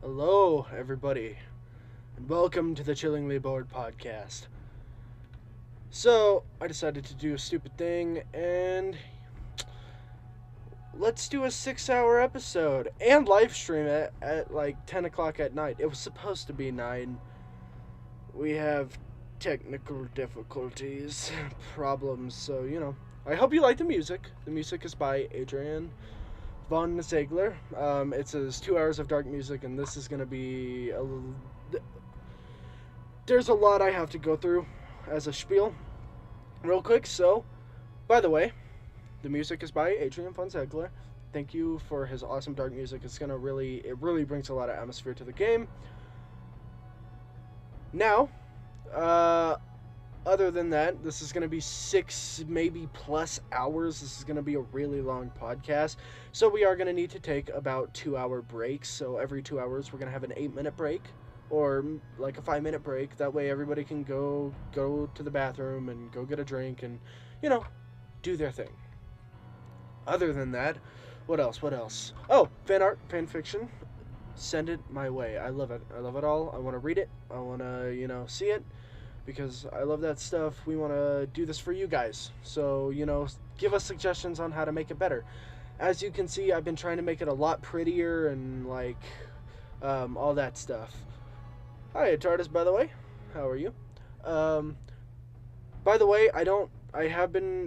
Hello, everybody, and welcome to the Chillingly Bored podcast. So, I decided to do a stupid thing, and let's do a 6 hour episode and live stream it at like 10 o'clock at night. It was supposed to be 9. We have technical difficulties, problems, so I hope you like the music. The music is by Adrian von Zeigler. It says 2 hours of dark music, and this is going to be a little. There's a lot I have to go through as a spiel, real quick. So, by the way, the music is by Adrian von Zeigler. Thank you for his awesome dark music. It really brings a lot of atmosphere to the game. Now, other than that, this is going to be 6, maybe plus hours. This is going to be a really long podcast. So we are going to need to take about 2 hour breaks. So every 2 hours, we're going to have an 8-minute break or like a 5-minute break. That way everybody can go to the bathroom and go get a drink and, do their thing. Other than that, what else? Oh, fan art, fan fiction. Send it my way. I love it. I love it all. I want to read it. I want to, see it. Because I love that stuff. We want to do this for you guys. So, give us suggestions on how to make it better. As you can see, I've been trying to make it a lot prettier and, all that stuff. Hi, TARDIS, by the way. How are you? By the way,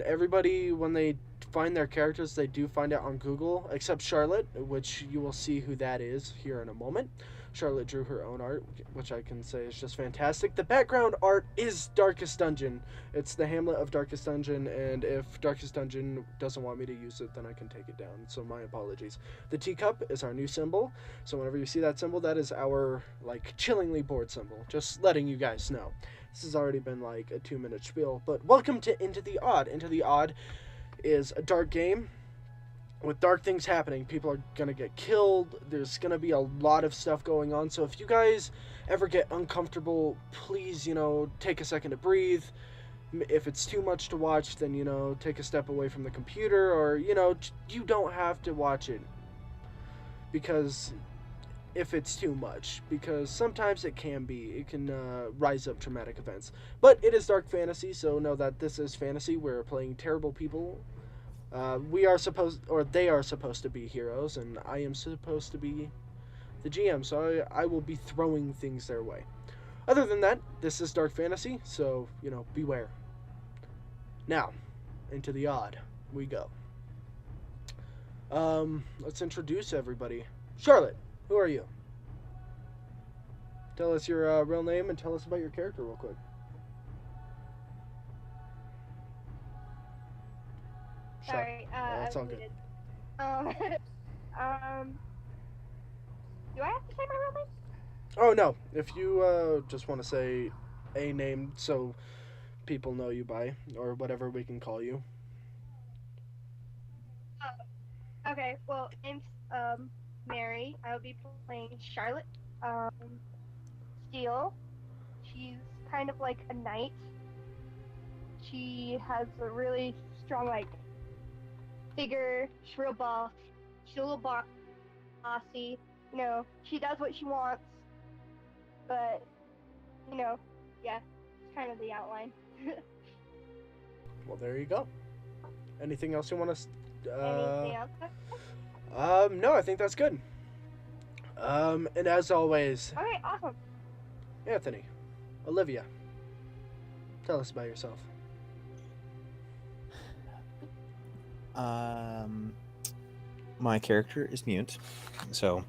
everybody, when they find their characters, they do find it on Google, except Charlotte, which you will see who that is here in a moment. Charlotte drew her own art, which I can say is just fantastic. The background art is Darkest Dungeon. It's the Hamlet of Darkest Dungeon, and if Darkest Dungeon doesn't want me to use it, then I can take it down, so my apologies. The teacup is our new symbol, so whenever you see that symbol, that is our, chillingly bored symbol. Just letting you guys know. This has already been, a 2-minute spiel, but welcome to Into the Odd. Into the Odd is a dark game with dark things happening. People are gonna get killed. There's gonna be a lot of stuff going on. So if you guys ever get uncomfortable, please, take a second to breathe. If it's too much to watch, then, take a step away from the computer, or, you don't have to watch it. Because if it's too much, because sometimes it can rise up traumatic events. But it is dark fantasy, so know that this is fantasy. We're playing terrible people. They are supposed to be heroes, and I am supposed to be the GM, so I will be throwing things their way. Other than that, this is dark fantasy, so, beware. Now, into the odd we go. Let's introduce everybody. Charlotte, who are you? Tell us your real name and tell us about your character real quick. Sorry, That's all good. Do I have to say my real name? Oh, no. If you just want to say a name so people know you by, or whatever we can call you. Okay, well, name's Mary. I'll be playing Charlotte. Steele. She's kind of like a knight. She has a really strong, figure. She's real boss. She's a little bossy. She does what she wants. But, yeah, it's kind of the outline. Well, there you go. Anything else you want to... Anything else? No, I think that's good. And as always... Okay, awesome. Anthony, Olivia, tell us about yourself. My character is mute, so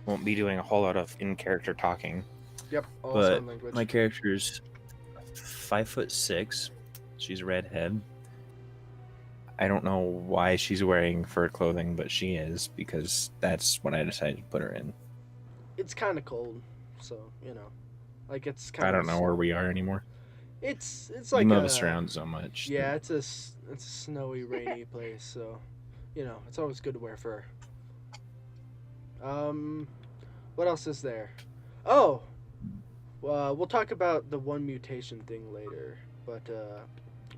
won't be doing a whole lot of in-character talking. Yep, all but sign language. My character's 5'6". She's a redhead. I don't know why she's wearing fur clothing, but she is, because that's what I decided to put her in. It's kind of cold, so it's kind I of. don't know where we are anymore. It's like you move us around so much. Yeah, it's a snowy, rainy place, so it's always good to wear fur. What else is there? Oh, we'll talk about the one mutation thing later. But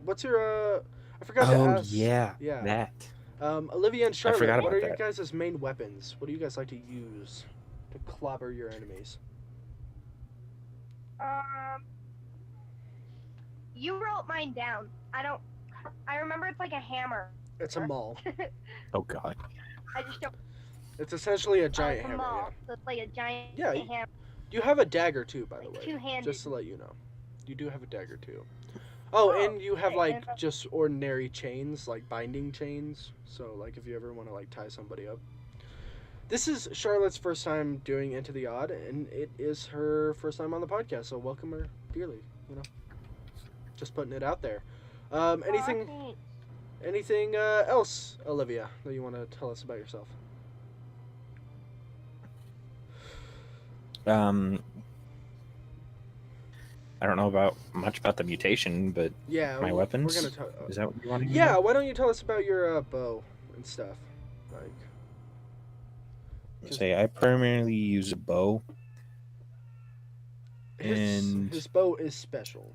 what's your I forgot to ask. Yeah, that. Olivia and Charlotte, forgot what about are your that. guys' main weapons? What do you guys like to use? to clobber your enemies? You wrote mine down. I remember it's like a hammer. It's a maul. Oh God. I just don't. It's essentially a It's giant a hammer. maul. So it's like a giant Yeah. hammer. You have a dagger too, by the Like way. two-handed. Just to let you know. You do have a dagger too. Oh, and you have okay. like just ordinary chains, like binding chains. So like if you ever want to like tie somebody up. This is Charlotte's first time doing Into the Odd, and it is her first time on the podcast. So welcome her dearly. You know, just putting it out there. Anything else, Olivia, that you want to tell us about yourself? I don't know much about the mutation, but Yeah, my weapons. We're gonna Is that what you want to hear? Yeah, why don't you tell us about your bow and stuff? Like, Say I primarily use a bow. his bow is special.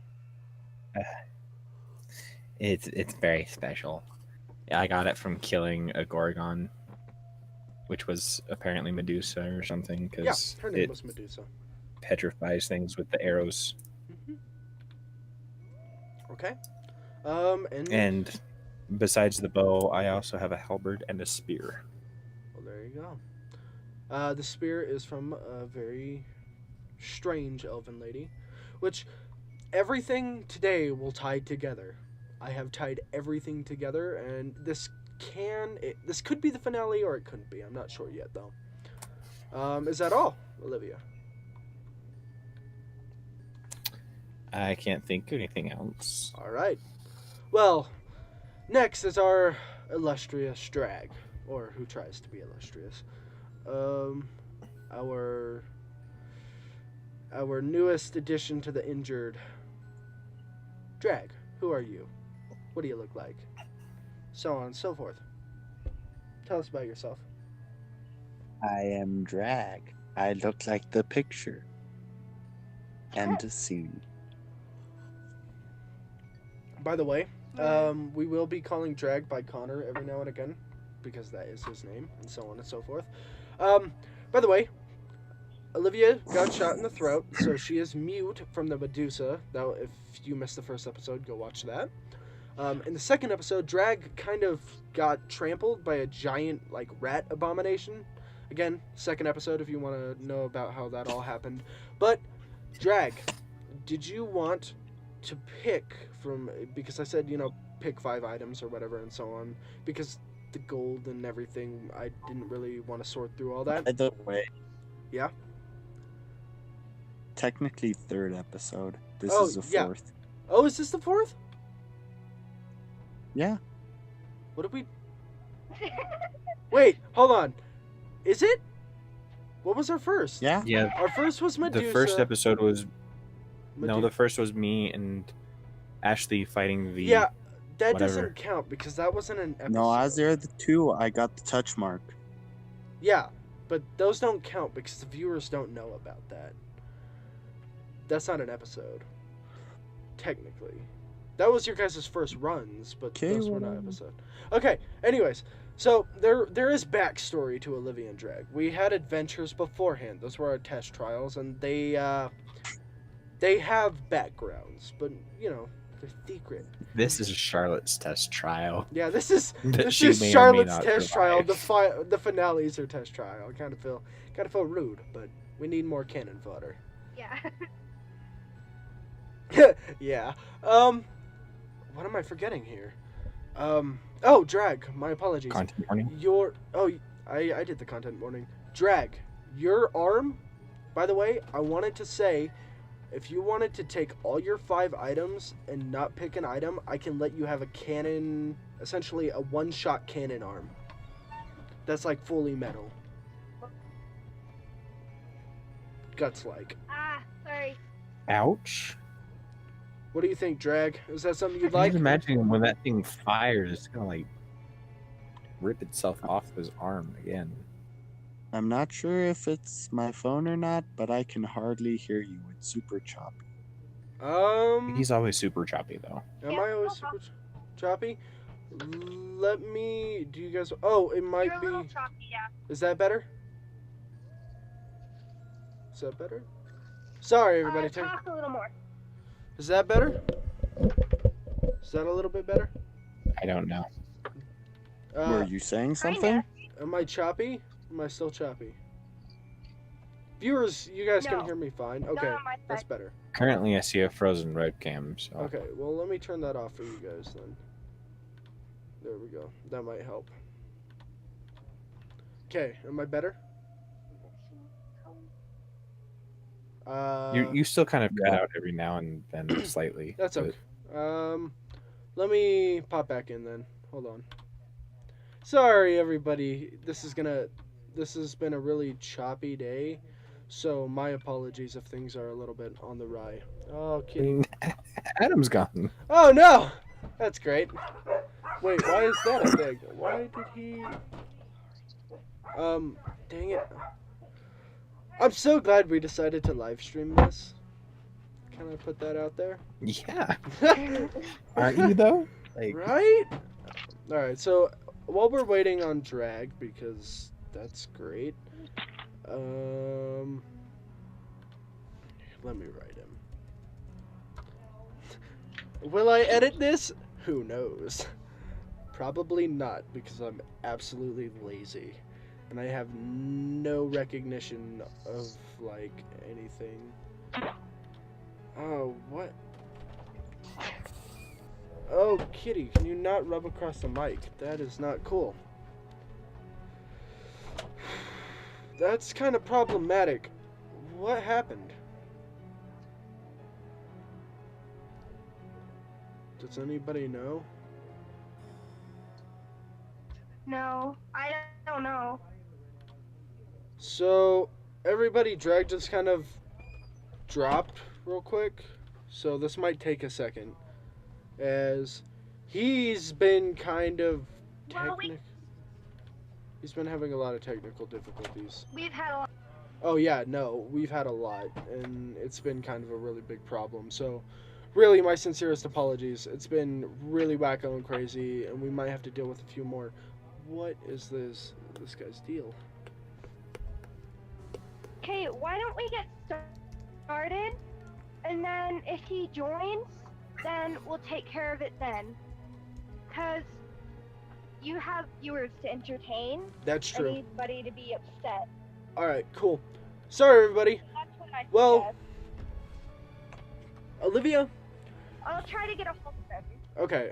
It's very special. I got it from killing a Gorgon, which was apparently Medusa or something, Yeah, because her name it was Medusa. petrifies things with the arrows. Okay. And besides the bow, I also have a halberd and a spear. Well, there you go. The spear is from a very strange elven lady, which everything today will tie together. I have tied everything together, and this could be the finale or it couldn't be. I'm not sure yet, though. Is that all, Olivia? I can't think of anything else. All right. Well, next is our illustrious drag, or who tries to be illustrious. Our newest addition to the injured drag. Who are you? What do you look like? So on and so forth. Tell us about yourself. I am drag. I look like the picture. And the scene. By the way, we will be calling Drag by Connor every now and again, because that is his name, and so on and so forth. By the way, Olivia got shot in the throat, so she is mute from the Medusa. Now, if you missed the first episode, go watch that. In the second episode, Drag kind of got trampled by a giant, like, rat abomination. Again, second episode if you want to know about how that all happened. But, Drag, did you want to pick from, because I said, pick 5 items or whatever and so on, because the gold and everything, I didn't really want to sort through all that. By the way. Yeah? Technically 3rd episode. This Oh, is the 4th. yeah. Oh, is this the 4th? Yeah. What did we... Wait, hold on. Is it? What was our first? Yeah. Yeah, Our first was Medusa. the first episode was Medu- the first was me and Ashley fighting the. Yeah, that whatever. doesn't count because that wasn't an episode. No, as they're the 2, I got the touch mark. Yeah, but those don't count because the viewers don't know about that. That's not an episode. Technically. That was your guys' first runs, but Okay, those were not whatever. episode. Okay, anyways, so there is backstory to Olivia and Drag. We had adventures beforehand. Those were our test trials, and they have backgrounds, but they're secret. This is Charlotte's test trial. Yeah, this is That she may or may Charlotte's not test trial. survive. The finale's her test trial. I kind of feel rude, but we need more cannon fodder. Yeah. Yeah. What am I forgetting here? Drag. My apologies. Content warning. I did the content warning. Drag. Your arm. By the way, I wanted to say, if you wanted to take all your 5 items and not pick an item, I can let you have a cannon, essentially a one-shot cannon arm. That's like fully metal. Guts like. Sorry. Ouch. What do you think, Drag? Is that something you'd I like? can imagine when that thing fires, it's gonna like rip itself off his arm again. I'm not sure if it's my phone or not, but I can hardly hear you. It's super choppy. He's always super choppy though. Am Yeah, I always no super choppy? Let me. Do you guys? Oh, it might You're a be. little choppy, yeah. Is that better? Is that better? Sorry, everybody. Talk a little more. Is that better? Is that a little bit better? I don't know. Were you saying something? Kinda. Am I choppy? Am I still choppy? Viewers, you guys can No. hear me fine. Not Okay, on my that's side. better. Currently, I see a frozen webcam. So. Okay, well, let me turn that off for you guys then. There we go. That might help. Okay, am I better? You still kind of cut out every now and then slightly. That's but- okay. Let me pop back in then. Hold on. Sorry, everybody. This has been a really choppy day, so my apologies if things are a little bit on the wry. Oh, kitty. Adam's gone. Oh no, that's great. Wait, why is that a thing? Why did he? Dang it. I'm so glad we decided to live stream this. Can I put that out there? Yeah. Aren't you though? Like, Right? Alright, so while we're waiting on Drag, because that's great, let me write him. Will I edit this? Who knows? Probably not, because I'm absolutely lazy. And I have no recognition of, like, anything. Oh, what? Oh, kitty, can you not rub across the mic? That is not cool. That's kind of problematic. What happened? Does anybody know? No, I don't know. So, everybody, Drag just kind of dropped real quick. So this might take a second. As he's been kind of Well, he's been having a lot of technical difficulties. we've had a lot. Oh yeah, no, we've had a lot, and it's been kind of a really big problem. So, really, my sincerest apologies. It's been really wacko and crazy, and we might have to deal with a few more. What is this guy's deal? Okay, why don't we get started, and then if he joins, then we'll take care of it then. Cause you have viewers to entertain. That's true. Anybody to be upset. All right, cool. Sorry, everybody. That's what I Well- suggest. Olivia. I'll try to get a hold of him. Okay,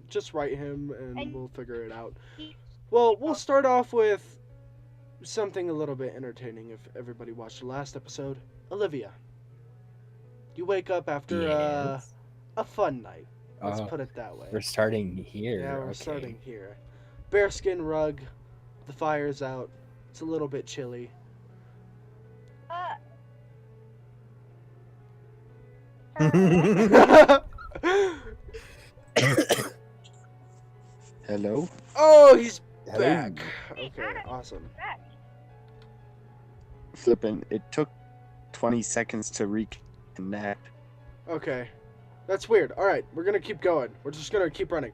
just write him and And- we'll figure it out. Well, we'll start off with something a little bit entertaining if everybody watched the last episode. Olivia, you wake up after Yes. a fun night. Let's Oh, put it that way. we're starting here. Yeah, we're okay. starting here. Bearskin rug, the fire's out, it's a little bit chilly. Hello? Oh, he's Hello. back. Okay, awesome. Flippin', it took 20 seconds to reconnect. Okay. That's weird. Alright, we're gonna keep going. We're just gonna keep running.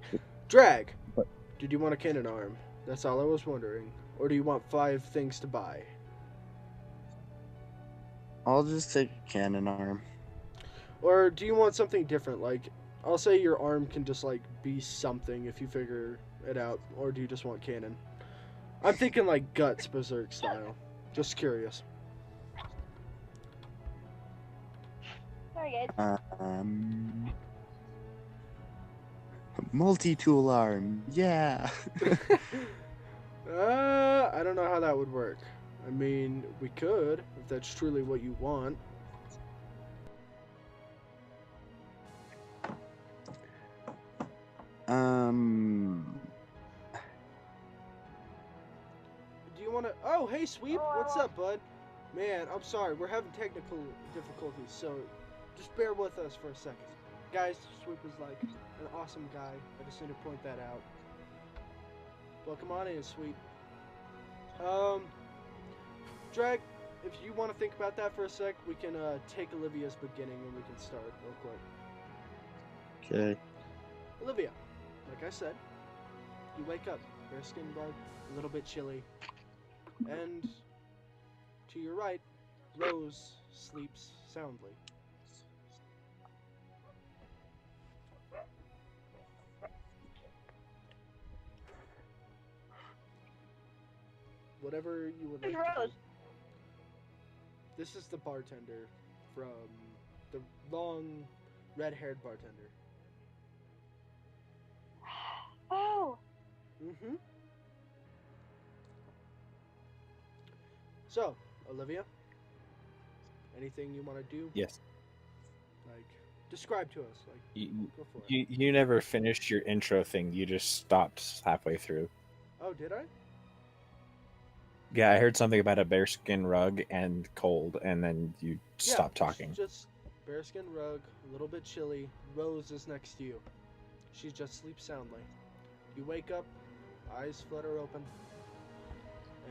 Drag! What? Did you want a cannon arm? That's all I was wondering. Or do you want 5 things to buy? I'll just take a cannon arm. Or do you want something different? Like, I'll say your arm can just, like, be something if you figure it out. Or do you just want cannon? I'm thinking, like, Guts Berserk style. Just curious. Very good. Multi-tool arm. Yeah. I don't know how that would work. I mean, we could, if that's truly what you want. Do you want to... Oh, hey, Sweep. What's up, bud? Man, I'm sorry. We're having technical difficulties, so just bear with us for a second. Guys, Sweep is like an awesome guy. I just need to point that out. Welcome on in, Sweep. Drag, if you want to think about that for a sec, we can take Olivia's beginning and we can start real quick. Okay. Olivia, like I said, you wake up, bearskin rug, a little bit chilly, and to your right, Rose sleeps soundly. Whatever you would like Who's to do. Rose? This is the bartender from the long red-haired bartender. Oh, Mm-hmm. So, Olivia, anything you want to do? Yes. Like, describe to us. Like, You, go for it. you never finished your intro thing. You just stopped halfway through. Oh, did I? Yeah, I heard something about a bearskin rug and cold, and then you stopped talking. Just bearskin rug, a little bit chilly. Rose is next to you. She just sleeps soundly. You wake up, eyes flutter open,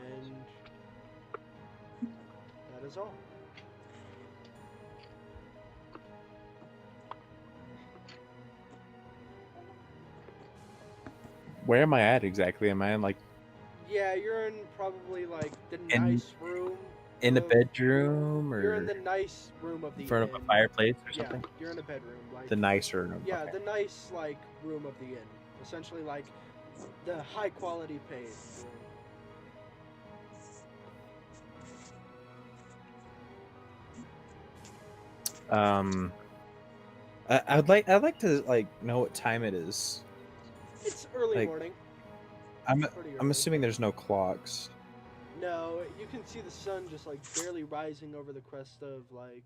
and that is all. Where am I at exactly? Am I in like Yeah, you're in probably like the In- nice room. in the of- bedroom or You're in the nice room of the in front of inn. a fireplace or Yeah, something? you're in a bedroom. Like The nicer room. yeah, okay. the nice like room of the inn. Essentially like the high quality paid room. I'd like to like know what time it is. It's early Like, morning. I'm Pretty I'm early. assuming there's no clocks. No, you can see the sun just like barely rising over the crest of like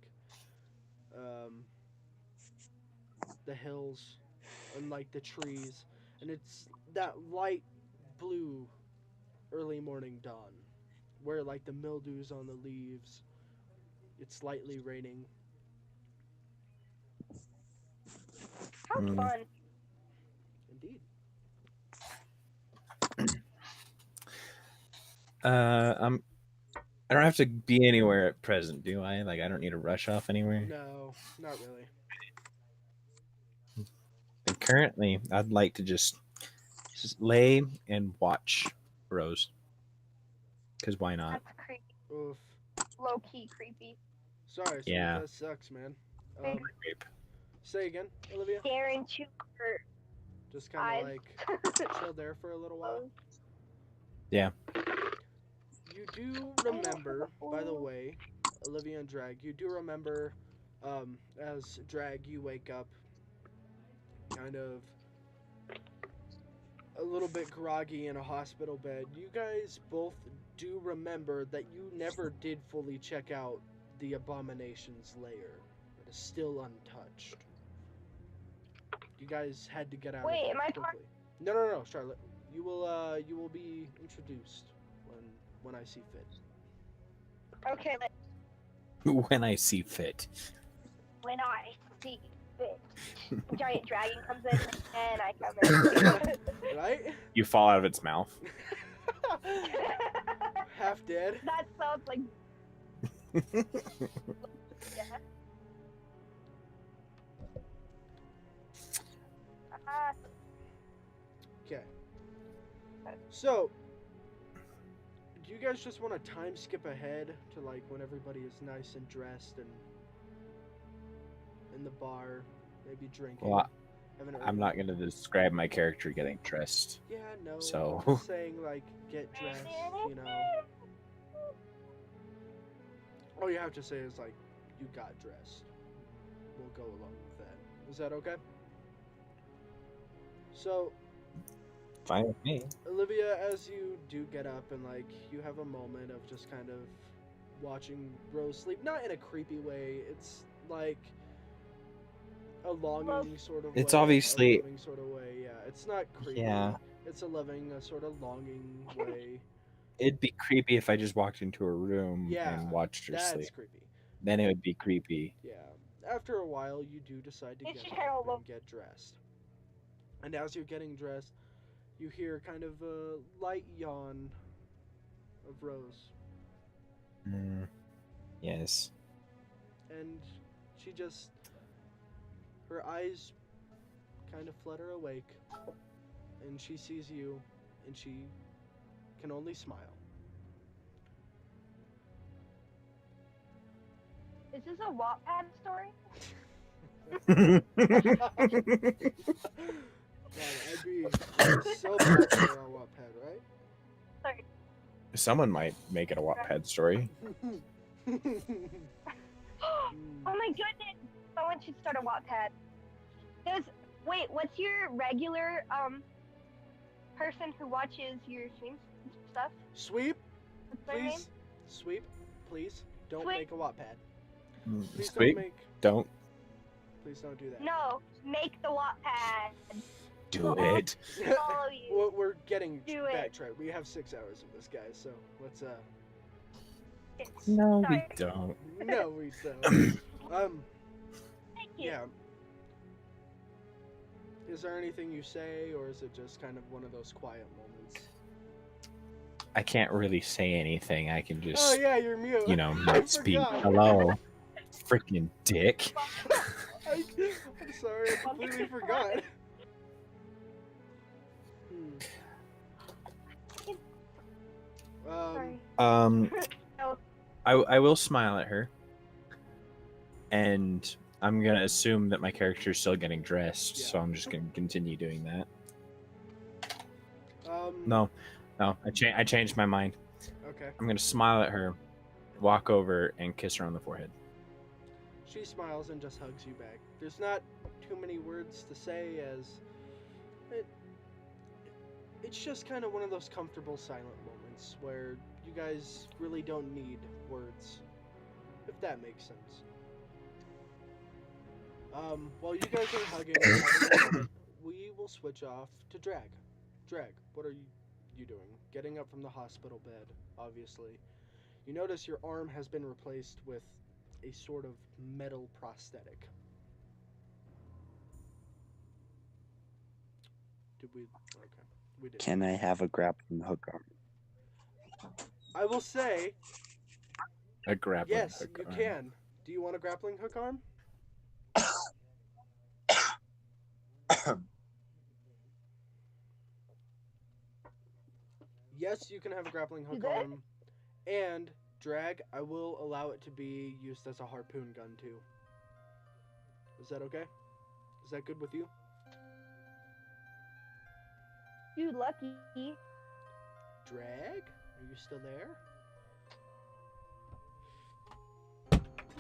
the hills and like the trees, and it's that light blue early morning dawn where like the mildew's on the leaves. It's slightly raining. how Mm. fun. Indeed. I don't have to be anywhere at present, do I? Like, I don't need to rush off anywhere. No, not really. And currently, I'd like to just lay and watch Rose. Because why not? That's creepy. Oof. Low key creepy. Sorry, Sweet, Yeah. that sucks, man. Hey. Say again, Olivia. Stare into her Just kind of eyes. like chill there for a little while. Yeah. You do remember, by the way, Olivia and Drag, you do remember as Drag, you wake up kind of a little bit groggy in a hospital bed. You guys both do remember that you never did fully check out the Abomination's lair. It is still untouched. You guys had to get out Wait, of am there I quickly. No, Charlotte. You will be introduced when I see fit. Okay, When I see fit. when I see fit. A giant dragon comes in and I come in. Right? You fall out of its mouth. Half dead. That sounds like yeah. Okay. So, do you guys just want to time skip ahead to like when everybody is nice and dressed and in the bar, maybe drinking? Well, having an I'm early- not going to describe my character getting dressed. Yeah, no. So- I'm just saying like get dressed, you know. All you have to say is like you got dressed. We'll go along with that. Is that okay? So, Fine with me. Olivia, as you do get up and like you have a moment of just kind of watching Rose sleep, not in a creepy way. It's like a longing sort of It's way, obviously- a loving sort of way. Yeah, it's not creepy. Yeah. It's a loving, a sort of longing way. It'd be creepy if I just walked into a room Yeah, and watched her That's sleep. creepy. Then it would be creepy. Yeah. After a while, you do decide to It's get just kinda up low- and get dressed. And as you're getting dressed, you hear kind of a light yawn of Rose. Yes. And she just, her eyes kind of flutter awake, and she sees you, and she can only smile. Is this a Wattpad story? God, I'd be so popular on Wattpad, right? Sorry. Someone might make it a Wattpad story. Oh my goodness! Someone should start a Wattpad. Wait, what's your regular person who watches your streams and stuff? Sweep, What's their name? please. Sweep, please. Don't Sweep. make a Wattpad. Please Sweet. don't make. Don't Please don't do that. No, make the Wattpad. do Uh-oh. it. Follow you. We're getting Do it. backtracked. We have 6 hours of this, guys. So let's No, we Sorry. don't. No, we don't. Thank you. Yeah. Is there anything you say, or is it just kind of one of those quiet moments? I can't really say anything. I can Oh just, yeah, you're mute. you know, I not speak. forgot. Hello, freaking dick. I'm sorry, I completely forgot. Sorry. No. I will smile at her, and I'm gonna assume that my character's still getting dressed, so Yeah. I'm just gonna continue doing that. Um, No, I changed my mind. Okay. I'm gonna smile at her, walk over, and kiss her on the forehead. She smiles and just hugs you back. There's not too many words to say, as it's just kind of one of those comfortable silent moments where you guys really don't need words, if that makes sense. While you guys are hugging, and having a moment, we will switch off to Drag. Drag, what are you doing? Getting up from the hospital bed, obviously. You notice your arm has been replaced with a sort of metal prosthetic. Did we? Okay, we did. Can I have a grappling hook arm? I will say, A grappling yes, hook you arm. can. Do you want a grappling hook arm? Yes, you can have a grappling hook good? arm. And Drag, I will allow it to be used as a harpoon gun too. Is that okay? Is that good with you? Dude, lucky. Drag? Are you still there?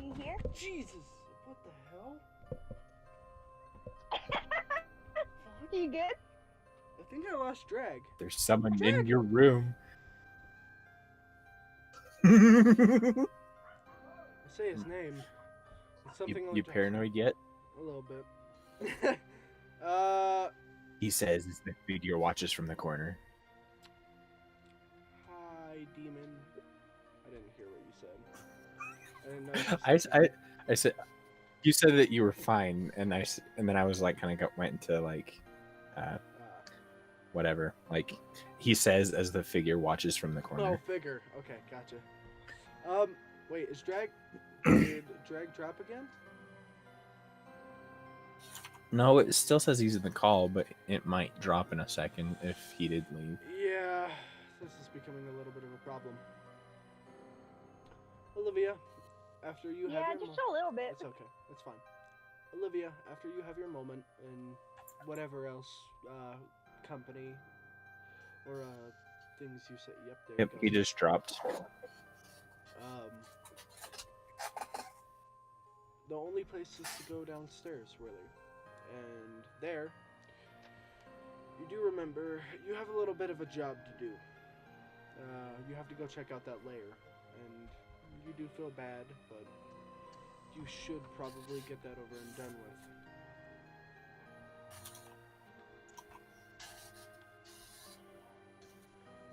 You here? Jesus! What the hell? You good? I think I lost Drag. There's someone in Drag. your room. I'll say his name. It's something you like paranoid yet? A little bit. He says as the figure watches from the corner. Hi, demon. I didn't hear what you said. I didn't know. What you said. I said, you said that you were fine, and then I was like, kind of went into like, whatever. Like he says as the figure watches from the Oh, corner. figure. Okay, gotcha. Wait, is Drag? Did Drag drop again? No, it still says he's in the call, but it might drop in a second if he did leave. Yeah, this is becoming a little bit of a problem. Olivia, after you Yeah, have your just a little bit. It's okay. It's fine. Olivia, after you have your moment and whatever else, company or things you say. Yep, there Yep, you he go. just dropped. The only place is to go downstairs, really. And there, you do remember, you have a little bit of a job to do. You have to go check out that lair. And you do feel bad, but you should probably get that over and done with.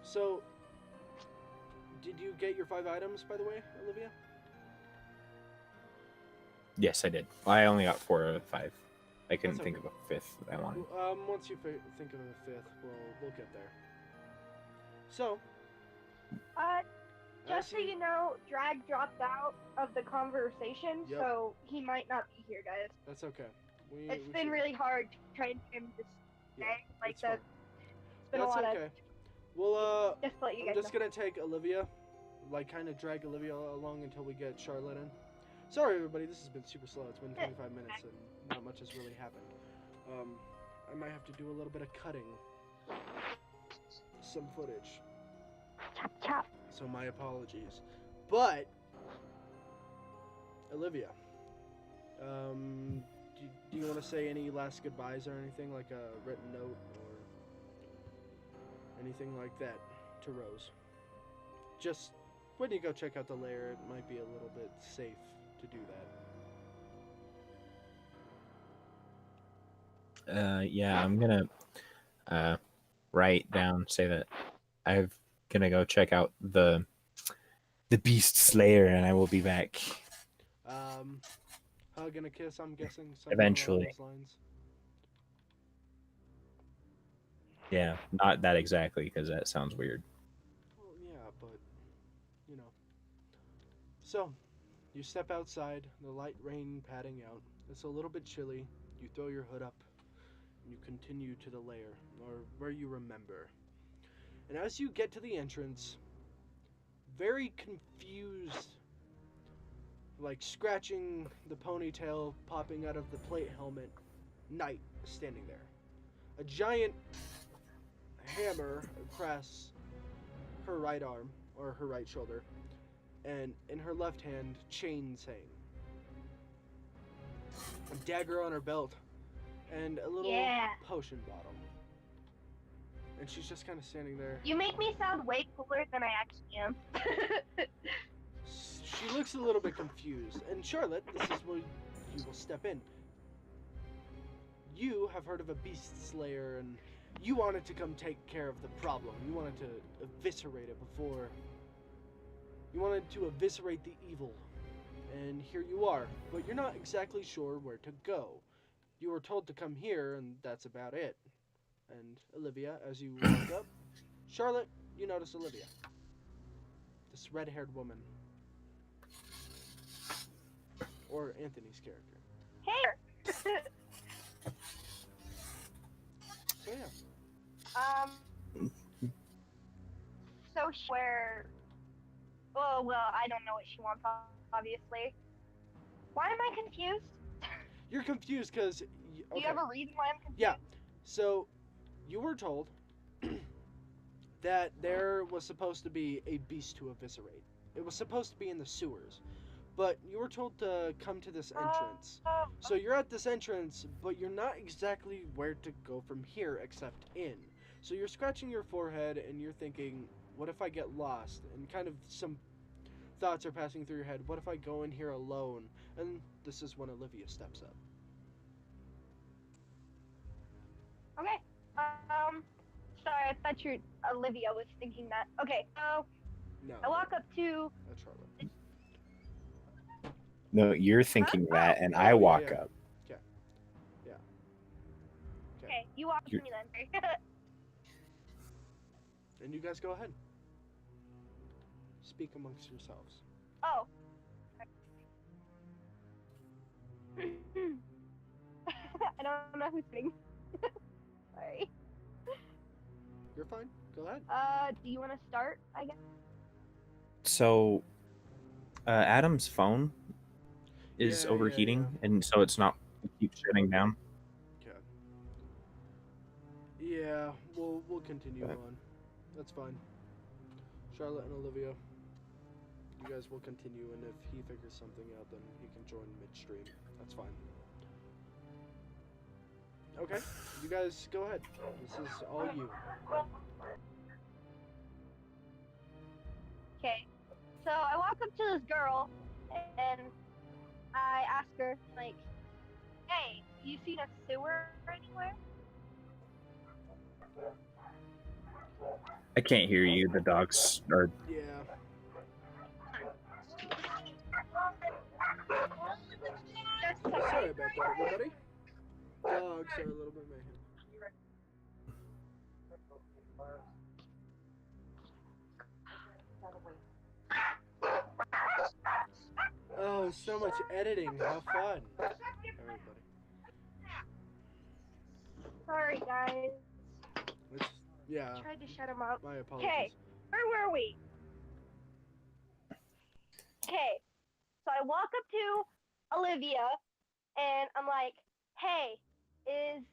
So, did you get your 5 items, by the way, Olivia? Yes, I did. Well, I only got 4 out of 5. I couldn't That's think okay. of a 5th that I wanted. Once you think of a 5th, we'll get there. So, Just so you know, Drag dropped out of the conversation, Yep. so he might not be here, guys. that's okay. It's We been should- really hard trying to him this yeah, day. Like it's the, fine. it's been That's a lot okay. of. Well, Just to let you I'm guys just know. gonna take Olivia, like kind of drag Olivia along until we get Charlotte in. Sorry, everybody. This has been super slow. It's been 25 minutes and not much has really happened. I might have to do a little bit of cutting some footage. Chop chop. So my apologies. But Olivia, do you want to say any last goodbyes or anything, like a written note or anything like that to Rose? Just when you go check out the lair, it might be a little bit safe to do that. Yeah, I'm gonna write down, say that I'm gonna go check out the Beast Slayer, and I will be back. Hug and a kiss, I'm guessing. Something Eventually. along those lines. Yeah, not that exactly, because that sounds weird. Well, yeah, but you know. So, you step outside, the light rain patting out. It's a little bit chilly. You throw your hood up, and you continue to the lair, or where you remember. And as you get to the entrance, very confused, like scratching the ponytail popping out of the plate helmet, Knight standing there. A giant hammer across her right arm, or her right shoulder, and in her left hand, chains hang. A dagger on her belt, and a little potion bottle. And she's just kind of standing there. You make me sound way cooler than I actually am. She looks a little bit confused. And Charlotte, this is where you will step in. You have heard of a beast slayer, and you wanted to come take care of the problem. You wanted to eviscerate it before. You wanted to eviscerate the evil. And here you are. But you're not exactly sure where to go. You were told to come here, and that's about it. And Olivia, as you walk up, Charlotte, you notice Olivia. This red-haired woman. Or Anthony's character. Hair. So yeah. So where? Oh well, I don't know what she wants, obviously. Why am I confused? You're confused because. Do you have a reason why I'm confused? Yeah. So, you were told that there was supposed to be a beast to eviscerate. It was supposed to be in the sewers. But you were told to come to this entrance. So you're at this entrance, but you're not exactly where to go from here except in. So you're scratching your forehead and you're thinking, what if I get lost? And kind of some thoughts are passing through your head. What if I go in here alone? And this is when Olivia steps up. Okay. Sorry, I thought Olivia was thinking that. Okay, so No. I walk up to. That's Charlotte. No, you're thinking that, and I walk up. Okay. Yeah. Okay, you walk to me then. And you guys go ahead. Speak amongst yourselves. Oh. I don't know who's sitting. Sorry. You're fine. Go ahead. Do you want to start, I guess? So, Adam's phone is Yeah, overheating, and so it keeps shutting down. Okay. Yeah, we'll continue Okay. on. That's fine. Charlotte and Olivia, you guys will continue, and if he figures something out, then he can join midstream. That's fine. Okay, you guys go ahead. This is all you. Okay. So I walk up to this girl, and I ask her, like, hey, you seen a sewer anywhere? I can't hear you. The dogs are. Yeah. Sorry about that, everybody. Dogs are a little bit mayhem. Oh, so much editing. How fun. Everybody. Sorry, guys. It's, yeah, I tried to shut him up. my apologies. Okay, where were we? Okay, So I walk up to Olivia, and I'm like, "Hey, is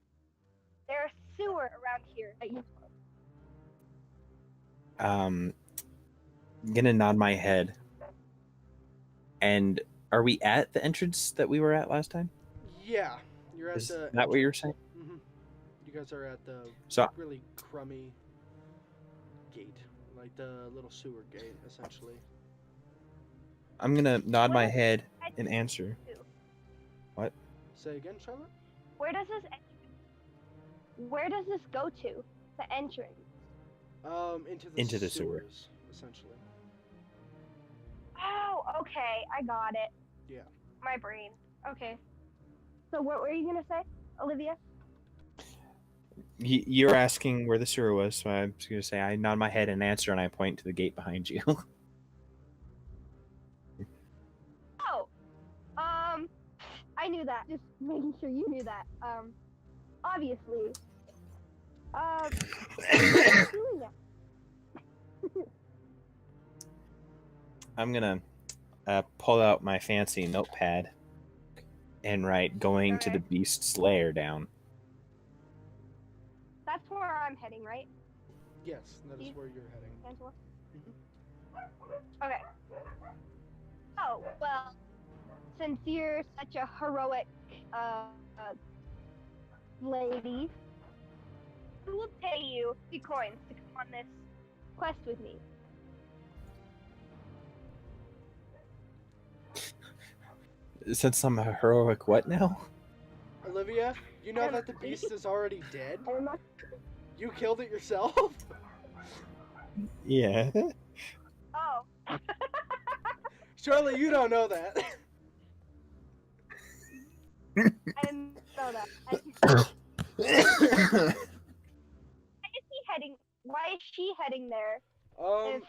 there a sewer around here that you know of?" I'm gonna nod my head. And are we at the entrance that we were at last time? Yeah, you're at Is the. that what you're saying? Hmm. You guys are at the So really crummy gate, like the little sewer gate, essentially. I'm gonna nod my Where head does and answer. it to? What? Say again, Charlotte. Where does this Where does this go to? The entrance. Into the Into the sewer. sewers, essentially. Oh, okay, I got it. Yeah. My brain. Okay. So what were you gonna say, Olivia? You're asking where the sewer was, so I'm just gonna say I nod my head and answer, and I point to the gate behind you. Oh, I knew that. Just making sure you knew that. Obviously. What are you doing now? I'm gonna pull out my fancy notepad and write "going to the Okay. beast's lair" down. That's where I'm heading, right, Yes, that is Steve? where you're heading. Angela? Mhm. Okay. Oh, well, since you're such a heroic uh, lady, I will pay you 2 coins to come on this quest with me. Since I'm a heroic, what now? Olivia, you know that the Emily. beast is already dead? I'm not- You killed it yourself? Yeah. Oh. Charlotte, you don't know that. I didn't know that. Why is she heading there? Um,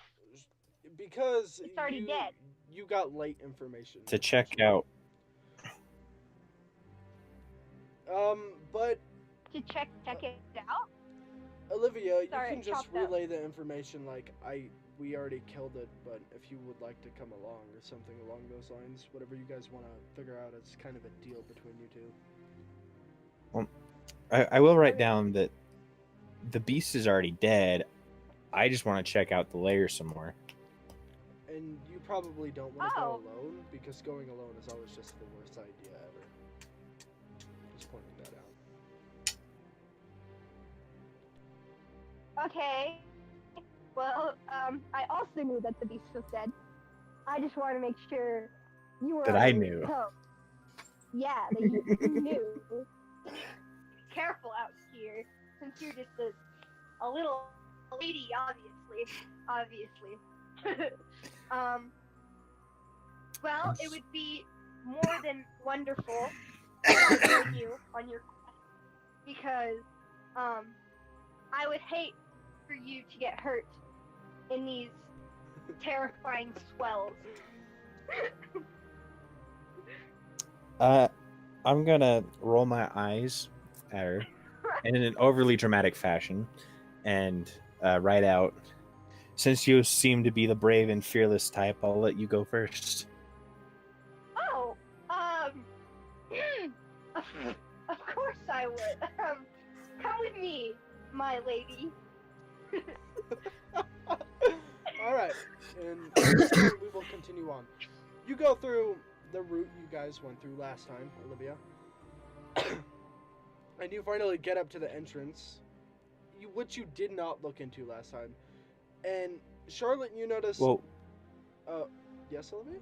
because It's already dead. you got late information. To check out. But To check it out? Olivia, you Sorry, can just chopped up. relay the information like we already killed it, but if you would like to come along or something along those lines, whatever you guys want to figure out, it's kind of a deal between you two. I will write down that the beast is already dead. I just want to check out the lair some more. And you probably don't want to Oh. go alone because going alone is always just the worst idea ever. Just pointing that out. Okay. Well, I also knew that the beast was dead. I just want to make sure you were That on I your knew. toes. Yeah, that you knew. Careful out here, since you're just a little lady, obviously. Well, it would be more than wonderful if I joined you on your quest, because I would hate for you to get hurt in these terrifying swells. I'm gonna roll my eyes at her, and in an overly dramatic fashion, and write out, "Since you seem to be the brave and fearless type, I'll let you go first." Oh, of course I would. Come with me, my lady. All right, and at this point we will continue on. You go through the route you guys went through last time, Olivia, and you finally get up to the entrance, which you did not look into last time. And Charlotte, you notice. Well, Yes, Olivia.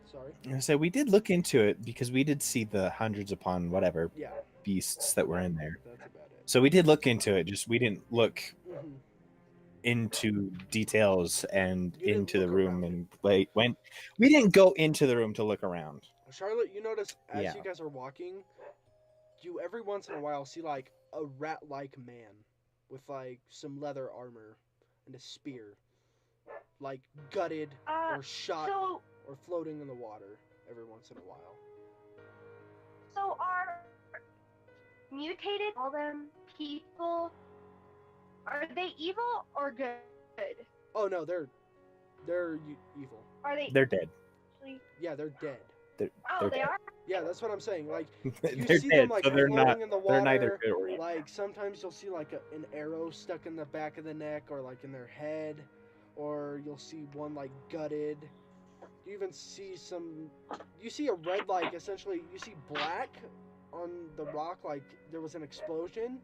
Sorry. I said we did look into it because we did see the hundreds upon whatever Yeah, beasts that were in there. that's about it. So we did look into it. Just we didn't look Mhm. into details and You didn't into the look room around. and went. We didn't go into the room to look around. Charlotte, you notice as Yeah. you guys are walking, you every once in a while see like a rat-like man with like some leather armor and a spear, like gutted or shot So or floating in the water every once in a while. are mutated all them people? Are they evil or good? Oh no, they're evil. Are they? They're dead. actually? Yeah, they're dead. Oh, They're they dead. are? Yeah, that's what I'm saying. Like, you They're see dead, them like so they're floating not. in the They're neither water. good or evil. Like sometimes you'll see like an arrow stuck in the back of the neck, or like in their head, or you'll see one like gutted. You even see some. You see a red, like essentially you see black on the rock, like there was an explosion,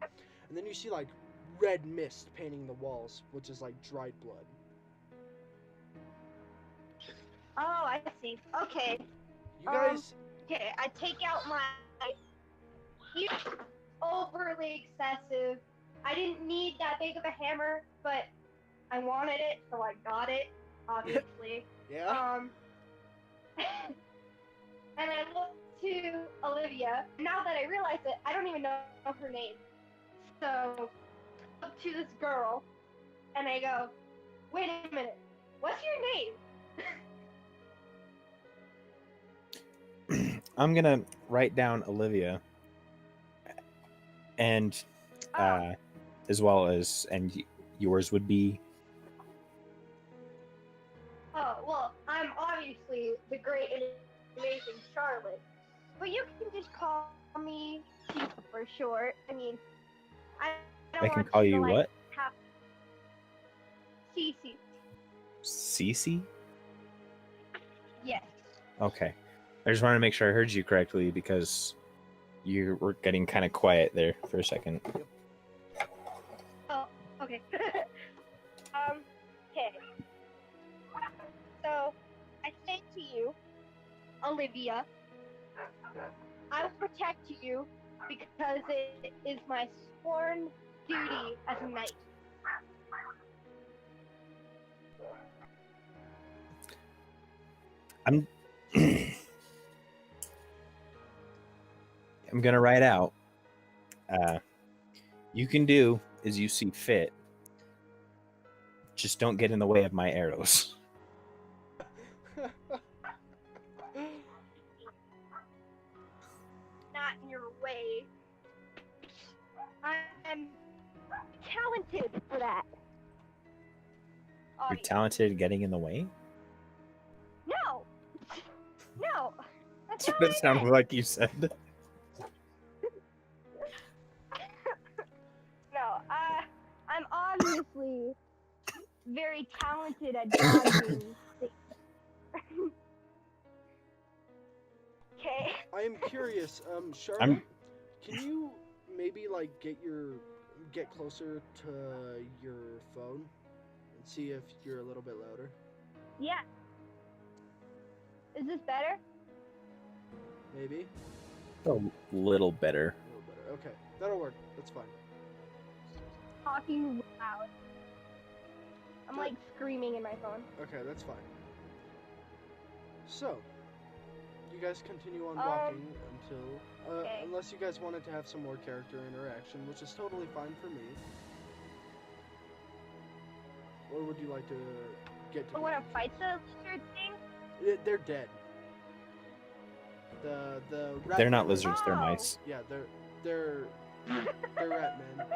and then you see like red mist painting the walls, which is like dried blood. Oh, I see. Okay. You guys, Okay, I take out my huge, overly excessive. I didn't need that big of a hammer, but I wanted it, so I got it, obviously. yeah. And I look to Olivia. Now that I realize it, I don't even know her name. So, I look to this girl, and I go, wait a minute, what's your name? I'm gonna write down Olivia, and as well as yours would be. Oh, well, I'm obviously the great and amazing Charlotte. But you can just call me Cece for short. I mean, I don't I can want call you to, you like, what? have Cece. Cece? Yes. Okay. I just wanted to make sure I heard you correctly because you were getting kind of quiet there for a second. Oh, okay. Okay. So, I say to you, Olivia, I will protect you because it is my sworn duty as a knight. I'm I'm gonna write out. You can do as you see fit. Just don't get in the way of my arrows. Not in your way. I'm talented for that. You're talented at getting in the way? No! No! That's That's not what what it I sounded meant. like you said. No, I'm obviously very talented at dodging things. Okay. I am curious, Charlotte, I'm- can you maybe like get closer to your phone and see if you're a little bit louder? Yeah. Is this better? Maybe A little better. a little better. Okay, that'll work. That's fine. Talking loud. I'm like screaming in my phone. Okay, that's fine. So, you guys continue on walking until, okay. unless you guys wanted to have some more character interaction, which is totally fine for me. Or would you like to get to? I want to fight the lizard thing. They're dead. The rat They're not men- lizards, they're Oh. mice. Yeah, they're rat men.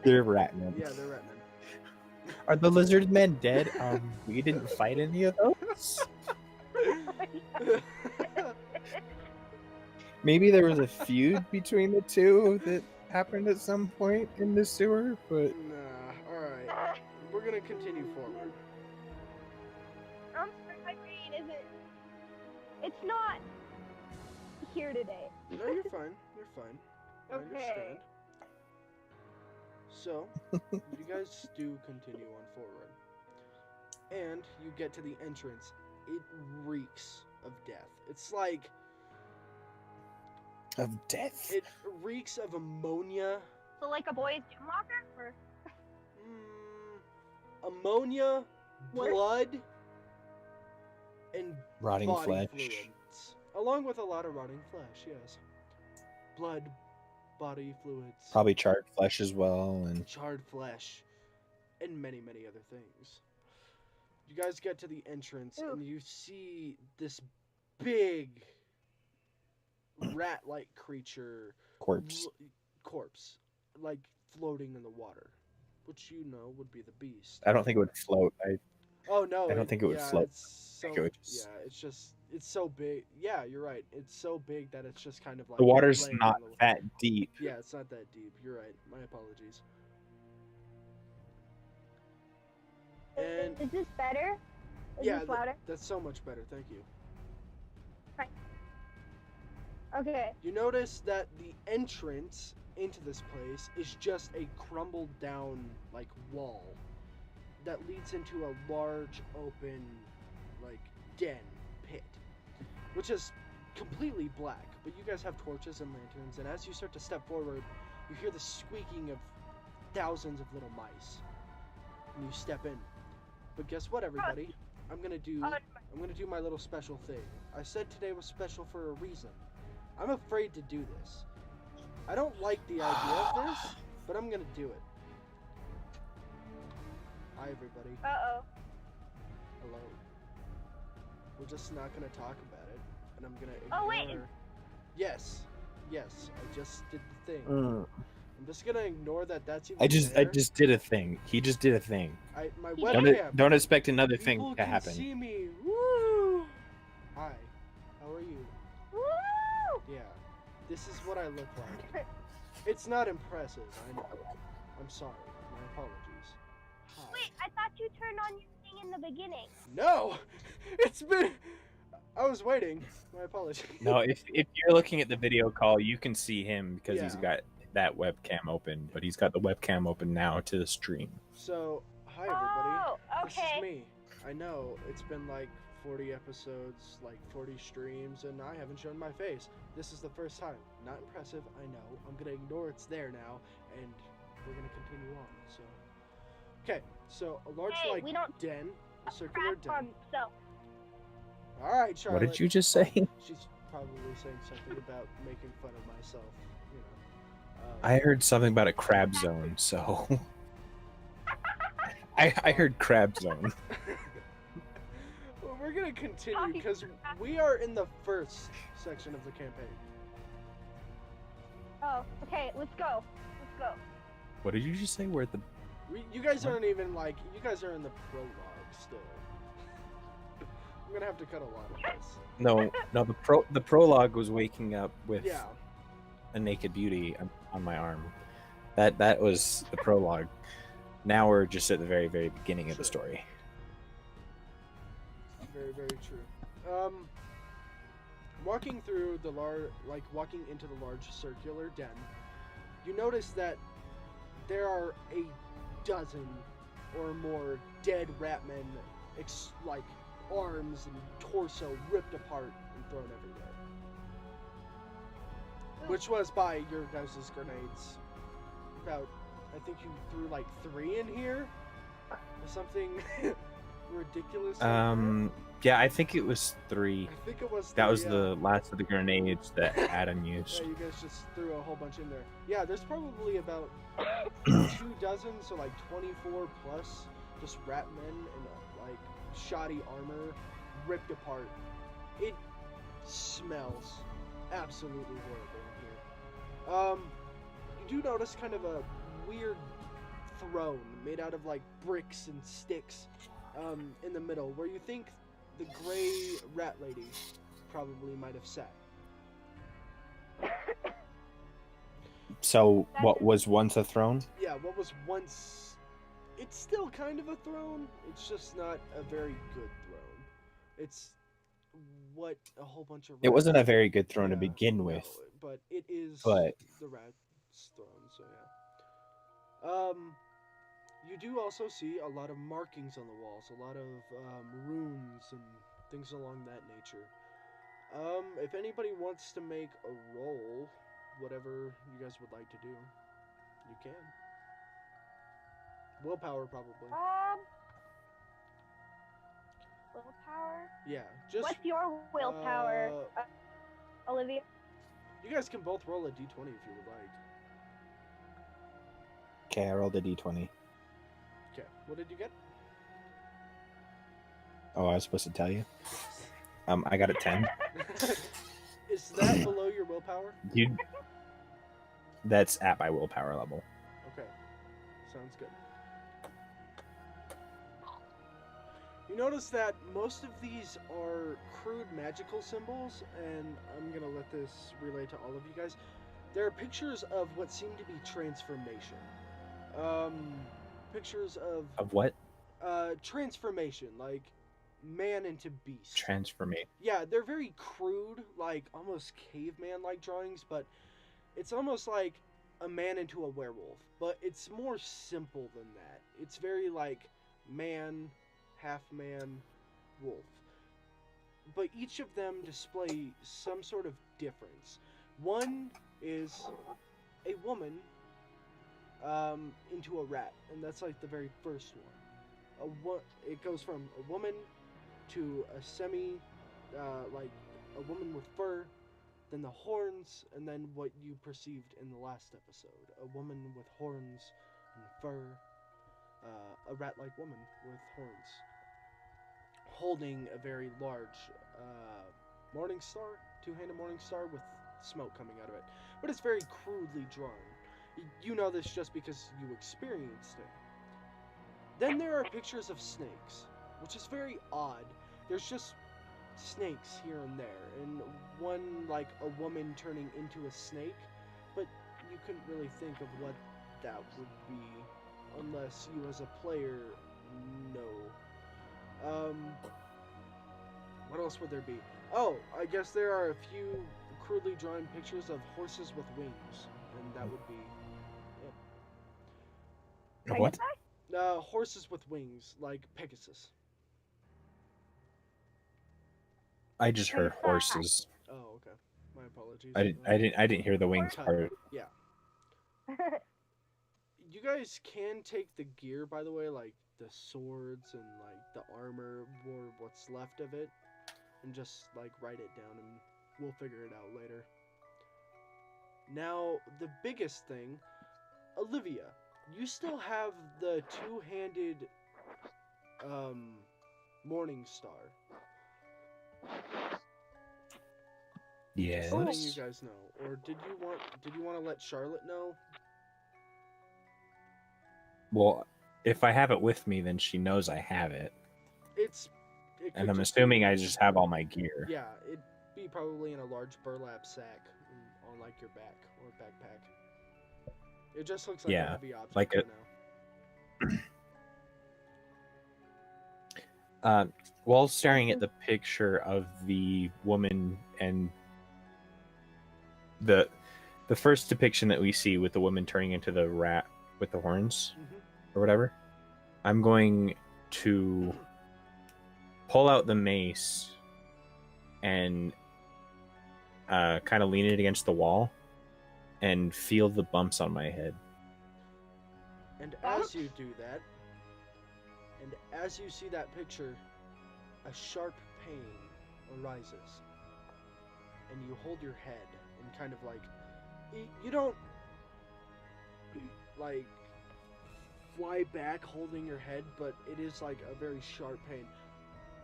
They're rat men. Yeah, they're rat men. Are the lizard men dead? We didn't fight any of those. Maybe there was a feud between the two that happened at some point in the sewer, but Nah, alright. We're gonna continue forward. I'm sorry, my brain isn't. It's not here today. No, you're fine. You're fine. I understand. Okay. So, you guys do continue on forward. And you get to the entrance. It reeks of death. It's like, of death. it reeks of ammonia. So like a boy's gym locker? Or... Ammonia, What? blood, and Rotting body flesh. fluids. Along with a lot of rotting flesh, yes. Blood, body fluids, Probably charred flesh as well, and charred flesh, and many, many other things. You guys get to the entrance Ooh. and you see this big rat-like creature corpse. corpse, like floating in the water, which you know would be the beast. I don't think it would float. Oh no! I don't think it would float. It's so think it would just- it's so big. Yeah, you're right. It's so big that it's just kind of like The water's laying not on the- that deep. Yeah, it's not that deep. You're right. My apologies. And Is this better? Is yeah, this louder? that's so much better. Thank you. Okay. You notice that the entrance into this place is just a crumbled down like wall that leads into a large open like den pit, which is completely black, but you guys have torches and lanterns, and as you start to step forward, you hear the squeaking of thousands of little mice, and you step in. But guess what, everybody? I'm gonna do my little special thing. I said today was special for a reason. I'm afraid to do this. I don't like the idea of this, but I'm gonna do it. Hi, everybody. Uh-oh. Hello. We're just not gonna talk about it, and I'm gonna ignore. Oh, wait. Yes, I just did the thing. Mm. I'm just gonna ignore that. That's even. I there. just did a thing. He just did a thing. My He Don't, webcam. don't expect another People thing to can happen. see me. Woo! Hi. How are you? Woo! Yeah. This is what I look like. It's not impressive. I know. I'm sorry. My apologies. Hi. Wait, I thought you turned on your thing in the beginning. No! It's been. I was waiting. My apologies. No, if you're looking at the video call, you can see him because he's Yeah. got that webcam open, but he's got the webcam open now to the stream. So, hi everybody. Oh, This is okay. me. I know it's been like 40 episodes, like 40 streams, and I haven't shown my face. This is the first time. Not impressive, I know. I'm gonna ignore it's there now, and we're gonna continue on. So, okay. So a large Hey, like we don't den, a circular crap on den. self. All right, Charlotte. What did you just say? She's probably saying something about making fun of myself. You know. I heard something about a crab zone, so I heard crab zone. Well, we're gonna continue because we are in the first section of the campaign. Oh, okay, let's go. Let's go. What did you just say? We're at the You guys aren't even like, you guys are in the prologue still. I'm gonna have to cut a lot of this. no the prologue was waking up with Yeah. a naked beauty on my arm. That was the prologue. Now we're just at the very beginning of the Sure. story. Very, very true. Walking through the walking into the large circular den, you notice that there are a dozen or more dead ratmen, like arms and torso ripped apart and thrown everywhere. Which was by your guys' grenades. About, I think you threw like 3 in here, or something ridiculous. Yeah, I think it was 3. I think it was. That was yeah. the last of the grenades that Adam used. Yeah, you guys just threw a whole bunch in there. Yeah, there's probably about 2 dozen, so like 24 plus, just rat men in like shoddy armor, ripped apart. It smells absolutely horrible in here. You do notice kind of a weird throne made out of like bricks and sticks, in the middle, where you think the gray rat lady probably might have sat. So, what was once a throne? Yeah, what was once... It's still kind of a throne. It's just not a very good throne. It's what a whole bunch of... It wasn't a rats- very good throne to Yeah, begin no, with. but it is But- the rat's throne, so yeah. You do also see a lot of markings on the walls, a lot of runes and things along that nature. If anybody wants to make a roll, whatever you guys would like to do, you can. Willpower, probably. Willpower? Yeah, just. What's your willpower, Olivia? You guys can both roll a d20 if you would like. Okay, I rolled a d20. Okay, what did you get? Oh, I was supposed to tell you. I got a 10. Is that below your willpower? You. That's at my willpower level. Okay, sounds good. You notice that most of these are crude magical symbols, and I'm gonna let this relay to all of you guys. There are pictures of what seem to be transformation. Pictures Of what? transformation, like man into beast. Transformation. Yeah, they're very crude, like almost caveman-like drawings, but it's almost like a man into a werewolf. But it's more simple than that. It's very like man, half man, wolf. But each of them display some sort of difference. One is a woman into a rat, and that's like the very first one. It goes from a woman to a semi, like a woman with fur, then the horns, and then what you perceived in the last episode, a woman with horns and fur, a rat-like woman with horns, holding a very large morning star, two-handed morning star with smoke coming out of it. But it's very crudely drawn. You know this just because you experienced it. Then there are pictures of snakes, which is very odd. There's just snakes here and there, and one like a woman turning into a snake, but you couldn't really think of what that would be unless you as a player know. What else would there be? Oh, I guess there are a few crudely drawn pictures of horses with wings, and that would be Of what? horses with wings, like Pegasus. I just heard Exact. horses. Oh, okay. My apologies. I didn't hear the wings Cut. part. Yeah. You guys can take the gear, by the way, like the swords and like the armor or what's left of it, and just like write it down, and we'll figure it out later. Now, the biggest thing, Olivia, you still have the two-handed morning star. Yes. Just letting you guys know. Or did you want to let Charlotte know? Well, if I have it with me, then she knows I have it. It And could I'm just assuming be, I just have all my gear. Yeah, it'd be probably in a large burlap sack on like your back or backpack. It just looks like a Yeah, heavy object like for now. While staring at the picture of the woman and the first depiction that we see with the woman turning into the rat with the horns or whatever, I'm going to pull out the mace and kind of lean it against the wall and feel the bumps on my head. And as you do that, and as you see that picture, a sharp pain arises. And you hold your head and kind of like, you don't like fly back holding your head, but it is like a very sharp pain.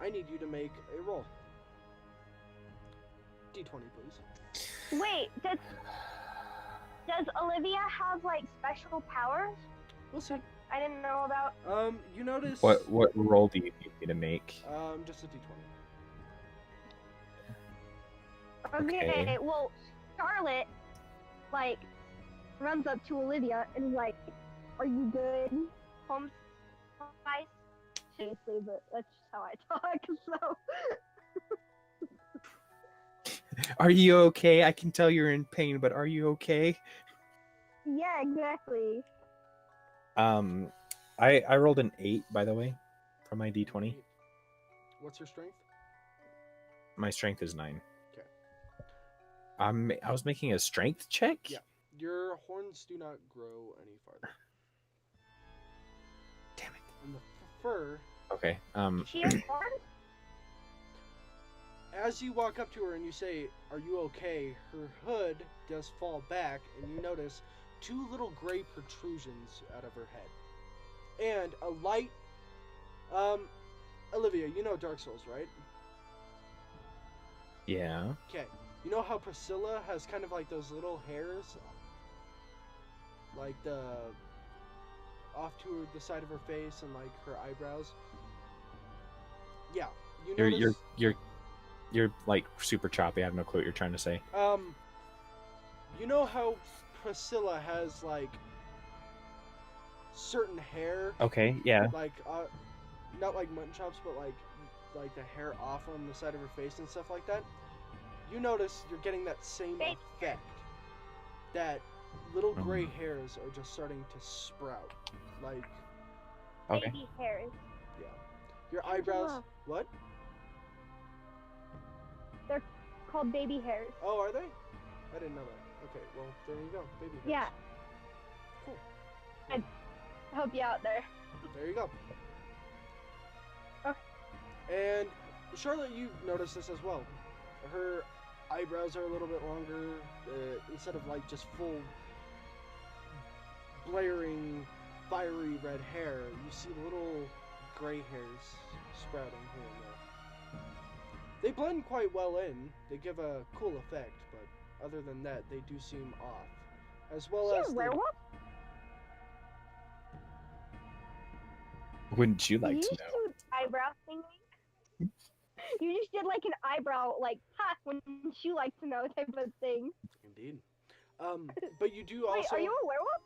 I need you to make a roll. D20, please. Wait, does Olivia have like special powers? We'll see. I didn't know about. You notice. What roll do you need me to make? Just a D20. Okay, well, Charlotte, like, runs up to Olivia and is like, "Are you good, home spice?" Seriously, but that's just how I talk. So. Are you okay? I can tell you're in pain, but are you okay? Yeah, exactly. I rolled an 8, by the way, for my D20. What's your strength? My strength is 9. Okay. I was making a strength check? Yeah. Your horns do not grow any farther. Damn it. And the fur... Okay, She has horns? As you walk up to her and you say, "Are you okay?" her hood does fall back, and you notice 2 little gray protrusions out of her head. And a light... Olivia, you know Dark Souls, right? yeah. Okay. You know how Priscilla has kind of like those little hairs? Like the... off to the side of her face and like her eyebrows? Yeah, you You're notice. you're like super choppy. I have no clue what you're trying to say. You know how Priscilla has like certain hair, Okay, yeah. like not like mutton chops, but like the hair off on the side of her face and stuff like that. You notice you're getting that same Fake effect. That little gray Mhm. hairs are just starting to sprout. Like, Okay. Baby hairs. yeah. Your eyebrows. Angela. What? They're called baby hairs. Oh, are they? I didn't know that. Okay, well, there you go. Baby hairs. Yeah. Cool. I help you out there. There you go. Okay. And Charlotte, you notice this as well. Her eyebrows are a little bit longer. Instead of like just full blaring, fiery red hair, you see little gray hairs sprouting here and there. They blend quite well in. They give a cool effect, but other than that, they do seem off. As well Is as she a the werewolf? Wouldn't you Did like you to just know? do an eyebrow thing? You just did like an eyebrow, like, ha, wouldn't you like to know type of thing. indeed. But you do Wait, also. are you a werewolf?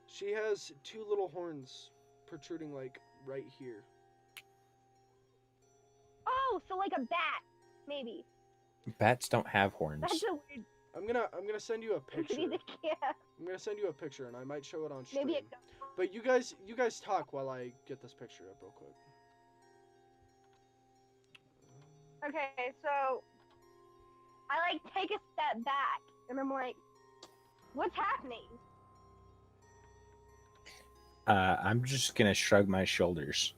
She has two little horns protruding like right here. Oh, so like a bat, maybe. Bats don't have horns. That's a weird. I'm gonna send you a picture. Maybe they can't. I'm gonna send you a picture, and I might show it on stream. Maybe it. But you guys talk while I get this picture up real quick. Okay, so I like take a step back, and I'm like, what's happening? I'm just gonna shrug my shoulders.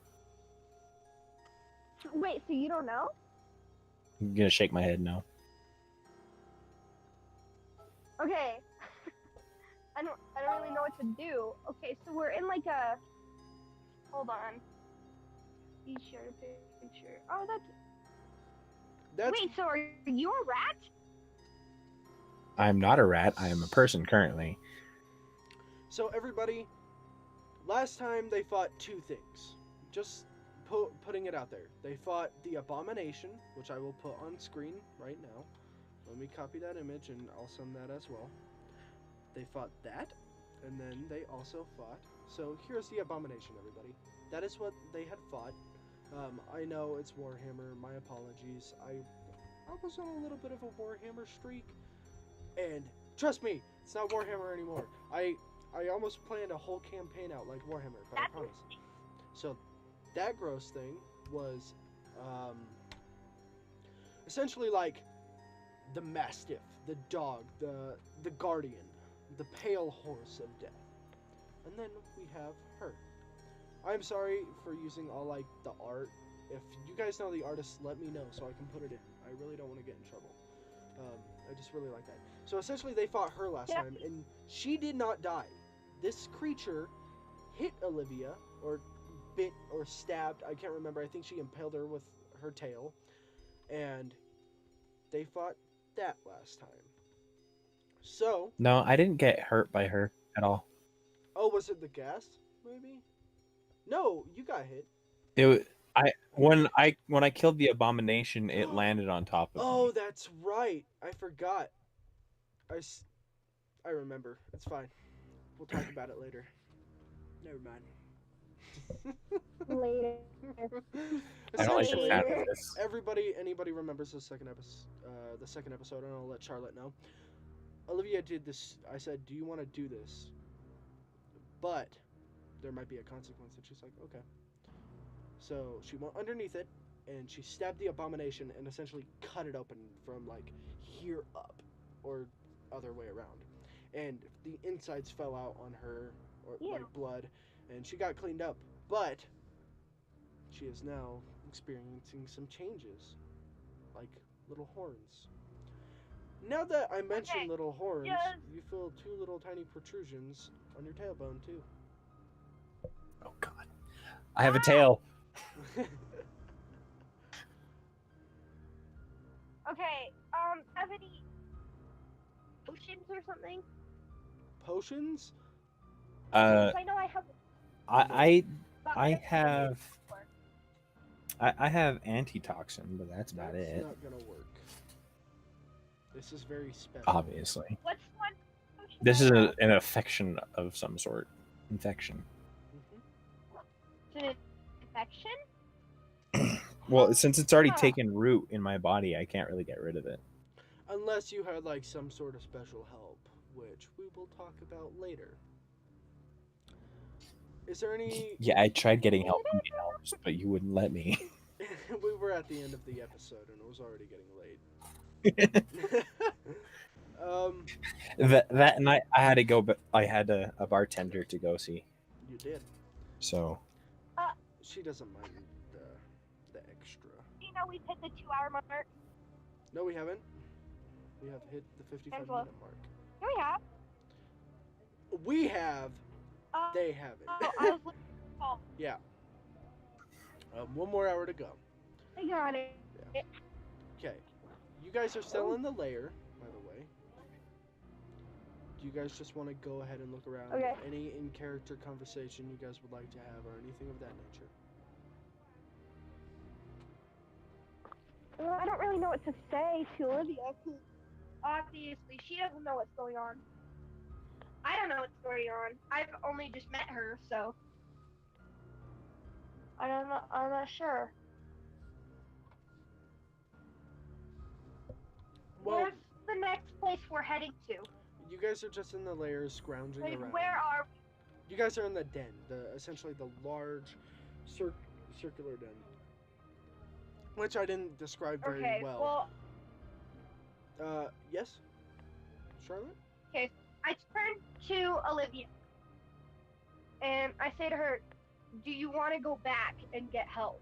Wait, so you don't know? I'm gonna shake my head no. Okay. I don't really know what to do. Okay, so we're in like a. Hold on. Be sure to picture. Oh, That's Wait, so are you a rat? I'm not a rat. I am a person currently. so everybody. Last time they fought two things. Just putting it out there. They fought the abomination, which I will put on screen right now. Let me copy that image and I'll send that as well. They fought that, and then they also fought. So here's the abomination, everybody. That is what they had fought. I know it's Warhammer. My apologies. I was on a little bit of a Warhammer streak, and trust me, it's not Warhammer anymore. I almost planned a whole campaign out like Warhammer, but I promise. So that gross thing was essentially like the Mastiff, the dog, the Guardian, the pale horse of death. And then we have her. I'm sorry for using all like the art. If you guys know the artist, let me know so I can put it in. I really don't want to get in trouble. I just really like that. So essentially they fought her last time, and she did not die. This creature hit Olivia, or bit, or stabbed, I can't remember. I think she impaled her with her tail. And they fought that last time. So, No, I didn't get hurt by her at all. oh, was it the gas? Maybe. No, you got hit. When I killed the abomination, it landed on top of Oh, me. that's right. I forgot. I remember. It's fine. We'll talk about it later. Never mind. Later. I don't like the Essentially, sound of this. anybody remembers the second episode, and I'll let Charlotte know. Olivia did this. I said, "Do you want to do this?" But there might be a consequence, and she's like, "Okay." So she went underneath it, and she stabbed the abomination and essentially cut it open from like here up, or other way around, and the insides fell out on her, or like blood, and she got cleaned up. But she is now experiencing some changes, like little horns. Now that I mention little horns, you feel two little tiny protrusions on your tailbone too. Oh God, I have a tail. Okay, have any potions or something? Potions? I know I have. I have I have antitoxin, but that's about That's it. not gonna work. This is very special. Obviously, What's one? this is an affection of some sort. Infection. It's an infection? Well, since it's already Huh. taken root in my body, I can't really get rid of it. Unless you had like some sort of special help, which we will talk about later. Is there any? Yeah, I tried getting help from the elves, but you wouldn't let me. We were at the end of the episode and it was already getting late. that night, I had to go, but I had a bartender to go see. You did. So She doesn't mind the extra. You know we've hit the 2-hour mark. No, we haven't. We have hit the 55-minute mark. No, we have. We have. Uh, They haven't. I was looking for Yeah. One more hour to go. I got it. Okay. You guys are still in the lair, by the way. Do you guys just want to go ahead and look around? Okay. Any in-character conversation you guys would like to have or anything of that nature? Well, I don't really know what to say to Olivia, 'cause obviously she doesn't know what's going on. I don't know what's going on. I've only just met her, so I'm not sure. Well, Where's the next place we're heading to? you guys are just in the lair scrounging Like, around. where are we? You guys are in the den, essentially the large circular den. Which I didn't describe very Okay, well. Yes? Charlotte? I turn to Olivia and I say to her, do you want to go back and get help?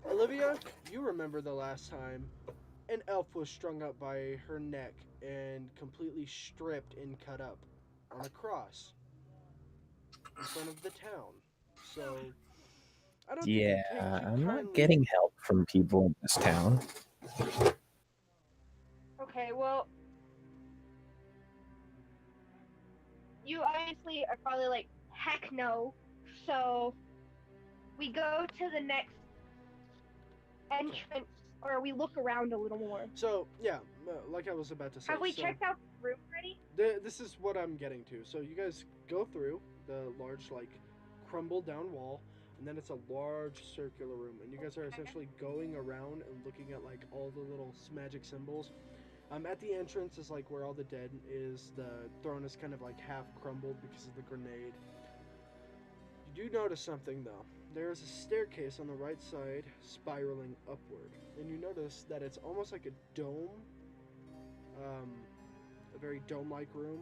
Olivia, you remember the last time an elf was strung up by her neck and completely stripped and cut up on a cross in front of the town. So, I don't think yeah, you take too I'm not kindly- getting help from people in this town. Okay, well, you obviously are probably like, heck no. So we go to the next entrance, or we look around a little more. So, yeah, like I was about to say. Have we so checked out the room already? This is what I'm getting to. So you guys go through the large, like, crumbled down wall, and then it's a large circular room, and you guys are essentially going around and looking at, like, all the little magic symbols. At the entrance is, like, where all the dead is. The throne is kind of, like, half crumbled because of the grenade. You do notice something, though. There is a staircase on the right side spiraling upward, and you notice that it's almost like a dome, a very dome-like room,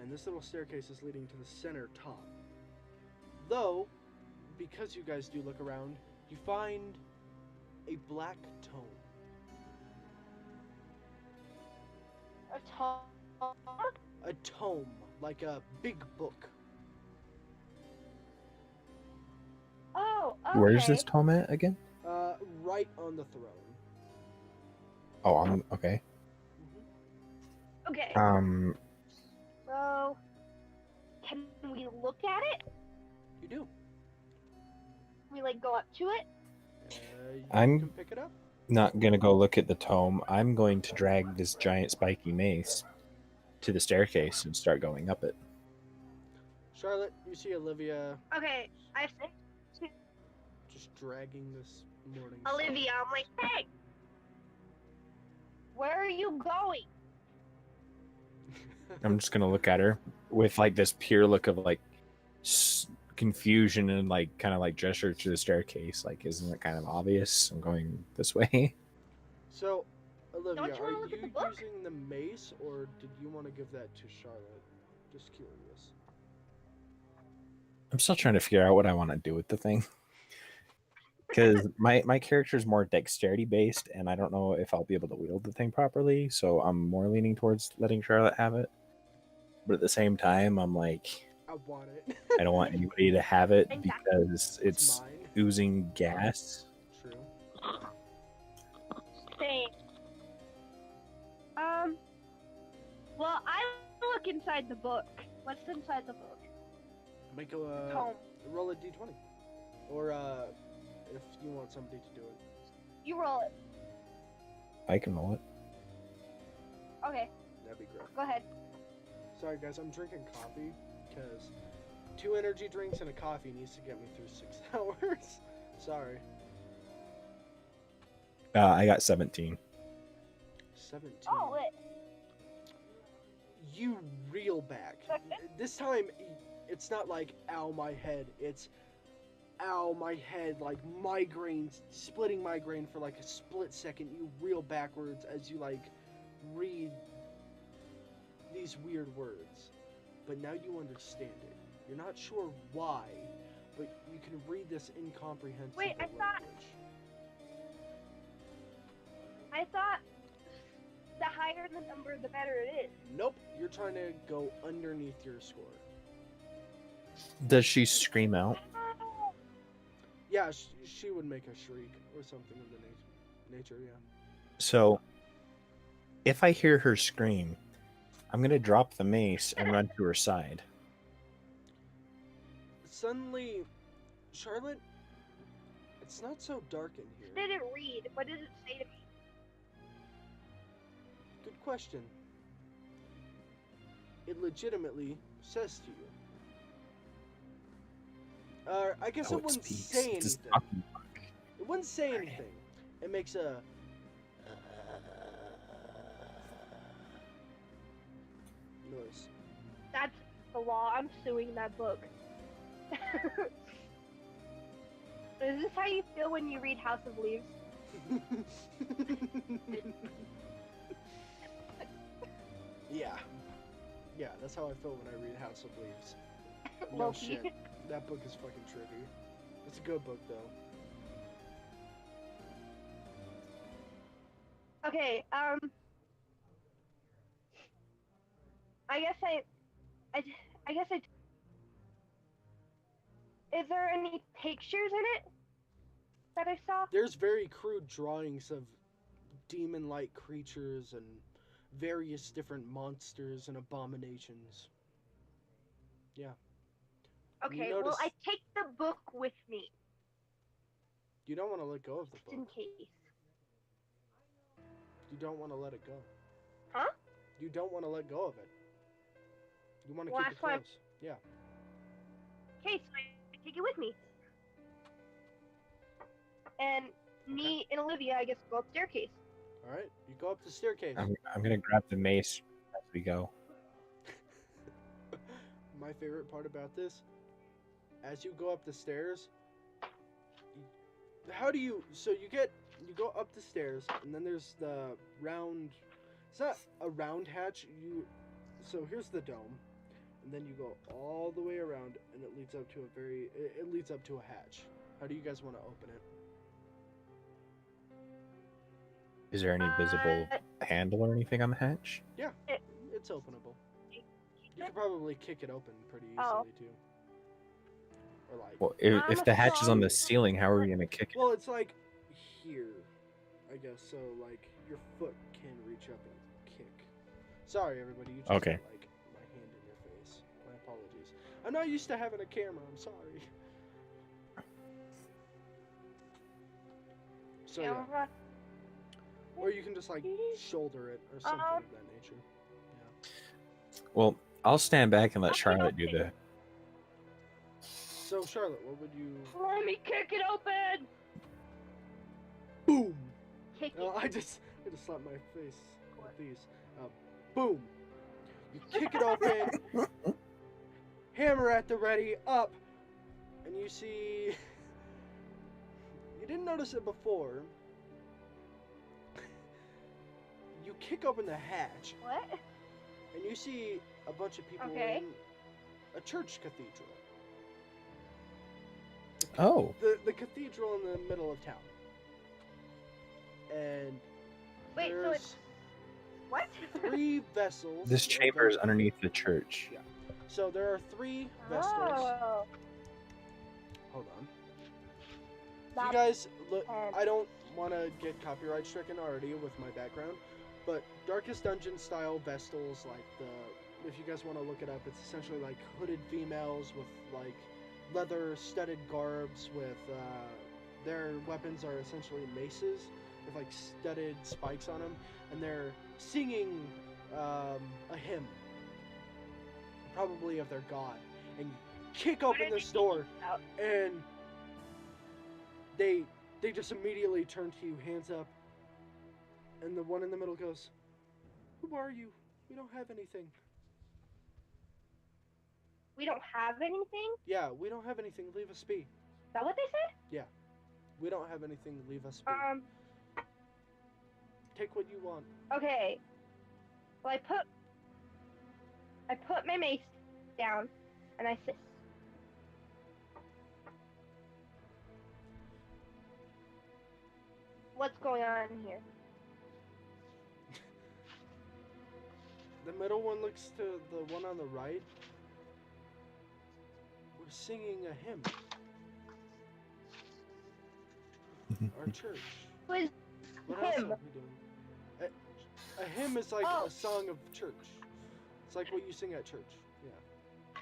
and this little staircase is leading to the center top. Though, because you guys do look around, you find a black tome. A tall. A tome, like a big book. Oh, okay. Where's this tome at again? Right on the throne. Oh, I'm okay. Okay. So, can we look at it? You do. Can we like go up to it? You I'm- can pick it up. Not gonna go look at the tome. I'm going to drag this giant spiky mace to the staircase and start going up it. Charlotte, you see Olivia Okay, I say just dragging this morning. Olivia, I'm like, hey, where are you going? I'm just gonna look at her with like this pure look of like confusion and like kind of like gesture to the staircase. Like, isn't it kind of obvious? I'm going this way. So, Olivia, Don't you are wanna look at you the book? using the mace, or did you want to give that to Charlotte? Just curious. I'm still trying to figure out what I want to do with the thing. Because my character is more dexterity based, and I don't know if I'll be able to wield the thing properly. So I'm more leaning towards letting Charlotte have it. But at the same time, I'm like, I want it. I don't want anybody to have it Exactly. because it's mine. oozing gas. True. Same. Well, I look inside the book. What's inside the book? Make a Tome. roll a d20. Or if you want somebody to do it. You roll it. I can roll it. Okay, That'd be great. go ahead. Sorry guys, I'm drinking coffee because 2 energy drinks and a coffee needs to get me through 6 hours. Sorry. I got 17. 17. Oh, lit. You reel back. This time, it's not like, ow, my head. It's, ow, my head, like migraines, splitting migraine for like a split second. You reel backwards as you like read these weird words. But now you understand it. You're not sure why, but you can read this incomprehensible Wait, I thought- language. I thought the higher the number, the better it is. Nope, you're trying to go underneath your score. Does she scream out? Yeah, she would make a shriek or something of the nature, yeah. So, if I hear her scream, I'm going to drop the mace and run to her side. Suddenly, Charlotte, it's not so dark in here. Did it read? What did it say to me? Good question. It legitimately says to you. I guess Oh, it it wouldn't speaks. say It's anything. a talking book. It wouldn't say anything. It makes a noise. That's the law. I'm suing that book. Is this how you feel when you read House of Leaves? Yeah. Yeah, that's how I feel when I read House of Leaves. No Low-key. shit. That book is fucking trippy. It's a good book, though. Okay, I guess is there any pictures in it that I saw? There's very crude drawings of demon-like creatures and various different monsters and abominations. Yeah. Okay, You well, notice- I take the book with me, You don't want to let go of the just in book. case. You don't want to let it go. Huh? You don't want to let go of it. You want to Well, keep it that's why I'm- close. Yeah. Okay, so I take it with me. And me and Olivia, I guess, go up staircase. All right. You go up the staircase. I'm going to grab the mace as we go. My favorite part about this, as you go up the stairs, how do you? So you go up the stairs, and then there's the round. It's not a round hatch. So here's the dome, and then you go all the way around, and it leads up to it leads up to a hatch. How do you guys want to open it? Is there any visible handle or anything on the hatch? It's openable. You could probably kick it open pretty easily Oh. too. Or like, Well, I'm if the hatch is on the strong- ceiling, how are we going to kick it? well, it's like here, I guess. So like your foot can reach up and kick. Sorry, everybody. You just Okay. got, like my hand in your face. My apologies. I'm not used to having a camera. I'm sorry. So yeah, Camera. or you can just like shoulder it or something of that nature. Well, I'll stand back and let Okay, Charlotte do okay. the... So Charlotte, what would you? Let me kick it open. Boom! Kick it. I just slapped my face with these. Boom! You kick it open. Hammer at the ready, up, and you see. You didn't notice it before. You kick open the hatch, What? and you see a bunch of people Okay. in a church cathedral. Oh, The cathedral in the middle of town. And Wait, so there's it's what? 3 vessels. this of chamber is both- underneath the church. Yeah. So there are 3 vessels. Oh. Hold on. You That- guys, look, and- I don't want to get copyright stricken already with my background, but Darkest Dungeon style vestals, like if you guys want to look it up, it's essentially like hooded females with like leather studded garbs with their weapons are essentially maces with like studded spikes on them, and they're singing a hymn, probably of their god. And you kick open this door, and they just immediately turn to you, hands up, and the one in the middle goes, "Who are you? We don't have anything." We don't have anything? Yeah, we don't have anything. Leave us be. Is that what they said? Yeah, we don't have anything. Leave us be. Take what you want. Okay. Well, I put my mace down, and I said, "What's going on here?" The middle one looks to the one on the right. We're singing a hymn. Our church. What is What else hymn? are we doing? A hymn is like a song of church. It's like what you sing at church. Yeah.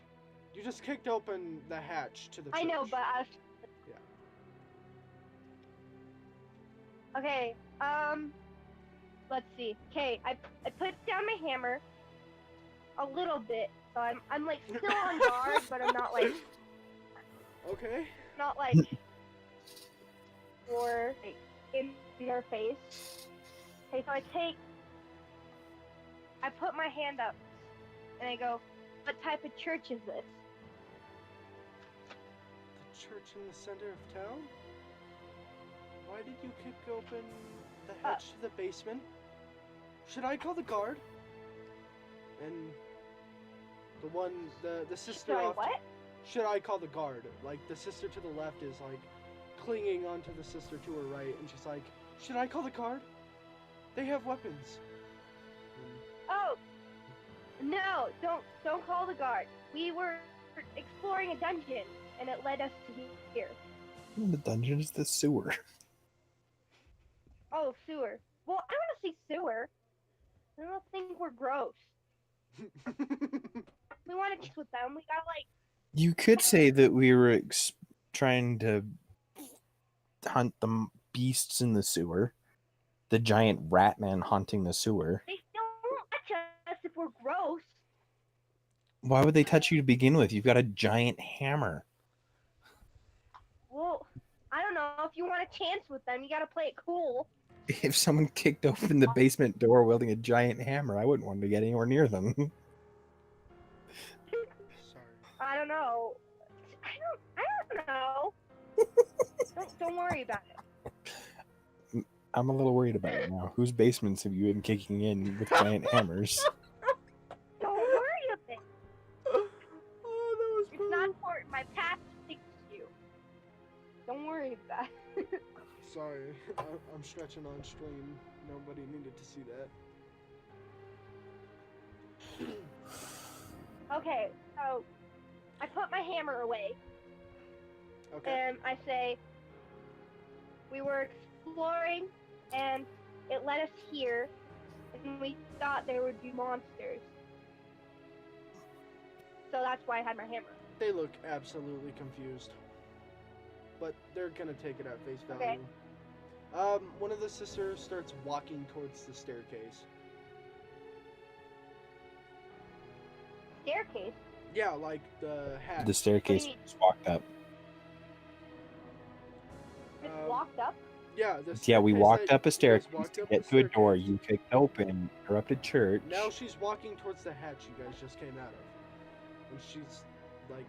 You just kicked open the hatch to the church. I know, but Yeah. Okay, let's see. Okay, I put down my hammer a little bit, so I'm like still on guard, but I'm not like Okay. or like, in their face. Okay, so I put my hand up, and I go, "What type of church is this?" The church in the center of town? Why did you kick open the hatch to the basement? Should I call the guard? And the sister Sorry, off. what? Should I call the guard? Like the sister to the left is like clinging onto the sister to her right, and she's like, "Should I call the guard? They have weapons." Oh, no! Don't call the guard. We were exploring a dungeon, and it led us to here. The dungeon is the sewer. Oh, sewer. Well, I want to see sewer. I don't think we're gross. We want to cheat with them. We gotta like. You could say that we were trying to hunt the beasts in the sewer. The giant rat man haunting the sewer. They don't touch us if we're gross. Why would they touch you to begin with? You've got a giant hammer. Well, I don't know. If you want a chance with them, you gotta play it cool. If someone kicked open the basement door wielding a giant hammer, I wouldn't want to get anywhere near them. Sorry. I don't know. I don't know. don't worry about it. I'm a little worried about it now. Whose basements have you been kicking in with giant hammers? Don't worry about it. Oh, that was It's not important. My past speaks to you. Don't worry about it. Sorry, I'm stretching on stream. Nobody needed to see that. Okay, so I put my hammer away, Okay. and I say, "We were exploring, and it led us here, and we thought there would be monsters. So that's why I had my hammer." They look absolutely confused, but they're gonna take it at face value. Okay. One of the sisters starts walking towards the staircase. Staircase? Yeah, like the hatch. The staircase just walked up. It's Um, locked up? Yeah, the Yeah, we staircase walked that up a you guys staircase walked to up get the to a door. staircase. You kicked open, interrupted church. Now she's walking towards the hatch you guys just came out of, and she's like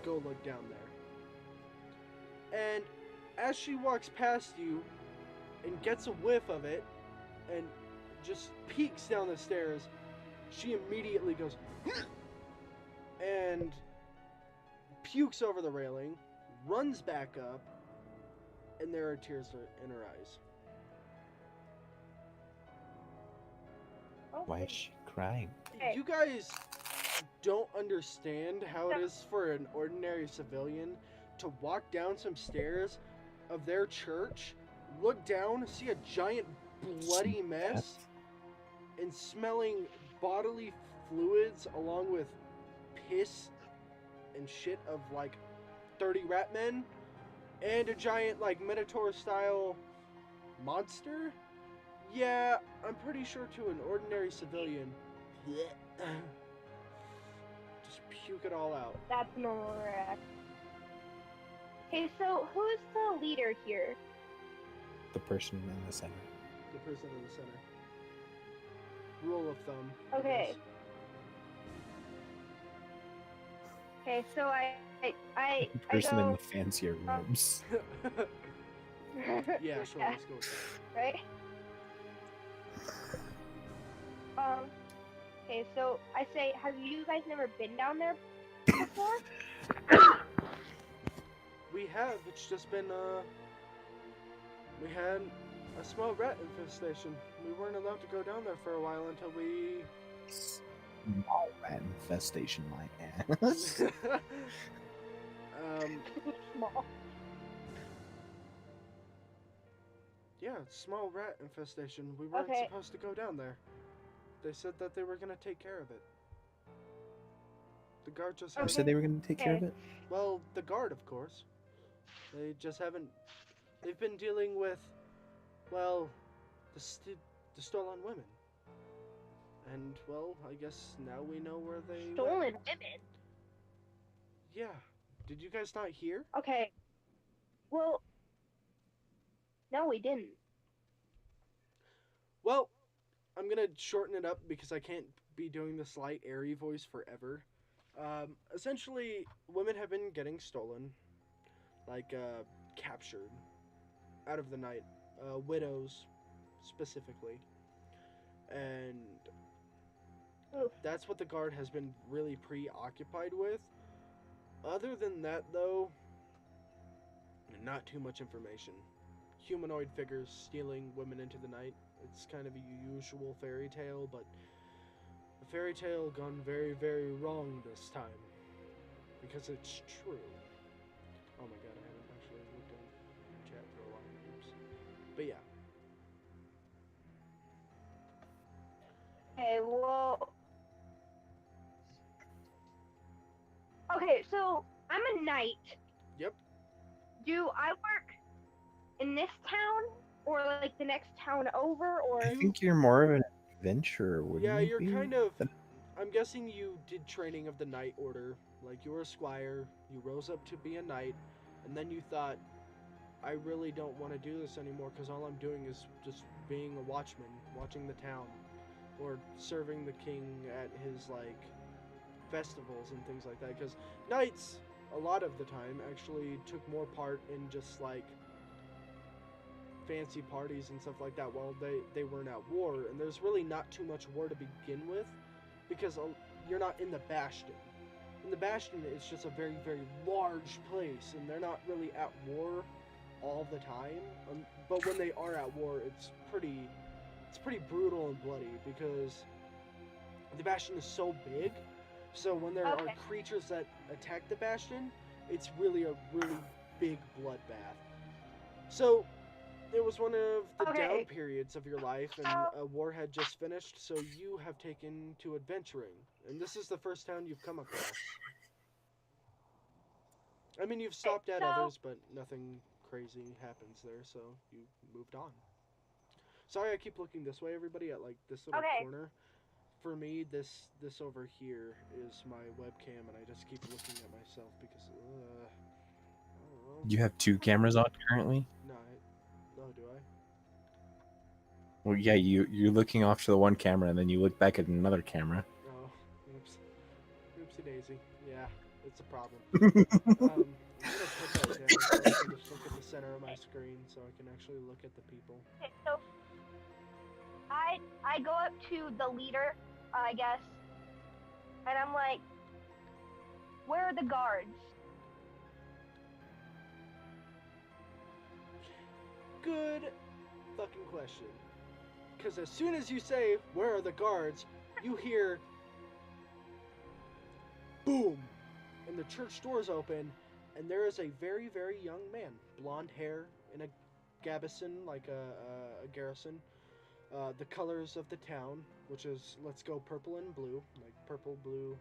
go look down there. And as she walks past you and gets a whiff of it and just peeks down the stairs, she immediately goes and pukes over the railing, runs back up, and there are tears in her eyes. Oh, Why is she crying? Okay. You guys don't understand how it is for an ordinary civilian to walk down some stairs of their church, look down, see a giant bloody mess, and smelling bodily fluids along with piss and shit of like 30 rat men and a giant, like, Minotaur-style monster? Yeah, I'm pretty sure to an ordinary civilian, just puke it all out. That's a normal reaction. Okay, so who's the leader here? The person in the center. The person in the center. Rule of thumb. I Okay. guess. Okay, so I The person in go, the fancier robes. Yeah, sure, Yeah. let's go with right? Okay, so I say, have you guys never been down there before? that. We have, it's just been, we had a small rat infestation. We weren't allowed to go down there for a while until we... Small rat infestation, my ass. Small. Yeah, small rat infestation. We weren't Okay. supposed to go down there. They said that they were gonna take care of it. The guard just Who hasn't... said they were going to take care of it? Well, the guard, of course. They just haven't... They've been dealing with, well, the stolen women. And, well, I guess now we know where they Stolen went. women? Yeah. Did you guys not hear? Okay. Well, no, we didn't. Well, I'm gonna shorten it up because I can't be doing the slight airy voice forever. Essentially, women have been getting stolen, like, captured out of the night. Widows, specifically. And Oof. that's what the guard has been really preoccupied with. Other than that, though, not too much information. Humanoid figures stealing women into the night. It's kind of a usual fairy tale, but a fairy tale gone very, very wrong this time. Because it's true. Oh my god, I haven't actually looked at chat for a while. Oops. But yeah. Okay, well... Okay, so I'm a knight. Yep. Do I work in this town? Or, like, the next town over? Or... I think you're more of an adventurer, wouldn't Yeah, you you're be? kind of... I'm guessing you did training of the Knight Order. Like, you were a squire, you rose up to be a knight, and then you thought, I really don't want to do this anymore because all I'm doing is just being a watchman, watching the town, or serving the king at his, like, festivals and things like that. Because knights, a lot of the time, actually took more part in just, like, fancy parties and stuff like that while they weren't at war. And there's really not too much war to begin with because you're not in the Bastion. In the Bastion, it's just a very, very large place, and they're not really at war all the time. But when they are at war, it's pretty brutal and bloody because the Bastion is so big. So when there are creatures that attack the Bastion, it's really a really big bloodbath. So it was one of the down periods of your life, and a war had just finished, so you have taken to adventuring. And this is the first town you've come across. I mean, you've stopped at others, but nothing crazy happens there, so you moved on. Sorry, I keep looking this way, everybody, at, like, this little corner. For me, this over here is my webcam, and I just keep looking at myself because, I don't know. You have two cameras on currently? No, do I? Well, yeah, you're looking off to the one camera, and then you look back at another camera. Oh, oops. Oopsie daisy. Yeah, it's a problem. I'm gonna put that down so I can just look at the center of my screen so I can actually look at the people. Okay, so I go up to the leader, I guess, and I'm like, where are the guards? Good fucking question. Because as soon as you say, where are the guards, you hear boom, and the church doors open, and there is a very, very young man, blonde hair, in a gabison, like a garrison, the colors of the town, which is, let's go purple and blue, like purple, blue,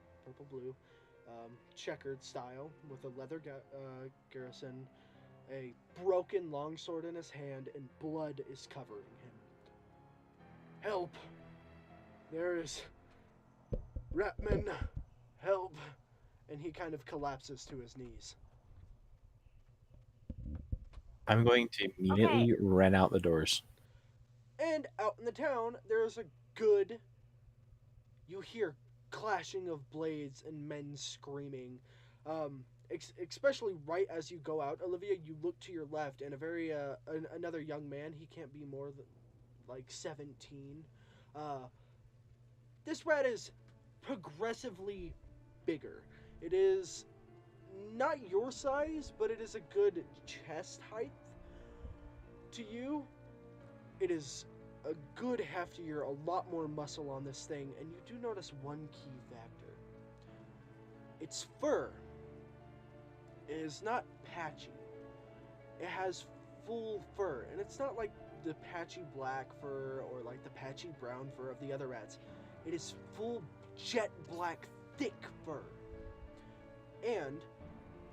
checkered style with a leather garrison, a broken longsword in his hand, and blood is covering him. Help! There is Ratman! Help! And he kind of collapses to his knees. I'm going to immediately run out the doors. And out in the town, there's a good... You hear clashing of blades and men screaming. Especially right as you go out, Olivia, you look to your left, and another young man, he can't be more than like 17. This rat is progressively bigger. It is not your size, but it is a good chest height to you. It is a good heftier, a lot more muscle on this thing, and you do notice one key factor. Its fur is not patchy. It has full fur, and it's not like the patchy black fur or like the patchy brown fur of the other rats. It is full jet black, thick fur. And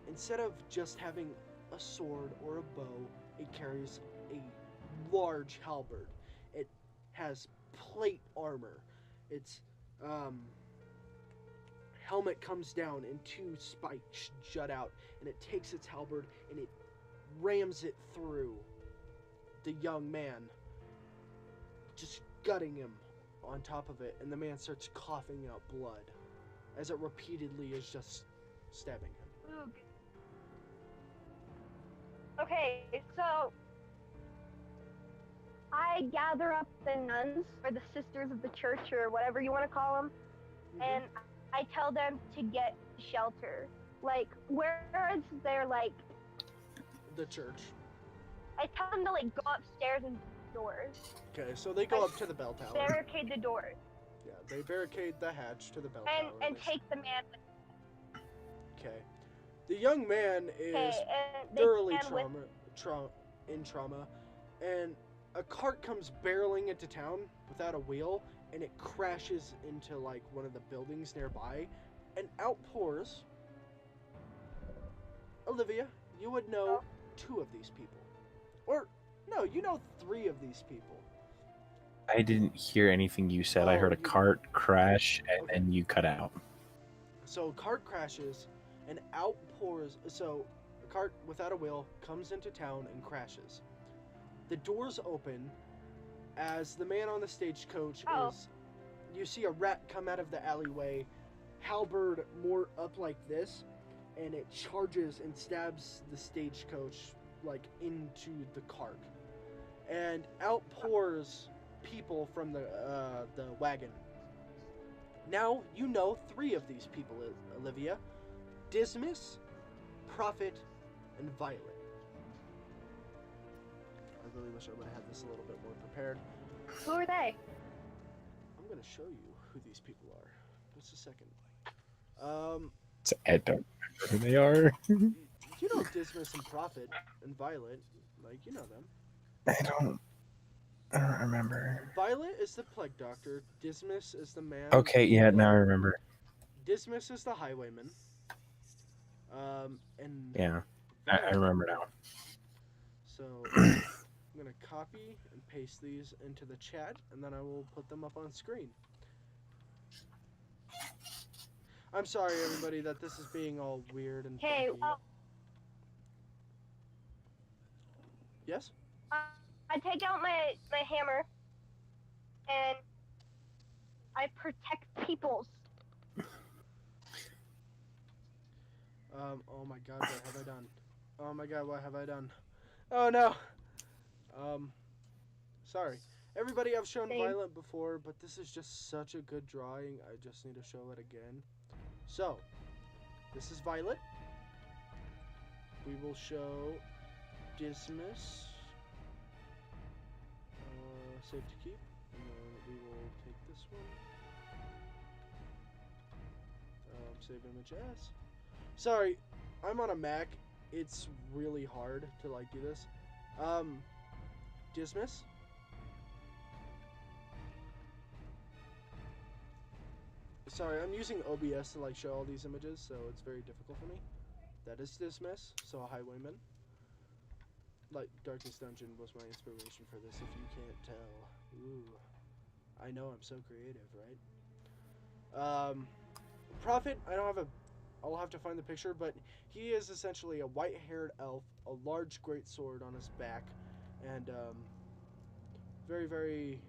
instead of just having a sword or a bow, it carries a large halberd. It has plate armor. Its helmet comes down and two spikes jut out, and it takes its halberd and it rams it through the young man, just gutting him on top of it, and the man starts coughing out blood as it repeatedly is just stabbing him. Oog. Okay, so I gather up the nuns or the sisters of the church or whatever you want to call them, and I tell them to get shelter. Like, where is their, like... The church. I tell them to, like, go upstairs and doors. Okay, so they go up to the bell tower. Barricade the doors. Yeah, they barricade the hatch to the bell tower. And take the man with them. Okay. The young man is thoroughly in trauma, and a cart comes barreling into town without a wheel, and it crashes into like one of the buildings nearby, and out pours Olivia. You would know two of these people, or no, you know three of these people. I didn't hear anything you said. I heard a cart crash, and then you cut out. So cart crashes, and out pours. So a cart without a wheel comes into town and crashes. The doors open as the man on the stagecoach is... You see a rat come out of the alleyway, halberd more up like this, and it charges and stabs the stagecoach like into the cart. And out pours people from the wagon. Now you know three of these people, Olivia. Dismas, Prophet, and Violet. I really wish I would have had this a little bit more prepared. Who are they? I'm going to show you who these people are. Just a second. I don't remember who they are. You know Dismas and Prophet and Violet. Like, you know them. I don't remember. Violet is the plague doctor. Dismas is the man. Okay, yeah, now I remember. Dismas is the highwayman. And yeah, I remember now. So I'm gonna copy and paste these into the chat, and then I will put them up on screen. I'm sorry, everybody, that this is being all weird and Hey, funky. Yes? I take out my hammer, and I protect peoples. Oh my god, what have I done? Oh my god, what have I done? Oh no! Sorry. Everybody, I've shown Violet before, but this is just such a good drawing, I just need to show it again. So, this is Violet. We will show Dismas. Save to keep. And then we will take this one. Save image as. Sorry, I'm on a Mac. It's really hard to like do this. Dismas. Sorry, I'm using OBS to like show all these images, so it's very difficult for me. That is Dismiss, so a highwayman. Like Darkest Dungeon was my inspiration for this, if you can't tell. Ooh, I know I'm so creative, right? Prophet, I don't have a. I'll have to find the picture, but he is essentially a white-haired elf, a large great sword on his back, and very, very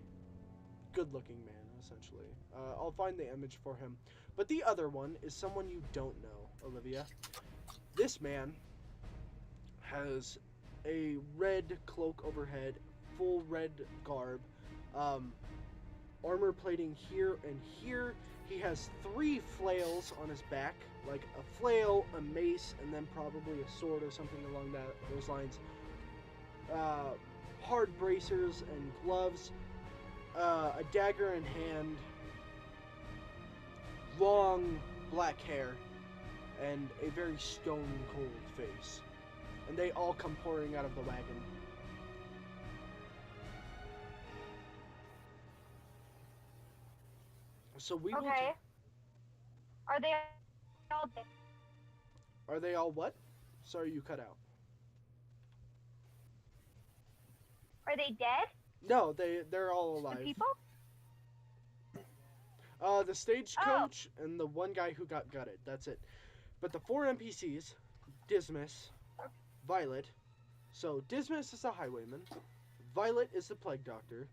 good-looking man, essentially. I'll find the image for him. But the other one is someone you don't know, Olivia. This man has a red cloak overhead, full red garb, armor plating here and here. He has 3 flails on his back, like a flail, a mace, and then probably a sword or something along those lines. Hard bracers and gloves, a dagger in hand, long black hair, and a very stone-cold face. And they all come pouring out of the wagon. So we will. Okay. Are they all dead? Are they all what? Sorry, you cut out. Are they dead? No, they're all alive. The people? The stagecoach and the one guy who got gutted. That's it. But the 4 NPCs, Dismiss, Violet. So Dismiss is the highwayman. Violet is the plague doctor.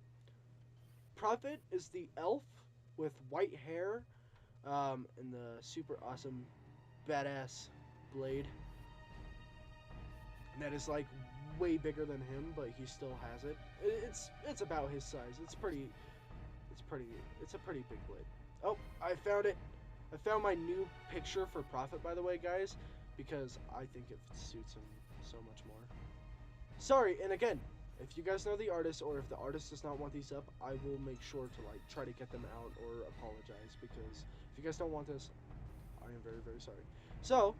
Prophet is the elf with white hair, and the super awesome, badass blade. And that is like way bigger than him, but he still has it. It's about his size. It's a pretty big blade. Oh, I found it. I found my new picture for Prophet, by the way, guys, because I think it suits him so much more. Sorry, and again, if you guys know the artist, or if the artist does not want these up, I will make sure to like try to get them out or apologize, because if you guys don't want this, I am very, very sorry. So,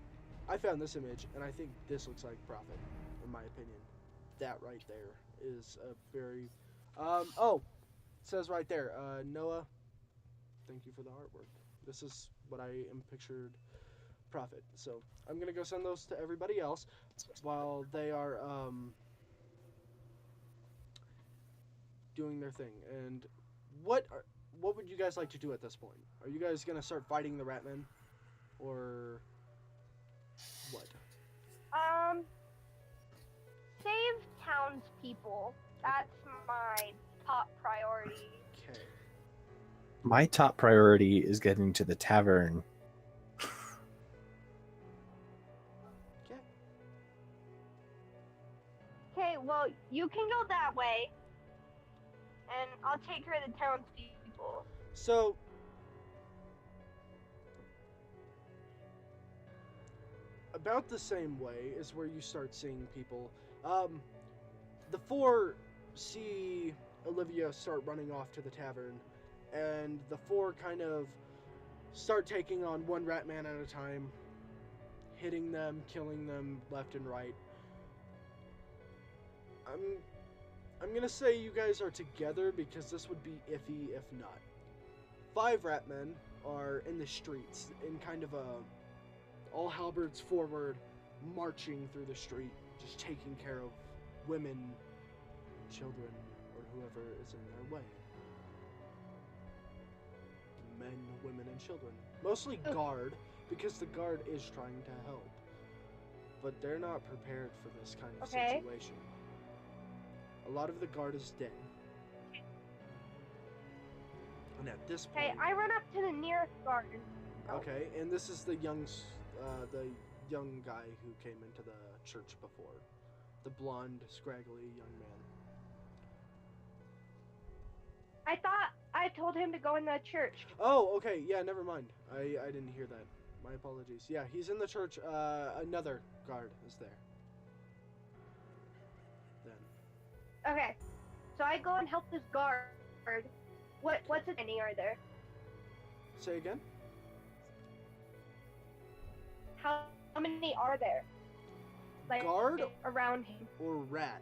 I found this image, and I think this looks like Prophet, in my opinion. That right there is a very, oh, it says right there, Noah, thank you for the artwork. This is what I am pictured Prophet. So, I'm gonna go send those to everybody else while they are, doing their thing. And what would you guys like to do at this point? Are you guys gonna start fighting the Ratmen, or what? Save townspeople. That's my top priority. Okay. My top priority is getting to the tavern. Okay. Okay, well, you can go that way, and I'll take care of the townspeople. So, about the same way is where you start seeing people. The 4 see Olivia start running off to the tavern, and the 4 kind of start taking on one rat man at a time, hitting them, killing them left and right. I'm gonna say you guys are together because this would be iffy if not. 5 rat men are in the streets in kind of a all halberds forward, marching through the street, just taking care of women, children, or whoever is in their way. Men, women, and children. Mostly guard, because the guard is trying to help. But they're not prepared for this kind of situation. A lot of the guard is dead. And at this point... Okay, I run up to the nearest guard. Okay, and this is the young guy who came into the church before. The blonde, scraggly young man. I thought I told him to go in the church. Oh, okay, yeah, never mind. I didn't hear that. My apologies. Yeah, he's in the church. Another guard is there. Then. Okay, so I go and help this guard. What's his name are there? Say again? How many are there? Like, Guard around him. or rat?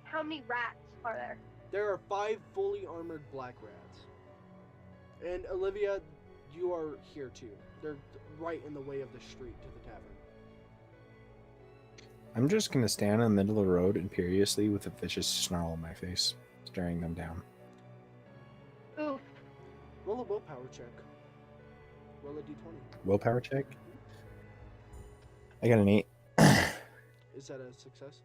How many rats are there? There are 5 fully armored black rats. And Olivia, you are here too. They're right in the way of the street to the tavern. I'm just gonna stand in the middle of the road imperiously with a vicious snarl on my face, staring them down. Oof. Roll a willpower check. Roll a d20. Willpower check. I got an 8. Is that a success?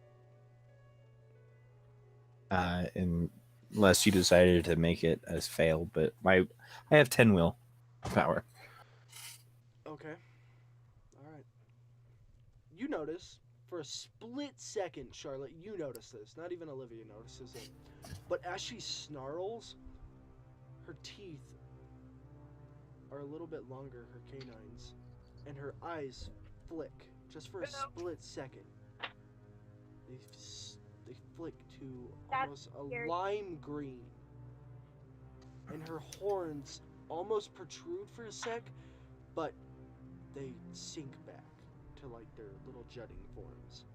Unless you decided to make it as fail, but I have 10 willpower. Okay. All right. You notice for a split second, Charlotte, you notice this. Not even Olivia notices it. But as she snarls, her teeth are a little bit longer, her canines, and her eyes flick just for a split second. They flick to almost a scary. lime green, and her horns almost protrude for a sec, but they sink back to like their little jutting forms.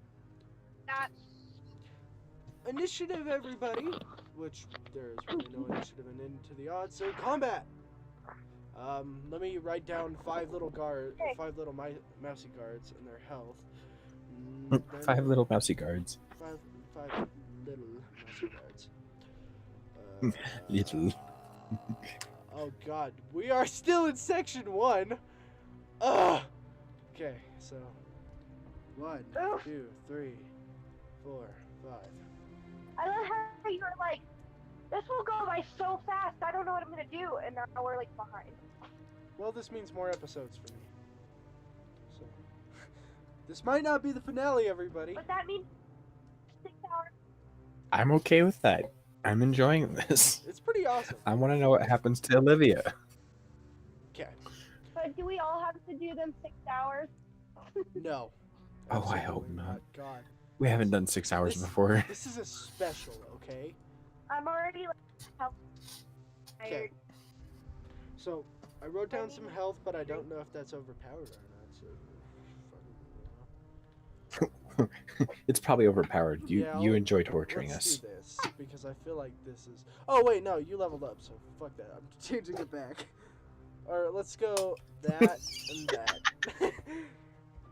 That's Initiative, everybody! Which there is really no initiative in Into the Odds, so combat! Let me write down 5 little mousy guards and their health. 5 little mousy guards. 5 little mousy guards. Little. Oh god, we are still in section 1! Ugh! Okay, so 1, 2, 3, 4, 5. I love how you were like, this will go by so fast. I don't know what I'm gonna do, and now we're like behind. Well, this means more episodes for me. So, this might not be the finale, everybody. But that means 6 hours. I'm okay with that. I'm enjoying this. It's pretty awesome. I want to know what happens to Olivia. Okay. But do we all have to do them 6 hours? No. Oh, I hope Absolutely not. God. We haven't done 6 hours before. This is a special, okay? I'm already like tired. Okay. So, I wrote down some health, but I don't know if that's overpowered or not. So, It's probably overpowered. You Yeah, you enjoy torturing let's us. do this because I feel like this is. Oh wait, no, you leveled up, so fuck that. I'm changing it back. All right, let's go that and that.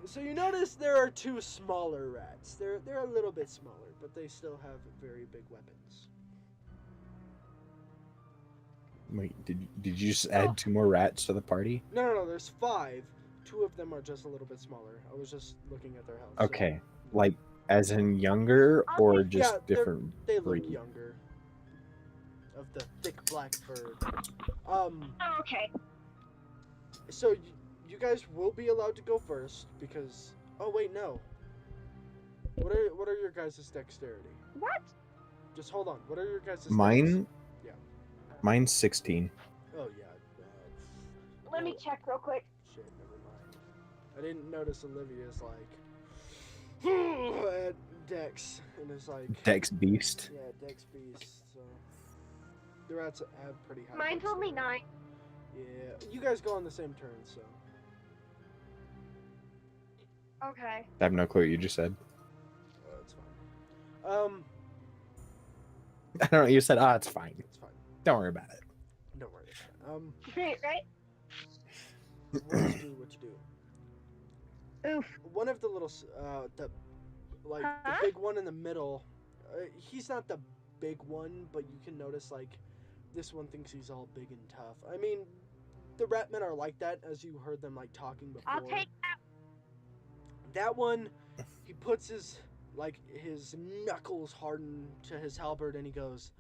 So you notice there are 2 smaller rats. They're a little bit smaller, but they still have very big weapons. Wait, did you just add 2 more rats to the party? No, there's 5. 2 of them are just a little bit smaller. I was just looking at their health. so- Okay, like as in younger or just Yeah, different They look breed? younger. Of the thick black fur. Oh, okay. So you guys will be allowed to go first because. Oh wait, no. What are your guys' dexterity? What? Just hold on. What are your guys' Mine. Yeah. Mine's 16. Oh yeah. Let me check real quick. Shit, never mind. I didn't notice Olivia's like at Dex, and it's like Dex beast. yeah, Dex beast. So the rats have pretty high. Mine's only 9. Yeah, you guys go on the same turn, so Okay. I have no clue what you just said. that's fine. I don't know. You said, it's fine. It's fine. Don't worry about it. Don't worry about it. Great, right? What you do. Oof. One of the little, the Huh? big one in the middle. He's not the big one, but you can notice like this one thinks he's all big and tough. I mean, the ratmen are like that, as you heard them like talking before. I'll take that. That one, he puts his knuckles harden to his halberd and he goes,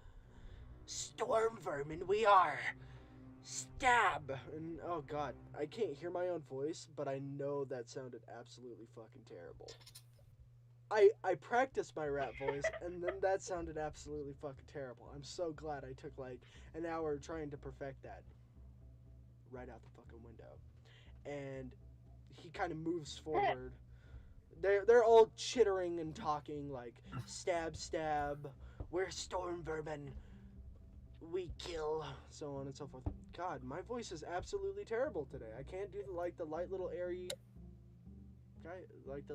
"Storm vermin we are. Stab!" And oh god, I can't hear my own voice, but I know that sounded absolutely fucking terrible. I practiced my rat voice, and then that sounded absolutely fucking terrible. I'm so glad I took like an hour trying to perfect that. Right out the fucking window. And he kind of moves forward. They're all chittering and talking like, "Stab, stab, we're storm vermin. We kill," so on and so forth. God, my voice is absolutely terrible today. I can't do the light little airy guy, like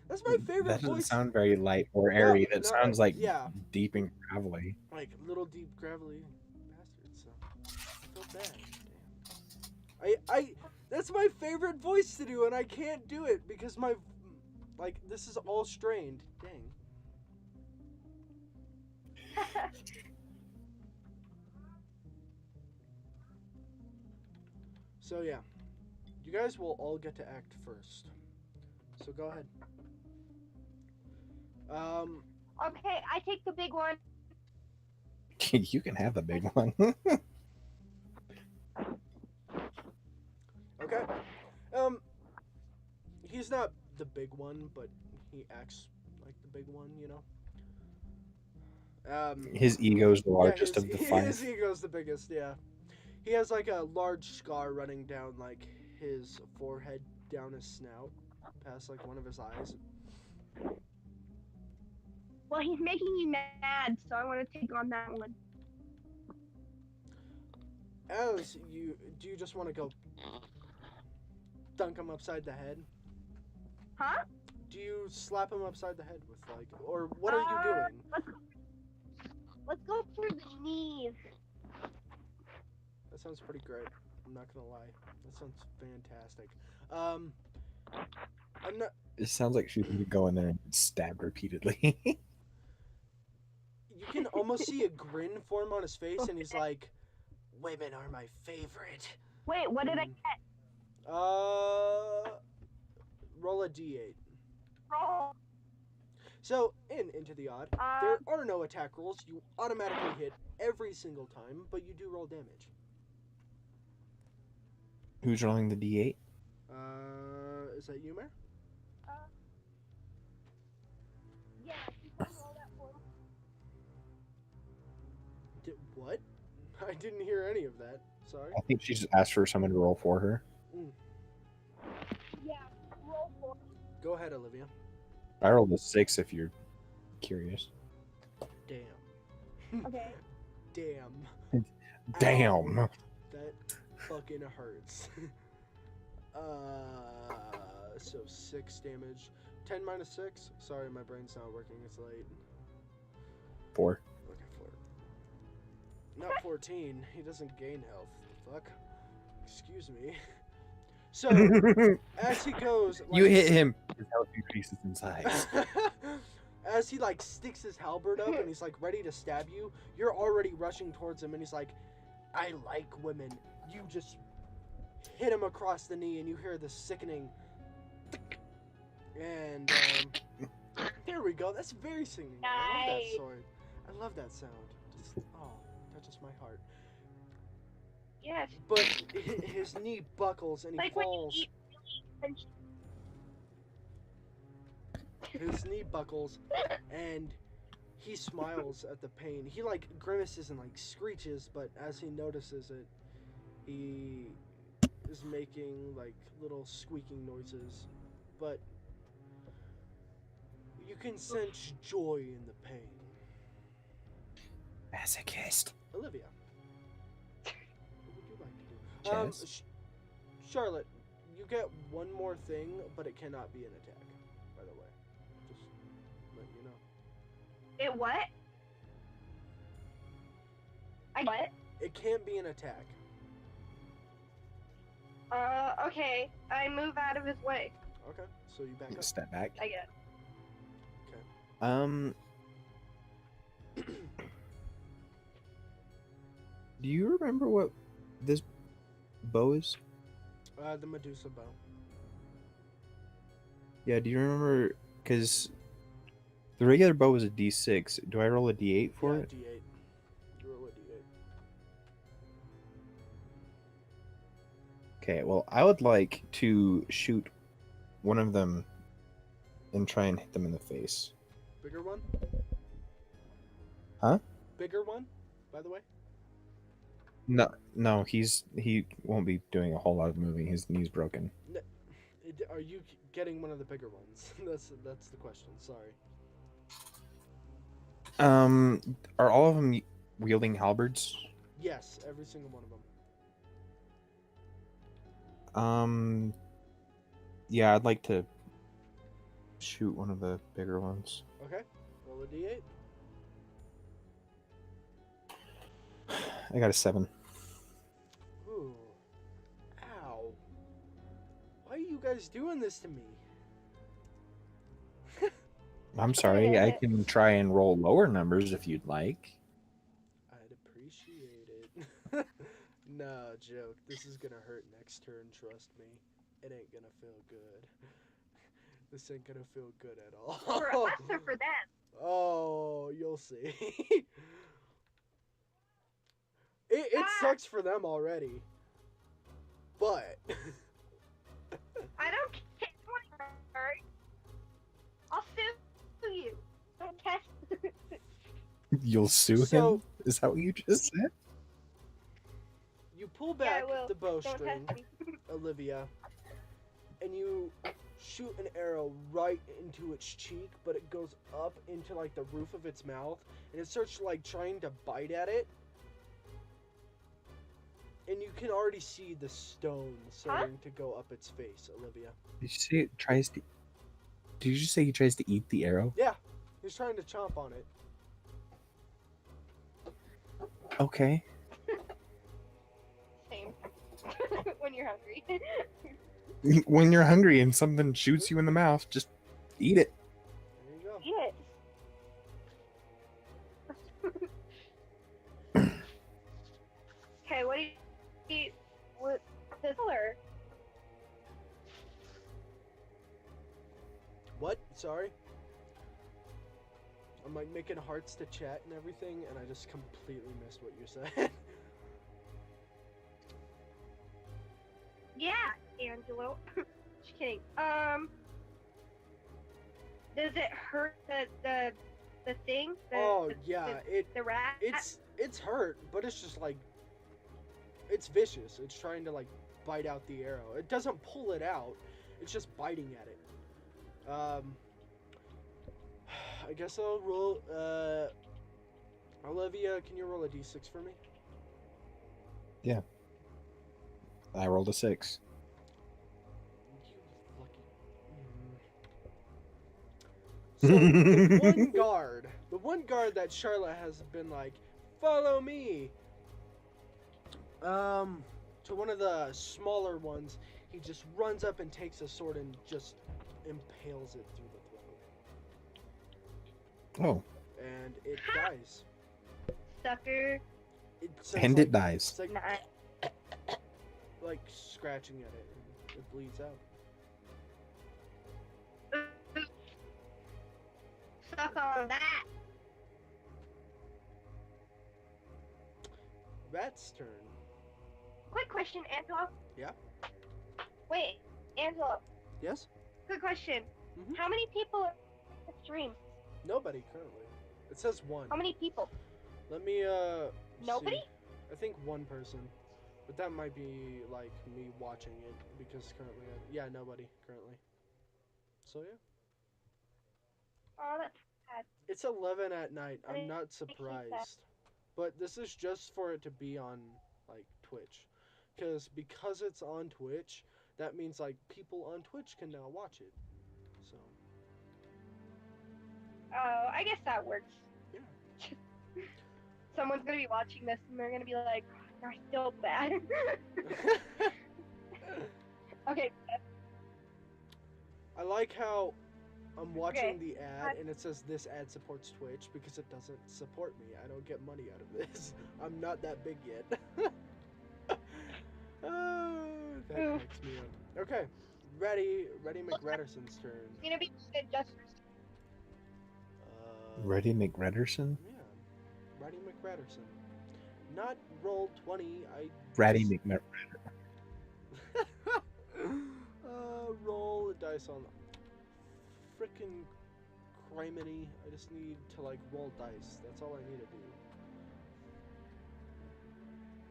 That's my favorite That doesn't voice. sound very light or No, airy. That no, sounds like yeah, deep and gravelly. like little deep gravelly bastards. So I feel bad. That's my favorite voice to do, and I can't do it because this is all strained. Dang. So yeah, you guys will all get to act first. So go ahead. Okay, I take the big one. You can have the big one. Okay. He's not the big one, but he acts like the big one, you know. His ego's the Yeah, largest of the five. his ego's the biggest. Yeah, he has like a large scar running down like his forehead, down his snout, past like one of his eyes. Well, he's making me mad, so I want to take on that one. Do you just want to go dunk him upside the head? Huh? Do you slap him upside the head with like, or what are you doing? Let's go for the knees. That sounds pretty great. I'm not gonna lie. That sounds fantastic. I'm not. It sounds like she could go in there and get stabbed repeatedly. You can almost see a grin form on his face, and he's like, "Women are my favorite." Wait, what did I get? Roll a d8. Roll. So into the odd. There are no attack rolls. You automatically hit every single time, but you do roll damage. Who's rolling the d8? Is that you, Mare? Yeah, you can roll that for me. What? I didn't hear any of that. Sorry. I think she just asked for someone to roll for her. Yeah, roll for me. Go ahead, Olivia. I rolled a 6 if you're curious. Damn. Okay. Damn. Damn. Ow. That fucking hurts. So 6 damage. 10 minus 6? Sorry, my brain's not working. It's late. 4. Okay, 4. Not 14. He doesn't gain health. The fuck? Excuse me. So, as he goes... You hit him. His health increases in size. As he, sticks his halberd up and he's, ready to stab you, you're already rushing towards him and he's like, I like women. You just hit him across the knee and you hear the sickening... And, there we go. That's very singing. I love that sword. I love that sound. Just, touches my heart. Yes. But his knee buckles and he falls. His knee buckles and he smiles at the pain. He grimaces and screeches, but as he notices it, he is making little squeaking noises. But you can sense joy in the pain. Masochist. Olivia. What would you like to do? Charlotte, you get one more thing, but it cannot be an attack, by the way. Just letting you know. It what? What? It can't be an attack. Okay. I move out of his way. Okay, so you back up. Step back. I guess. Okay. Do you remember what this bow is? The Medusa bow. Yeah, do you remember? Because the regular bow is a D6. Do I roll a D8 for it? D8. You roll a D8. Okay, well, I would like to shoot one of them and try and hit them in the face. Bigger one? Huh? Bigger one, by the way? No, he won't be doing a whole lot of moving. His knee's broken. No, are you getting one of the bigger ones? That's the question. Sorry. Are all of them wielding halberds? Yes, every single one of them. Yeah, I'd like to shoot one of the bigger ones. Okay. Roll a d8. I got a 7. Ooh. Ow. Why are you guys doing this to me? I'm sorry. I can try and roll lower numbers if you'd like. I'd appreciate it. No, joke. This is gonna hurt next turn, trust me. It ain't gonna feel good. This ain't gonna feel good at all. For us or for them? Oh, you'll see. It sucks for them already. But I don't care. I'll sue you. Don't test. You'll sue So- him? Is that what you just said? you pull Yeah, I back will. the Don't bowstring, test me. Olivia, and you shoot an arrow right into its cheek, but it goes up into like the roof of its mouth, and it starts like trying to bite at it. And you can already see the stone starting to go up its face, Olivia. Did you say it tries to? Did you just say he tries to eat the arrow? Yeah, he's trying to chomp on it. Okay. Same. When you're hungry. When you're hungry and something shoots you in the mouth, just eat it. There you go. Eat it. Okay, what do you eat? What the color? What? Sorry? I'm like making hearts to chat and everything, and I just completely missed what you said. Yeah, Angelo. Just kidding. Does it hurt the thing? Oh yeah, the rat. it's hurt, but it's just like it's vicious. It's trying to like bite out the arrow. It doesn't pull it out. It's just biting at it. I guess I'll roll. Olivia, can you roll a d6 for me? I rolled a 6. You lucky. So the one guard that Charlotte has been like, follow me. To one of the smaller ones, he just runs up and takes a sword and just impales it through the throat, Oh, and it dies. Sucker. It says, and like, it dies. It's like, Nah. like scratching at it, and it bleeds out. Suck on that. Rat's turn. Quick question, Angelo. Yeah? Wait, Angelo. Yes? Good question. Mhm. How many people are in the stream? Nobody currently. It says one. How many people? Let me Nobody? see. I think one person, but that might be like me watching it because currently, nobody currently. So yeah, Oh, that's sad. it's 11 at night. I'm not Makes me sad. surprised, but this is just for it to be on like Twitch, because it's on Twitch. That means like people on Twitch can now watch it. So Oh, I guess that works. yeah. Someone's gonna be watching this and they're gonna be like, "You're still bad." Okay. I like how I'm watching Okay. the ad and it says this ad supports Twitch because it doesn't support me. I don't get money out of this. I'm not that big yet. That Oof. cracks me up. Okay, Reddy McRatterson's turn. It's gonna be good just Reddy McRedderson? Yeah, Reddy McRatterson. Not roll 20. Ratty McMer. Roll a dice on frickin' criminy. I just need to like roll dice. That's all I need to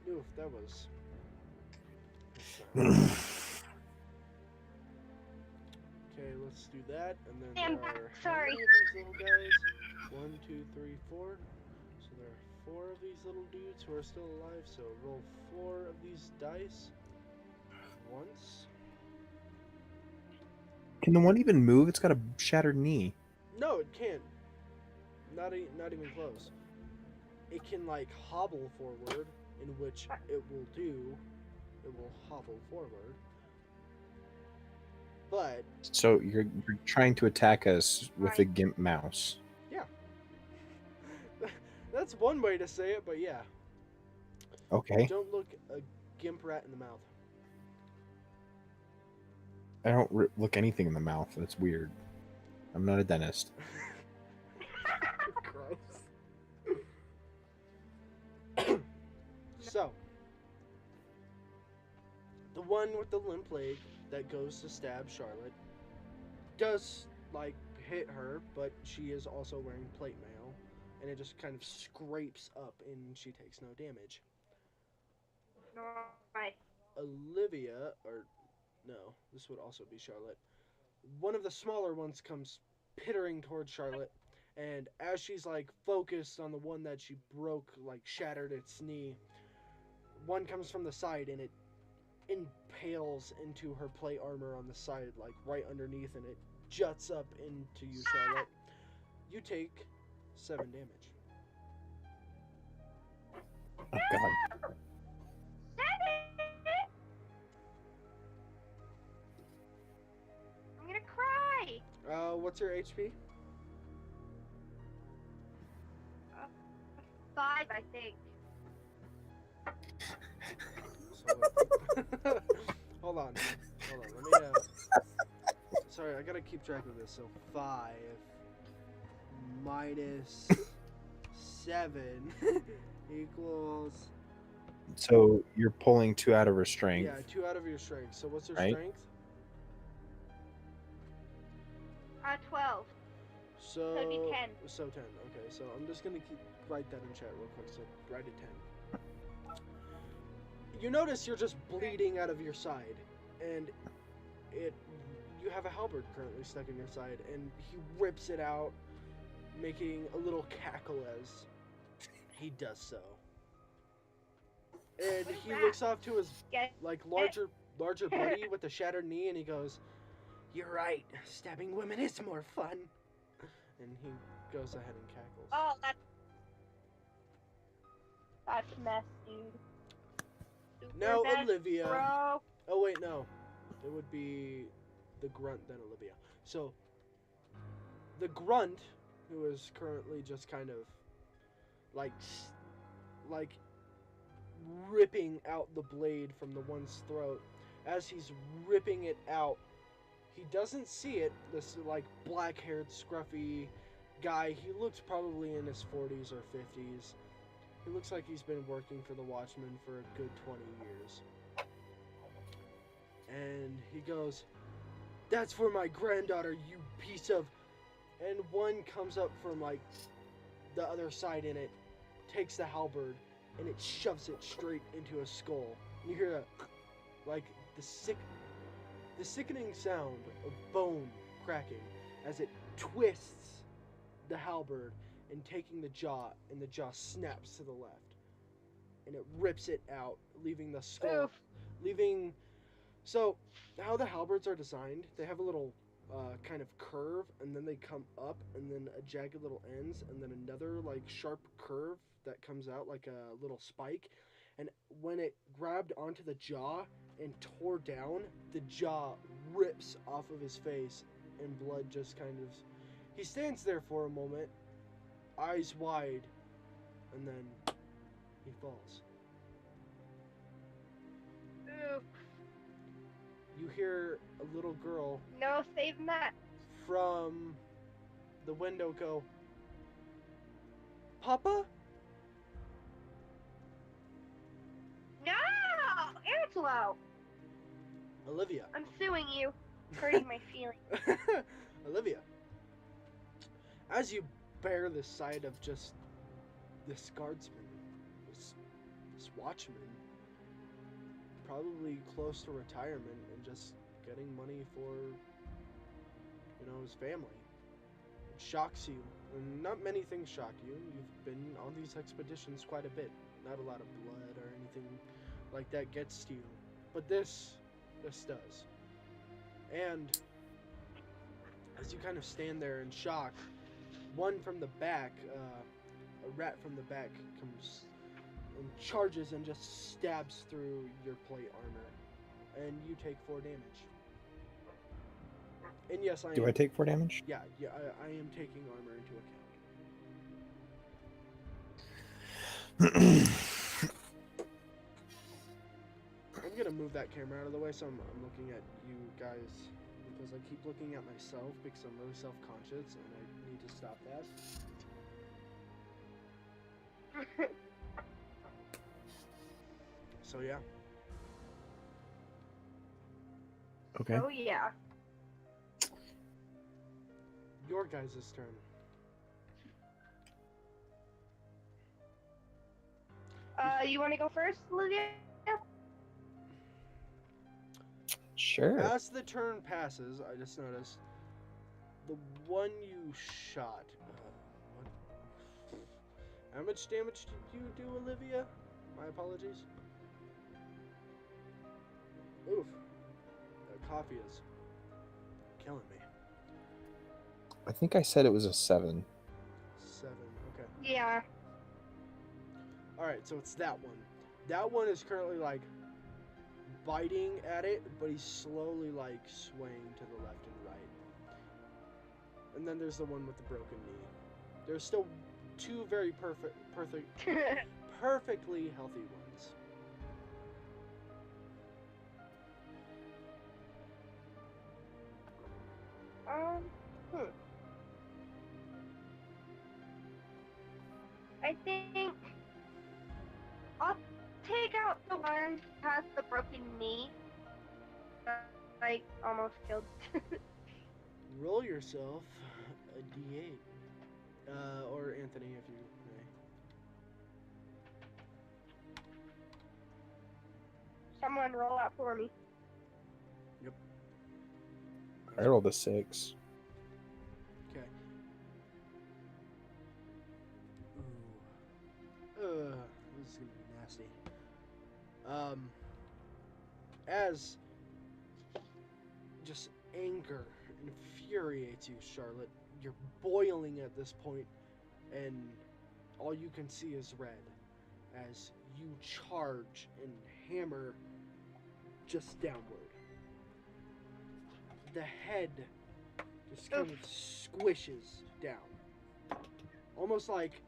do. Oof, that was. Okay, let's do that, and then I'm there back, are how sorry. many of these little guys? 1, 2, 3, 4. So there are 4 of these little dudes who are still alive. So roll 4 of these dice once. Can the one even move? It's got a shattered knee. No, it can't. Not even close. It can like hobble forward, in which it will do. It will hobble forward. But So you're trying to attack us with a gimp mouse. yeah, that's one way to say it. But yeah, Okay. don't look a gimp rat in the mouth. I don't look anything in the mouth. That's weird. I'm not a dentist. Gross. So, the one with the limp leg that goes to stab Charlotte does like hit her, but she is also wearing plate mail, and it just kind of scrapes up, and she takes no damage. Right. Olivia, or no, this would also be Charlotte. One of the smaller ones comes pittering towards Charlotte, and as she's like focused on the one that she broke, like shattered its knee, one comes from the side and it impales into her plate armor on the side, like right underneath, and it juts up into you, Charlotte. You take 7 damage. Oh god. I'm gonna cry. What's your HP? 5, I think. So, hold on. Let me. Sorry, I gotta keep track of this. So 5 minus 7 equals. So you're pulling 2 out of her strength. Yeah, 2 out of your strength. So what's her Right. strength? 12. So That'd be 10. So 10. Okay, so I'm just gonna write that in chat real quick. So write it 10. You notice you're just bleeding out of your side, and you have a halberd currently stuck in your side, and he rips it out, making a little cackle as he does so. And he looks off to his like larger buddy with the shattered knee, and he goes, "You're right. Stabbing women is more fun." And he goes ahead and cackles. Oh, that's mess, dude. Super Now mess, Olivia. bro. Oh wait, no. It would be the grunt then Olivia. So the grunt, who is currently just kind of like ripping out the blade from the one's throat, as he's ripping it out, he doesn't see it. This like black-haired, scruffy guy. He looks probably in his 40s or 50s. He looks like he's been working for the Watchmen for a good 20 years. And he goes, "That's for my granddaughter, you piece of..." And one comes up from like the other side in it, takes the halberd, and it shoves it straight into a skull. And you hear like the sickening sound of bone cracking as it twists the halberd and taking the jaw, and the jaw snaps to the left, and it rips it out, leaving the skull. Oof. So how the halberds are designed, they have a little kind of curve, and then they come up, and then a jagged little ends, and then another like sharp curve that comes out like a little spike. And when it grabbed onto the jaw and tore down, the jaw rips off of his face, and blood just kind of... He stands there for a moment, eyes wide, and then he falls. Oof. You hear a little girl No saving that. from the window go, "Papa?" No! Angelo! Olivia. I'm suing you. Hurting my feelings. Olivia. As you bear the sight of just this guardsman, this watchman, probably close to retirement and just getting money for, his family. It shocks you. And not many things shock you. You've been on these expeditions quite a bit. Not a lot of blood or anything like that gets to you. But this does. And as you kind of stand there in shock, one from the back, a rat from the back comes and charges and just stabs through your plate armor, and you take 4 damage. And yes, I Do am, I take 4 damage? Yeah, I am taking armor into account. I'm gonna move that camera out of the way so I'm looking at you guys, because I keep looking at myself because I'm really self-conscious and I need to stop that. So yeah. Okay. Oh yeah. Your guys' turn. You want to go first, Olivia? Sure. As the turn passes, I just noticed the one you shot. What? How much damage did you do, Olivia? My apologies. Oof. The coffee is killing me. I think I said it was a 7. 7. Okay. Yeah. Alright, so it's that one. That one is currently like biting at it, but he's slowly like swaying to the left and right. And then there's the one with the broken knee. There's still 2 very perfectly healthy ones. I think I'll take out the one that has the broken knee. Like almost killed. Roll yourself a d8. Or Anthony, if you may. Someone roll out for me. Yep. I rolled a 6. Okay. Ooh. This is gonna be nasty. As just anger infuriates you, Charlotte. You're boiling at this point, and all you can see is red as you charge and hammer just downward. The head just kind of squishes down. Almost like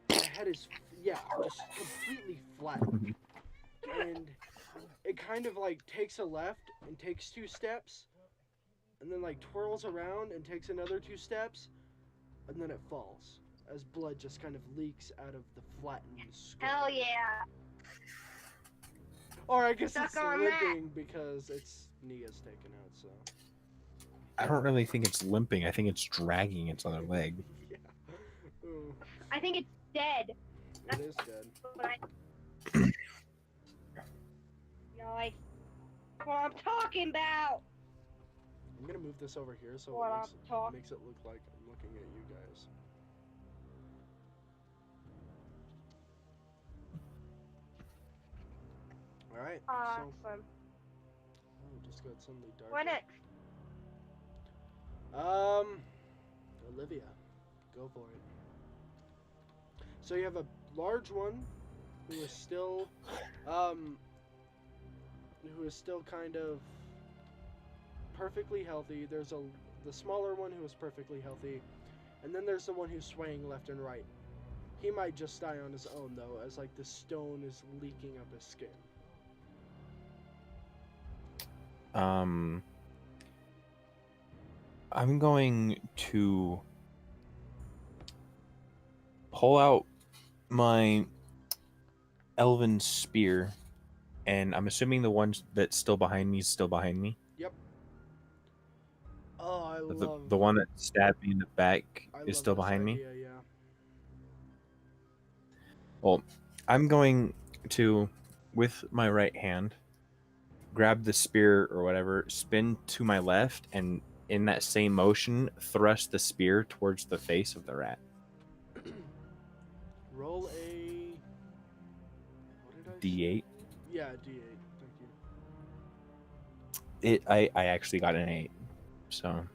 the head is, just completely flat. And it kind of like takes a left and takes 2 steps, and then like twirls around and takes another 2 steps, and then it falls as blood just kind of leaks out of the flattened skull. Hell yeah. Or I guess Suck it's on limping because its knee is taken out, so. I don't really think it's limping. I think it's dragging its other leg. Yeah. Ooh, I think it's dead. it is dead. But like what I'm talking about. I'm gonna move this over here so What I'm it talking. makes it look like I'm looking at you guys. Alright, so Awesome. just got suddenly dark. What next? Olivia, go for it. So you have a large one who is still kind of perfectly healthy. There's the smaller one who is perfectly healthy, and then there's the one who's swaying left and right. He might just die on his own though, as like the stone is leaking up his skin. I'm going to pull out my elven spear, and I'm assuming the one that's still behind me is still behind me. Yep. Oh, I love The one that stabbed me in the back I is love still this behind me. idea, yeah. Well, I'm going to, with my right hand, grab the spear or whatever, spin to my left, and in that same motion, thrust the spear towards the face of the rat. Roll a. What did I D8. Yeah, D8. Thank you. I actually got an 8. So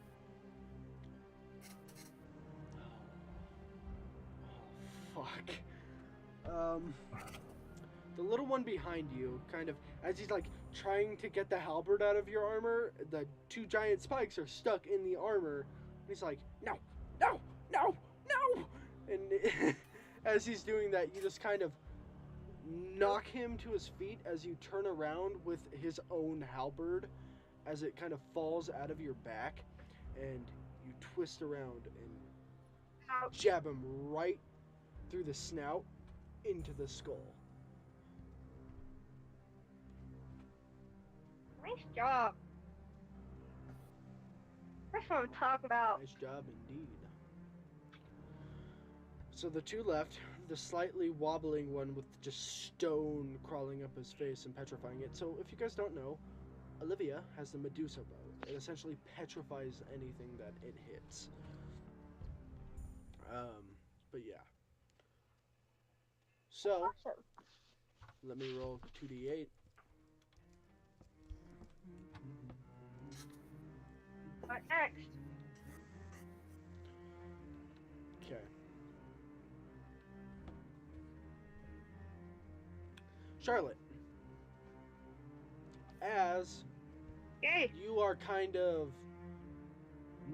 The little one behind you, kind of, as he's like trying to get the halberd out of your armor, the two giant spikes are stuck in the armor. And he's like, no, no, no, no! And as he's doing that, you just kind of knock him to his feet as you turn around with his own halberd as it kind of falls out of your back, and you twist around and Ouch. jab him right through the snout into the skull. Nice job. That's what I'm talking about. Nice job indeed. So the two left, the slightly wobbling one with just stone crawling up his face and petrifying it. So if you guys don't know, Olivia has the Medusa bow. It essentially petrifies anything that it hits. But yeah. So Awesome. let me roll 2d8. What next? Okay. Charlotte, as Yay. you are kind of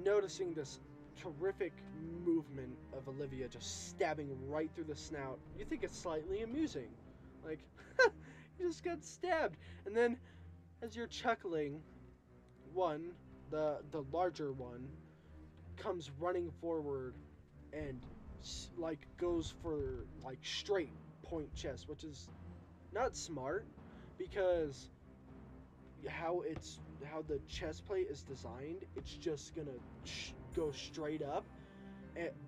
noticing this terrific movement of Olivia just stabbing right through the snout, you think it's slightly amusing. Like, you just got stabbed. And then, as you're chuckling, the larger one, comes running forward and like goes for like straight point chest, which is not smart because how the chest plate is designed, it's just gonna go straight up,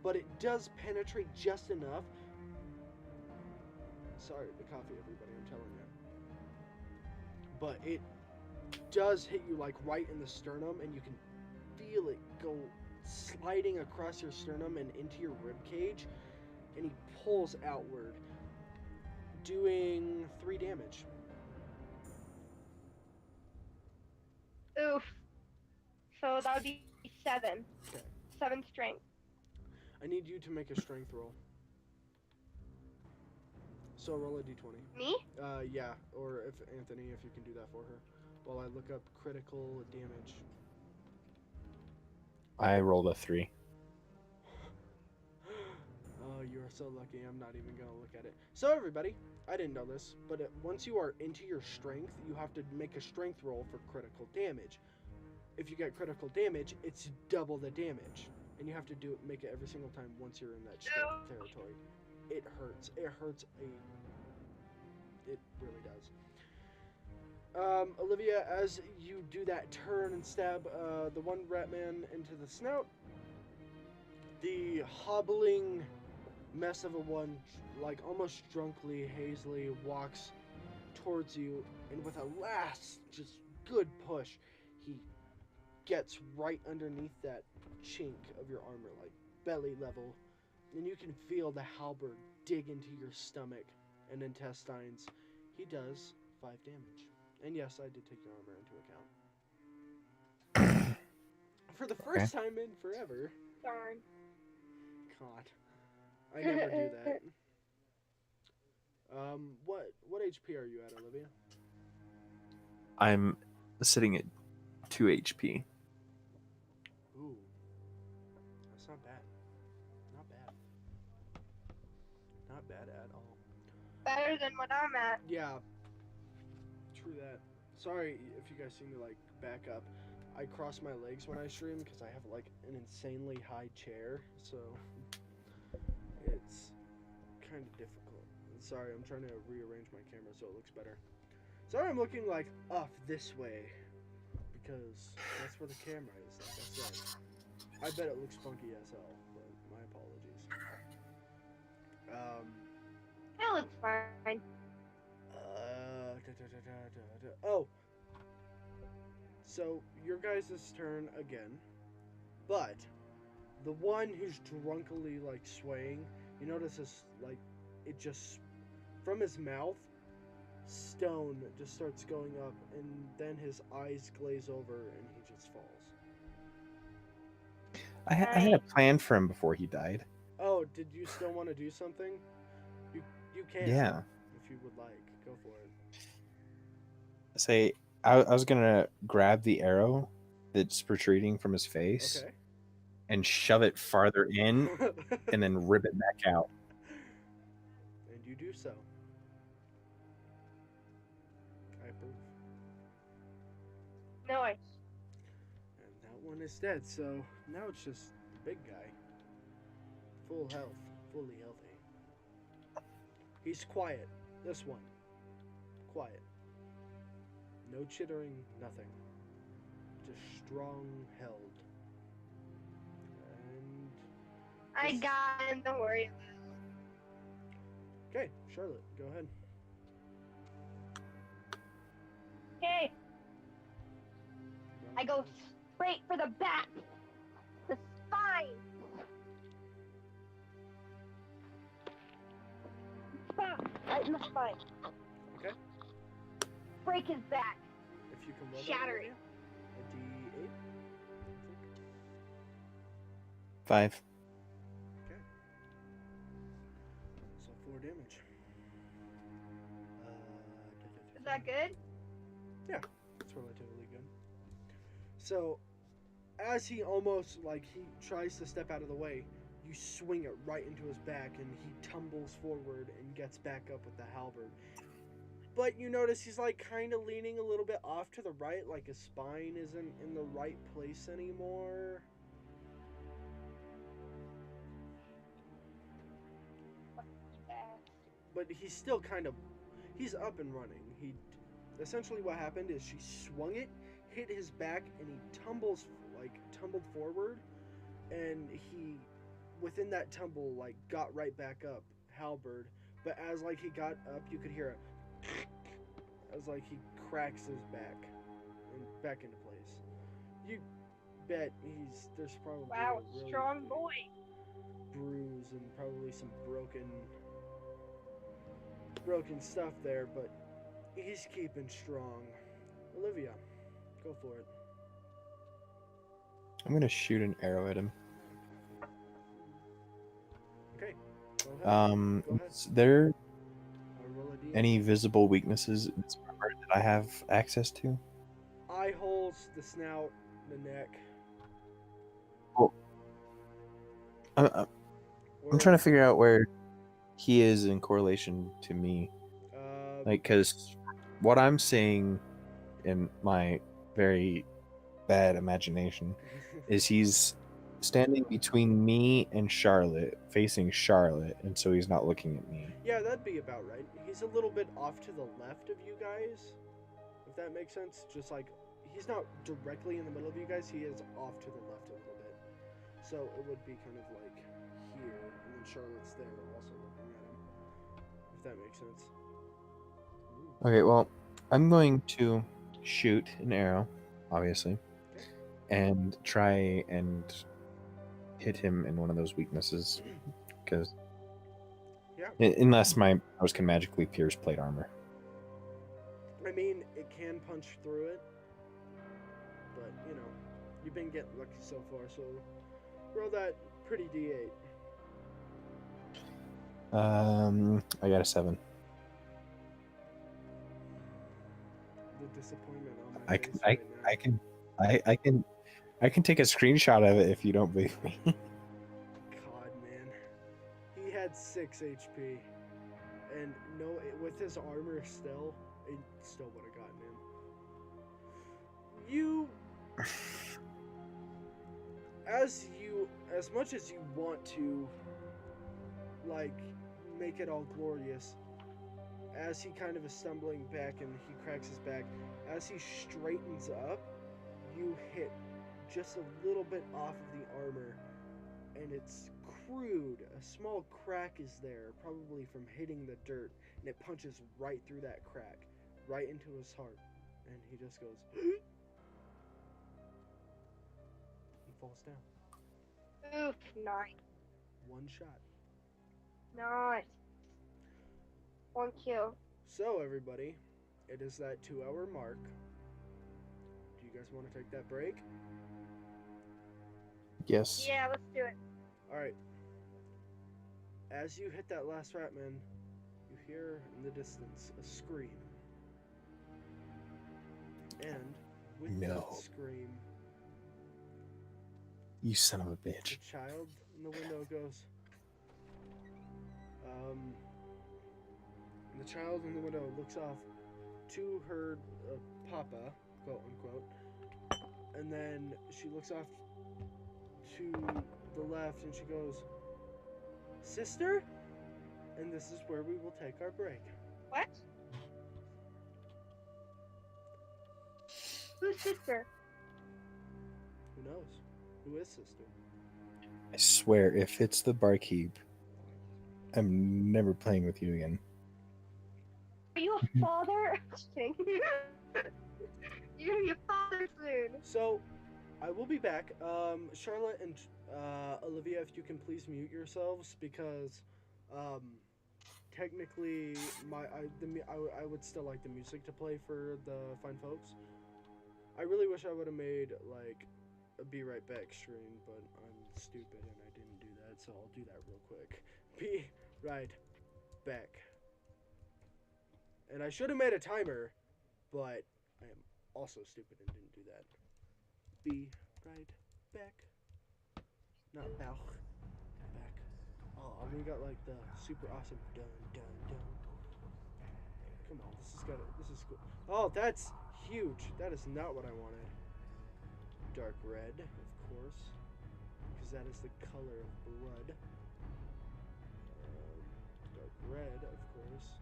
but it does penetrate just enough. Sorry, the coffee, everybody, I'm telling you. But it does hit you like right in the sternum, and you can feel it go sliding across your sternum and into your rib cage, and he pulls outward, doing 3 damage. Oof. So that would be 7. Okay. 7 strength. I need you to make a strength roll. So roll a d20. Me? Yeah, or if Anthony, if you can do that for her, while I look up critical damage. I rolled a 3. Oh, you are so lucky. I'm not even gonna look at it. So everybody, I didn't know this, but once you are into your strength, you have to make a strength roll for critical damage. If you get critical damage, it's double the damage, and you have to make it every single time once you're in that strength territory. It hurts. It hurts It really does. Olivia, as you do that turn and stab the one rat man into the snout, the hobbling mess of a one, like almost drunkenly, hazily walks towards you, and with a last just good push, he gets right underneath that chink of your armor, like belly level, and you can feel the halberd dig into your stomach and intestines. He does 5 damage. And yes, I did take your armor into account. For the first time in forever. Darn. God. I never do that. What HP are you at, Olivia? I'm sitting at 2 HP. Ooh. That's not bad. Not bad. Not bad at all. Better than what I'm at. Yeah. True that. Sorry if you guys see me like back up. I cross my legs when I stream because I have like an insanely high chair, so it's kind of difficult. Sorry, I'm trying to rearrange my camera so it looks better. Sorry, I'm looking like off this way because that's where the camera is. Like I said, I bet it looks funky as hell, but my apologies. It looks fine. Oh, so your guys' turn again, but the one who's drunkenly like swaying, you notice this like it just from his mouth, stone just starts going up, and then his eyes glaze over and he just falls. I had a plan for him before he died. Oh, did you still want to do something? You can. Yeah. If you would like. Go for it. Say, I was gonna grab the arrow that's protruding from his face Okay. and shove it farther in, and then rip it back out. And you do so. I approve. Nice. And that one is dead, so now it's just the big guy. Full health. Fully healthy. He's quiet. This one. Quiet. No chittering, nothing. Just strong held. And I This- got him. Don't worry. okay, Charlotte, go ahead. Okay, I go straight for the back, the spine. Bam! Right in the spine. Okay. Break his back. If you can roll Shatter that, it. a D8. 5. Okay. So 4 damage. Is that good? That's relatively good. So, as he almost, like, he tries to step out of the way, you swing it right into his back, and he tumbles forward and gets back up with the halberd. But you notice he's, like, kind of leaning a little bit off to the right, like his spine isn't in the right place anymore. But he's still kind of, he's up and running. He, essentially what happened is she swung it, hit his back, and he tumbled forward, and he, within that tumble, like, got right back up, halberd. But as, like, he got up, you could hear a as, like, he cracks his back and back into place. You bet there's probably Wow, a really strong big boy. bruise and probably some broken stuff there, but he's keeping strong. Olivia, go for it. I'm I'm gonna shoot an arrow at him. Okay, go ahead. Go ahead. Is there I'll roll a D8. any visible weaknesses in this armor that I have access to? Eye holes, the snout, the neck. I'm trying to figure out where he is in correlation to me. Like, because what I'm seeing in my very bad imagination is he's standing between me and Charlotte, facing Charlotte, and so he's not looking at me. yeah, that'd be about right. He's a little bit off to the left of you guys, if that makes sense. Just like, he's not directly in the middle of you guys, he is off to the left a little bit. So it would be kind of like here, and then Charlotte's there also looking at him, if that makes sense. Ooh. Okay, well, I'm going to shoot an arrow, obviously, and try and hit him in one of those weaknesses, because Yeah. unless my arrows can magically pierce plate armor. I mean, it can punch through it, but, you know, you've been getting lucky so far, so roll that pretty D8. I got a 7. The disappointment on my I face can, right now. I can take a screenshot of it if you don't believe me. God, man. He had 6 HP. And with his armor still, it still would have gotten him. As much as you want to, like, make it all glorious, as he kind of is stumbling back and he cracks his back, as he straightens up, you hit just a little bit off of the armor, and it's crude. A small crack is there, probably from hitting the dirt, and it punches right through that crack, right into his heart, and he just goes, he falls down. Oof, nice. One shot. Nice. 1 kill. So, everybody, it is that 2-hour mark. Do you guys want to take that break? Yes. Yeah, let's do it. Alright. As you hit that last rat, man, you hear in the distance a scream. And with No. that scream, You son of a the bitch. child in the window goes, the child in the window looks off to her papa, quote unquote, and then she looks off to the left and she goes, "Sister?" And this is where we will take our break. What? Who's sister? Who knows? Who is sister? I swear, if it's the barkeep, I'm never playing with you again. Are you a father? Just kidding. You're gonna be a father soon. So, I will be back. Charlotte and Olivia, if you can please mute yourselves because, technically, I would still like the music to play for the fine folks. I really wish I would have made like a be right back stream, but I'm stupid and I didn't do that, so I'll do that real quick. Be right back. And I should have made a timer, but I am also stupid and didn't do that. Be right back. Not back. Back. Oh, we got like the super awesome dun dun dun. Come on, this is cool. Oh, that's huge. That is not what I wanted. Dark red, of course, because that is the color of blood. Dark red, of course.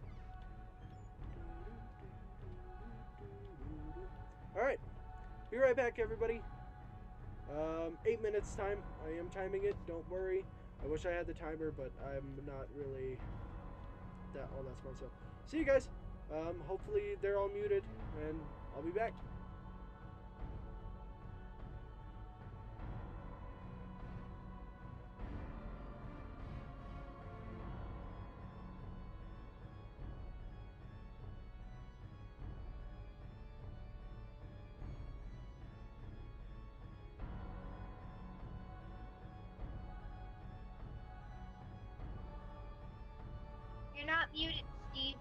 Alright, be right back, everybody. 8 minutes time. I am timing it, don't worry. I wish I had the timer, but I'm not really all that smart, so see you guys. Hopefully they're all muted, and I'll be back. You're not muted, Steve.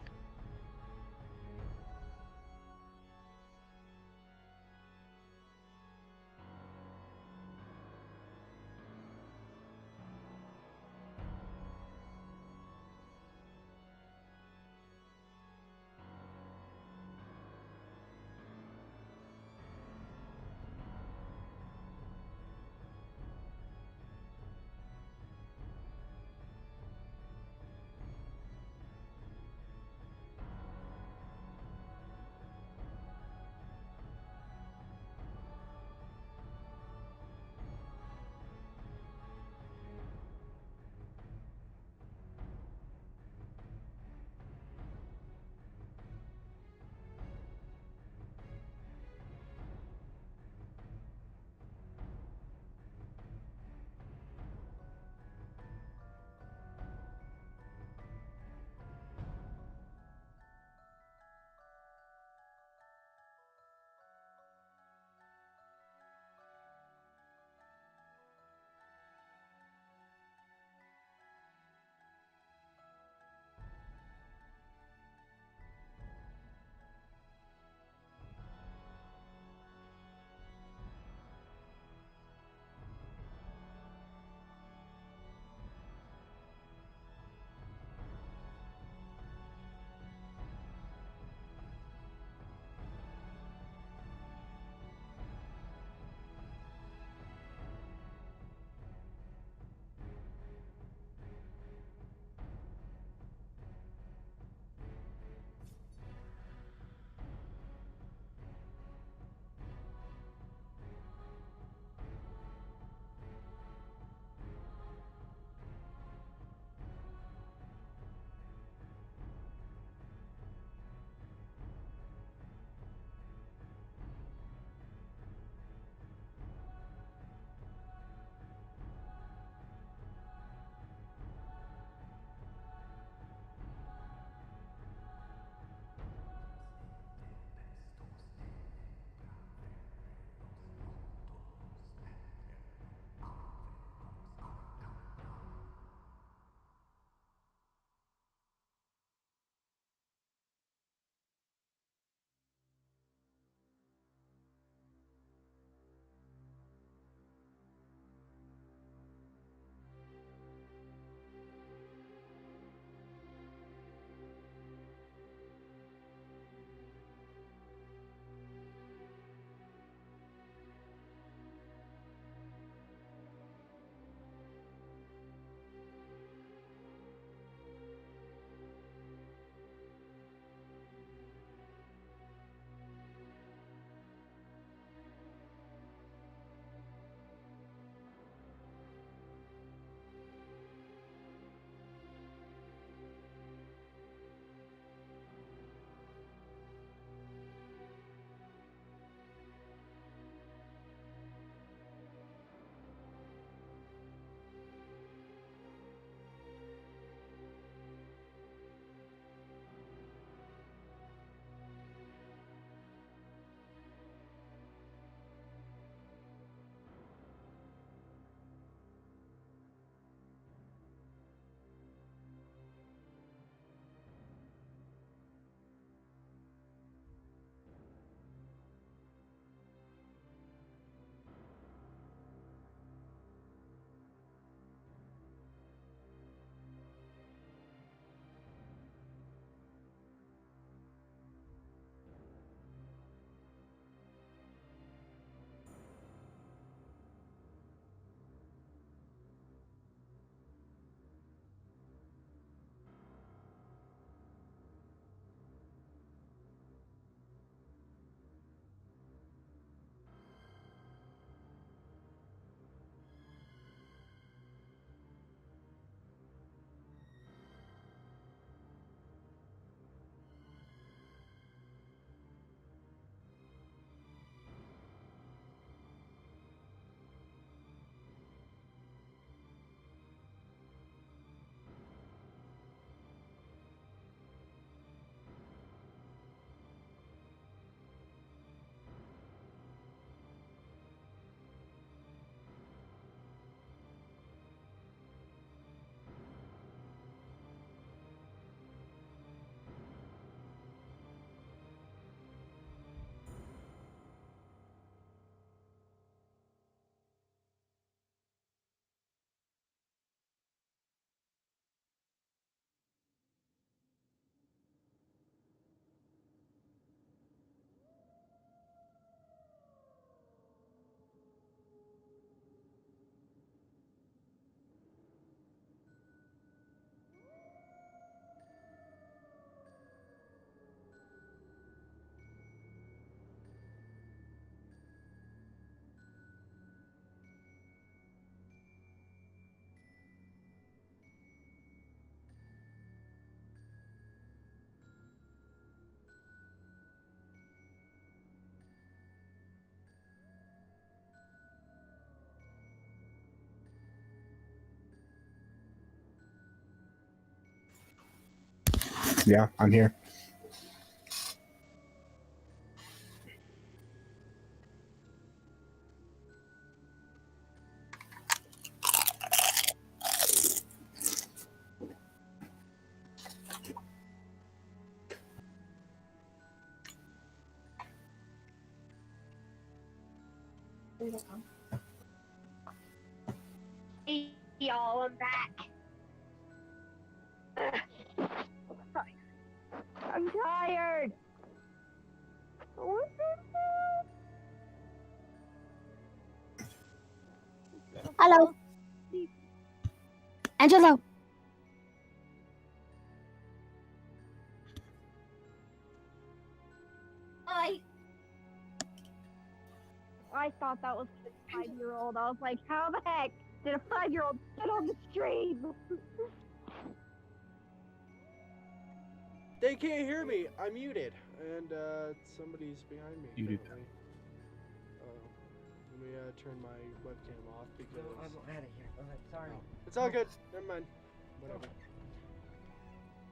Yeah, I'm here. Hey, y'all, I'm back. I'm tired. Hello. Angelo. Hi. I thought that was a 5-year-old. I was like, how the heck did a 5-year-old get on the stream? They can't hear me. I'm muted, and somebody's behind me. Muted. Apparently. Let me turn my webcam off because. No, I'm out of here. Sorry. Oh, it's all good. Never mind. Whatever.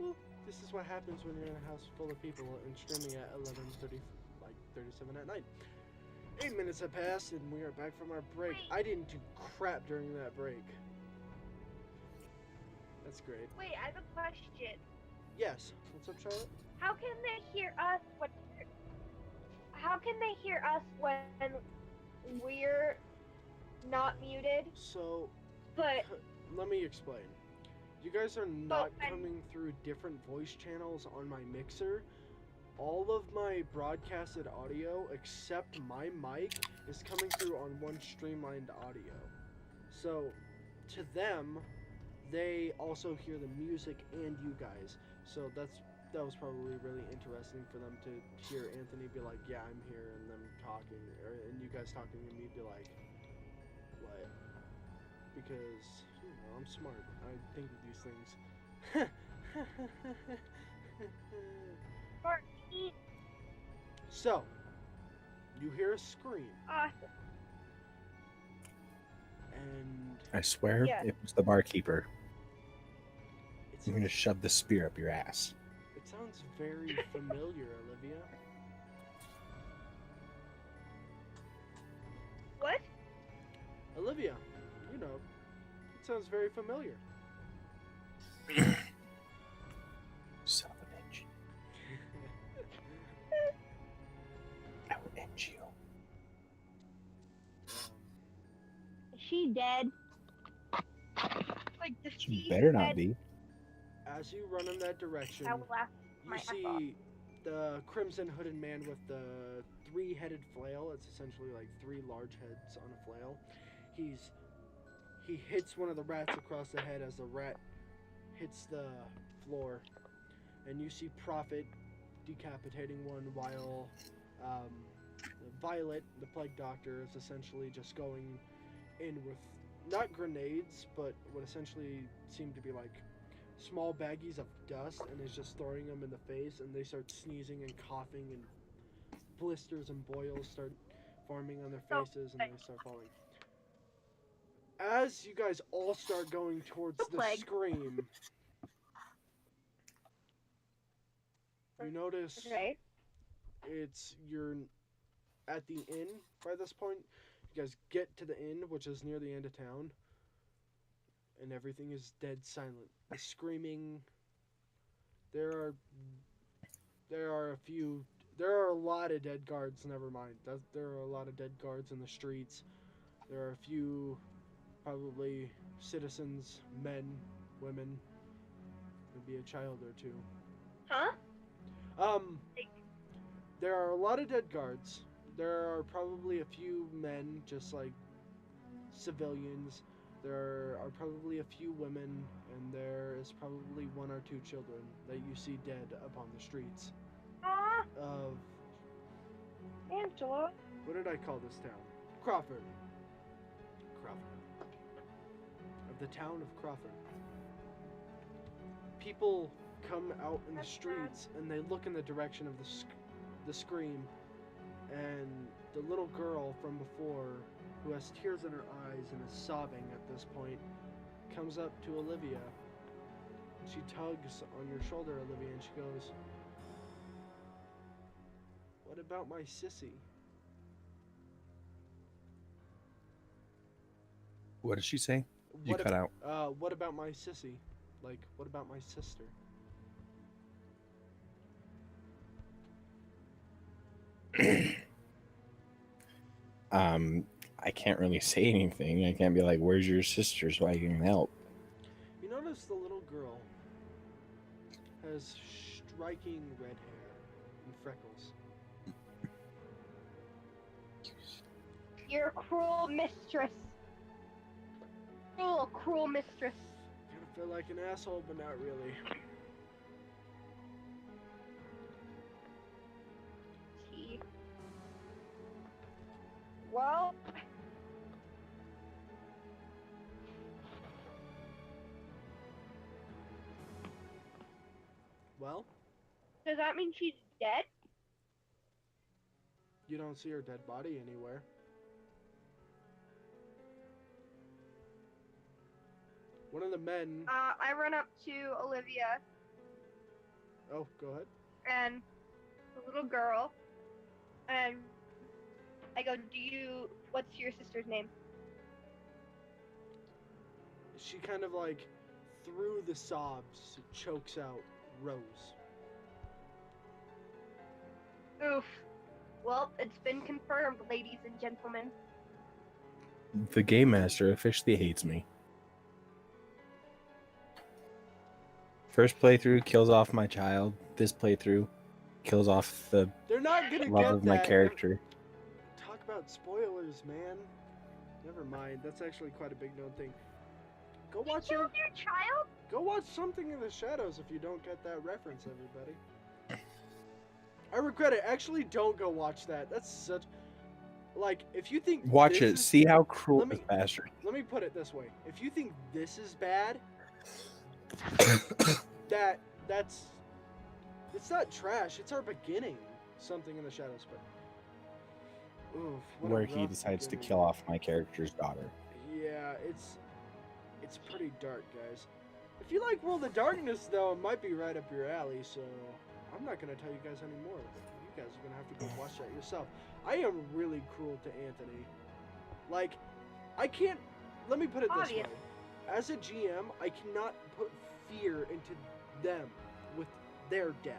Well, this is what happens when you're in a house full of people and streaming at 11:30, like 37 at night. 8 minutes have passed, and we are back from our break. I didn't do crap during that break. That's great. Wait, I have a question. Yes. What's up, Charlotte? How can they hear us when? How can they hear us when we're not muted? So, But let me explain. You guys are not when- coming through different voice channels on my mixer. All of my broadcasted audio, except my mic, is coming through on one streamlined audio. So, to them, they also hear the music and you guys. So that was probably really interesting for them to hear Anthony be like, "Yeah, I'm here," and them talking, and you guys talking to me be like, "What?" Because I'm smart. I think of these things. So, you hear a scream, awesome. I swear Yeah. it was the barkeeper. it I'm gonna sounds, shove the spear up your ass. it sounds very familiar, Olivia. What? Olivia, you know, it sounds very familiar. Son of a bitch. I will end you. Is she dead? Like, does She better not dead? be. As you run in that direction, I will laugh my you ass off. see the crimson hooded man with the three-headed flail. It's essentially like three large heads on a flail. He hits one of the rats across the head as the rat hits the floor, and you see Prophet decapitating one while Violet, the plague doctor, is essentially just going in with not grenades, but what essentially seem to be like small baggies of dust, and is just throwing them in the face, and they start sneezing and coughing, and blisters and boils start forming on their faces, and they start falling. As you guys all start going towards the Plague. scream, you notice Okay. you're at the inn by this point. You guys get to the inn, which is near the end of town, and everything is dead silent. The screaming. There are a lot of dead guards. Never mind. There are a lot of dead guards in the streets. There are a few, probably citizens, men, women, maybe a child or two. Huh? There are a lot of dead guards. There are probably a few men, just like civilians. There are probably a few women, and there is probably one or two children that you see dead upon the streets of, Angela. what did I call this town? Crawford. Of the town of Crawford. People come out in the That's streets and they look in the direction of the scream, and the little girl from before, who has tears in her eyes and is sobbing at this point, comes up to Olivia She tugs on your shoulder, Olivia, and she goes, "What about my sissy?" What did she say? You What cut out. What about my sissy? Like, what about my sister? I can't really say anything. I can't be like, "Where's your sister?" so I can help. You notice the little girl has striking red hair and freckles. You're a cruel mistress. Cruel, cruel mistress. Kind of feel like an asshole, but not really. Tea. Well, Well, does that mean she's dead? you don't see her dead body anywhere. One of the men. I run up to Olivia Oh, go ahead. and the little girl, and I go, what's your sister's name? She kind of like, through the sobs, chokes out Rose. Oof. Well, it's been confirmed, ladies and gentlemen. The game master officially hates me. First playthrough kills off my child. This playthrough kills off the They're not gonna love get of my that. character. Talk about spoilers, man. Never mind. That's actually quite a big known thing. Go watch You your. killed your child? Go watch Something in the Shadows if you don't get that reference, everybody. I regret it. Actually, don't go watch that. That's such. Like, if you think. Watch this it. is- See how cruel Let me- this bastard. Let me put it this way. If you think this is bad, that's. It's not trash. It's our beginning. Something in the Shadows, but. Oof. What a Where he rough decides to beginning. kill off my character's daughter. Yeah, it's pretty dark, guys. If you like World of Darkness, though, it might be right up your alley, so I'm not going to tell you guys anymore. You guys are going to have to go watch that yourself. I am really cruel to Anthony. Like, I can't... Let me put it this way. Obvious. As a GM, I cannot put fear into them with their death.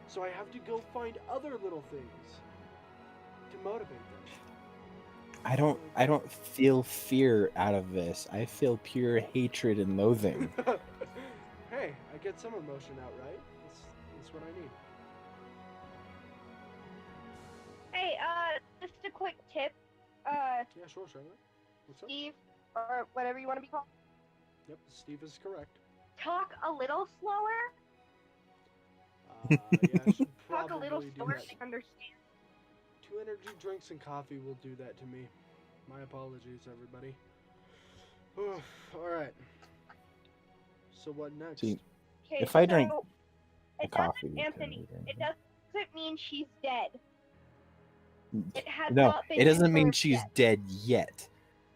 So I have to go find other little things to motivate them. I don't feel fear out of this. I feel pure hatred and loathing. Hey, I get some emotion out, right? That's what I need. Hey, just a quick tip. Yeah, sure, Charlotte. What's up? Steve, or whatever you want to be called, Yep, Steve is correct. talk a little slower. Yeah, I should Talk a little probably do slower that. to understand. 2 energy drinks and coffee will do that to me. My apologies, everybody. Alright. So what next? See, Okay, If I drink so the it coffee, doesn't, you Anthony, couldn't it do doesn't mean she's dead. It has No, not been it doesn't mean confirmed she's yet. dead yet.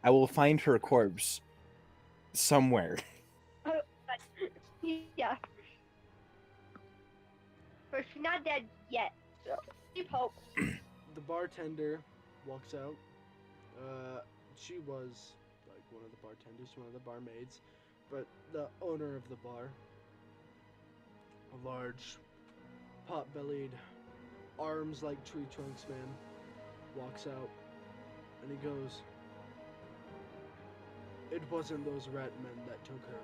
I will find her corpse somewhere. Yeah. But she's not dead yet. So keep hope. The bartender walks out. She was like one of the bartenders, one of the barmaids, but the owner of the bar, a large, pot-bellied, arms like tree trunks man, walks out, and he goes, "It wasn't those rat men that took her.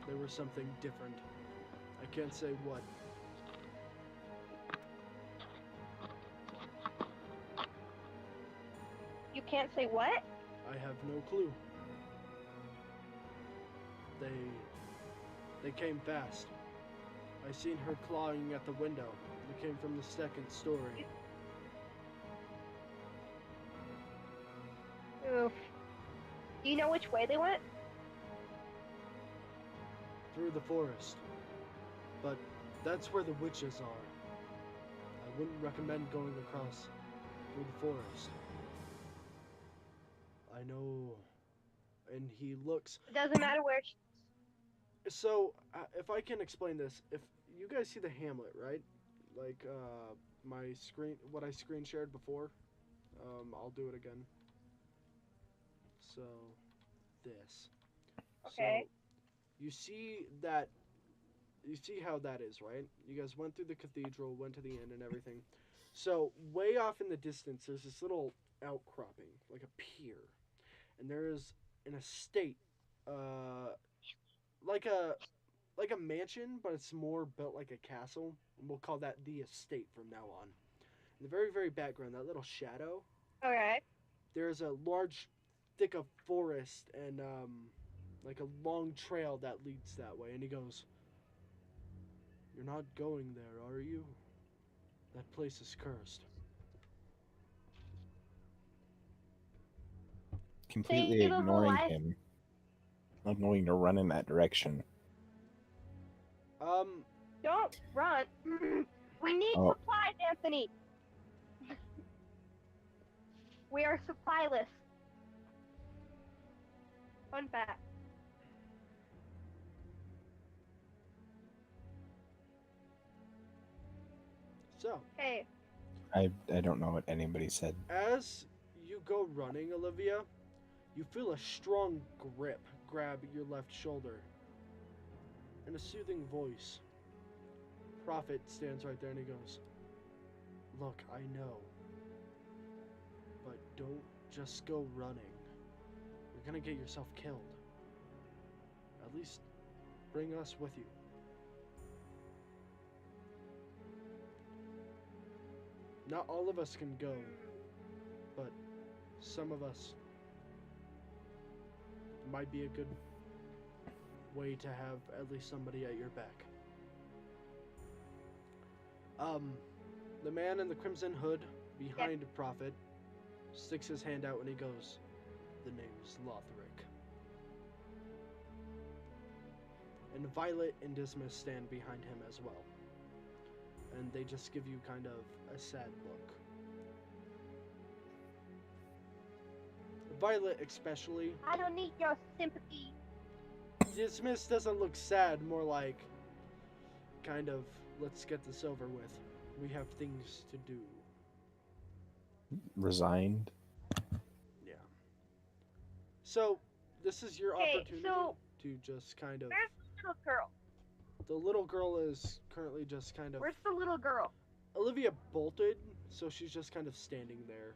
There was something different. I can't say what." You can't say what? I have no clue. They came fast. I seen her clawing at the window. They came from the second story. Oof. Do you know which way they went? Through the forest. But that's where the witches are. I wouldn't recommend going across through the forest. I know. And he looks. It doesn't matter where she So, if I can explain this, if you guys see the Hamlet, right? Like my screen, what I screen shared before. I'll do it again. So, this. Okay. So, you see that. You see how that is, right? You guys went through the cathedral, went to the inn, and everything. So, way off in the distance, there's this little outcropping, like a pier, and there is an estate, uh, like a like a mansion, but it's more built like a castle. And we'll call that the estate from now on. In the very, very background, that little shadow, Okay. there's a large, thick of forest and like a long trail that leads that way. And he goes, "You're not going there, are you? That place is cursed." Completely Save of a ignoring life. him. I'm going to run in that direction. Um, Don't run. We need Oh. supplies, Anthony. We are supplyless. Fun fact. so Hey, I don't know what anybody said. as you go running, Olivia, you feel a strong grip grab your left shoulder, and a soothing voice. Prophet stands right there and he goes, "Look, I know, but don't just go running. You're gonna get yourself killed. At least bring us with you." Not all of us can go, but some of us might be a good way to have at least somebody at your back. The man in the crimson hood behind Prophet sticks his hand out and he goes, "The name's Lothric." And Violet and Dismas stand behind him as well. And they just give you kind of a sad look. Violet especially. I don't need your sympathy. Dismas doesn't look sad, more like kind of, let's get this over with. We have things to do. Resigned. Yeah. So, this is your Okay, opportunity so to just kind of... where's the little girl? The little girl is currently just kind of... Where's the little girl? Olivia bolted, so she's just kind of standing there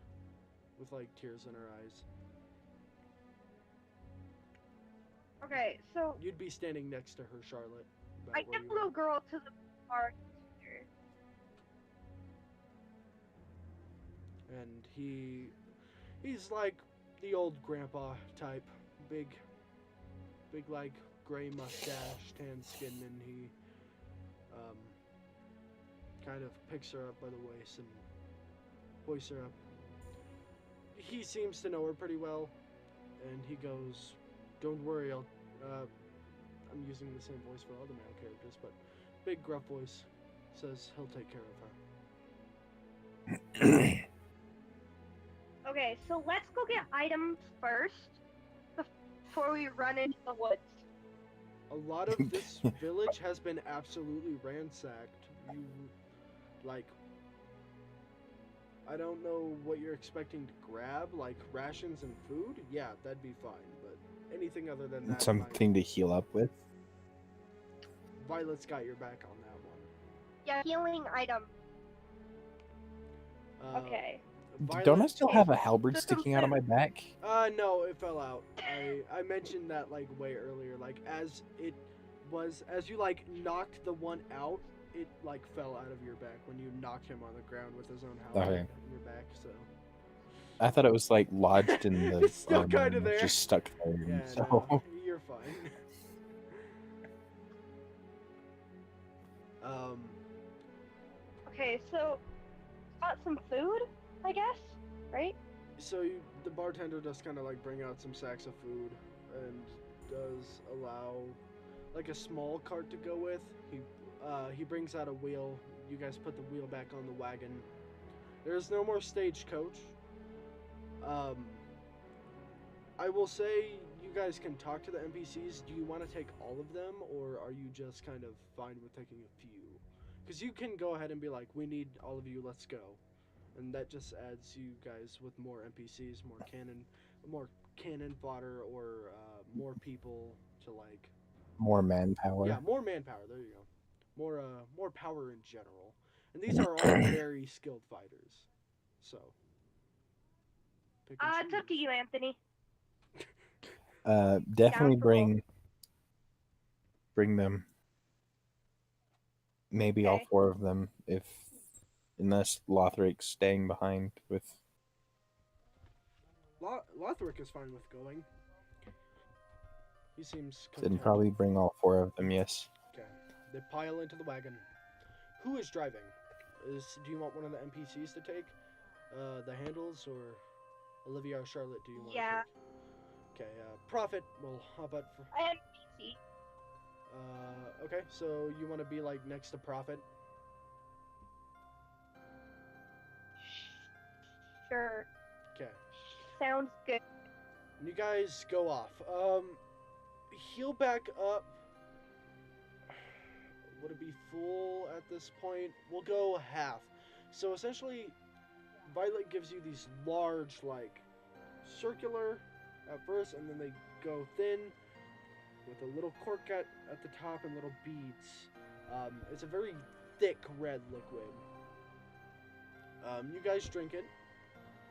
with like tears in her eyes. Okay, so You'd be standing next to her, Charlotte. about I where give you the little are. girl to the bar. And he's like the old grandpa type, big like gray mustache, tan skin, and he kind of picks her up by the waist and hoists her up. He seems to know her pretty well, and he goes, "Don't worry, I'm using the same voice for other male characters, but big gruff voice says he'll take care of her." Okay, so let's go get items first before we run into the woods. A lot of this village has been absolutely ransacked. You, like, I don't know what you're expecting to grab, like rations and food. Yeah, that'd be fine, but anything other than that, Something to heal up with. Violet's got your back on that one. Yeah, healing item. Okay. Don't I Violet, still have a halberd System sticking out of my back? No, it fell out. I mentioned that like way earlier. Like as you like knocked the one out, it like fell out of your back when you knocked him on the ground with his own halberd Okay. in your back. So I thought it was like lodged in the It's still kinda there. just stuck there. yeah, so no, you're fine. Okay, so got some food, I guess, right? So the bartender does kind of like bring out some sacks of food and does allow like a small cart to go with. He brings out a wheel. You guys put the wheel back on the wagon. There's no more stagecoach. I will say you guys can talk to the NPCs. Do you want to take all of them, or are you just kind of fine with taking a few? Because you can go ahead and be like, we need all of you, let's go. And that just adds you guys with more NPCs, more cannon fodder, or more people to like. More manpower. Yeah, more manpower. There you go. More power in general. And these are all very skilled fighters. So. Pick and It's up to choose. you, Anthony. Definitely Down for bring them. Maybe all Okay. 4 of them, unless Lothric's staying behind with. Lothric is fine with going. He seems Then content. probably bring all 4 of them. Yes. Okay. They pile into the wagon. Who is driving? Do you want one of the NPCs to take the handles, or Olivia or Charlotte? Do you want Yeah. to take? Okay. Prophet will hop out for. I am PC. Okay. So you want to be like next to Prophet? Sure. Okay. Sounds good. And you guys go off. Heal back up. Would it be full at this point? We'll go half. So essentially, Violet gives you these large, like, circular at first, and then they go thin with a little cork at the top and little beads. It's a very thick red liquid. You guys drink it.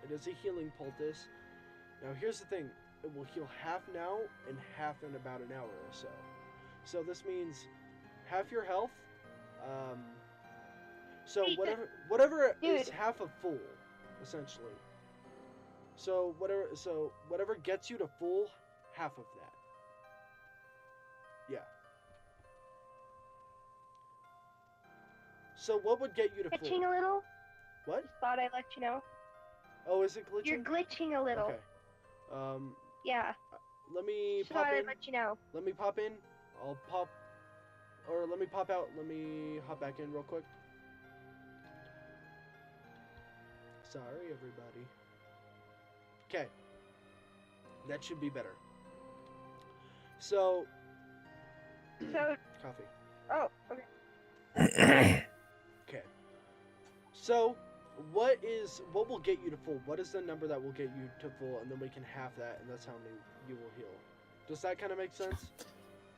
It is a healing poultice. Now here's the thing. It will heal half now and half in about an hour or so. So this means half your health. So whatever is half a full, essentially. So whatever gets you to full, half of that. Yeah. So what would get you to full? Glitching a little. What? Just thought I'd let you know. Oh, is it glitching? You're glitching a little. Okay. Yeah. Let me Just pop thought I'd in. let you know. Let me pop in. I'll pop, or let me pop out. Let me hop back in real quick. Sorry, everybody. Okay. That should be better. So. So. Coffee. Oh. Okay. Okay. So, what will get you to full? What is the number that will get you to full, and then we can half that, and that's how many you will heal. Does that kind of make sense?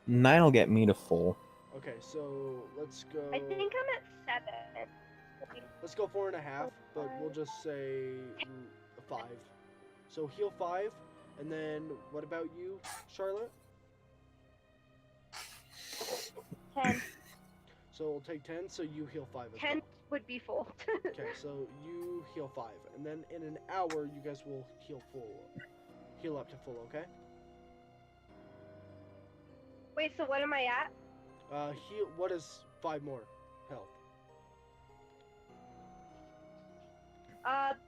9 will get me to full. Okay, so let's go. I think I'm at 7. Let's go 4.5, but we'll just say 5. So heal 5, and then what about you, Charlotte? 10. So we'll take 10, so you heal 5 as 10 well. would be full. Okay, so you heal 5, and then in an hour you guys will heal up to full, okay? Wait, so what am I at? What is 5 more health?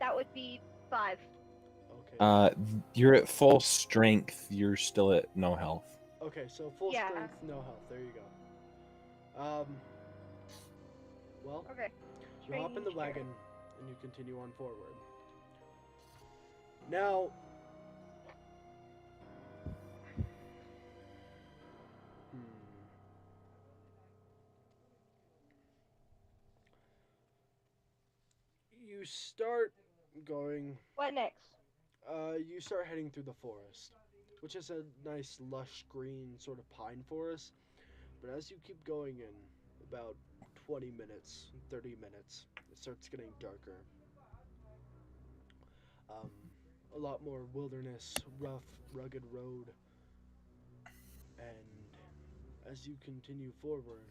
That would be 5. Okay. You're at full strength. You're still at no health. Okay, so full Yeah. strength, no health. There you go. Well, Okay. you hop in the Training wagon and you continue on forward. Now, you start going. What next? You start heading through the forest, which is a nice lush green sort of pine forest. But as you keep going in, about 20 minutes, 30 minutes, it starts getting darker. A lot more wilderness, rough, rugged road. And as you continue forward,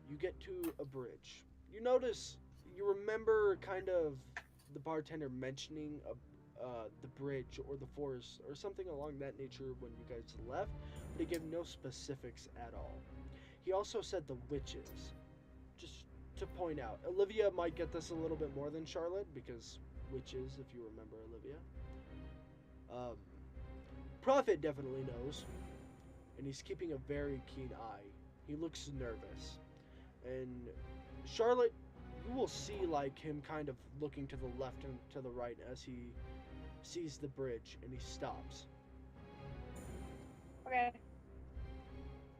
you get to a bridge. You remember kind of the bartender mentioning the bridge or the forest or something along that nature when you guys left, but he gave no specifics at all. He also said the witches. Just to point out, Olivia might get this a little bit more than Charlotte because witches, if you remember Olivia. Prophet definitely knows, and he's keeping a very keen eye. He looks nervous. And Charlotte, you will see like him kind of looking to the left and to the right as he sees the bridge, and he stops. Okay.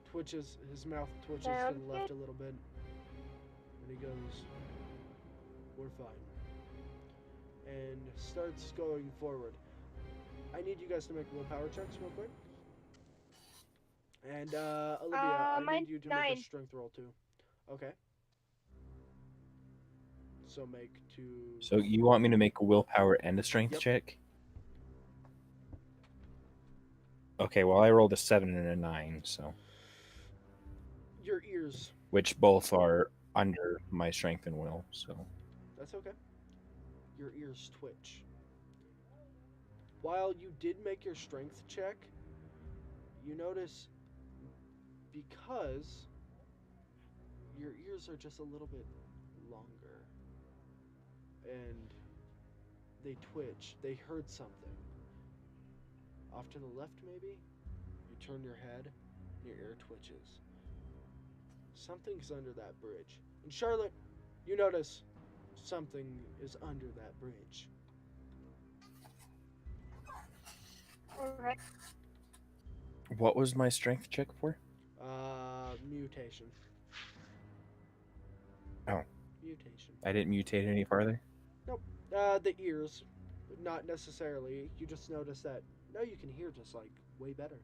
Twitches, his mouth twitches Sounds to the left good. a little bit. And he goes, "We're fine." And starts going forward. I need you guys to make willpower checks real quick. And Olivia, I need mine's you to make a 9. strength roll too. Okay. So make two. So you want me to make a willpower and a strength Yep. check? Okay, well I rolled a 7 and a 9, so Your ears. which both are under my strength and will. So That's okay. Your ears twitch. While you did make your strength check, you notice because your ears are just a little bit longer and they twitch. They heard something. Off to the left, maybe? You turn your head, and your ear twitches. Something's under that bridge. And Charlotte, you notice something is under that bridge. Alright. what was my strength check for? Mutation. Oh. Mutation. I didn't mutate any farther. The ears, not necessarily. You just notice that now you can hear just like way better.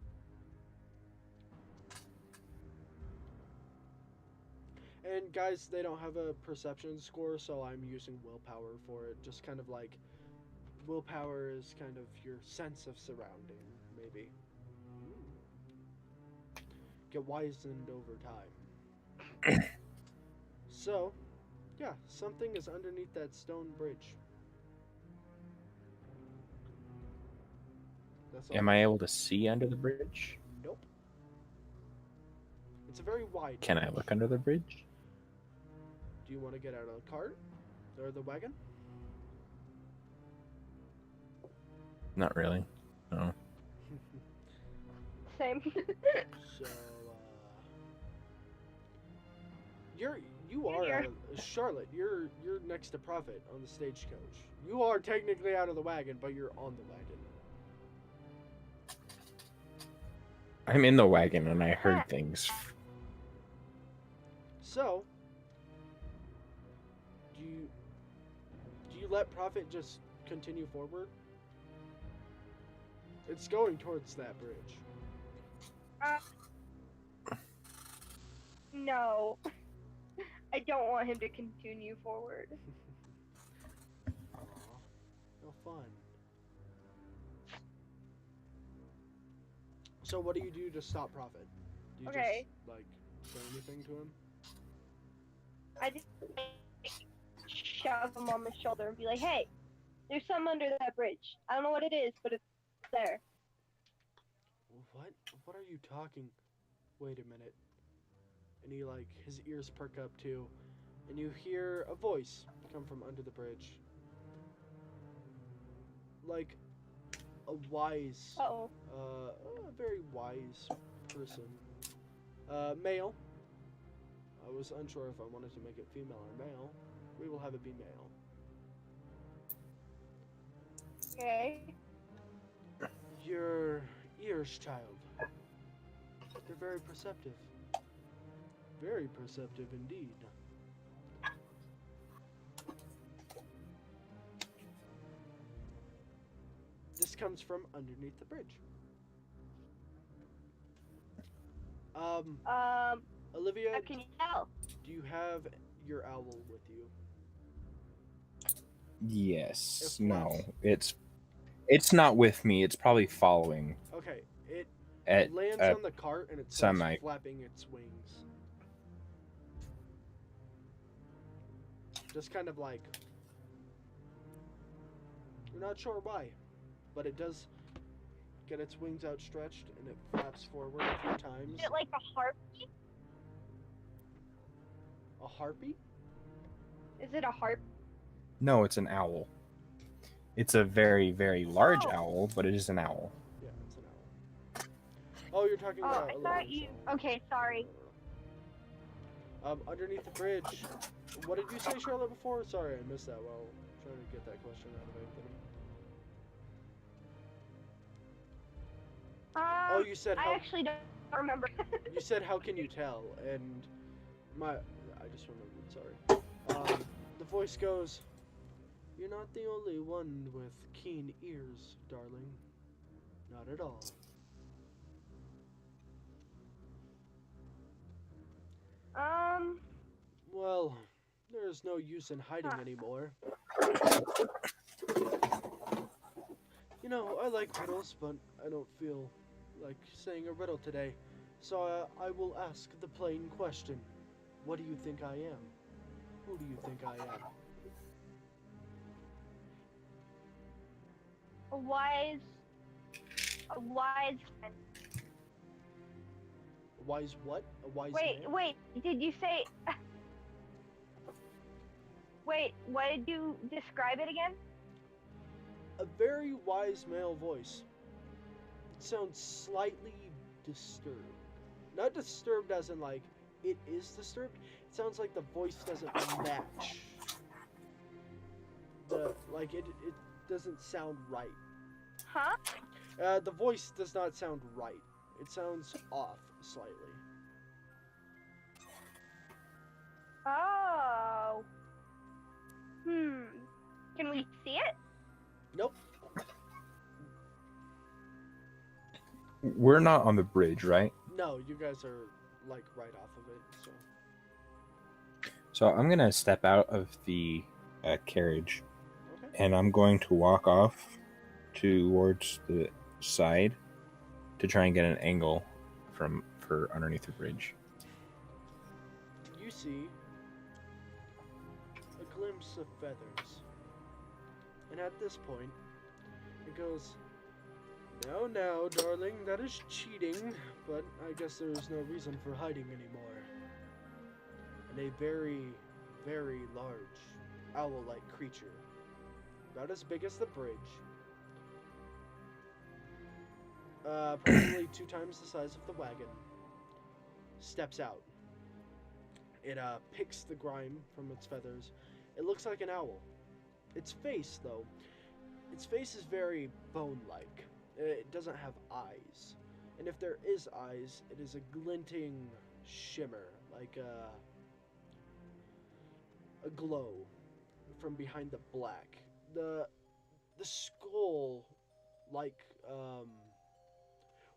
And guys, they don't have a perception score, so I'm using willpower for it. Just kind of like willpower is kind of your sense of surrounding, maybe. Get wizened over time. So, yeah, something is underneath that stone bridge. That's all. Am I able to see under the bridge? Nope. It's a very wide Can I bridge. look under the bridge? Do you want to get out of the cart? Or the wagon? Not really. No. Same. So, you are Here. out of, Charlotte. You're next to Prophet on the stagecoach. You are technically out of the wagon, but you're on the wagon. I'm in the wagon and I heard things. So, do you let Prophet just continue forward? It's going towards that bridge. No. I don't want him to continue forward. Aw, no fun. So what do you do to stop Prophet? Do you Okay. just like say anything to him? I just shove him on the shoulder and be like, hey, there's something under that bridge. I don't know what it is, but it's there. What? What are you talking? Wait a minute. And he like his ears perk up too, and you hear a voice come from under the bridge. Like a wise, Uh-oh. a very wise person. Male. I was unsure if I wanted to make it female or male. We will have it be male. Okay. Your ears, child. They're very perceptive. Very perceptive indeed. This comes from underneath the bridge. Olivia, How can you tell? do you have your owl with you? Yes. If No. not- It's not with me. It's probably following. Okay, it At lands uh, on the cart and it starts semi. flapping its wings. Just kind of like, you're not sure why, but it does get its wings outstretched and it flaps forward a few times. Is it like a harpy? A harpy? Is it a harp? No, it's an owl. It's a very, very large Oh. owl, but it is an owl. Yeah, it's an owl. Oh, you're talking Oh, about I a thought little you. owl. Okay, sorry. Underneath the bridge. What did you say, Charlotte, before? Sorry, I missed that while trying to get that question out of Anthony. Oh, you said I how? actually don't remember. You said how can you tell? And I just remembered. Sorry. The voice goes, "You're not the only one with keen ears, darling. Not at all." Well, there's no use in hiding Huh. anymore. You know, I like riddles, but I don't feel like saying a riddle today. So I will ask the plain question. What do you think I am? Who do you think I am? A wise man. A wise what? A wise Wait, man? wait, did you say Wait, what did you describe it again? A very wise male voice. It sounds slightly disturbed. Not disturbed as in like it is disturbed. It sounds like the voice doesn't match. It doesn't sound right. Huh? The voice does not sound right. It sounds off slightly. Oh. Can we see it? Nope. We're not on the bridge, right? No, you guys are like right off of it. So So I'm gonna step out of the carriage, okay. and I'm going to walk off towards the side to try and get an angle for underneath the bridge. You see a glimpse of feathers, and at this point, it goes. Now, darling, that is cheating, but I guess there is no reason for hiding anymore. And a very, very large owl-like creature, about as big as the bridge, probably 2 times the size of the wagon, steps out. It picks the grime from its feathers. It looks like an owl. Its face, though, its face is very bone-like. It doesn't have eyes. And if there is eyes, it is a glinting shimmer, like a glow from behind the black. The skull, like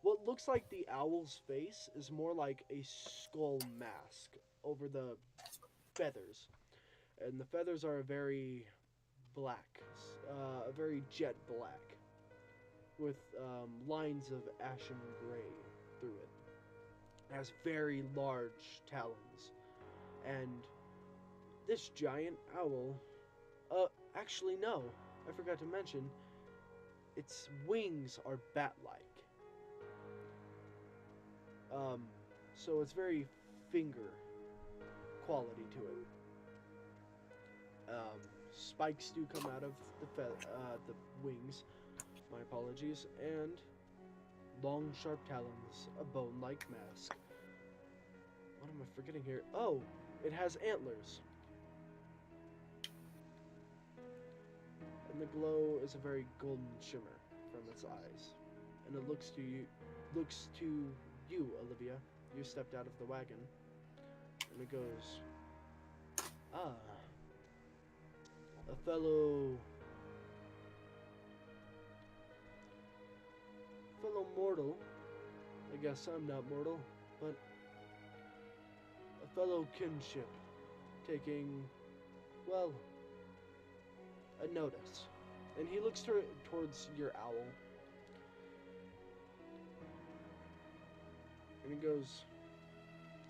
what looks like the owl's face is more like a skull mask over the feathers. And the feathers are a very black, a very jet black, with lines of ashen gray through it. It has very large talons. And this giant owl, actually no, I forgot to mention, its wings are bat-like. So it's very finger quality to it. Spikes do come out of the wings. My apologies. And long, sharp talons, a bone-like mask. What am I forgetting here? Oh, it has antlers. And the glow is a very golden shimmer from its eyes. And it looks to you, Olivia. You stepped out of the wagon. And it goes, "Ah, a fellow mortal. I guess I'm not mortal, but a fellow kinship taking, well, a notice." And he looks towards your owl. And he goes,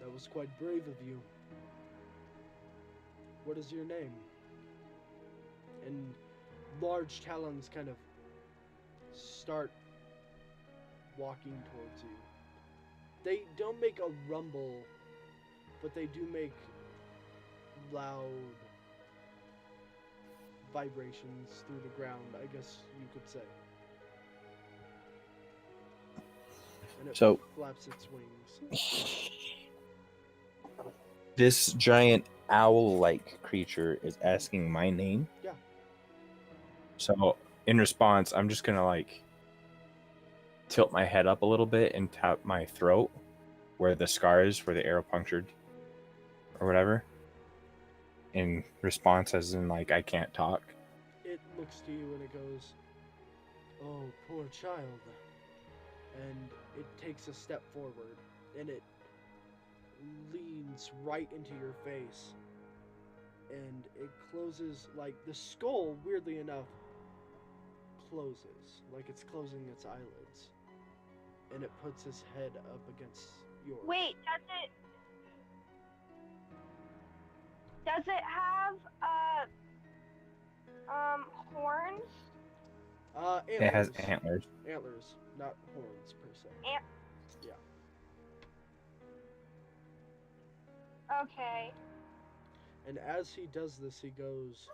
"That was quite brave of you. What is your name?" And large talons kind of start walking towards you. They don't make a rumble, but they do make loud vibrations through the ground, I guess you could say. And it So flaps its wings. this giant owl-like creature is asking my name. Yeah. So in response, I'm just gonna like tilt my head up a little bit and tap my throat where the scar is, where the arrow punctured or whatever. In response, as in, like, I can't talk. It looks to you and it goes, "Oh, poor child." And it takes a step forward and it leans right into your face. And it closes, like, the skull, weirdly enough, closes. Like it's closing its eyelids. And it puts his head up against yours. Wait, does it have horns? Antlers. It has antlers. Antlers, not horns per se. Yeah. Okay. And as he does this, he goes,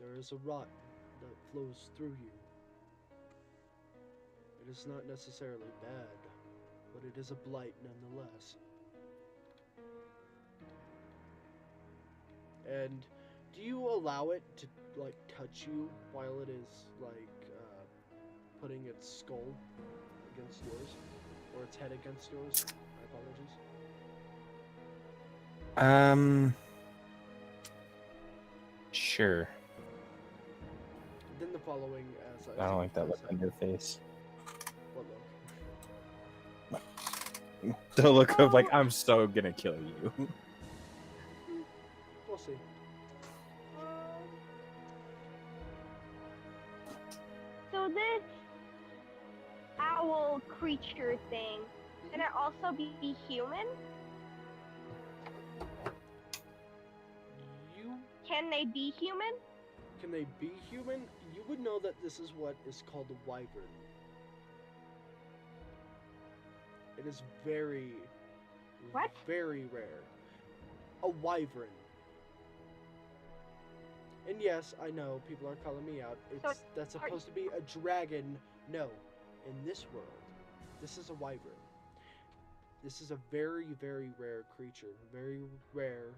"There is a rot that flows through you. It is not necessarily bad, but it is a blight nonetheless." And do you allow it to, like, touch you while it is, like, putting its skull against yours? Or its head against yours? My apologies. Sure. Then the following, as I don't like that look on your face. What look? The look of, like, I'm so gonna kill you. We'll see. So this owl creature thing, can it also be human? Can they be human? Can they be human? You would know that this is what is called a wyvern. It is very, What? very rare. A wyvern. And yes, I know people are calling me out. That's supposed to be a dragon. No, in this world, this is a wyvern. This is a very, very rare creature. Very rare,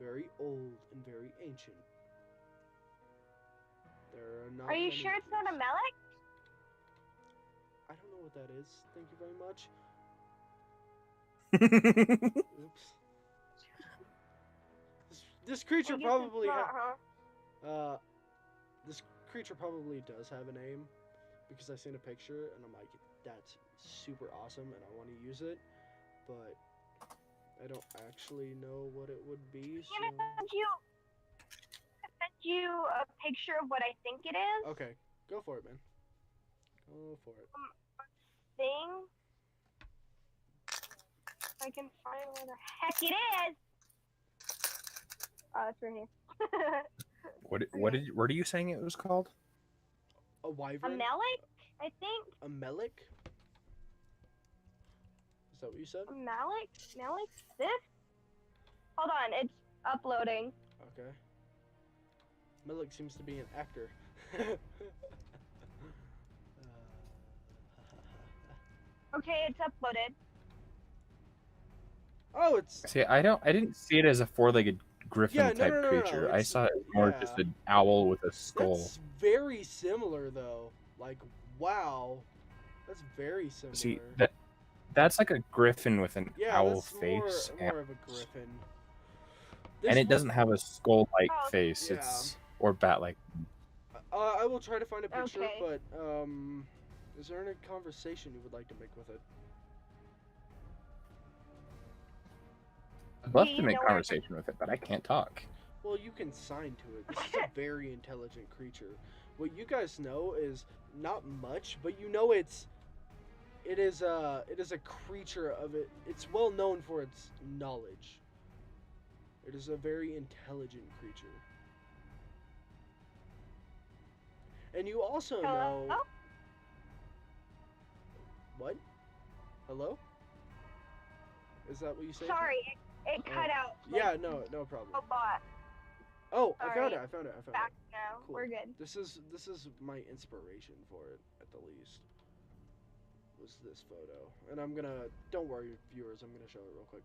very old, and very ancient. There are not. Are you many sure of it's not a these. Melek? I don't know what that is. Thank you very much. Oops. This creature I guess probably it's not, huh? this creature probably does have a name because I seen a picture and I'm like, that's super awesome and I want to use it, but I don't actually know what it would be. So... Can I send you a picture of what I think it is? Okay, go for it, man. Go for it. Thing. I can find where the heck it is. Oh, it's right here. What are you saying it was called? A A wyvern? Melek, I think. A Melek? Is that what you said? A Melek? Melek? This? Hold on, it's uploading. Okay. Melek seems to be an actor. Okay, it's uploaded. Oh, it's See, I didn't see it as a four-legged griffin type no, creature. I it's- saw it more yeah. just an owl with a skull. That's very similar, though. Like, wow, that's very similar. See, that's like a griffin with an owl that's face, more of a griffin. and it doesn't have a skull-like Oh, face. yeah. It's or bat-like. I will try to find a picture, Okay. but is there any conversation you would like to make with it? I'd love Do to you make know where- conversation with it, but I can't talk. Well, you can sign to it. This is a very intelligent creature. What you guys know is not much, but you know it is a creature of it. It's well known for its knowledge. It is a very intelligent creature. And you also know Hello? what? Hello? Is that what you said? Sorry, it cut out. Yeah, no problem. Robot. Oh, I found Sorry. it. I found it. Back now. Cool. We're good. This is my inspiration for it, at the least. Was this photo. And I'm gonna, don't worry viewers, I'm gonna show it real quick.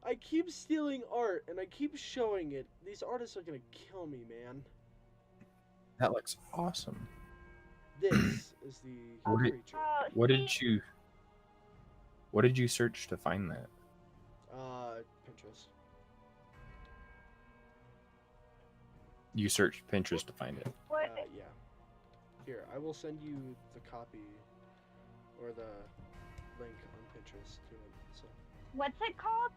I keep stealing art and I keep showing it. These artists are gonna kill me, man. That looks awesome. This is the What did- creature. What did you search to find that? Pinterest. You searched Pinterest to find it. What? Yeah. Here, I will send you the copy or the link on Pinterest to it. So. What's it called?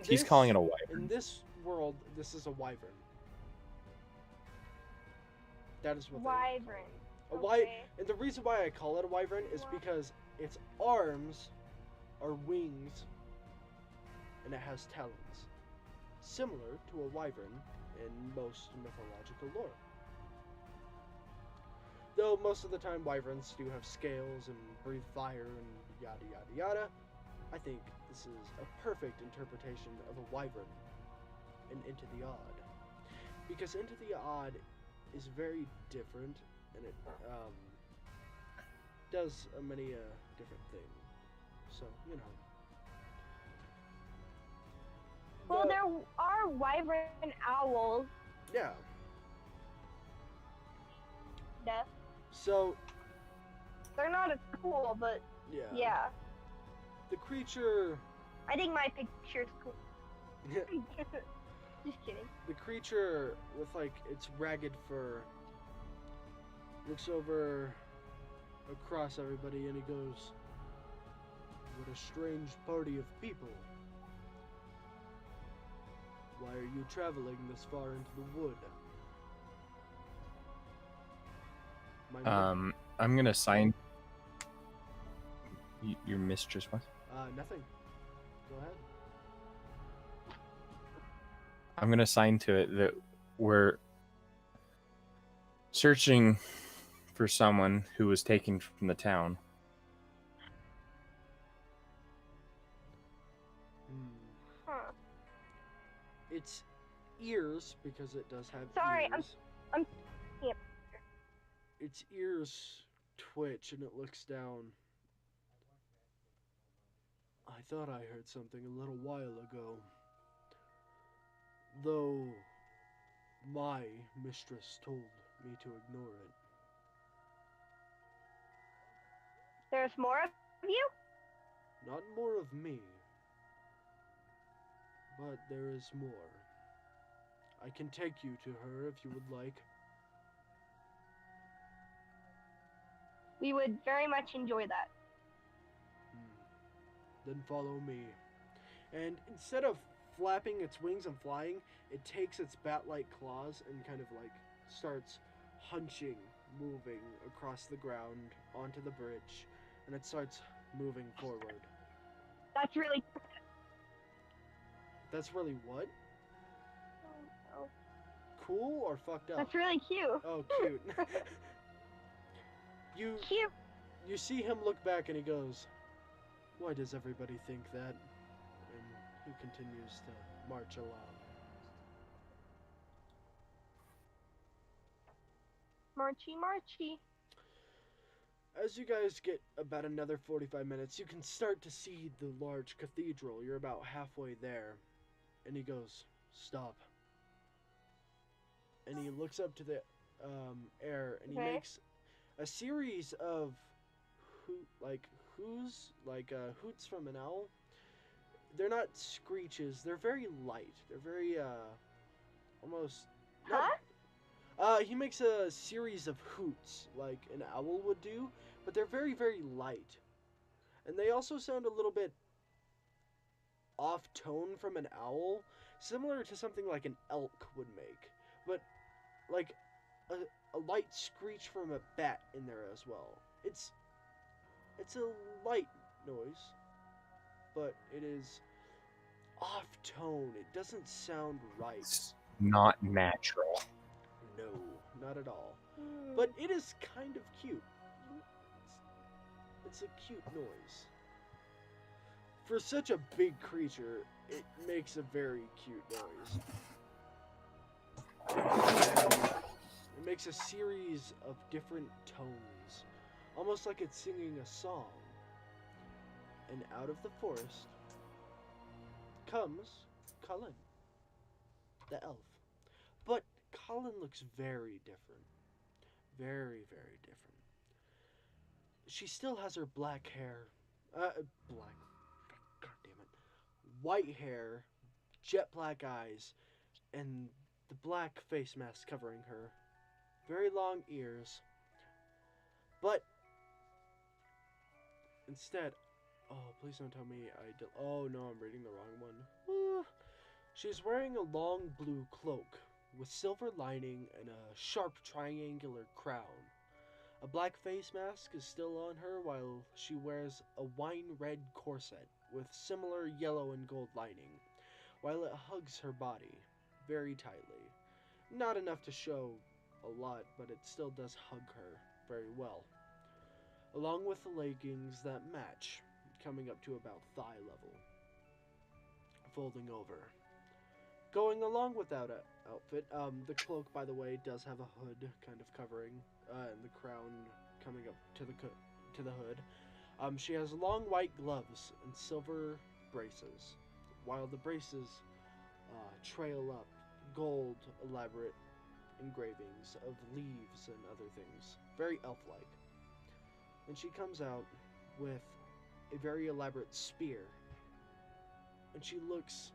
He's calling it a In wyvern. this world, this is a wyvern. That is what Wyvern. A wy- Okay. And the reason why I call it a wyvern is because its arms are wings and it has talons, similar to a wyvern in most mythological lore. Though most of the time wyverns do have scales and breathe fire and yada yada yada, I think this is a perfect interpretation of a wyvern in Into the Odd. Because Into the Odd is very different and it does many different things. So, you know. Well, The- there are wyvern owls. Yeah. Yeah. So, They're not as cool, but yeah. The creature I think my picture's cool. Just kidding. the creature with like its ragged fur looks over across everybody and he goes, "What a strange party of people. Why are you traveling this far into the wood?" I'm gonna sign. Your mistress what? Nothing. Go ahead. I'm gonna sign to it that we're searching for someone who was taken from the town. Huh. Its ears, because it does have Sorry, ears. I'm- yep. Its ears twitch and it looks down. I thought I heard something a little while ago. Though my mistress told me to ignore it. There's more of you? Not more of me, but there is more. I can take you to her if you would like. We would very much enjoy that. Then follow me. And instead of flapping its wings and flying, it takes its bat-like claws and kind of like starts hunching, moving across the ground onto the bridge, and it starts moving forward. That's really That's really what? oh, Cool or fucked up? that's really cute. Oh, cute. Cute. You see him look back and he goes, "Why does everybody think that?" And he continues to march along. Marchy, marchy. As you guys get about another 45 minutes, you can start to see the large cathedral. You're about halfway there. And he goes, "Stop." And he looks up to the air and he Okay. makes a series of hoots from an owl. They're not screeches. They're very light. They're very almost. Huh? He makes a series of hoots like an owl would do, but they're very, very light. And they also sound a little bit off tone from an owl, similar to something like an elk would make, but like a light screech from a bat in there as well. It's a light noise, but it is off tone. It doesn't sound right. It's not natural. No, not at all. But it is kind of cute. It's a cute noise. For such a big creature, it makes a very cute noise. It makes a series of different tones, almost like it's singing a song. And out of the forest comes Cullen, the elf. But Cullen looks very different. Very, very different. She still has her black hair. Black. God damn it. White hair, jet black eyes, and the black face mask covering her. Very long ears. But instead, oh, please don't tell me oh no, I'm reading the wrong one. She's wearing a long blue cloak with silver lining and a sharp triangular crown. A black face mask is still on her while she wears a wine red corset with similar yellow and gold lining, while it hugs her body very tightly. Not enough to show a lot, but it still does hug her very well. Along with the leggings that match, coming up to about thigh level, folding over. Going along with that outfit, the cloak, by the way, does have a hood kind of covering, and the crown coming up to the hood. She has long white gloves and silver braces, while the braces trail up gold elaborate engravings of leaves and other things, very elf-like. And she comes out with a very elaborate spear, and she looks.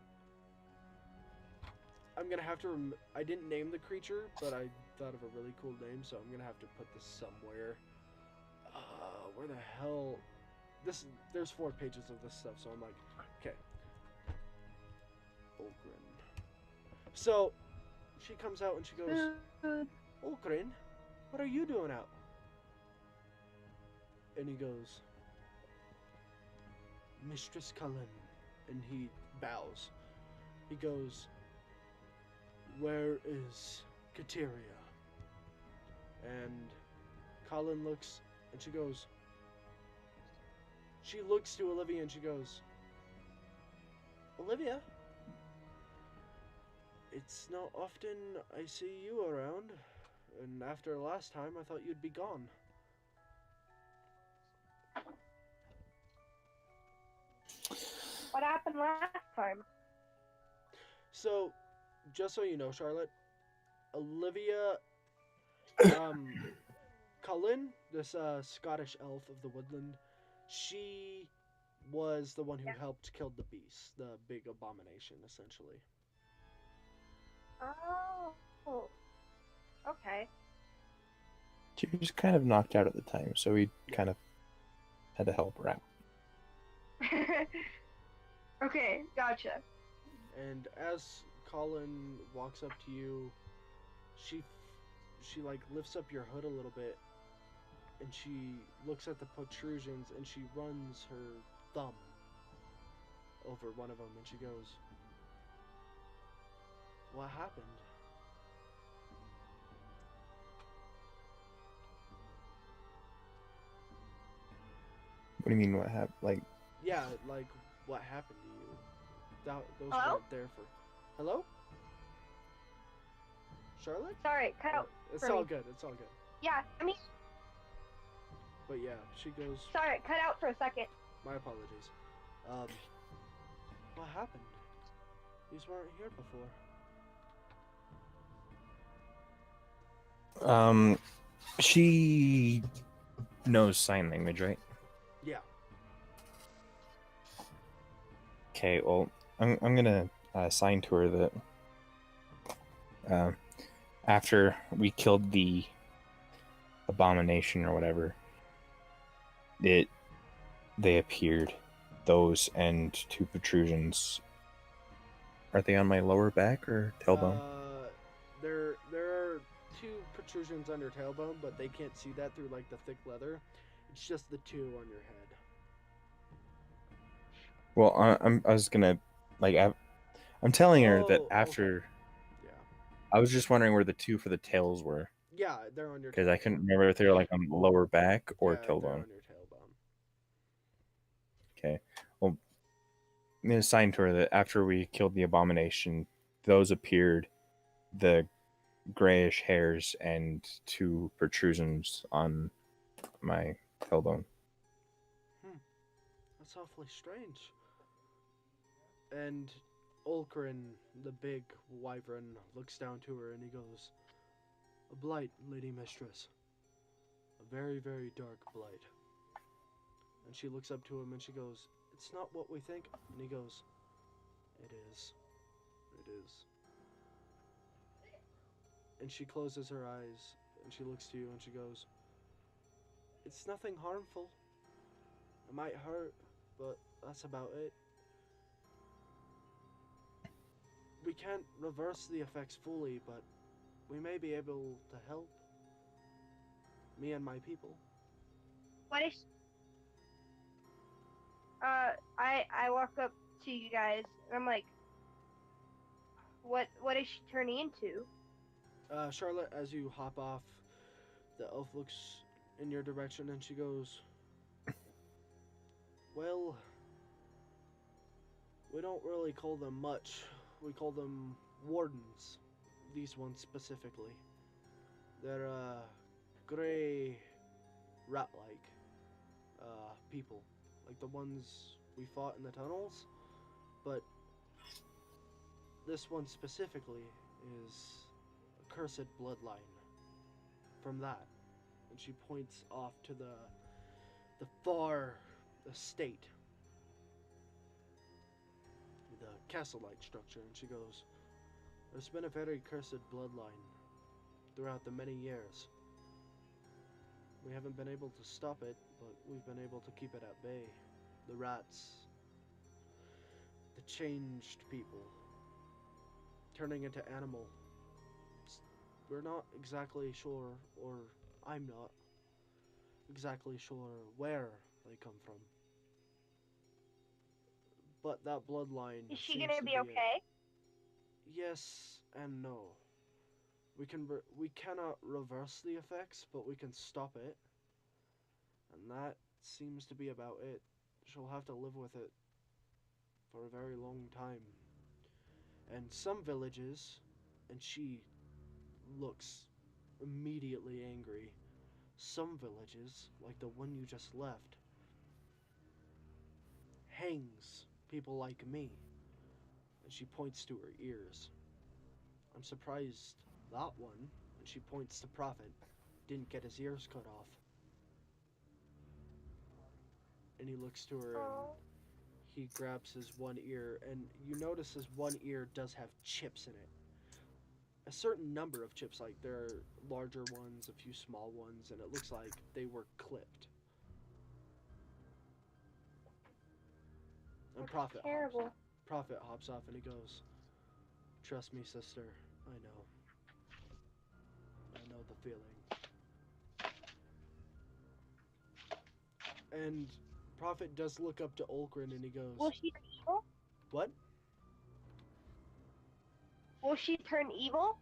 I'm gonna have to. I didn't name the creature, but I thought of a really cool name, so I'm gonna have to put this somewhere. Where the hell? There's 4 pages of this stuff, so I'm like, okay. Olgrin. So she comes out and she goes, Olgrin, what are you doing out? And he goes, Mistress Cullen, and he bows. He goes, where is Kateria? And Colin looks, and she goes, she looks to Olivia and she goes, Olivia, it's not often I see you around, and after last time I thought you'd be gone. What happened last time? So, just so you know, Charlotte, Olivia, Cullen, this Scottish elf of the woodland, she was the one who helped kill the beast, the big abomination, essentially. Oh. Okay. She was kind of knocked out at the time, so we kind of had to help her out. Okay, gotcha. And as Colin walks up to you, she like lifts up your hood a little bit, and she looks at the protrusions, and she runs her thumb over one of them, and she goes, what happened? What do you mean, what happened? Like, Yeah, like, what happened to you? Those Hello? weren't there for... Hello? Charlotte? Sorry, cut out. It's for all me. good, it's all good. Yeah, I mean, But yeah, she goes, sorry, cut out for a second. my apologies. What happened? These weren't here before. she knows sign language, right? Yeah. Okay, well, I'm gonna sign to her that after we killed the abomination or whatever, they appeared. Those and 2 protrusions. Are they on my lower back or tailbone? There are 2 protrusions under tailbone, but they can't see that through like the thick leather. It's just the 2 on your head. Well, I was gonna, like, I'm telling her that Oh, after. okay. Yeah. I was just wondering where the 2 for the tails were, Yeah, they're on your because I tailbone. couldn't remember if they were like on the lower back or Yeah, they're tailbone. on your tailbone. Okay. Well, I'm gonna sign to her that after we killed the abomination, those appeared, the grayish hairs and 2 protrusions on my tailbone. That's awfully strange. And Olkrin, the big wyvern, looks down to her and he goes, a blight, lady mistress. A very, very dark blight. And she looks up to him and she goes, "It's not what we think." And he goes, "It is. It is." And she closes her eyes and she looks to you and she goes, "It's nothing harmful. It might hurt, but that's about it. We can't reverse the effects fully, but we may be able to help. Me and my people." What is? I walk up to you guys and I'm like, what is she turning into? Charlotte, as you hop off, the elf looks in your direction and she goes, "Well, we don't really call them much. We call them wardens. These ones specifically. They're, gray, rat-like, people. Like the ones we fought in the tunnels. But this one specifically is a cursed bloodline from that." And she points off to the far estate, the castle-like structure, and she goes, "There's been a very cursed bloodline throughout the many years. We haven't been able to stop it, but we've been able to keep it at bay. The rats, the changed people, turning into animal. We're not exactly sure, or I'm not exactly sure where they come from. But that bloodline Is she seems gonna to be it. okay? Yes and no. We cannot reverse the effects, but we can stop it. And that seems to be about it. She'll have to live with it for a very long time. And some villages," and she looks immediately angry, "some villages, like the one you just left, hangs people like me." And she points to her ears. "I'm surprised that one," and she points to Prophet, "didn't get his ears cut off." And he looks to her and Oh. he grabs his one ear, and you notice his one ear does have chips in it. A certain number of chips, like there are larger ones, a few small ones, and it looks like they were clipped. And That's terrible. Prophet hops off and he goes, "Trust me, sister, I know. I know the feeling." And Prophet does look up to Olgrin and he goes, Will she turn evil? "What?" Will she turn evil?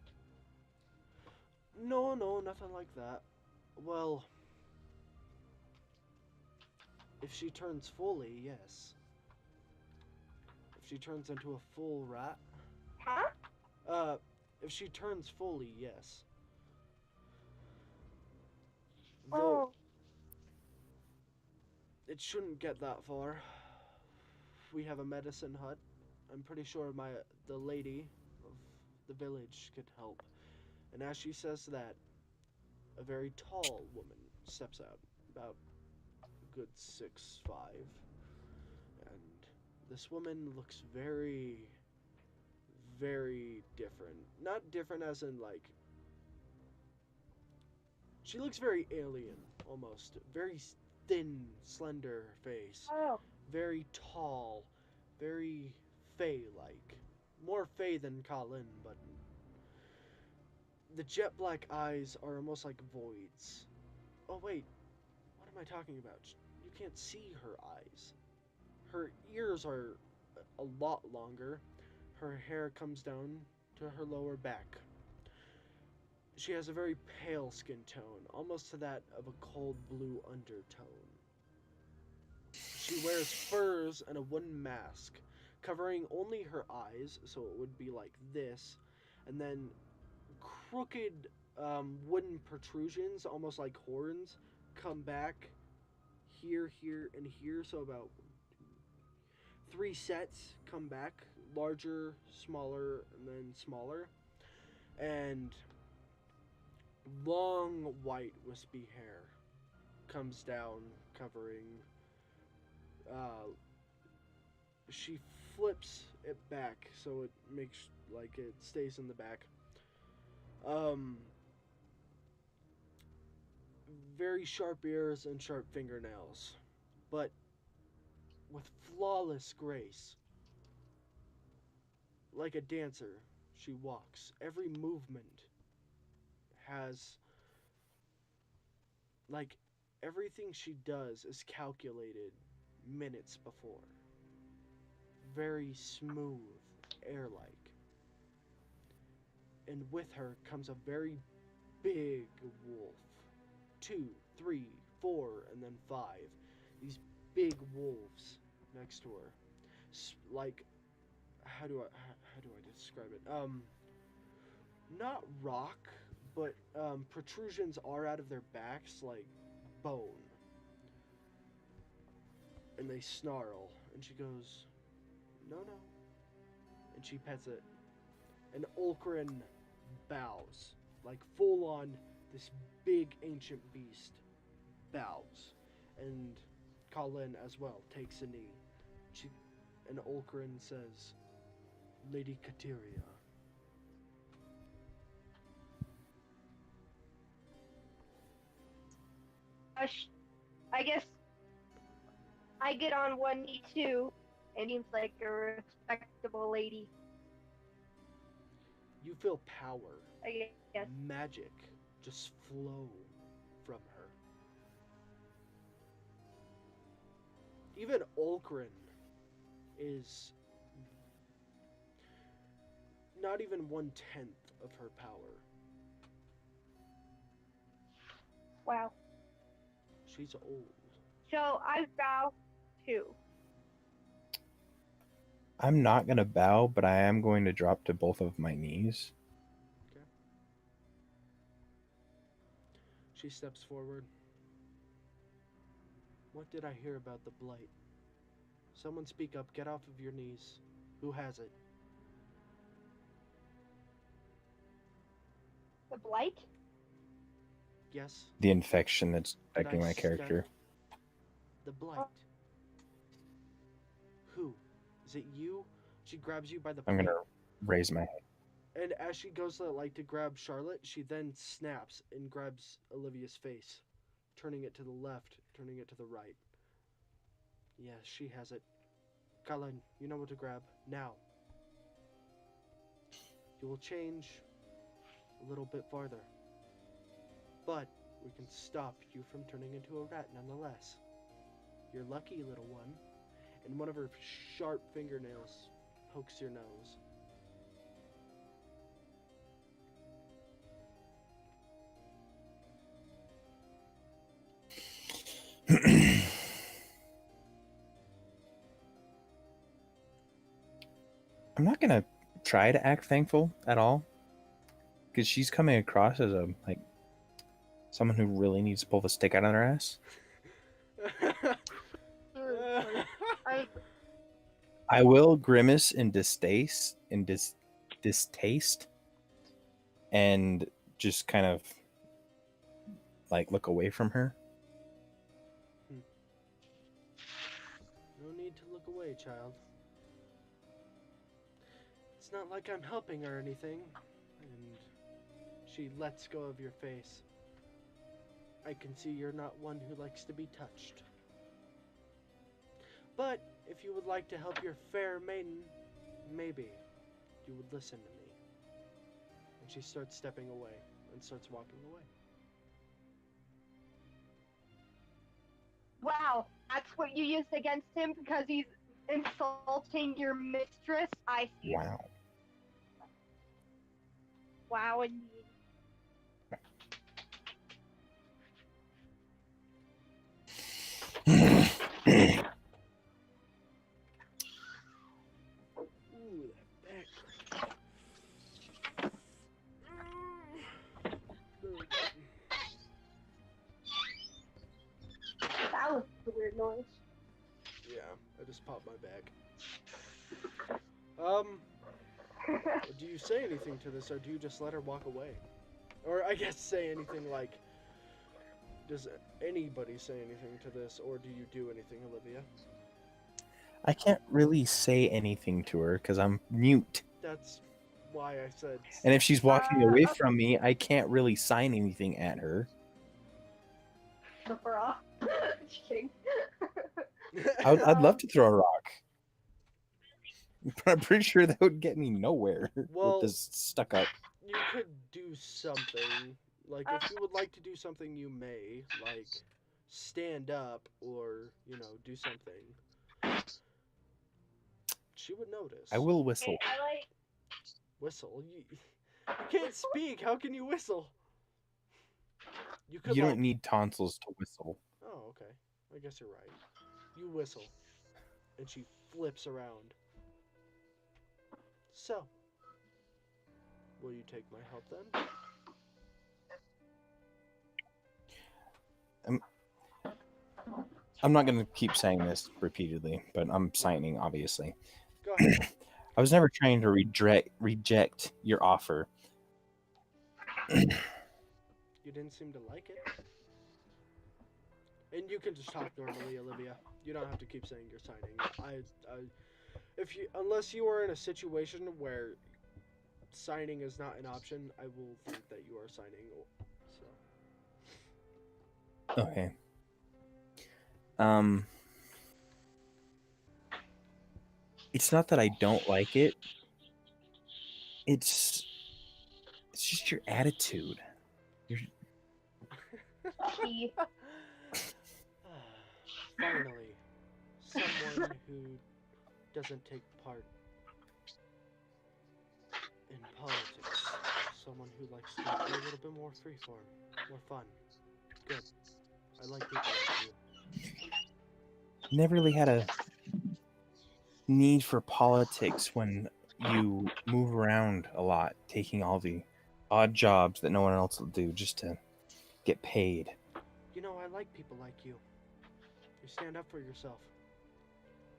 "No, no, nothing like that. Well, if she turns fully, yes. If she turns into a full rat, Huh? if she turns fully, yes. Though Oh. it shouldn't get that far. We have a medicine hut. I'm pretty sure the lady of the village could help." And as she says that, a very tall woman steps out, about a good 6'5", and this woman looks very, very different. Not different as in like, she looks very alien almost. Very thin, slender face. Oh. Very tall, very Fey-like. More Fey than Kalin, but the jet black eyes are almost like voids. Oh wait, what am I talking about? You can't see her eyes. Her ears are a lot longer. Her hair comes down to her lower back. She has a very pale skin tone, almost to that of a cold blue undertone. She wears furs and a wooden mask, covering only her eyes, so it would be like this, and then crooked wooden protrusions, almost like horns, come back here, here, and here, so about 3 sets come back, larger, smaller, and then smaller, and long white wispy hair. comes down, covering. She flips it back so it makes like it stays in the back. Very sharp ears and sharp fingernails, but with flawless grace. Like a dancer, she walks. Every movement has, like, everything she does is calculated minutes before. Very smooth, air-like. And with her comes a very big wolf. 2, 3, 4, and then 5. These big wolves next to her. Like, how do I describe it? Not rock, but protrusions are out of their backs like bone. And they snarl, and she goes, "No, no." And she pets it. And Ulkrin bows, like full on this big ancient beast bows. And Colin as well takes a knee. And Ulkrin says, "Lady Kateria." I guess I get on one knee too. It seems like a respectable lady. You feel power, I guess. magic just flow from her. Even Ulkrin is not even 1/10 of her power. Wow. She's old. So I bow too. I'm not going to bow, but I am going to drop to both of my knees. Okay. She steps forward. What did I hear about the blight? Someone speak up. Get off of your knees. Who has it? The blight? Yes. The infection that's Did affecting I my character. study the blight. Who? Is it you? She grabs you by the I'm going pate. to raise my hand. And as she goes to grab Charlotte, she then snaps and grabs Olivia's face, turning it to the left, turning it to the right. Yes, she has it. Colin, you know what to grab. Now. You will change a little bit farther. But we can stop you from turning into a rat nonetheless. You're lucky, little one. And one of her sharp fingernails pokes your nose. I'm not going to try to act thankful at all, because she's coming across as someone who really needs to pull the stick out of their ass. I will grimace in distaste and just kind of look away from her. No need to look away, child. It's not like I'm helping or anything. And she lets go of your face. I can see you're not one who likes to be touched. But if you would like to help your fair maiden, maybe you would listen to me. And she starts stepping away and starts walking away. Wow, that's what you used against him because he's insulting your mistress? I see. Wow. Wow, indeed. Ooh, that back. That was a weird noise. Yeah, I just popped my back. Do you say anything to this, or do you just let her walk away? Or I guess say anything like, Does anybody say anything to this, or do you do anything, Olivia? I can't really say anything to her because I'm mute. That's why I said. And if she's walking away Okay. from me, I can't really sign anything at her. Flip her off. Just kidding. I'd love to throw a rock. But I'm pretty sure that would get me nowhere Well- with this stuck up. You could do something. Like, if you would like to do something, you may. Like, stand up or, do something. She would notice. I will whistle. Okay, I like. Whistle? You can't speak. How can you whistle? You could, You don't need tonsils to whistle. Oh, okay. I guess you're right. You whistle. And she flips around. So, will you take my help then? I'm not going to keep saying this repeatedly, but I'm signing, obviously. Go ahead. I was never trying to reject your offer. You didn't seem to like it. And you can just talk normally, Olivia. You don't have to keep saying you're signing. Unless you are in a situation where signing is not an option, I will think that you are signing. So. Okay. It's not that I don't like it. It's just your attitude. She. Finally, someone who doesn't take part in politics. Someone who likes to be a little bit more freeform, more fun. Good. I like people like you. Never really had a need for politics when you move around a lot, taking all the odd jobs that no one else will do just to get paid. I like people like you. You stand up for yourself.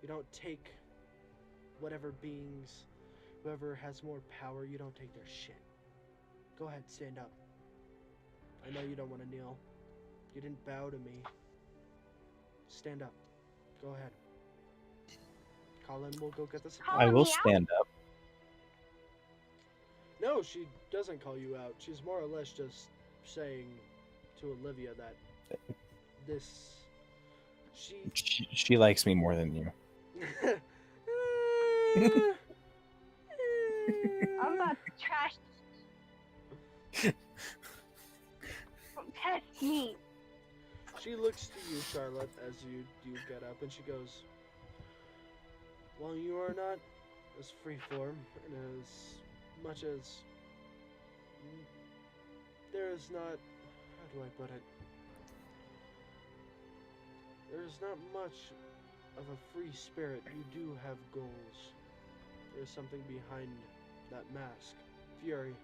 You don't take whatever beings, whoever has more power, you don't take their shit. Go ahead, stand up. I know you don't want to kneel. You didn't bow to me. Stand up. Go ahead. Colin will go get the supplies. I will me out? stand up. No, she doesn't call you out. She's more or less just saying to Olivia that She likes me more than you. I'm not trash. Don't test me. She looks to you, Charlotte, as you get up, and she goes, "While you are not as freeform and as much as there is not, how do I put it? There is not much of a free spirit. You do have goals. There is something behind that mask. Fury.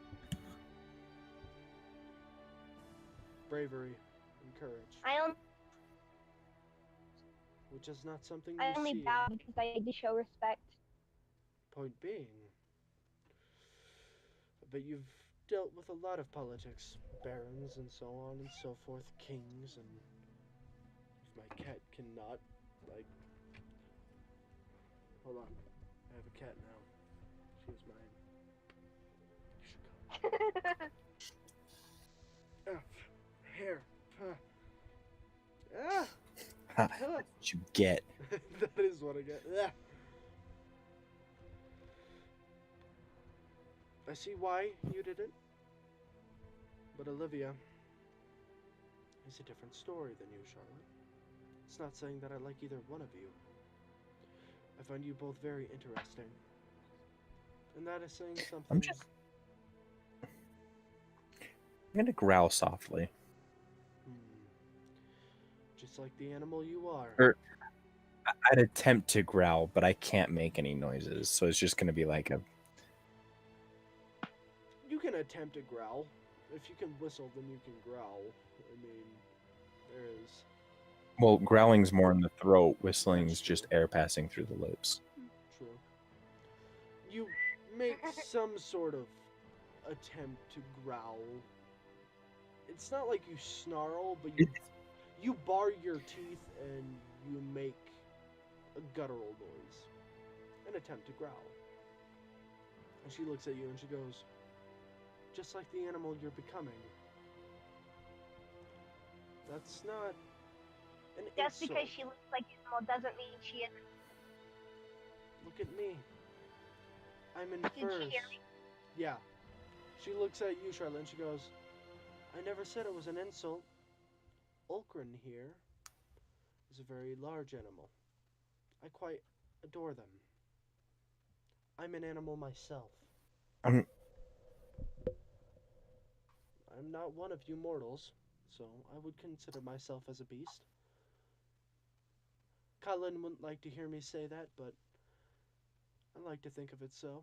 Bravery and courage. Which is not something you I only see. bow because I need to show respect. Point being, but you've dealt with a lot of politics, barons and so on and so forth, kings, and if my cat cannot, hold on, I have a cat now. She's mine. Hair. Ah. Ha, what you get. That is what I get. Ah. I see why you did it. But Olivia is a different story than you, Charlotte. It's not saying that I like either one of you. I find you both very interesting. And that is saying something. I'm gonna growl softly. Just like the animal you are. I'd attempt to growl, but I can't make any noises, so it's just gonna be like a... You can attempt to growl. If you can whistle, then you can growl. I mean, there is... Well, growling's more in the throat. Whistling's just air passing through the lips. True. You make some sort of attempt to growl. It's not like you snarl, but You bar your teeth and you make a guttural noise, an attempt to growl. And she looks at you and she goes, just like the animal you're becoming. That's not an Just insult. because she looks like an animal doesn't mean she is. Look at me. I'm in Did she furs. hear me? Yeah. She looks at you, Charlotte, and she goes, I never said it was an insult. Ulkrin here is a very large animal. I quite adore them. I'm an animal myself. I'm I'm not one of you mortals, so I would consider myself as a beast. Colin wouldn't like to hear me say that, but I like to think of it so.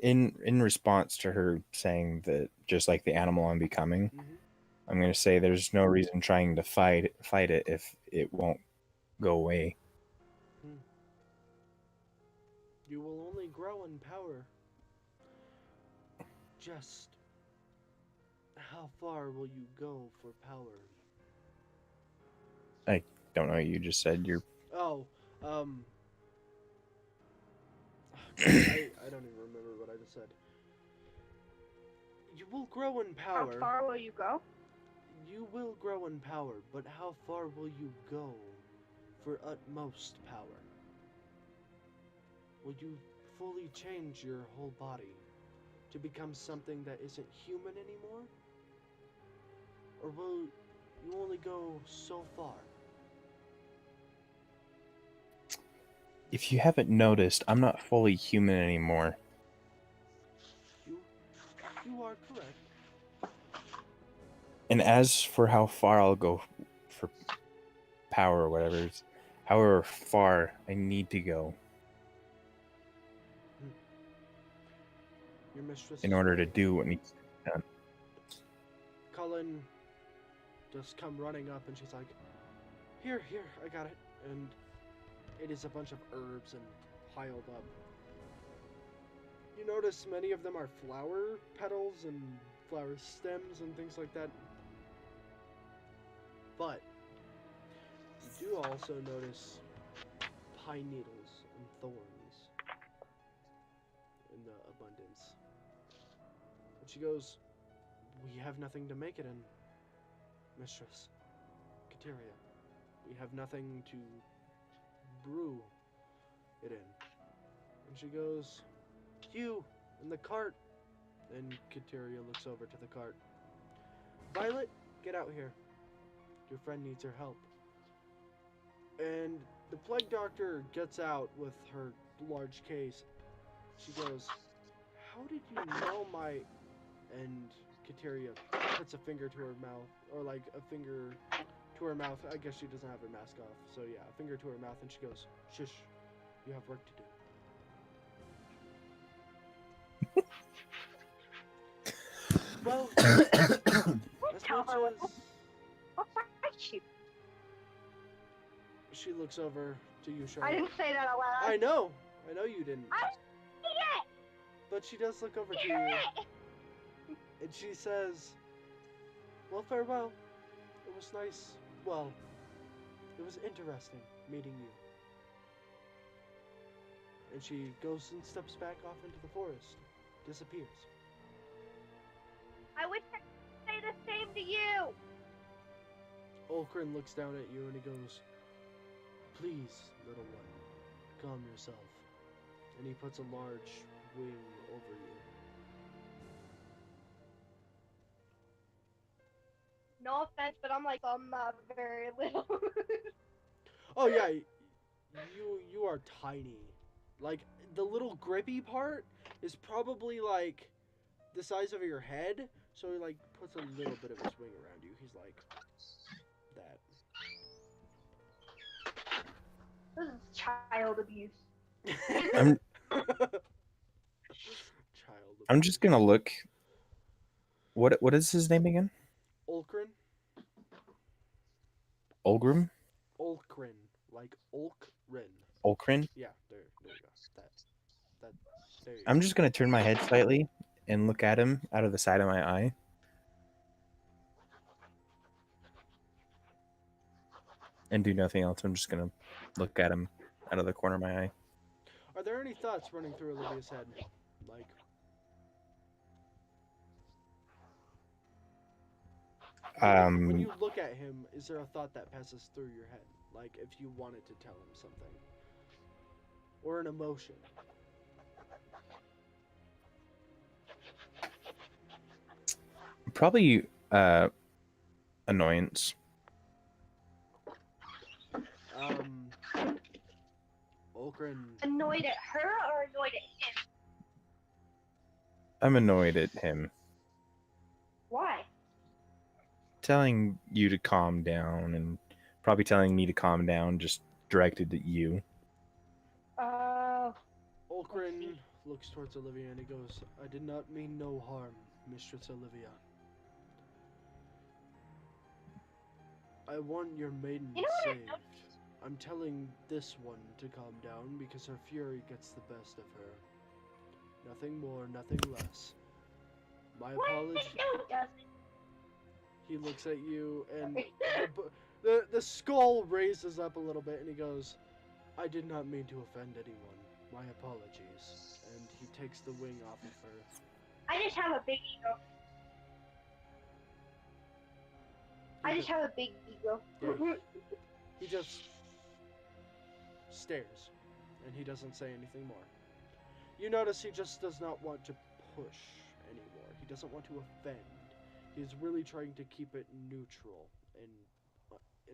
in response to her saying that just like the animal I'm becoming, Mm-hmm. I'm going to say there's no reason trying to fight it if it won't go away. You will only grow in power. Just how far will you go for power? Don't know what you just said. You're Oh, um, I don't even remember what I just said. You will grow in How power. far will you go? You will grow in power, but how far will you go for utmost power? Will you fully change your whole body to become something that isn't human anymore? Or will you only go so far? If you haven't noticed, I'm not fully human anymore. You are correct. And as for how far I'll go for power or whatever, it's however far I need to go Your mistress in is order to right. do what needs to be done. Cullen just come running up and she's like, Here, I got it. And it is a bunch of herbs and piled up. You notice many of them are flower petals and flower stems and things like that. But you do also notice pine needles and thorns in the abundance. And she goes, We have nothing to make it in, Mistress Kateria. We have nothing to brew it in. And she goes, You in the cart. And Kateria looks over to the cart. Violet, get out here. Your friend needs your help. And the plague doctor gets out with her large case. She goes, How did you know my... And Kateria puts a finger to her mouth, or like a finger to her mouth. I guess she doesn't have her mask off. So yeah, a finger to her mouth, and she goes, Shush, you have work to do. Well, as Tell much her what. as I'll fight you. she looks over to you, I Charlotte. didn't say that out loud. I know you didn't. I did it. But she does look over to Did you, it. and she says, Well, farewell. It was nice. Well, it was interesting meeting you. And she goes and steps back off into the forest, disappears. I wish I could say the same to you. Ulkrin looks down at you and he goes, Please, little one, calm yourself. And he puts a large wing over you. No offense, but I'm like, not very little. Oh yeah, you are tiny. Like the little grippy part is probably like the size of your head, so he like puts a little bit of his wing around you. He's like that. This is child abuse. I'm Child. I'm just gonna look. What is his name again? Ulkrin. Olgrim? Ulkrin, like Ulkrin. Ulkrin? Yeah, there you go. That there you I'm go. just gonna turn my head slightly and look at him out of the side of my eye. and do nothing else. I'm just gonna look at him out of the corner of my eye. Are there any thoughts running through Olivia's head? Like, when you look at him, is there a thought that passes through your head? Like, if you wanted to tell him something, or an emotion? Probably annoyance. Ulgrin, Annoyed at her or annoyed at him? I'm annoyed at him Why? telling you to calm down, and probably telling me to calm down, just directed at you. Ulgrin looks towards Olivia and he goes, I did not mean no harm, Mistress Olivia. I want your maiden You know what I saved. I'm telling this one to calm down because her fury gets the best of her. Nothing more, nothing less. My What? apology. No, it doesn't. He looks at you and the skull raises up a little bit and he goes, I did not mean to offend anyone. My apologies. And he takes the wing off of her. I just have a big ego. I just have a big ego. Yeah. He just stares, and he doesn't say anything more. You notice he just does not want to push anymore. He doesn't want to offend. He's really trying to keep it neutral.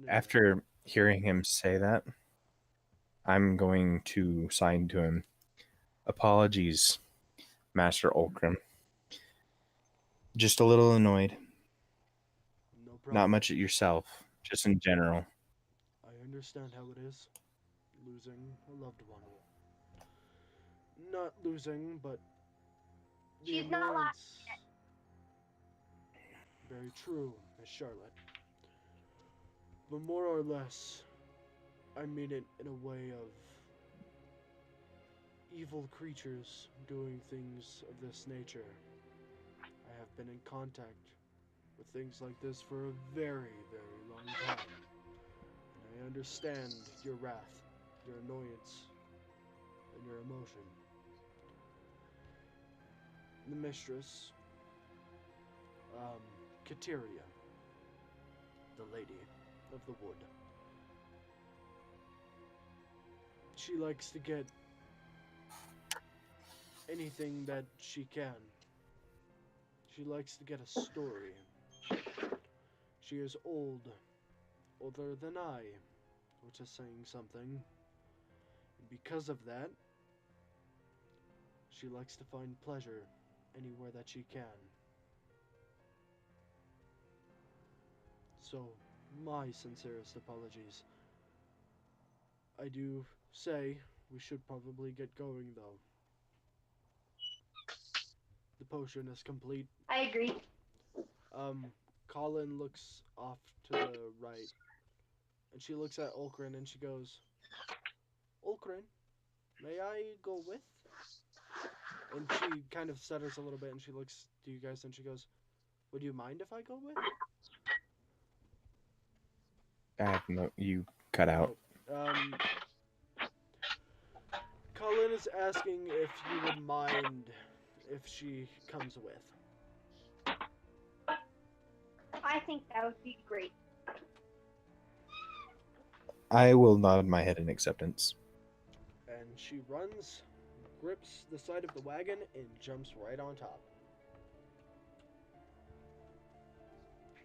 After hearing him say that, I'm going to sign to him. Apologies, Master Ulcrim. Just a little annoyed. No problem. Not much at yourself, just in general. I understand how it is. Losing a loved one. Not losing, but the She's not annoyance. Very true, Miss Charlotte. But more or less, I mean it in a way of evil creatures doing things of this nature. I have been in contact with things like this for a very, very long time. And I understand your wrath, your annoyance, and your emotion. The mistress, Kateria, the lady of the wood. She likes to get anything that she can. She likes to get a story. She is old, older than I, which is saying something. And because of that, she likes to find pleasure anywhere that she can. So, my sincerest apologies. I do say we should probably get going, though. The potion is complete. I agree. Colin looks off to the right, and she looks at Ulcrin and she goes, Ulcrin, may I go with? And she kind of stutters a little bit and she looks to you guys and she goes, would you mind if I go with? No, you cut out. Colin is asking if you would mind if she comes with. I think that would be great. I will nod my head in acceptance. And she runs, grips the side of the wagon, and jumps right on top.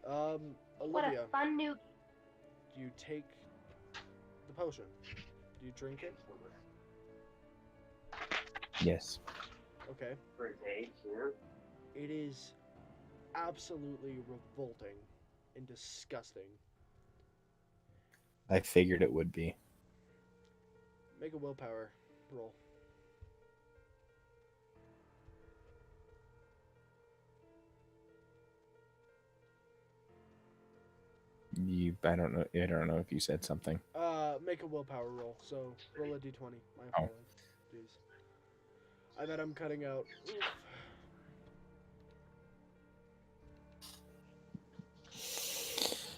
What Olivia, a fun new. do you take the potion? Do you drink it? Yes. Okay. It is absolutely revolting and disgusting. I figured it would be. Make a willpower roll. I don't know. I don't know if you said something. Make a willpower roll. So roll a d20. My Oh. apologies. I bet I'm cutting out. Oof.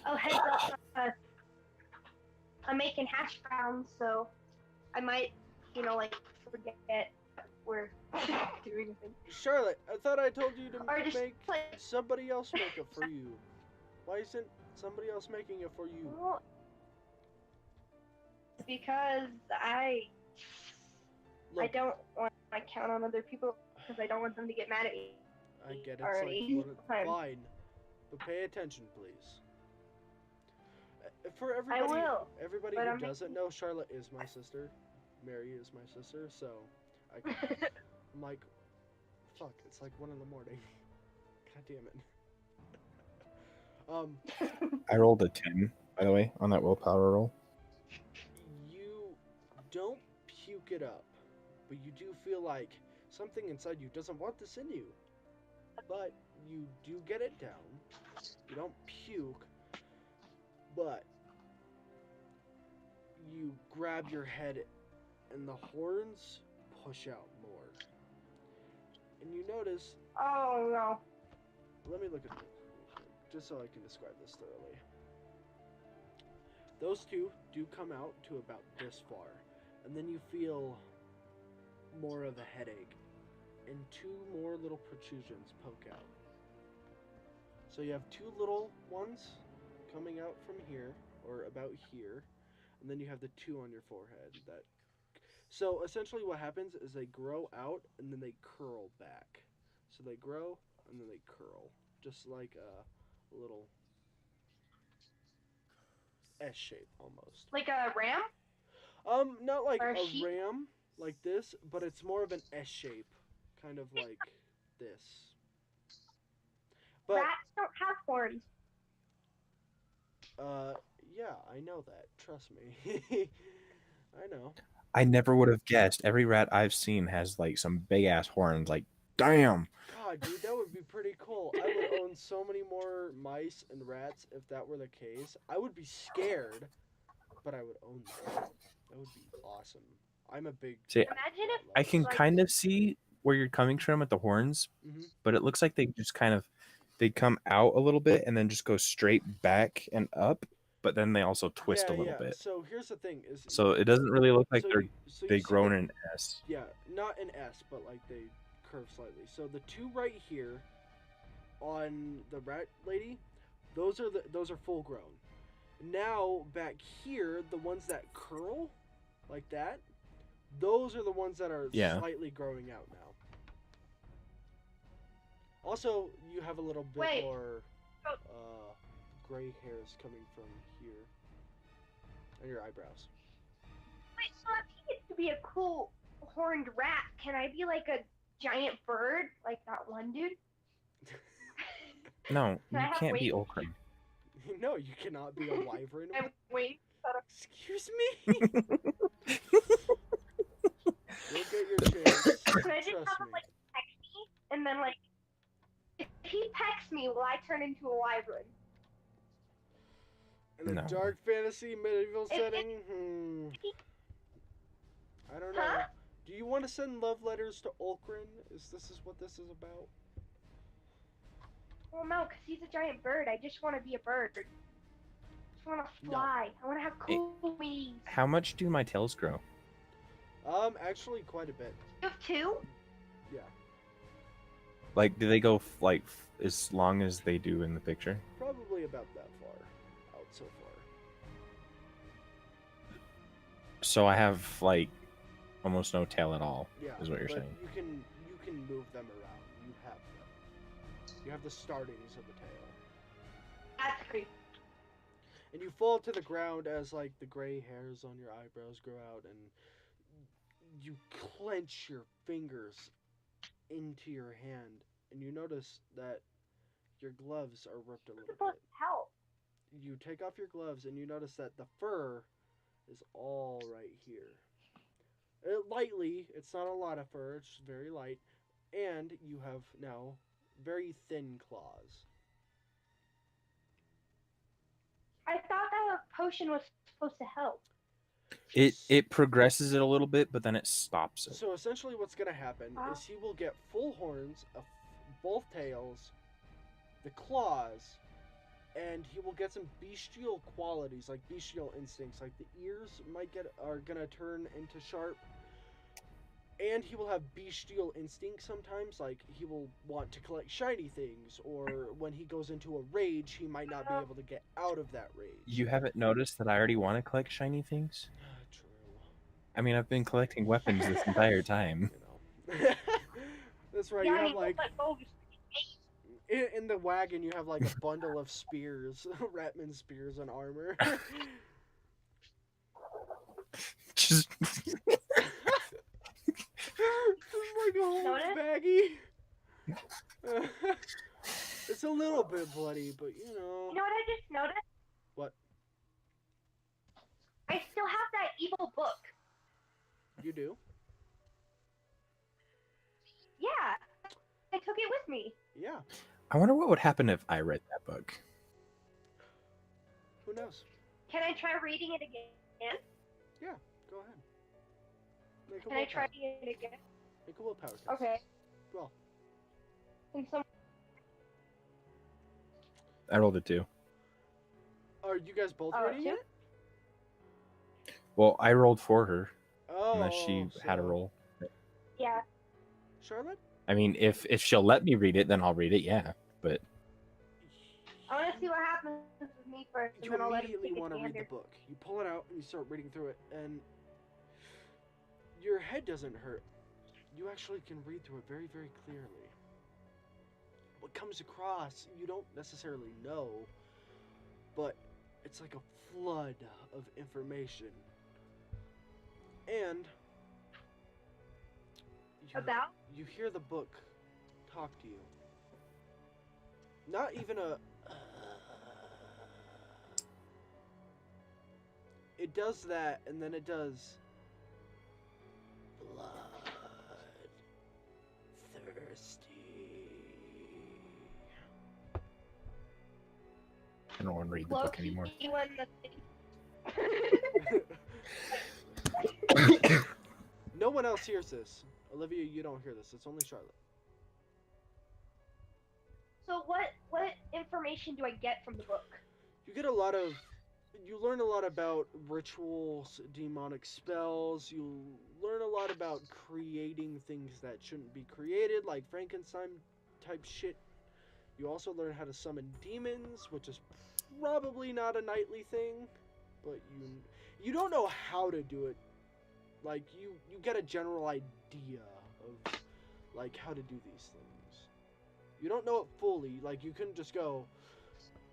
Oh, heads up. I'm making hash browns, so I might, like forget we're doing anything. Charlotte, I thought I told you to Or just make play. somebody else make it for you. Why isn't somebody else making it for you? Well, because I Look, don't want to count on other people because I don't want them to get mad at me. I get it's already. like fine, but pay attention, please. For everybody, will, everybody but who I'm doesn't know, Charlotte is my sister. Mary is my sister, so I'm like, fuck, it's like 1 a.m. God damn it. I rolled a 10, by the way, on that willpower roll. You don't puke it up, but you do feel like something inside you doesn't want this in you. But you do get it down. You don't puke, but you grab your head and the horns push out more. And you notice, Oh no. let me look at this real quick, just so I can describe this thoroughly. Those two do come out to about this far, and then you feel more of a headache, and 2 more little protrusions poke out. So you have 2 little ones coming out from here, or about here, and then you have the 2 on your forehead. So essentially what happens is they grow out, and then they curl back. So they grow, and then they curl, just like a little S shape almost. Like a ram? Not like Or a a sheep? ram like this, but it's more of an S shape, kind of like this. But Rats don't have horns. yeah, I know that. Trust me. I know. I never would have guessed. Every rat I've seen has like some big ass horns. Like, damn. God, dude, that would be pretty cool. I would own so many more mice and rats if that were the case. I would be scared, but I would own them. That would be awesome. I'm a big. See, Imagine if I can like, kind of see where you're coming from with the horns, Mhm. but it looks like they just kind of they come out a little bit and then just go straight back and up, but then they also twist a little bit. So here's the thing: is So it doesn't really look like so they're you, so they you see grow in the- an S. Yeah, not an S, but like they curve slightly. So the 2 right here on the rat lady, those are full grown. Now back here, the ones that curl like that, those are the ones that are Yeah. slightly growing out now. Also, you have a little bit Wait. more gray hairs coming from here on your eyebrows. wait, so if he gets to be a cool horned rat, can I be like a giant bird, like that one dude? No, Can I you have can't be wings? Okran. No, you cannot be a wyvern. I have wings. Excuse me. You'll get your chance. Can I just Trust have him me. like peck me, and then like, if he pecks me, will I turn into a wyvern? In a No. dark fantasy medieval It- setting, I don't know. Huh? Do you want to send love letters to Ulkrin? This is what this is about? Well, no, because he's a giant bird. I just want to be a bird. I just want to fly. I want to have cool wings. How much do my tails grow? Actually, quite a bit. You have 2? Yeah, Like, do they go as long as they do in the picture? probably about that far out so far. So I have like almost no tail at all. Yeah, Is what you're but saying. You can move them around. You have them. You have the startings of the tail. That's creepy. And you fall to the ground as like the gray hairs on your eyebrows grow out, and you clench your fingers into your hand, and you notice that your gloves are ripped a It's little supposed bit. to help. You take off your gloves, and you notice that the fur is all right here. Lightly, it's not a lot of fur, it's just very light, and you have now very thin claws. I thought that a potion was supposed to help. It progresses it a little bit, but then it stops it. So essentially, what's gonna happen is he will get full horns of both tails, the claws, and he will get some bestial qualities, like bestial instincts. Like the ears are gonna turn into sharp, and he will have bestial instincts sometimes. Like he will want to collect shiny things, or when he goes into a rage, he might not be able to get out of that rage. You haven't noticed that I already want to collect shiny things? True. I mean, I've been collecting weapons this entire time. You know. That's right. Yeah, You I have mean, like let go of his in the wagon, you have like a bundle of spears, Ratman spears and armor. Just Just like a whole Notice? baggie. It's a little bit bloody, but you know. You know what I just noticed? What? I still have that evil book. You do? Yeah. I took it with me. Yeah. I wonder what would happen if I read that book. Who knows? Can I try reading it again? Yeah. Go ahead. Make a Can I try willpower. reading it again? Make a willpower test. Okay. Well, And some I rolled a 2. are you guys both Oh, reading two? it? Well, I rolled for her, Oh. unless she had a so- roll. yeah. Charlotte? I mean, if she'll let me read it, then I'll read it, yeah. But I want to see what happens with me first, and You then I'll let him immediately take a want to read the gander. book. You pull it out and you start reading through it, and your head doesn't hurt. You actually can read through it very, very clearly. What comes across, you don't necessarily know, but it's like a flood of information. And About? you hear the book talk to you. Not even a. It does that, and then it does. Blood. Thirsty. I don't want to read the book anymore. Low-key when the No one else hears this. Olivia, you don't hear this. It's only Charlotte. So what information do I get from the book? You learn a lot about rituals, demonic spells. You learn a lot about creating things that shouldn't be created, like Frankenstein type shit. You also learn how to summon demons, which is probably not a nightly thing, but you don't know how to do it. Like you get a general idea of like how to do these things. You don't know it fully. Like you couldn't just go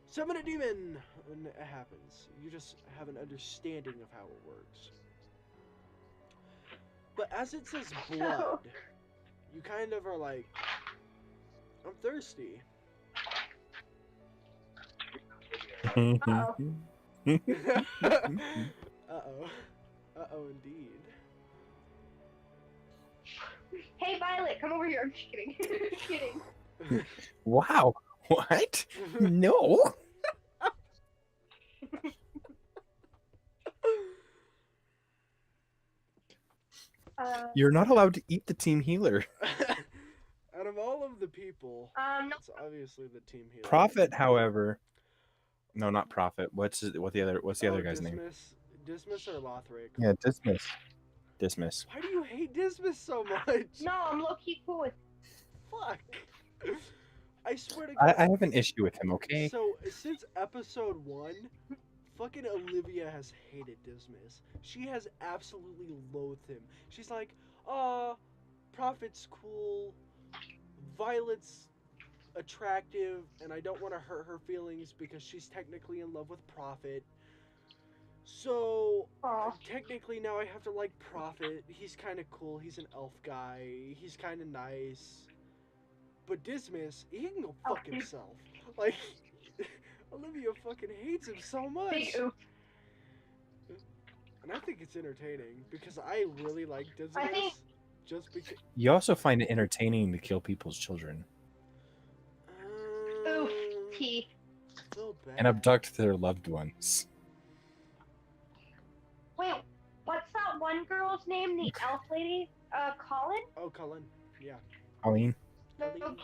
summon a demon and it happens. You just have an understanding of how it works. But as it says blood, you kind of are like, I'm thirsty. Uh-oh. Uh-oh. Uh-oh, indeed. Hey, Violet, come over here. I'm just kidding. Just kidding. Wow. What? No. You're not allowed to eat the team healer. Out of all of the people, No. it's obviously the team healer. Prophet, however. No, not Prophet. What's the other guy's name? Dismiss or Lothric? Yeah, Dismiss. Dismiss. Why do you hate Dismiss so much? No, I'm low-key cool with Fuck. I swear to God. I have an issue with him, okay? So, since episode 1, fucking Olivia has hated Dismiss. She has absolutely loathed him. She's like, Prophet's cool, Violet's attractive, and I don't want to hurt her feelings because she's technically in love with Prophet. So, Aw. technically now I have to like Prophet. He's kind of cool. He's an elf guy. He's kind of nice. But Dismiss, he can go fuck Oh. himself. Like, Olivia fucking hates him so much. Big oof. And I think it's entertaining because I really like Dismiss. I think- Just because. You also find it entertaining to kill people's children Oof. T. So bad. and abduct their loved ones. Wait, what's that one girl's name? The elf lady? Colin? Oh, Cullen. Yeah. Colleen? No, Colleen.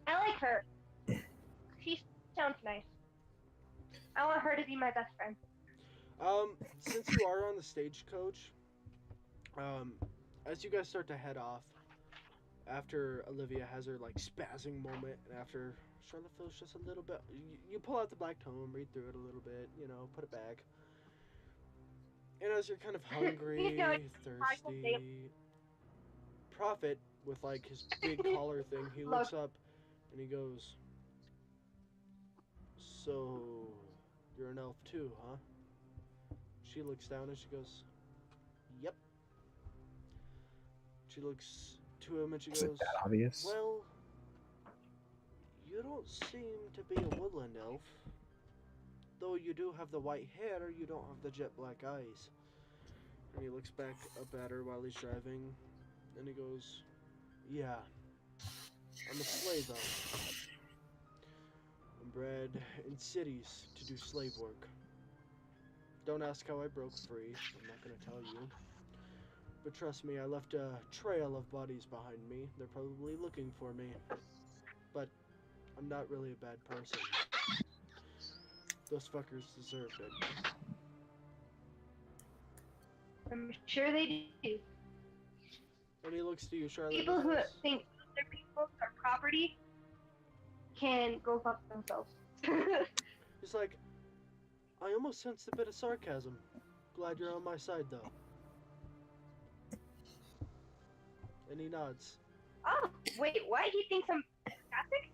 I like her. She's Sounds nice. I want her to be my best friend. Since you are on the stagecoach, as you guys start to head off, after Olivia has her like spazzing moment, and after Charlotte feels just a little bit, you pull out the black tome, read through it a little bit, put it back. And as you're kind of hungry, thirsty, Prophet, with like his big collar thing, he looks up and he goes, "So, you're an elf too, huh?" She looks down and she goes, "Yep." She looks to him and she Is it goes, that obvious? "Well, you don't seem to be a woodland elf. Though you do have the white hair, you don't have the jet black eyes." And he looks back up at her while he's driving, and he goes, "Yeah, I'm a slave elf. I'm bred in cities to do slave work. Don't ask how I broke free, I'm not gonna tell you. But trust me, I left a trail of bodies behind me. They're probably looking for me. But I'm not really a bad person. Those fuckers deserved it." I'm sure they do. And he looks to you, Charlotte. People and he who goes, think other people are property can go fuck themselves. he's like, "I almost sensed a bit of sarcasm. Glad you're on my side, though." And he nods. Oh, wait, what? He thinks I'm sarcastic?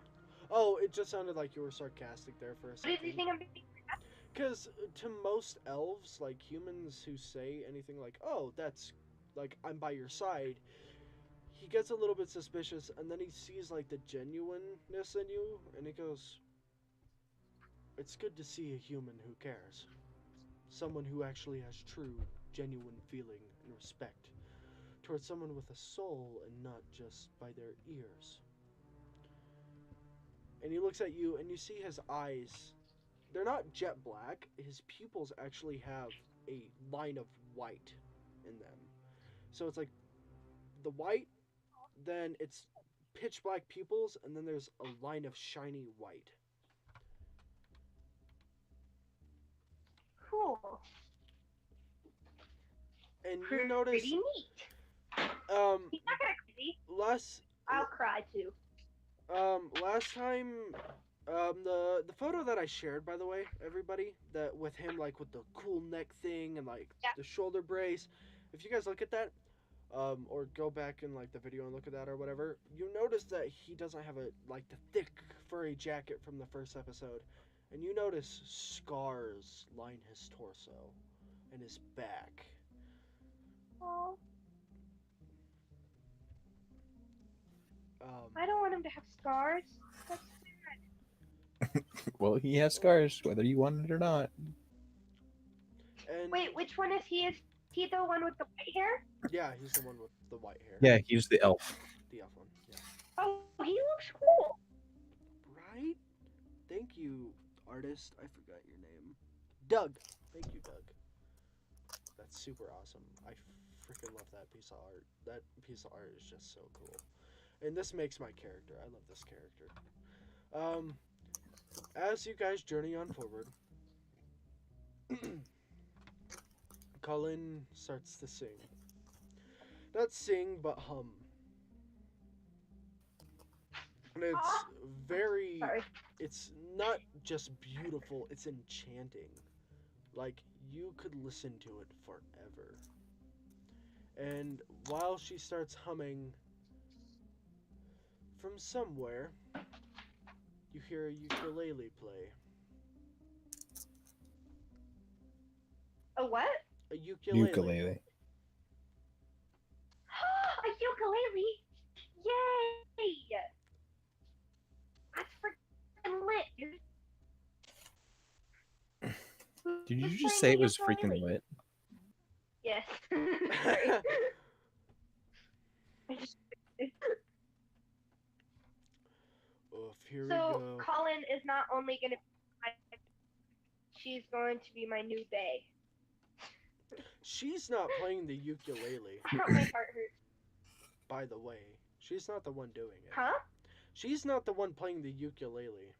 Oh, it just sounded like you were sarcastic there for a What does he second. think I'm being sarcastic? Because to most elves, like humans who say anything like, "Oh, that's like I'm by your side," he gets a little bit suspicious, and then he sees like the genuineness in you, and he goes, "It's good to see a human who cares. Someone who actually has true, genuine feeling and respect towards someone with a soul and not just by their ears." And he looks at you, and you see his eyes. They're not jet black. His pupils actually have a line of white in them. So it's like the white, then it's pitch black pupils, and then there's a line of shiny white. Cool. And you Pretty notice, neat. um, He's not gonna crazy. last, I'll cry too. last time, the photo that I shared, by the way, everybody, that with him like with the cool neck thing and like Yeah. the shoulder brace. If you guys look at that, or go back in like the video and look at that or whatever, you notice that he doesn't have a like the thick furry jacket from the first episode, and you notice scars line his torso and his back. Oh, Um, I don't want him to have scars. That's sad. Well, he has scars, whether you want it or not. and Wait, which one is he? Is he the one with the white hair? yeah, he's the one with the white hair. Yeah, he's the elf. The elf one. Yeah. Oh, he looks cool. Right? Thank you, artist. I forgot your name. Doug. Thank you, Doug. That's super awesome. I freaking love that piece of art. That piece of art is just so cool. And this makes my character. I love this character. As you guys journey on forward, Colin starts to sing. Not sing, but hum. And it's very... Sorry. It's not just beautiful, it's enchanting. Like, you could listen to it forever. And while she starts humming, from somewhere, you hear a ukulele play. A what? A ukulele. Ukulele. A ukulele! Yay! That's freaking lit, dude. Did you Who's just playing say the it was ukulele? freaking lit? Yes. Sorry. Oof, here we So go. Colin is not only gonna be she's going to be my new bae. She's not playing the ukulele, How my heart hurts. by the way. She's not the one doing it. Huh? She's not the one playing the ukulele.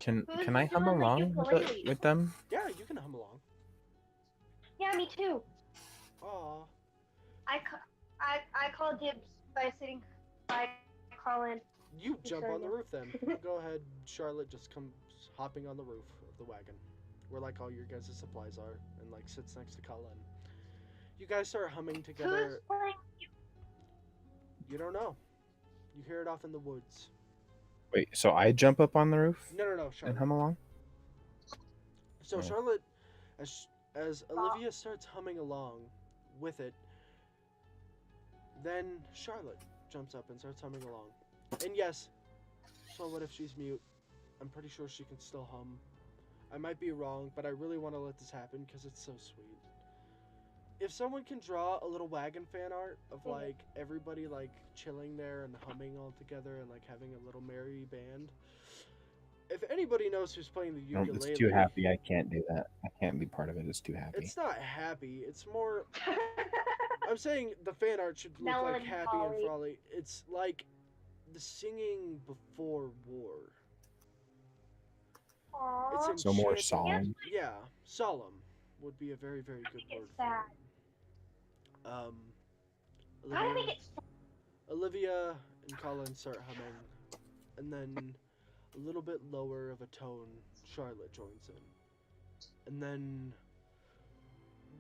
Can Who's can I hum doing the along ukulele? with them? Yeah, you can hum along. Yeah, me too. Aw. I call dibs by sitting by Colin. You jump on the Sorry. roof then. Go ahead, Charlotte just comes hopping on the roof of the wagon. Where like all your guys' supplies are and like sits next to Colin. You guys start humming Who's together. playing? You don't know. You hear it off in the woods. Wait, so I jump up on the roof No, and Charlotte. hum along? So Oh. Charlotte, as Olivia starts humming along with it, then Charlotte jumps up and starts humming along. And yes, so what if she's mute? I'm pretty sure she can still hum. I might be wrong, but I really want to let this happen because it's so sweet. If someone can draw a little wagon fan art of like everybody like chilling there and humming all together and like having a little merry band. If anybody knows who's playing the No, ukulele, it's too happy. I can't do that. I can't be part of it. It's too happy. it's not happy. It's more. I'm saying the fan art should look like happy and Melancholy. frolic. It's like the singing before war. Aww. It's So more enchanting. solemn. Yeah, solemn would be a very, very good think word it's for sad. it. How do I Olivia, make it? Olivia and Colin start humming, and then a little bit lower of a tone, Charlotte joins in, and then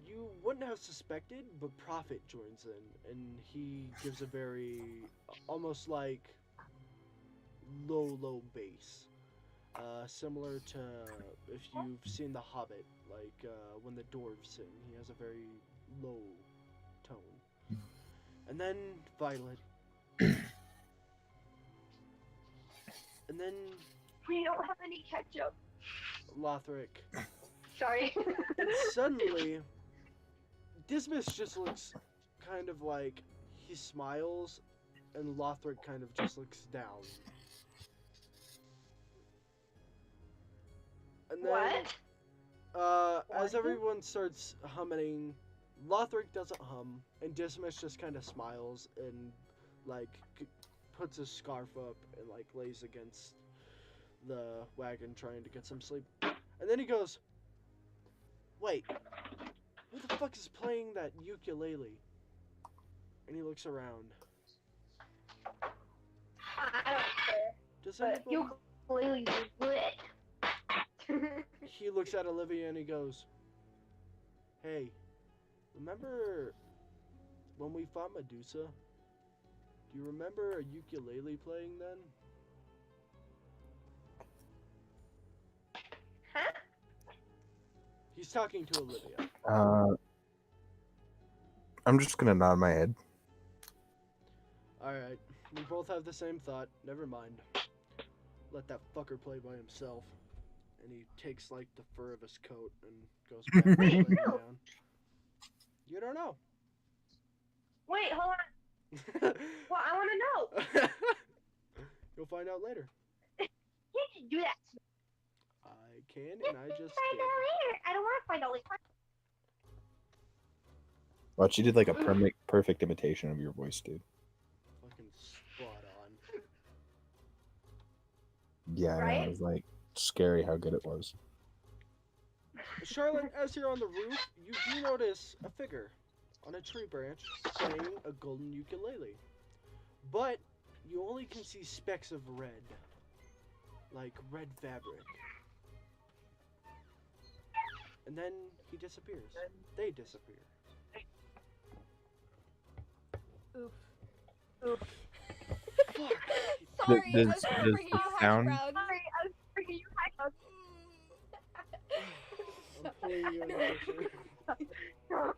you wouldn't have suspected, but Prophet joins in, and he gives a very almost like low bass. Similar to if you've seen The Hobbit, like when the dwarves sing, he has a very low tone. And then Violet. And then We don't have any ketchup. Lothric. Sorry. And suddenly, Dismas just looks kind of like he smiles, and Lothric kind of just looks down. And then, What? as everyone starts humming, Lothric doesn't hum, and Dismas just kind of smiles and like puts his scarf up and like lays against the wagon trying to get some sleep. And then he goes, "Wait, who the fuck is playing that ukulele?" And he looks around. I don't care. Does But anybody? ukulele is lit. He looks at Olivia and he goes, "Hey, remember when we fought Medusa? Do you remember a ukulele playing then?" Huh? He's talking to Olivia. I'm just gonna nod my head. Alright, we both have the same thought. Never mind. Let that fucker play by himself. And he takes like the fur of his coat and goes back to laying down. You don't know. Wait, hold on. Well, I want to know. You'll find out later. You can't do that. I can, and I just Find did. out later. I don't want to find out later. Well, she did like a perfect imitation of your voice, dude. Fucking spot on. Yeah, I know. Right? It was like scary how good it was. Charlotte, as you're on the roof, you do notice a figure on a tree branch playing a golden ukulele. But you only can see specks of red. Like red fabric. And then he disappears. They disappear. Oof. Fuck. Sorry, Does- I was does bringing the you hash sound- browns. Sorry, I was bringing you high I'm pulling you in the picture.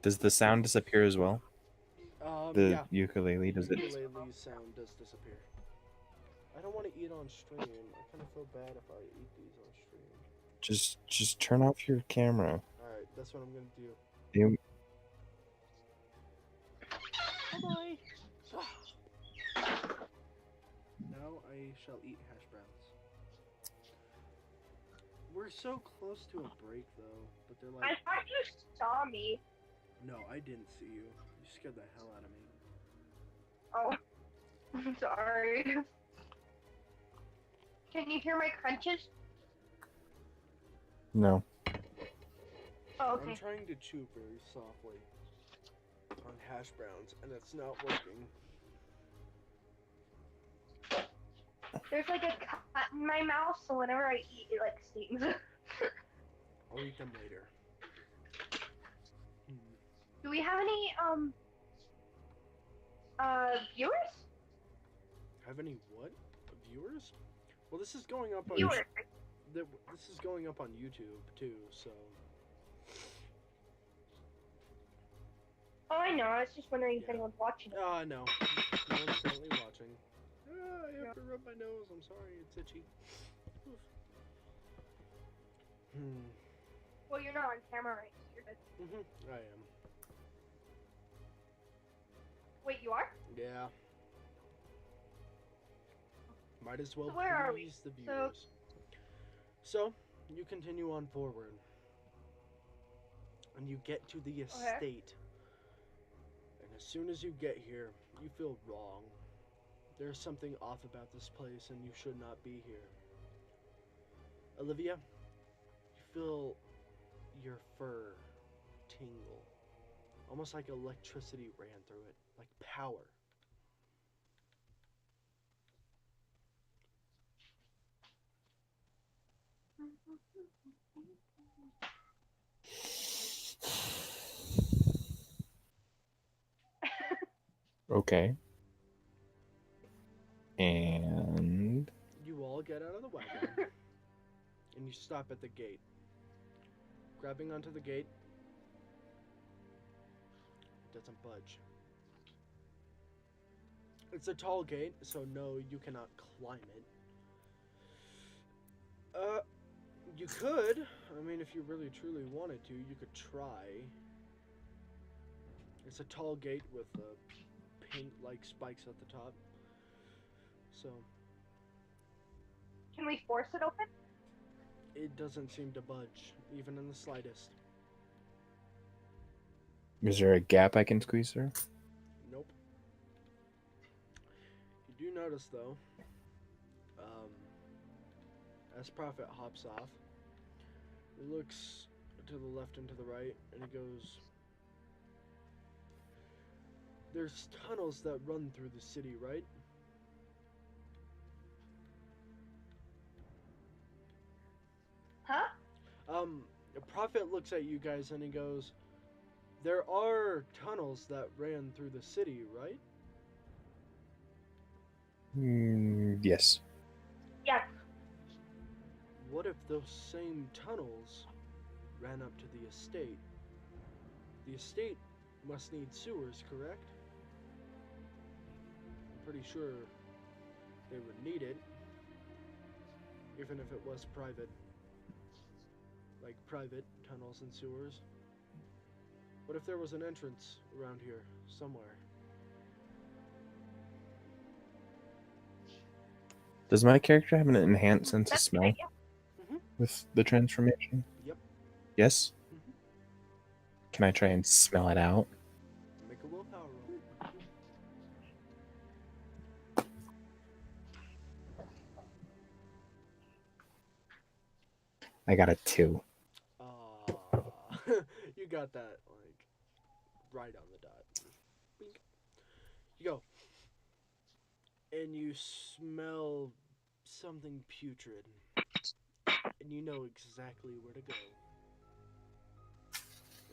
Does the sound disappear as well? The Yeah. ukulele, does it? Ukulele's sound does disappear. I don't want to eat on stream. I kind of feel bad if I eat these on stream. Just turn off your camera. Alright, that's what I'm gonna do. You- Bye-bye. Now I shall eat hash browns. We're so close to a break though, but they're I like, thought you saw me. no, I didn't see you. You scared the hell out of me. Oh, I'm sorry. Can you hear my crunches? No. Oh, I'm okay. trying to chew very softly on hash browns, and it's not working. There's like a cut in my mouth, so whenever I eat, it like stings. I'll eat them later. Do we have any viewers? Have any what? Viewers? Well, this is going up on Viewers. this is going up on YouTube too, so Oh, I know. I was just wondering if Yeah. anyone's watching. no. No one's currently watching. I have to rub my nose. I'm sorry, it's itchy. Oof. Well, you're not on camera, right? So you're good. I am. Wait, you are? Yeah. Might as well So where are we? please the viewers. So, you continue on forward. And you get to the estate. And as soon as you get here, you feel wrong. There's something off about this place and you should not be here. Olivia, you feel your fur tingle. Almost like electricity ran through it, like power. Okay. And You all get out of the wagon and you stop at the gate. Grabbing onto the gate, it doesn't budge. It's a tall gate, so no, you cannot climb it. You could. I mean, if you really truly wanted to, you could try. It's a tall gate with paint-like spikes at the top. So, Can we force it open? it doesn't seem to budge, even in the slightest. is there a gap I can squeeze through? Nope. You do notice, though, as Prophet hops off, he looks to the left and to the right, and he goes, there's tunnels that run through the city, right? Huh? The Prophet looks at you guys and he goes, there are tunnels that ran through the city, right? Yes. Yes. What if those same tunnels ran up to the estate? The estate must need sewers, correct? I'm pretty sure they would need it, even if it was private. Like private tunnels and sewers. What if there was an entrance around here, somewhere? Does my character have an enhanced sense of That's a good smell idea. with the transformation? Yep. Yes? Mhm. Can I try and smell it out? Make a willpower roll. I got a 2. You got that, like, right on the dot. Bink. You go. And you smell something putrid. And you know exactly where to go.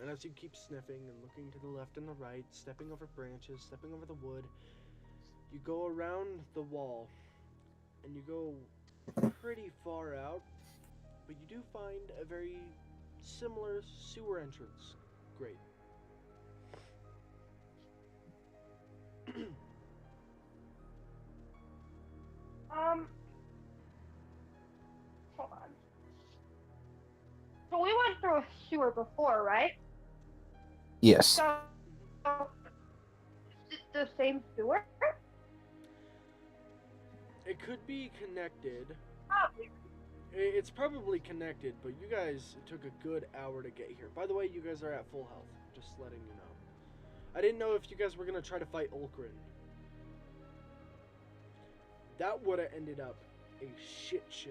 And as you keep sniffing and looking to the left and the right, stepping over branches, stepping over the wood, you go around the wall. And you go pretty far out. But you do find a very similar sewer entrance. Great. Hold on. So we went through a sewer before, right? Yes. So, is it the same sewer? It could be connected. Probably. It's probably connected, but you guys took a good hour to get here. By the way, you guys are at full health. Just letting you know. I didn't know if you guys were going to try to fight Ulkrin. That would have ended up a shit show.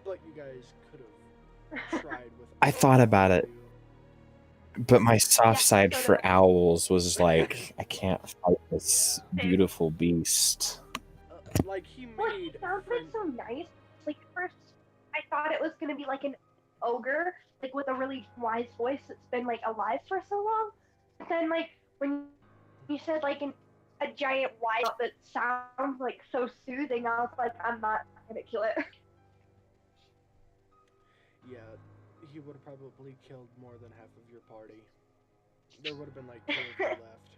But you guys could have tried with. I thought about it. But my soft Yeah, side so for do I. owls was like, I can't fight this beautiful beast. Like he Well, he made. sounds like so nice. Like at first, I thought it was gonna be like an ogre, like with a really wise voice that's been like alive for so long. But then like when you said like a giant white that sounds like so soothing, I was like, I'm not gonna kill it. Yeah, he would have probably killed more than half of your party. There would have been like 2 of you left,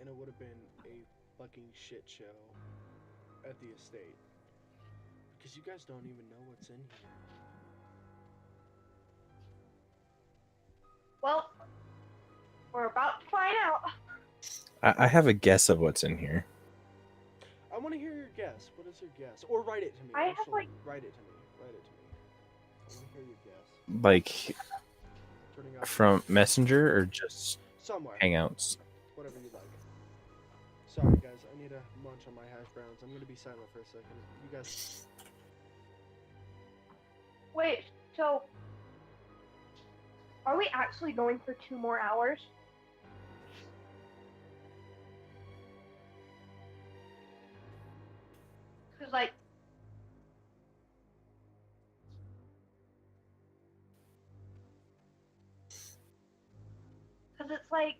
and it would have been a fucking shit show at the estate. Because you guys don't even know what's in here. Well, we're about to find out. I have a guess of what's in here. I want to hear your guess. What is your guess? Or write it to me. I have, Actually, like- write it to me. Write it to me. I want to hear your guess. Like Turning off from Messenger or just somewhere. Hangouts? Whatever you like. Sorry, guys. I need to munch on my hash browns. I'm going to be silent for a second. You guys... Wait, so are we actually going for 2 more hours? Cause like, cause it's like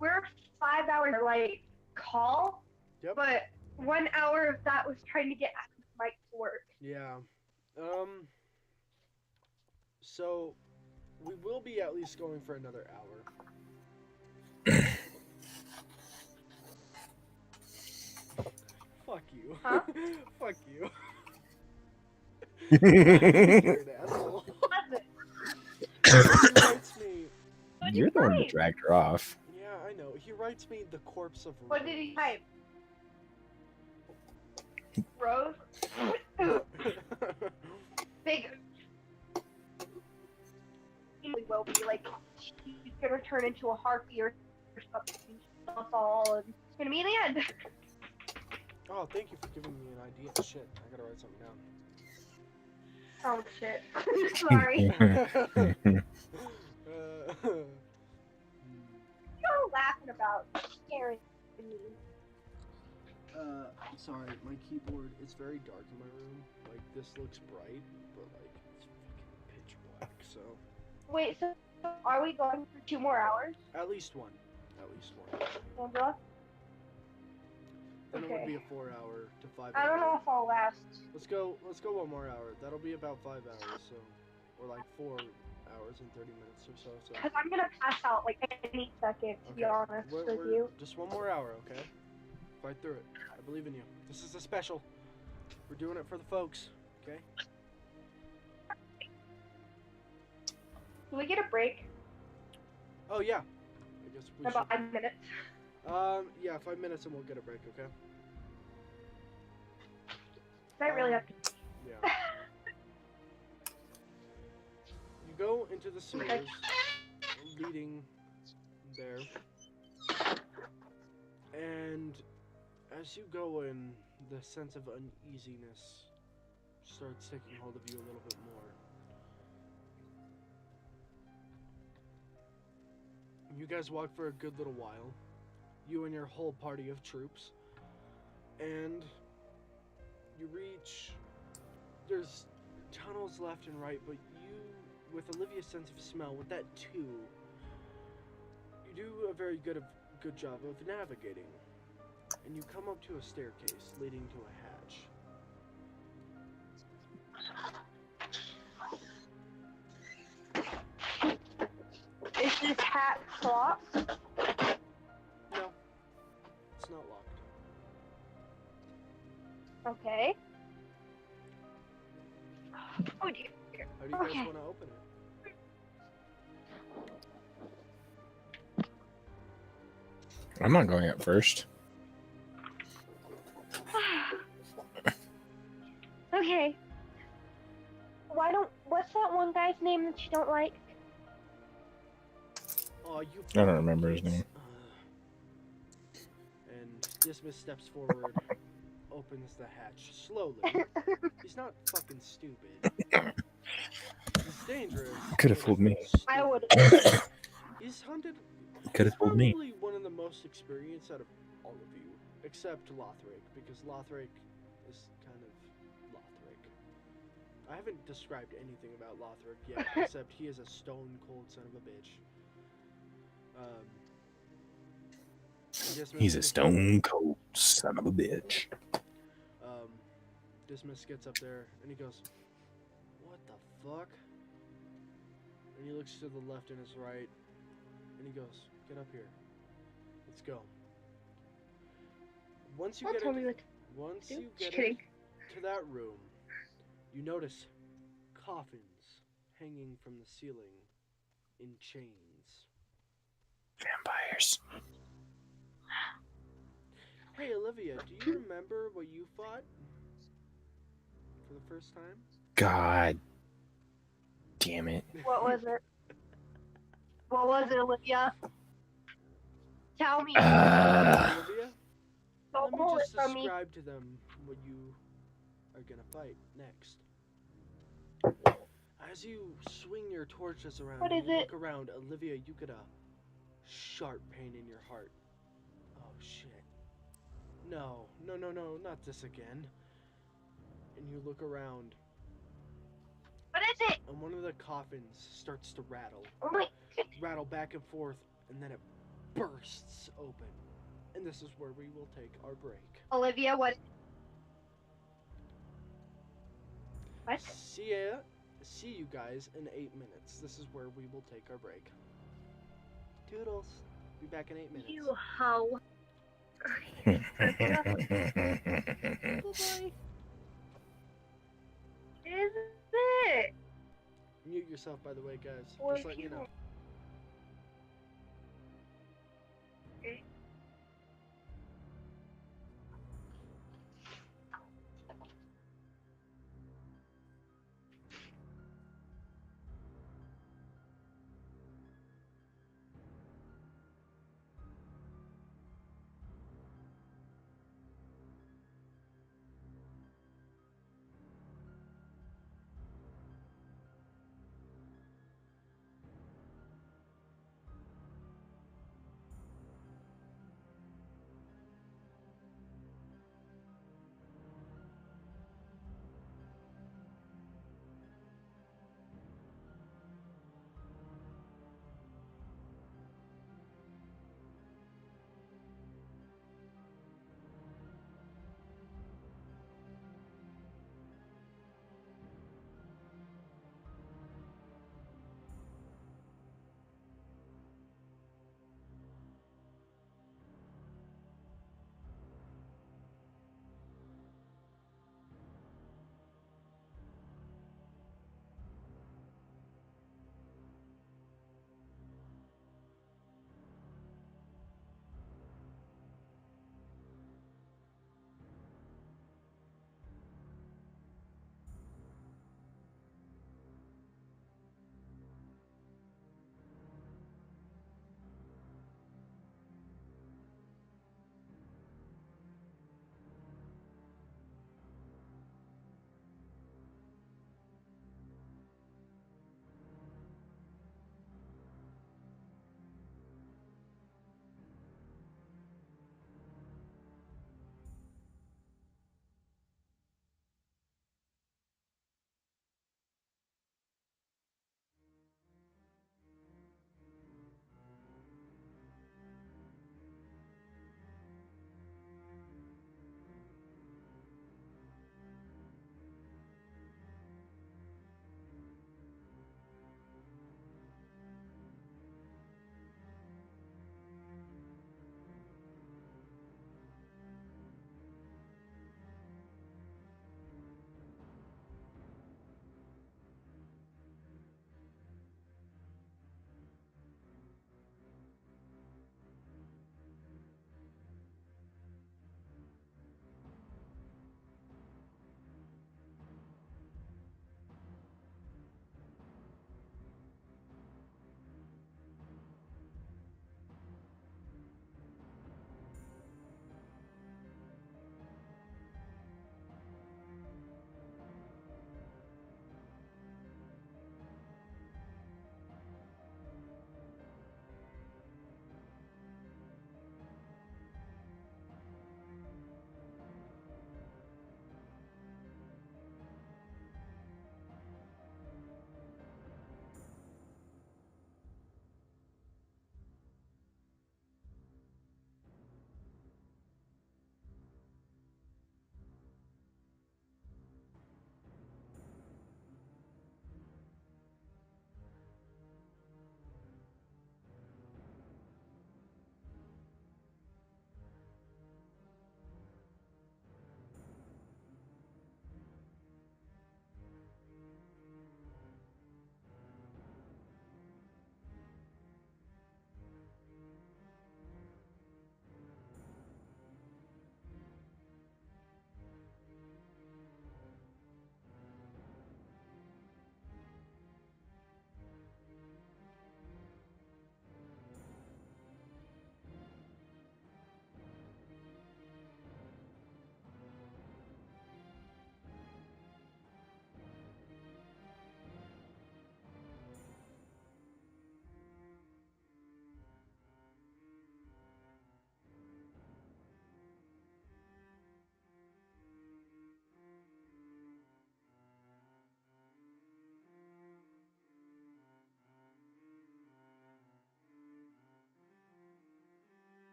we're 5 hours like call, Yep. but 1 hour of that was trying to get Mike to work. Yeah. So, we will be at least going for another hour. Fuck you. Huh? Fuck you. You're an asshole. He writes me. What did You're he the one that type? dragged her off. Yeah, I know. He writes me the corpse of What did he Rose. type? Rose? Big. He will be like, he's gonna turn into a harpy or something. Kill us all, and it's gonna be the end. Oh, thank you for giving me an idea. Shit, I gotta write something down. Oh shit. Sorry. What are you laughing about? Scaring me. Sorry, my keyboard is very dark in my room. Like, this looks bright, but, like, it's fucking pitch black, so. Wait, so are we going for 2 more hours, At least one. At least one. Angela? Then it would Okay. be a 4-hour to 5 hour. I don't know if I'll last. Let's go 1 more hour. That'll be about 5 hours, so. Or, like, 4 hours and 30 minutes or so, so. Because I'm gonna pass out like any second, to be honest with you. Just 1 more hour, okay? Fight through it. I believe in you. This is a special. We're doing it for the folks, okay? Can we get a break? Oh, yeah. I guess we About 5 minutes. yeah, 5 minutes and we'll get a break, okay? I really have to. Yeah. You go into the sewers, leading there, and as you go in, the sense of uneasiness starts taking hold of you a little bit more. You guys walk for a good little while, you and your whole party of troops, and you reach, there's tunnels left and right, but you, with Olivia's sense of smell, with that too, you do a very good job of navigating, and you come up to a staircase leading to a hatch. Is this hat locked? No, it's not locked. Okay. Oh dear. How do you guys Okay. want to open it? I'm not going up first. Okay. What's that one guy's name that you don't like? Oh, you. I don't remember his fucking name. And Dismas steps forward, opens the hatch slowly. He's not fucking stupid. He's dangerous. Could have but fooled he's me. not stupid. I would. He's hunted. Could have He's fooled me. probably one of the most experienced out of all of you, except Lothric, because Lothric is kind of Lothric. I haven't described anything about Lothric yet, except he is a stone cold son of a bitch. Dismas He's a gets- stone cold son of a bitch. Dismas gets up there and he goes, "What the fuck?" And he looks to the left and his right, and he goes, "Get up here. Let's go." Once you Don't get tell into, me what once to do. you Just get kidding. into that room, you notice coffins hanging from the ceiling in chains. Vampires. Hey Olivia, do you remember what you fought for the first time? God damn it. What was it? What was it, Olivia? Tell me. Olivia, Don't let me pull it just from me. describe to them what you are gonna fight next. As you swing your torches around, What and is you it? look around, Olivia, you get a sharp pain in your heart. Oh shit. No, not this again. And you look around, What is it? and one of the coffins starts to rattle. Oh my goodness. Rattle back and forth, and then it bursts open. And this is where we will take our break. Olivia, what? What? See you guys in 8 minutes. This is where we will take our break. Toodles. Be back in 8 minutes. You hoe. Bye-bye. Is it? Mute yourself, by the way, guys. Or Just if letting you you know. don't- Okay.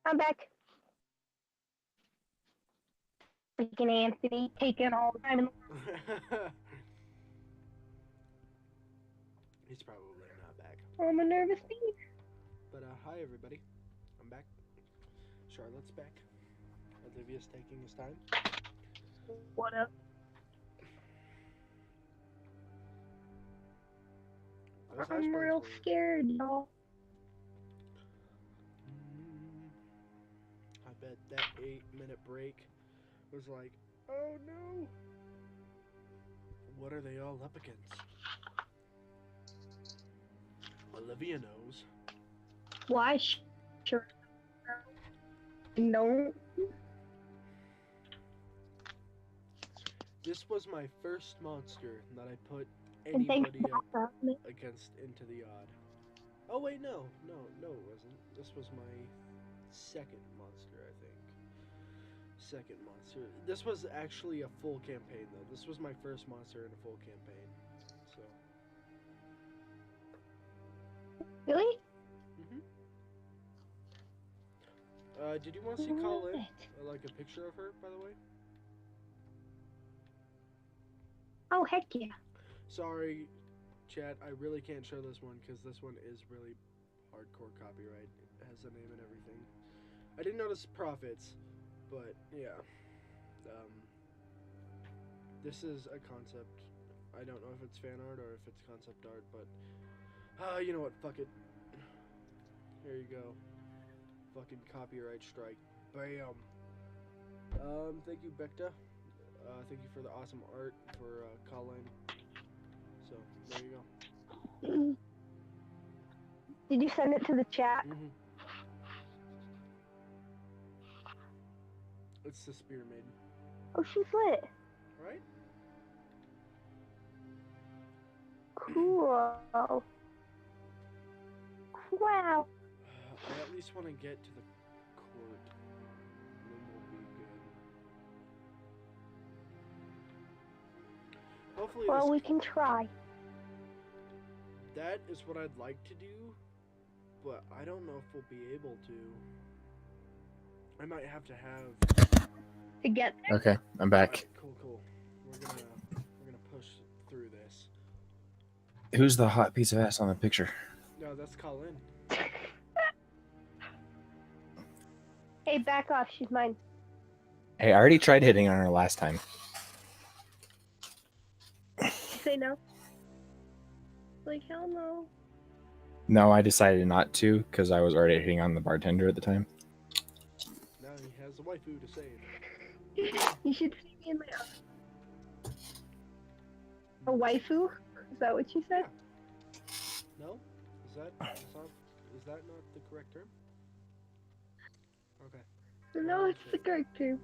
I'm back. Freaking Anthony taking all the time. He's probably not back. I'm a nervous bee. But hi everybody, I'm back. Charlotte's back. Olivia's taking his time. What up? Those hash I'm browns real were- scared, y'all. I bet that 8-minute break was like, oh no! What are they all up against? Olivia knows. Why? Sure. No. This was my first monster that I put And thanks anybody up for that. against into the odd. Oh wait, no, it wasn't. This was my second monster, I think. Second monster. This was actually a full campaign, though. This was my first monster in a full campaign. So. Really? Did you want to see Colin? Like a picture of her, by the way? Oh, heck yeah. Sorry, chat. I really can't show this one because this one is really hardcore copyright. It has the name and everything. I didn't notice profits, but yeah. This is a concept. I don't know if it's fan art or if it's concept art, but you know what? Fuck it. Here you go. Fucking copyright strike. Bam. Thank you, Becta. Thank you for the awesome art for Colin. So there you go. Did you send it to the chat? It's the Spear Maiden, Oh, she's lit. right? Cool. Wow. I at least want to get to the court. Then we'll be good. Hopefully Well, this, we can try. that is what I'd like to do, but I don't know if we'll be able to. I might have to have. To get there? Okay, I'm back. Alright, cool. We're gonna push through this. Who's the hot piece of ass on the picture? No, that's Colin. Hey, back off. She's mine. Hey, I already tried hitting on her last time. Say no. Like, hell no. No, I decided not to because I was already hitting on the bartender at the time. Now he has a waifu to save. You should see me in my A waifu? Is that what you said? No? Is that not the correct term? Okay. No, it's the correct term.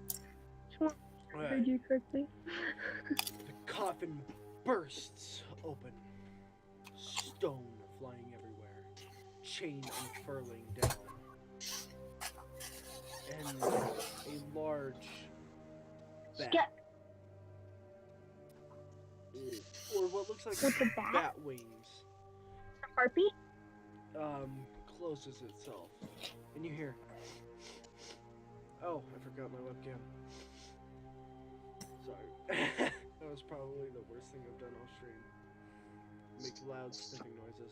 I Alright. heard you correctly. The coffin bursts open. Stone flying everywhere. Chain unfurling down. And a large bat. Get Or what looks like with the bat? bat wings. Harpy? Closes itself. And you hear. Oh, I forgot my webcam. Sorry. That was probably the worst thing I've done off stream. Make loud sniffing noises.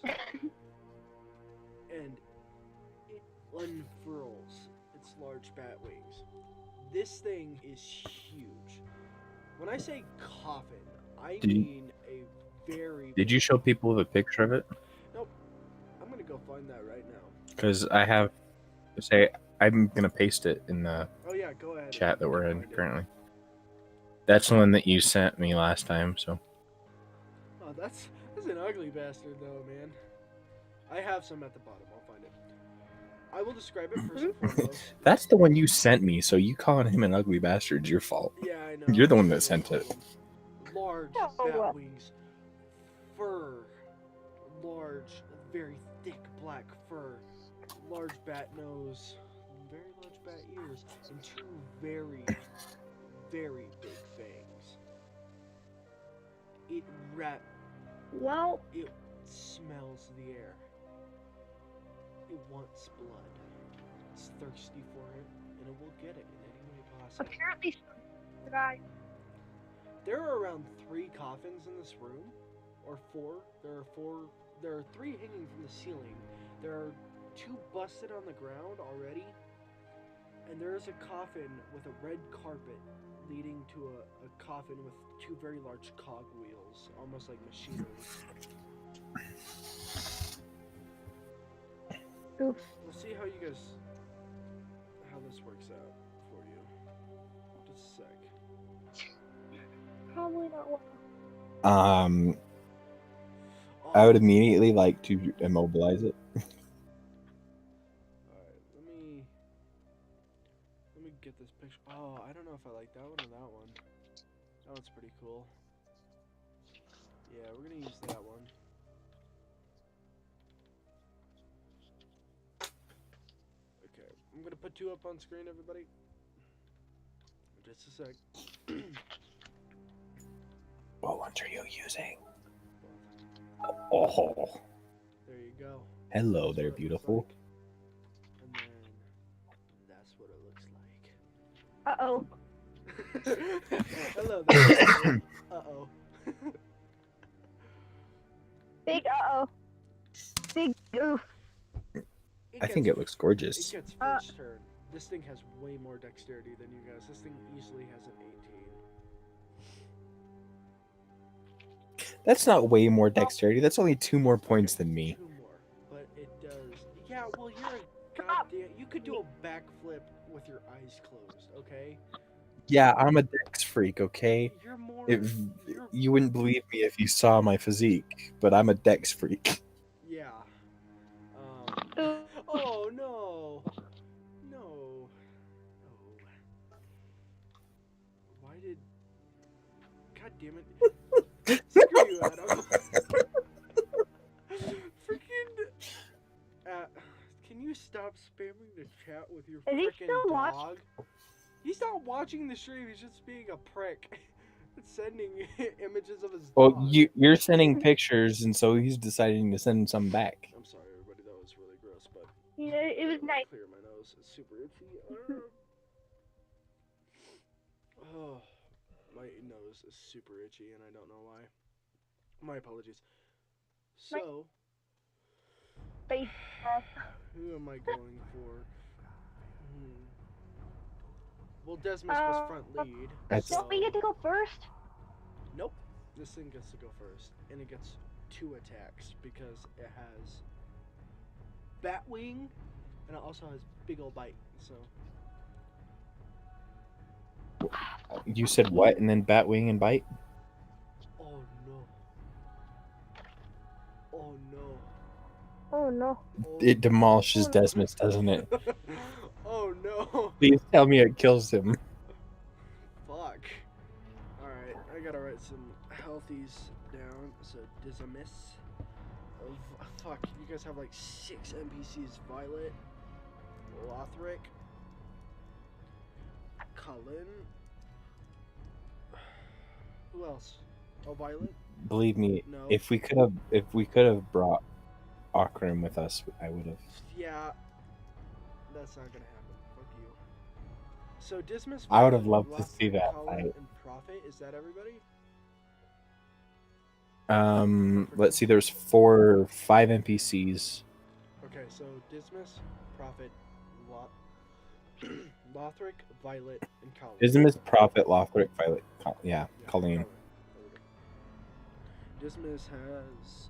And it unfurls its large bat wings. This thing is huge. When I say coffin, I mean a very... Did you show people the picture of it? Nope. I'm gonna go find that right now. Because I have to say, I'm going to paste it in the Oh yeah, go ahead. chat that we're in Find it. currently. That's the one that you sent me last time, so. Oh, that's an ugly bastard though, man. I have some at the bottom. I'll find it. I will describe it first and foremost. That's the one you sent me, so you calling him an ugly bastard's your fault. Yeah, I know. You're the one that sent it. Large Oh. bat wings, fur, large, very thick black fur, large bat nose, very large bat ears, and two very, very big fangs. It Well, smells the air. It wants blood. it's thirsty for it, and it will get it in any way possible. Apparently, so the guy. There are around 3 coffins in this room, or 4. There are 3 hanging from the ceiling. There are 2 busted on the ground already, and there is a coffin with a red carpet leading to a coffin with 2 very large cog wheels, almost like machinery. Oof. We'll see how this works out for you. Just a sec. Probably not well. I would immediately like to immobilize it. Alright, let me get this picture. Oh, I don't know if I like that one or that one. That one's pretty cool. Yeah, we're gonna use that one. Okay, I'm gonna put 2 up on screen, everybody. Just a sec. What ones are you using? Oh, There you go. hello That's there, what it looks beautiful. like. And then that's what it looks like. Uh-oh. Hello there. Uh-oh. Big uh-oh. Big oof. I think it looks gorgeous. It gets first turn. This thing has way more dexterity than you guys. This thing easily has an 18. That's not way more dexterity. That's only 2 more points than me. 2 more. But it does. Yeah, well, you're a goddamn... You could do a backflip with your eyes closed, okay? Yeah, I'm a dex freak, okay? You're more... You wouldn't believe me if you saw my physique, but I'm a dex freak. Yeah. Oh, no. No. Why did... God damn it. Screw you, Adam. Freaking... can you stop spamming the chat with your Is he freaking still dog? watching? He's not watching the stream, he's just being a prick. Sending images of his Well, dog. you're sending pictures, and so he's deciding to send some back. I'm sorry, everybody, that was really gross, but... Yeah, it was nice. Clear my nose, it's super itchy. Oh, my nose is super itchy, and I don't know why. My apologies. So, Face. who am I going for? Well, Desmus was front lead. Don't we get to go first? Nope. This thing gets to go first, and it gets 2 attacks because it has Batwing, and it also has big ol' bite. So You said what, and then Batwing and Bite? oh no. Oh no. Oh no. Oh, It demolishes Desmus, doesn't it? oh no. Please tell me it kills him. Fuck. Alright, I gotta write some healthies down. So, Dizimus. Fuck, you guys have like 6 NPCs. Violet. Lothric. Cullen. Who else? Oh, Violet? Believe me, No. if we could have brought Akram with us, I would have. Yeah. That's not gonna happen. Fuck you. So, Dismas. I would have Violet, loved to see Lothric, that Cullen, fight. and Prophet. Is that everybody? Let's see. There's 5 NPCs. Okay, so Dismas, Prophet, Lothric, Violet, and Colleen. Dismas, Prophet, Lothric, Violet, yeah, Colleen. Dismas has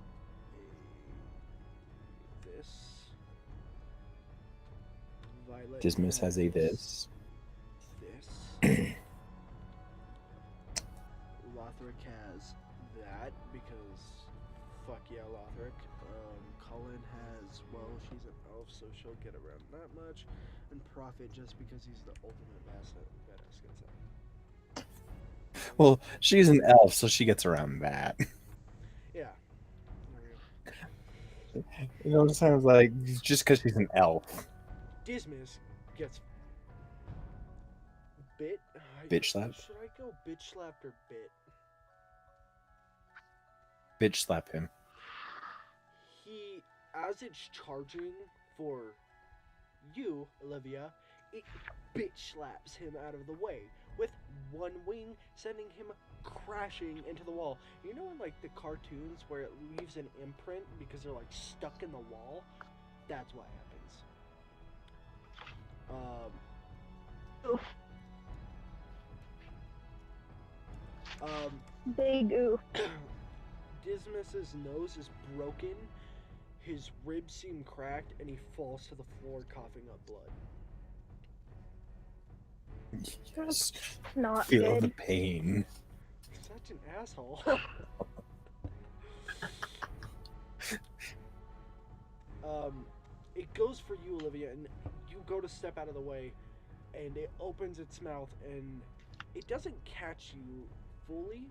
this. Violet. Dismas has a this. This. Lothric has that because fuck yeah, Lothric. Cullen has, well, she's an elf, so she'll get around that much. And Prophet just because he's the ultimate badass gets that. Well, she's an elf, so she gets around that. Yeah. You know what it sounds like? Just because she's an elf. Dismas gets bit. Bitch slap? Should I go bitch slapped or bit? Bitch slap him. He, as it's charging for you, Olivia, it bitch slaps him out of the way with one wing, sending him crashing into the wall. You know in like the cartoons where it leaves an imprint because they're like stuck in the wall? That's what happens. Oof. Um, Big oof. Dismas's nose is broken, his ribs seem cracked, and he falls to the floor coughing up blood. Yes. Not Feel good. the pain. Such an asshole. It goes for you, Olivia, and you go to step out of the way, and it opens its mouth, and it doesn't catch you fully,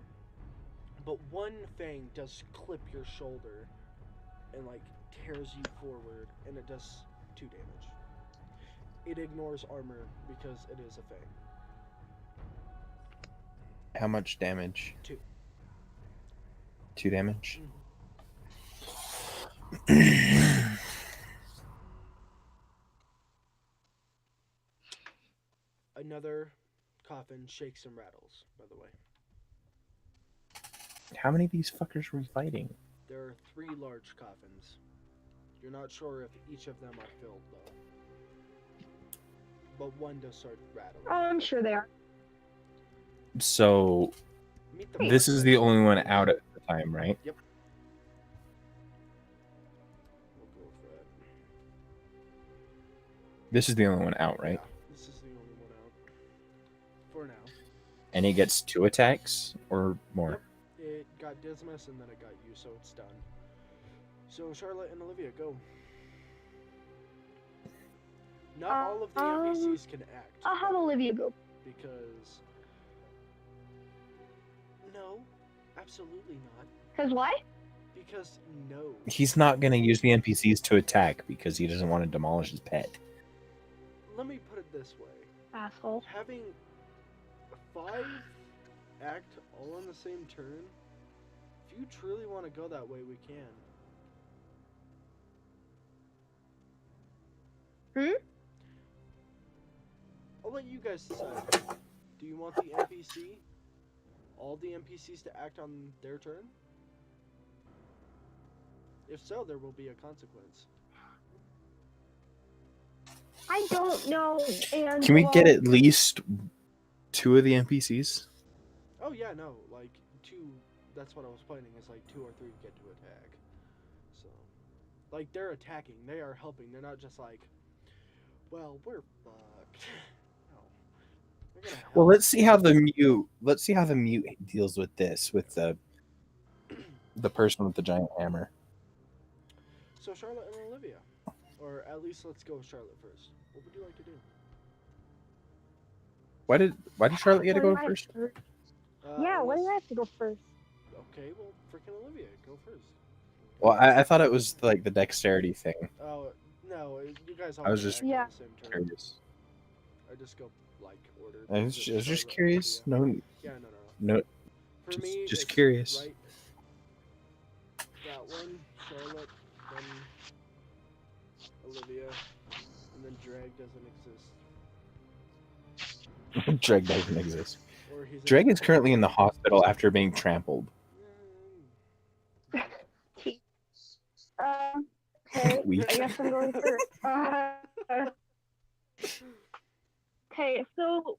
but one fang does clip your shoulder and like tears you forward, and it does 2 damage. It ignores armor because it is a fang. How much damage? 2. 2 damage? Another coffin shakes and rattles, by the way. How many of these fuckers were we fighting? There are 3 large coffins. You're not sure if each of them are filled, though. But one does start rattling. Oh, I'm sure they are. So Meet the this first is the one. only one out at the time, right? Yep. We'll go for that. This is the only one out, right? Yeah, this is the only one out. For now. And he gets 2 attacks or more. Yep. It got Dismas and then it got you, so it's done. So Charlotte and Olivia, go. Not all of the NPCs can act. I'll have Olivia go. Because... No, absolutely not. Cause why? Because no. He's not going to use the NPCs to attack because he doesn't want to demolish his pet. Let me put it this way. Asshole. Having 5 act all on the same turn, if you truly want to go that way, we can. I'll let you guys decide. Do you want the NPC, all the NPCs to act on their turn? If so, there will be a consequence. I don't know. And Can we get well, at least 2 of the NPCs? Oh yeah, no, like 2, that's what I was planning, is like 2 or 3 get to attack. So, like they're attacking, they are helping, they're not just like, well, we're fucked. No. They're gonna help. Well, let's see how the mute deals with this with the person with the giant hammer. So Charlotte and Olivia. Or at least let's go with Charlotte first. What would you like to do? Why did Charlotte get to why go do I first? have to- Yeah, why do I have to go first? Okay, well, freaking Olivia, go first. Well, I thought it was like the dexterity thing. Oh, no, you guys all I was can just- act on Yeah. the same turn. Curious. I just go, like, order. I was Is it just Charlotte, curious. Olivia? No, Yeah, no. no. For Just- me, just it's curious. Right, that one, Charlotte, then Olivia, and then Drag doesn't exist. Dreg doesn't exist. Or he's Dreg is currently in the hospital after being trampled. Okay, Weak. I guess I'm going first. Okay, so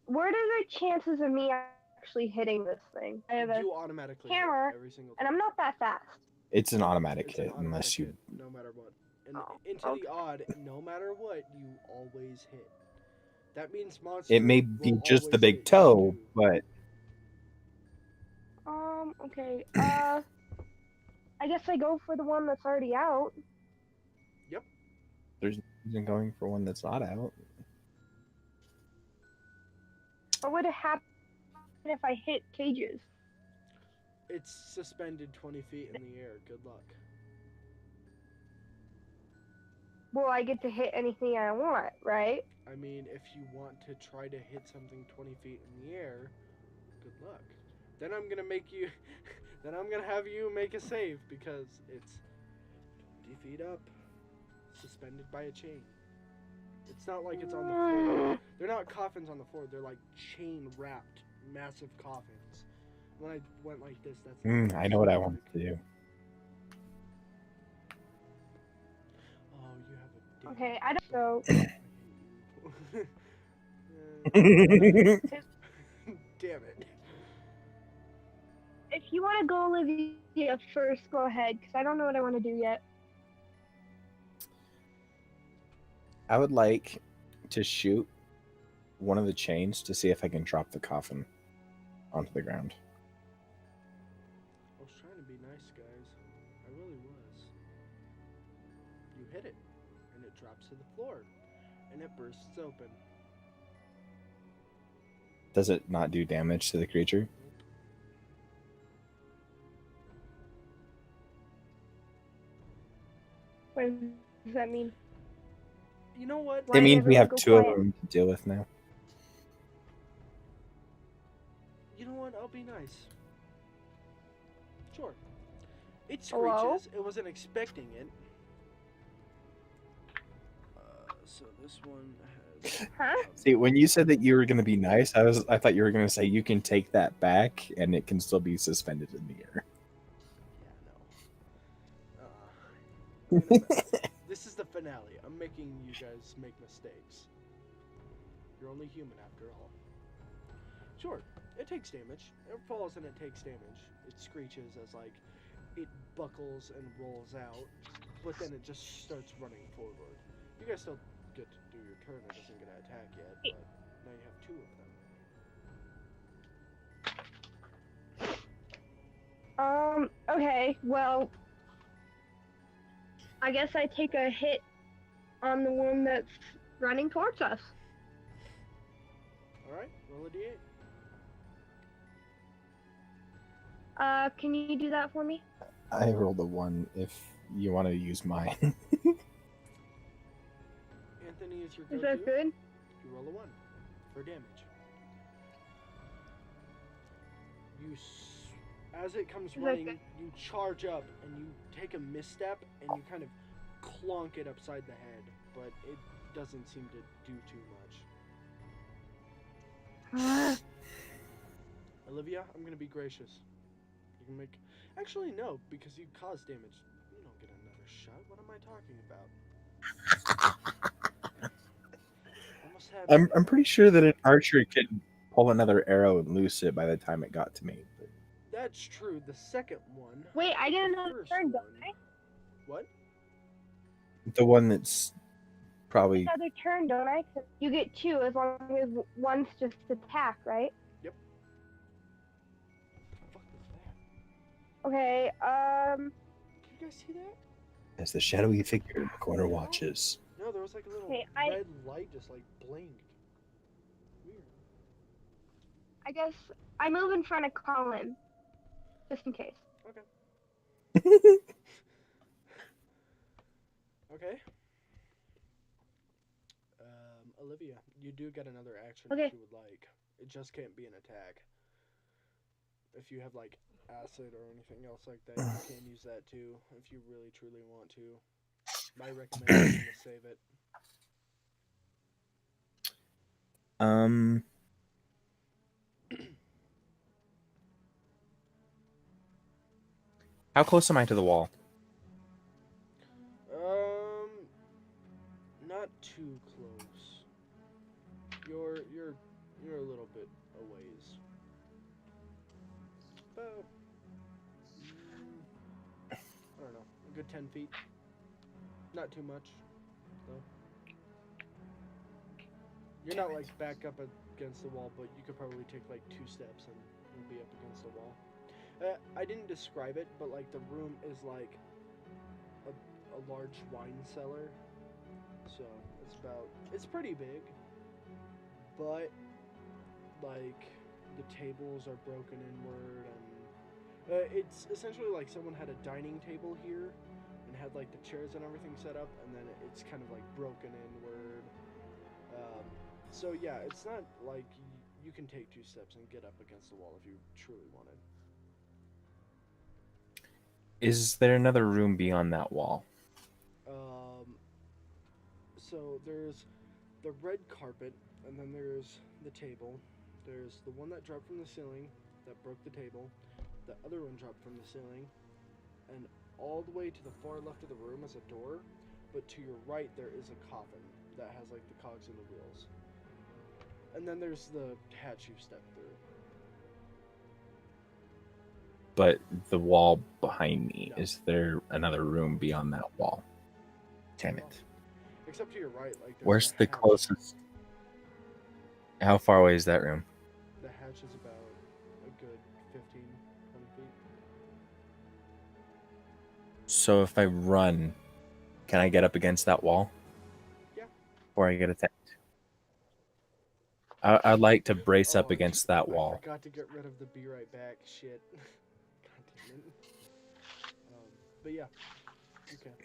what are the chances of me actually hitting this thing? I have a You automatically hit hammer, every single and time. I'm not that fast. It's an automatic It's an hit unless automatic you. hit, no matter what. And Oh, into okay. the odd, no matter what, you always hit. That means monsters. It may be will just the always big hit you toe, too. but Okay. I guess I go for the one that's already out. there's no reason going for one that's not out. What would happen if I hit cages? It's suspended 20 feet in the air. Good luck. Well, I get to hit anything I want, right? I mean, if you want to try to hit something 20 feet in the air, good luck. Then I'm gonna make you. Then I'm gonna have you make a save because it's 20 feet up. suspended by a chain. It's not like it's on the floor. They're not coffins on the floor. They're like chain wrapped, massive coffins. When I went like this, that's. I know what I want to do. Oh, you have a. Damn Okay, I don't know. I hate you. Damn it. If you want to go, Olivia, first, go ahead, because I don't know what I want to do yet. I would like to shoot one of the chains to see if I can drop the coffin onto the ground. I was trying to be nice, guys. I really was. You hit it, and it drops to the floor, and it bursts open. Does it not do damage to the creature? What does that mean? You know what? Why It means we everyone have go two of quiet? them to deal with now. You know what? I'll be nice. Sure. It Hello? screeches. It wasn't expecting it. So this one has. Huh? See, when you said that you were going to be nice, I thought you were going to say you can take that back and it can still be suspended in the air. Yeah, no. This is the finale. I'm making you guys make mistakes. You're only human after all. Sure, it takes damage. It falls and it takes damage. It screeches as like it buckles and rolls out, but then it just starts running forward. You guys still get to do your turn. It doesn't get an attack yet, but now you have two of them. Okay, well, I guess I take a hit on the one that's running towards us. Alright, roll a d8. Can you do that for me? I rolled a 1 if you want to use mine. Anthony is your Is go-to. that good? You roll a 1 for damage. As it comes that running, good? you charge up and you take a misstep and you kind of clonk it upside the head, but it doesn't seem to do too much. Olivia, I'm gonna be gracious. You can make. Actually, no, because you caused damage. You don't get another shot. What am I talking about? Almost had. I'm pretty sure that an archer could pull another arrow and loose it by the time it got to me. But That's true. The second one. Wait, I get The another first turn, don't one- I? What? the one that's probably Another turn, don't I? 'Cause you get two as long as one's just attack, right? What the fuck was that? Okay, Did you guys see that? as the shadowy figure in the corner watches. No, there was like a little Okay, red light just like blinked. Weird. I guess I move in front of Colin, just in case. Okay. Olivia, you do get another action Okay. if you would like. It just can't be an attack. If you have like acid or anything else like that, you can use that too if you really truly want to. My recommendation is save it. How close am I to the wall? Not too close. You're a little bit a ways. About I don't know, a good 10 feet. Not too much, though. You're not like back up against the wall, but you could probably take like 2 steps and you'll be up against the wall. I didn't describe it, but like the room is like a large wine cellar. So it's pretty big, but like the tables are broken inward and it's essentially like someone had a dining table here and had like the chairs and everything set up, and then it's kind of like broken inward. So yeah, it's not like you can take 2 steps and get up against the wall if you truly wanted. Is there another room beyond that wall? So there's the red carpet, and then there's the table. There's the one that dropped from the ceiling that broke the table. The other one dropped from the ceiling, and all the way to the far left of the room is a door, but to your right there is a coffin that has like the cogs and the wheels. And then there's the hatch you step through. But the wall behind me, No. is there another room beyond that wall? Damn it. Except to your right, like there's Where's a the hatch. closest? How far away is that room? The hatch is about a good 15, 20 feet. So if I run, can I get up against that wall? Yeah. Before I get attacked? I'd like to brace up Oh, against that I wall. forgot to get rid of the be right back shit. God damn it. But yeah.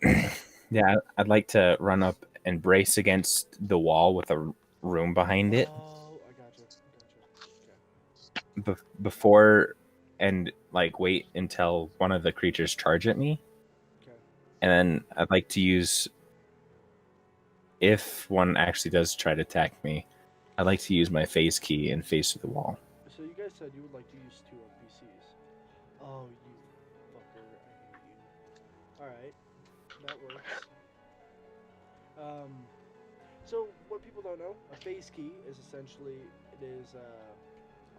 Okay. Yeah, I'd like to run up and brace against the wall with a room behind it Oh, I gotcha. Okay. before, and like wait until one of the creatures charge at me. Okay. And then I'd like to use, if one actually does try to attack me, I'd like to use my phase key and face to the wall. So you guys said you would like to use 2 NPCs. Oh, you fucker. I hate you. Alright. That works. So what people don't know, a phase key is essentially, it is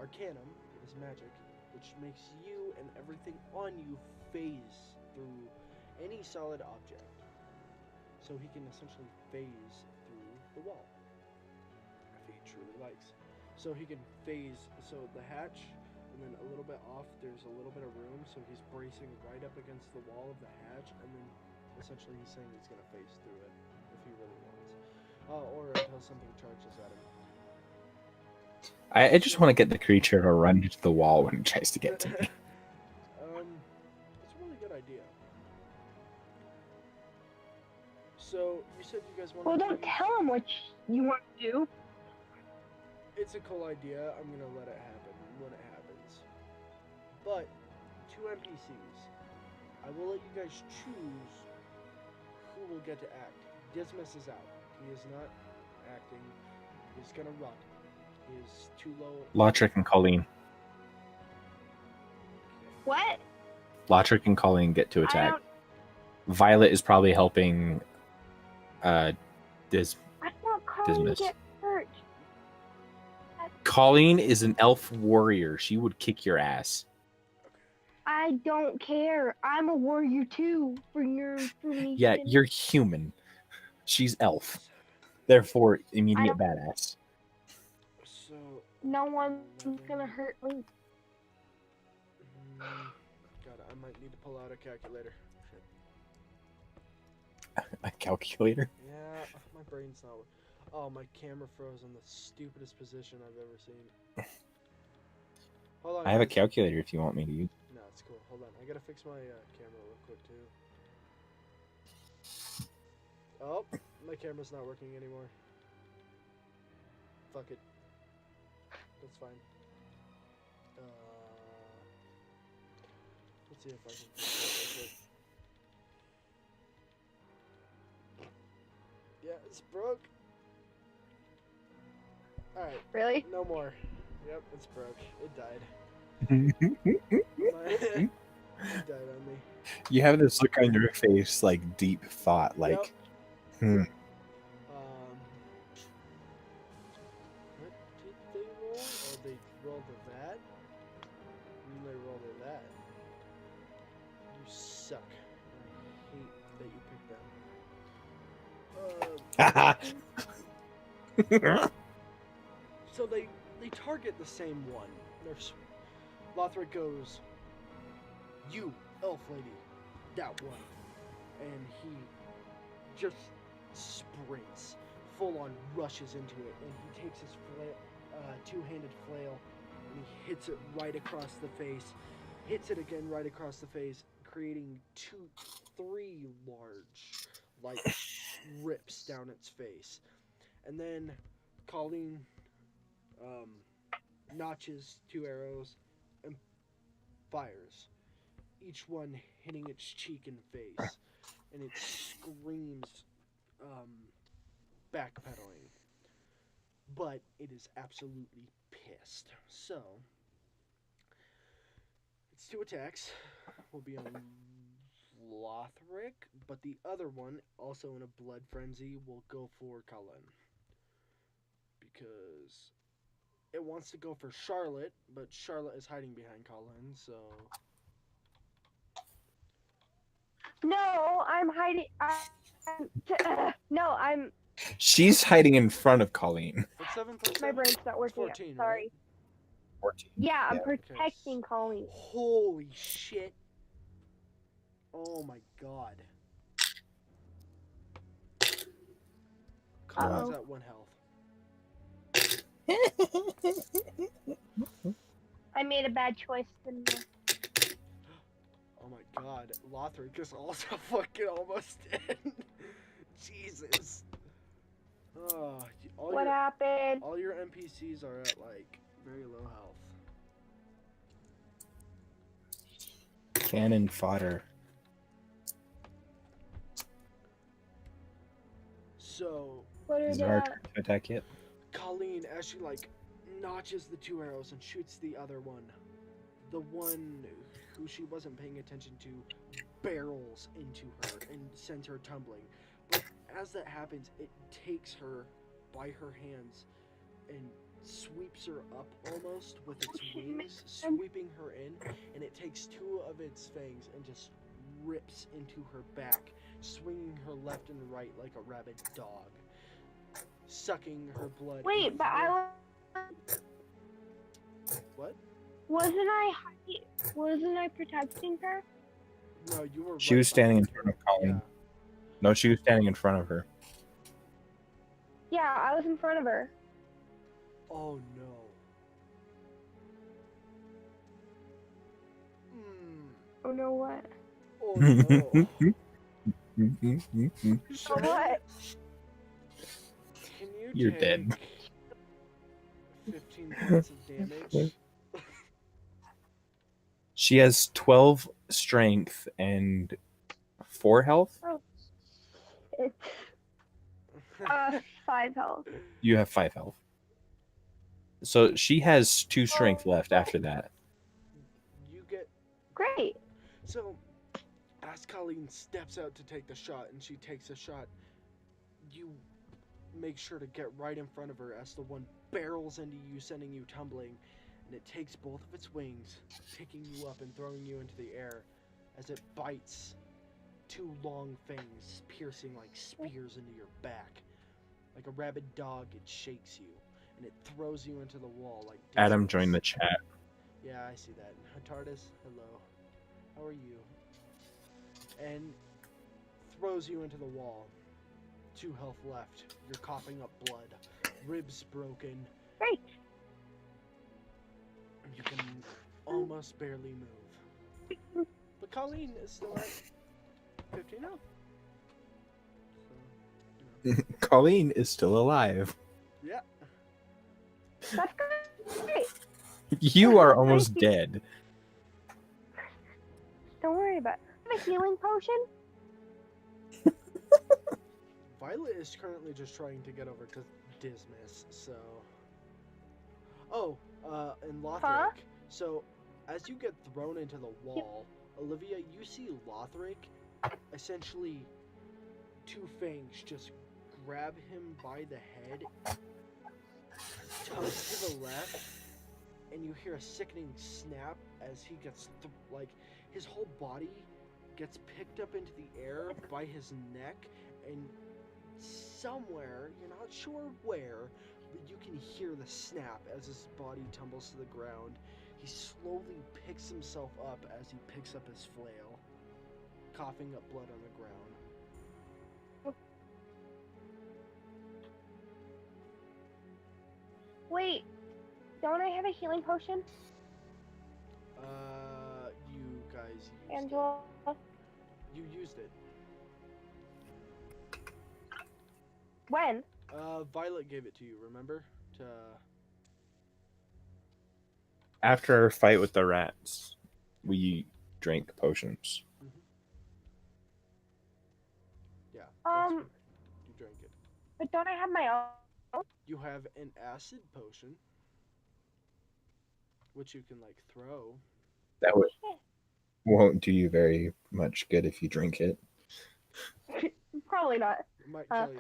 arcanum, it is magic, which makes you and everything on you phase through any solid object. So he can essentially phase through the wall, if he truly likes. So he can phase, so the hatch, and then a little bit off, there's a little bit of room, so he's bracing right up against the wall of the hatch, and then essentially he's saying he's going to phase through it, if he really wants. Or until something charges at him. I just want to get the creature to run into the wall when it tries to get to me. That's a really good idea. So, you said you guys want Well, to don't tell him what you want to do. It's a cool idea. I'm going to let it happen when it happens. But, 2 NPCs. I will let you guys choose who will get to act. Dismas is out. He is not acting. He's going to run. He is too low. Lotric and Colleen. What? Lotric and Colleen get to I attack. don't. Violet is probably helping I want Colin to Dismiss. get hurt. Colleen is an elf warrior. She would kick your ass. I don't care. I'm a warrior too. For me. Yeah, you're human. She's elf. Therefore, immediate badass. So, No one's gonna hurt me. God, I might need to pull out a calculator. Shit. A calculator? Yeah, my brain's not. Oh, my camera froze in the stupidest position I've ever seen. Hold on. I have a guys. calculator if you want me to use. No, it's cool. Hold on. I gotta fix my camera real quick too. Oh, my camera's not working anymore. Fuck it. That's fine. Let's see if I can fix it. Yeah, it's broke. Alright, Really? no more. Yep, it's broke. It died. It died on me. You have this look on your face, like deep thought, like, What did they roll? Oh, they rolled a that? And then they rolled a that. You suck. I hate that you picked them. So they target the same one. Lothric goes, "You, elf lady, that one," and he just sprints, full on rushes into it, and he takes his two-handed flail and he hits it right across the face, hits it again right across the face, creating 3 large like rips down its face, and then Colleen notches 2 arrows and fires, each one hitting its cheek and face, and it screams backpedaling. But it is absolutely pissed. So, its 2 attacks will be on Lothric, but the other one, also in a blood frenzy, will go for Cullen. Because it wants to go for Charlotte, but Charlotte is hiding behind Cullen, so... No, I'm hiding. No, I'm. She's hiding in front of Colleen. What's 7 plus My 7? brain's not working. 14, out. Sorry. right? 14. Yeah, I'm Yeah. protecting Colleen. Holy shit. Oh my god. Cullen's at 1 health. I made a bad choice, didn't I? Oh my god. Lothric is also fucking almost dead. Jesus. Oh, What happened? all your NPCs are at like very low health. Cannon fodder. So What are Is they it our at? turn to attack yet? Colleen, as she like notches the 2 arrows and shoots the other one, the one who she wasn't paying attention to barrels into her and sends her tumbling. But as that happens, it takes her by her hands and sweeps her up almost with its wings, sweeping her in, and it takes 2 of its fangs and just rips into her back, swinging her left and right like a rabid dog, sucking her blood. Wait, and but I What? wasn't I protecting her? No, you were. She right was standing in behind front of her. Colleen. No, she was standing in front of her. Yeah, I was in front of her. Yeah. Oh no. Oh no, what? Oh no. Oh, Charlotte, what? can you You're take dead. 15 points of damage? She has 12 strength and 4 health. It's 5 health. You have 5 health. So she has 2 strength left after that. You get. Great. So, as Colleen steps out to take the shot, and she takes a shot, you make sure to get right in front of her as the one barrels into you, sending you tumbling, and it takes both of its wings, picking you up and throwing you into the air as it bites 2 long fangs, piercing like spears into your back. Like a rabid dog, it shakes you, and it throws you into the wall like Adam Dismas. joined the chat. Yeah, I see that. Hatardus, hello. How are you? And throws you into the wall. 2 health left. You're coughing up blood. Ribs broken. Great. You can almost barely move. But Colleen is still at 15 health. So, Colleen is still alive. yeah. That's great. You are almost dead. Don't worry about it. I have a healing potion. Violet is currently just trying to get over to Dismas, so... Oh, and Lothric. Huh? So, as you get thrown into the wall, Olivia, you see Lothric, essentially 2 fangs just grab him by the head, tug to the left, and you hear a sickening snap as he gets, his whole body gets picked up into the air by his neck, and somewhere, you're not sure where, but you can hear the snap as his body tumbles to the ground. He slowly picks himself up as he picks up his flail, coughing up blood on the ground. Wait, don't I have a healing potion, You guys used Angela? it. You used it. When? Violet gave it to you, remember? After our fight with the rats, we drank potions. Yeah. that's Um, what- you drank it. But don't I have my own? You have an acid potion, which you can like throw. That won't do you very much good if you drink it. Probably not. It might kill you.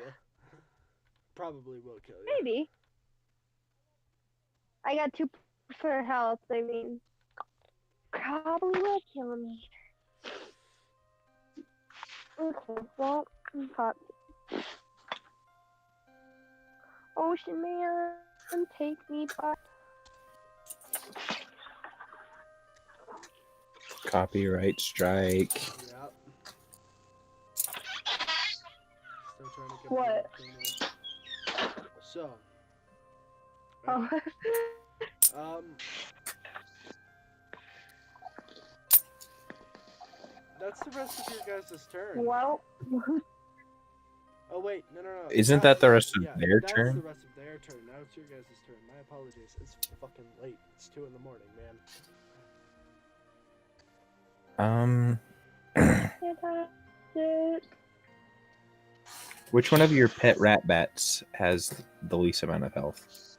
Probably will kill you. Maybe. I got 2% health. I mean, probably will kill me. Okay, well, hot. Ocean man, take me back. Copyright strike. Yep. Still trying to get What? So, Oh. that's the rest of your guys' turn. Well, Oh wait, no. Isn't that the rest of their that's turn? the rest of their turn. Now it's your guys' turn. My apologies. It's fucking late. It's 2 in the morning, man. Which one of your pet rat bats has the least amount of health?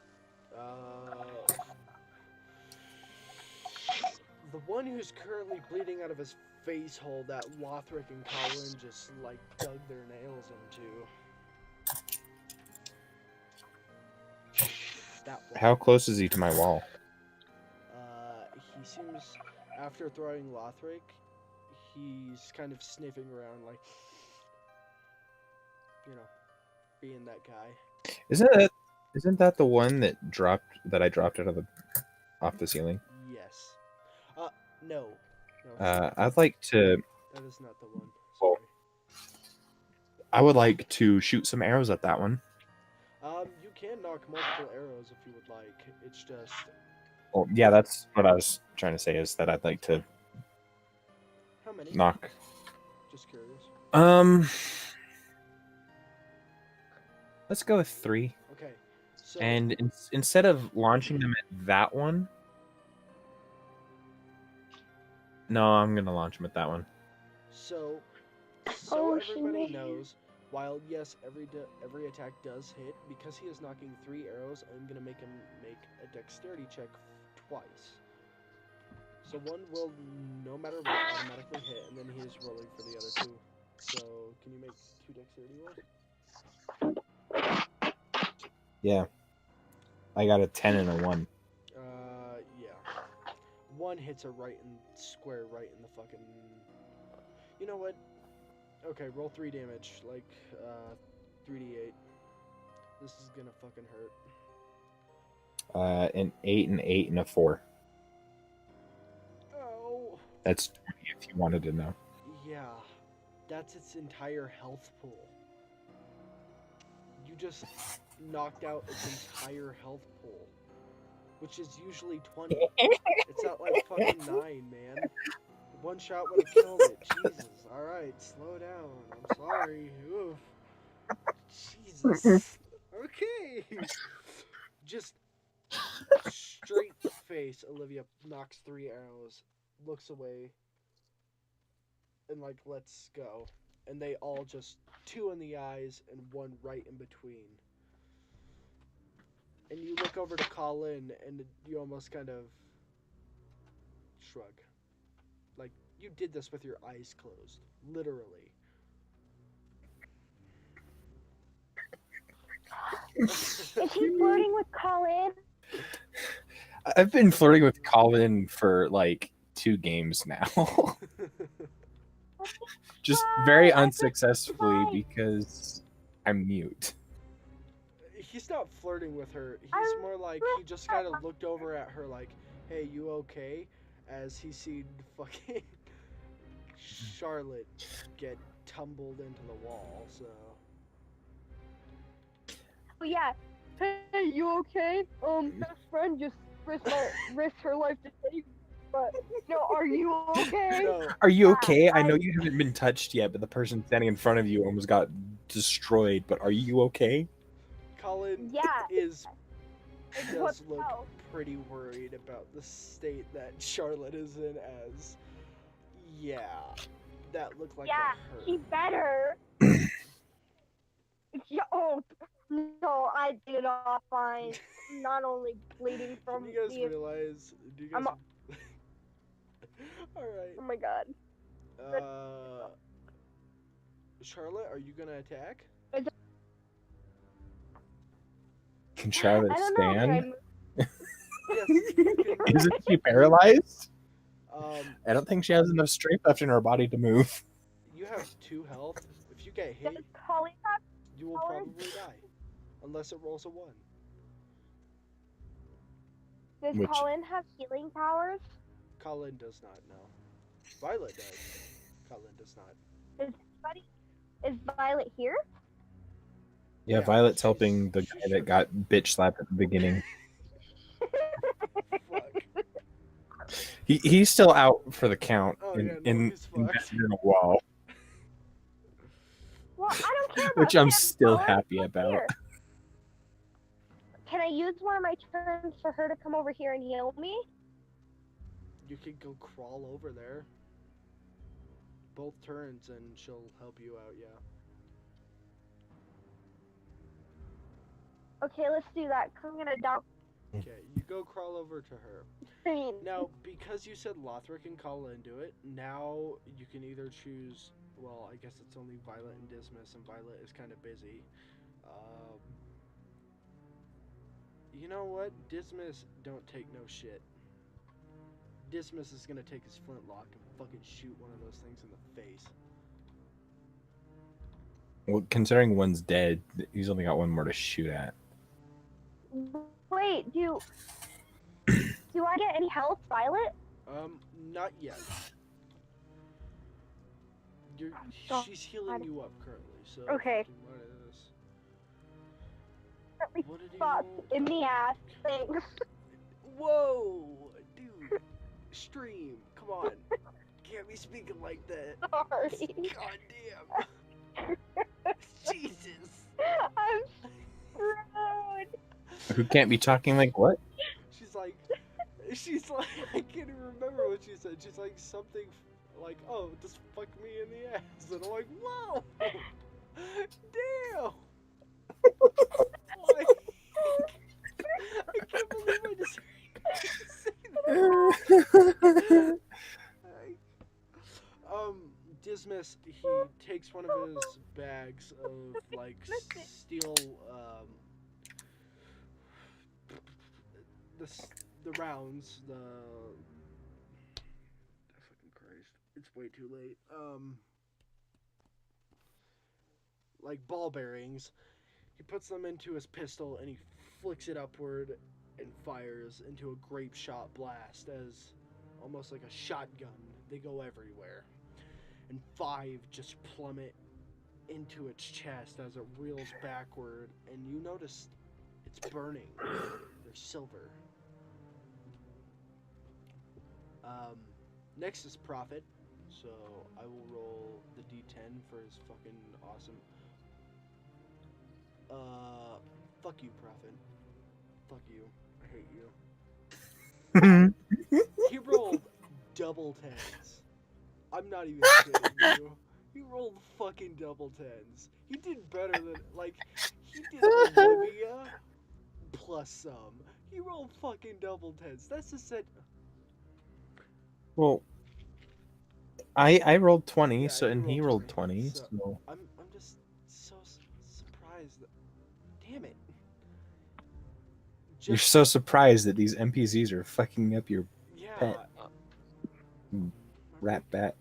The one who's currently bleeding out of his face hole that Lothric and Colin just like dug their nails into. That one. How close is he to my wall? He seems, after throwing Lothric, he's kind of sniffing around like, being that guy. Isn't that the one that I dropped off the ceiling? Yes. No. I'd like to. That is not the one. Oh. Sorry. I would like to shoot some arrows at that one. You can knock multiple arrows if you would like. It's just. Well, yeah, that's what I was trying to say. Is that I'd like to. How many? Knock. Just curious. Let's go with 3. Okay. So. And instead of launching them at that one, no, I'm gonna launch them at that one. So Oh, everybody shit. knows, while yes, every attack does hit, because he is knocking 3 arrows, I'm gonna make him make a dexterity check twice. So one will, no matter what, automatically hit, and then he is rolling for the other 2. So can you make 2 dexterity rolls? Yeah, I got a 10 and a 1. Yeah. 1 hits a square right in the fucking. You know what? Okay, roll 3 damage, like 3d8. This is gonna fucking hurt. An 8 and 8 and a 4. Oh. That's 20 if you wanted to know. Yeah, that's its entire health pool. You just knocked out its entire health pool, which is usually 20. It's at like fucking 9, man. One shot would have killed it. Jesus. Alright, slow down. I'm sorry. Oof. Jesus. Okay. Just straight face. Olivia knocks 3 arrows, looks away, and like, let's go. And they all just 2 in the eyes and 1 right in between. And you look over to Colin and you almost kind of shrug. Like, you did this with your eyes closed. Literally. is he flirting with Colin? I've been flirting with Colin for like 2 games now. Just very unsuccessfully because I'm mute. He's not flirting with her. He's more like, he just kind of looked over at her like, hey, you okay? As he seen fucking Charlotte get tumbled into the wall, so. Oh yeah. Hey, you okay? Best friend just risked her life to save you. But are you okay? No. Are you okay? I know you haven't been touched yet, but the person standing in front of you almost got destroyed. But are you okay? Colin Yeah. does look pretty worried about the state that Charlotte is in, as, yeah, that looked like Yeah, it hurt. he better. Yeah, oh, no, I did it all fine. I'm not only bleeding from Do you guys the. realize? Do you guys? I'm. All right. Oh my god. Charlotte, are you gonna attack? Is it- Can Charlotte I don't know. Can I stand? move? Yes. You can, Isn't she paralyzed? um, I don't think she has enough strength left in her body to move. you have 2 health. If you get Does hit, Colleen have you will powers? probably die, unless it rolls a 1. Does Which- Colin have healing powers? Colin does not know. Violet does. Colin does not. Is Violet here? Yeah, Yeah, Violet's she's- helping the she guy should that got bitch slapped at the beginning. Fuck. He's still out for the count Oh, in, yeah, no, in, he's embedded fucked. in a wall, Well, I don't care about which I'm him. still Colin's happy not about. here. Can I use one of my turns for her to come over here and heal me? You could go crawl over there. Both turns, and she'll help you out. Yeah. Okay, let's do that. 'Cause I'm gonna die. Okay, you go crawl over to her. Now, because you said Lothric and Colin do it, now you can either choose. Well, I guess it's only Violet and Dismas, and Violet is kind of busy. You know what? Dismas don't take no shit. Dismas is gonna take his flintlock and fucking shoot one of those things in the face. Well, considering one's dead, he's only got one more to shoot at. Wait, do I get any health, Violet? Not yet. You're, God. she's healing you up currently, so. Okay. do one of this. At least What did he spots roll? in the ass. Thanks. Whoa, dude. Stream, come on. Can't be speaking like that. Sorry. God damn. Jesus. I'm screwed. Who can't be talking like what? She's like, I can't even remember what she said. She's like something like, oh, just fuck me in the ass. And I'm like, whoa. Damn. Like, I can't believe I just heard you say that. Dismas, he takes one of his bags of like steel, the rounds, fucking Christ, it's way too late. Like ball bearings. He puts them into his pistol and he flicks it upward and fires into a grape shot blast as almost like a shotgun. They go everywhere. And 5 just plummet into its chest as it reels backward, and you notice it's burning. They're silver. Next is Prophet, so I will roll the D10 for his fucking awesome. Fuck you, Prophet. Fuck you. I hate you. He rolled double 10s. I'm not even kidding you. He rolled fucking double 10s. He did better than, like, he did Olivia plus some. He rolled fucking double 10s. That's the set. Well, I rolled 20, Yeah, so you and he rolled rolled 20, 20, so- so I'm just so surprised. Damn it. you're Just- so surprised that these NPCs are fucking up your yeah. pet. rat bat.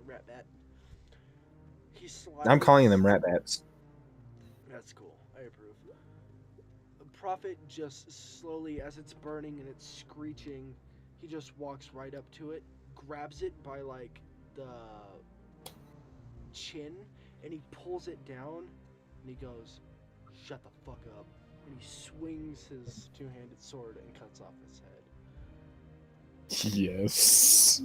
Rat bat. He slides. I'm calling them rat bats. That's cool. I approve. The Prophet just slowly, as it's burning and it's screeching, he just walks right up to it, grabs it by like the chin, and he pulls it down, and he goes, "Shut the fuck up." And he swings his two-handed sword and cuts off his head. Yes.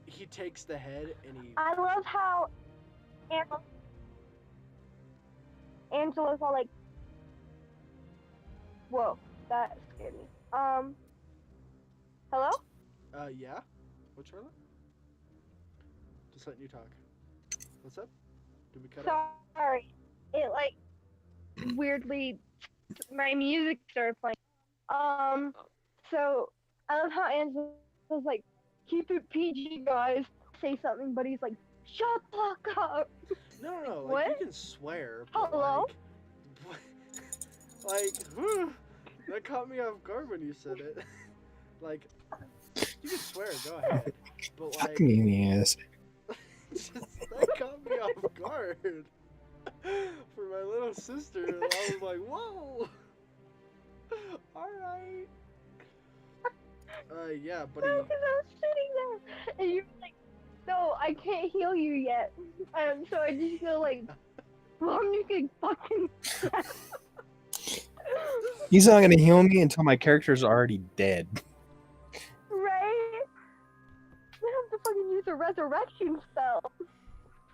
He takes the head and he. I love how Angela's all like, whoa, that scared me. Hello? Yeah? What, Charlotte? Just letting you talk. What's up? Did we cut out? Sorry. It like weirdly my music started playing. So I love how Angela's like, keep it PG, guys. Say something, but he's like, shut the fuck up. No. Like, What? you can swear. But, Hello? Like, that caught me off guard when you said it. Like, you can swear. Go ahead. But like, Fuck me in the ass. that caught me off guard. For my little sister, I was like, whoa. All right. Yeah, buddy. No, because I was sitting there, and you're like, no, I can't heal you yet. So I just feel like, well, I'm just gonna fucking. He's not gonna heal me until my character's already dead. Right? I have to fucking use a resurrection spell.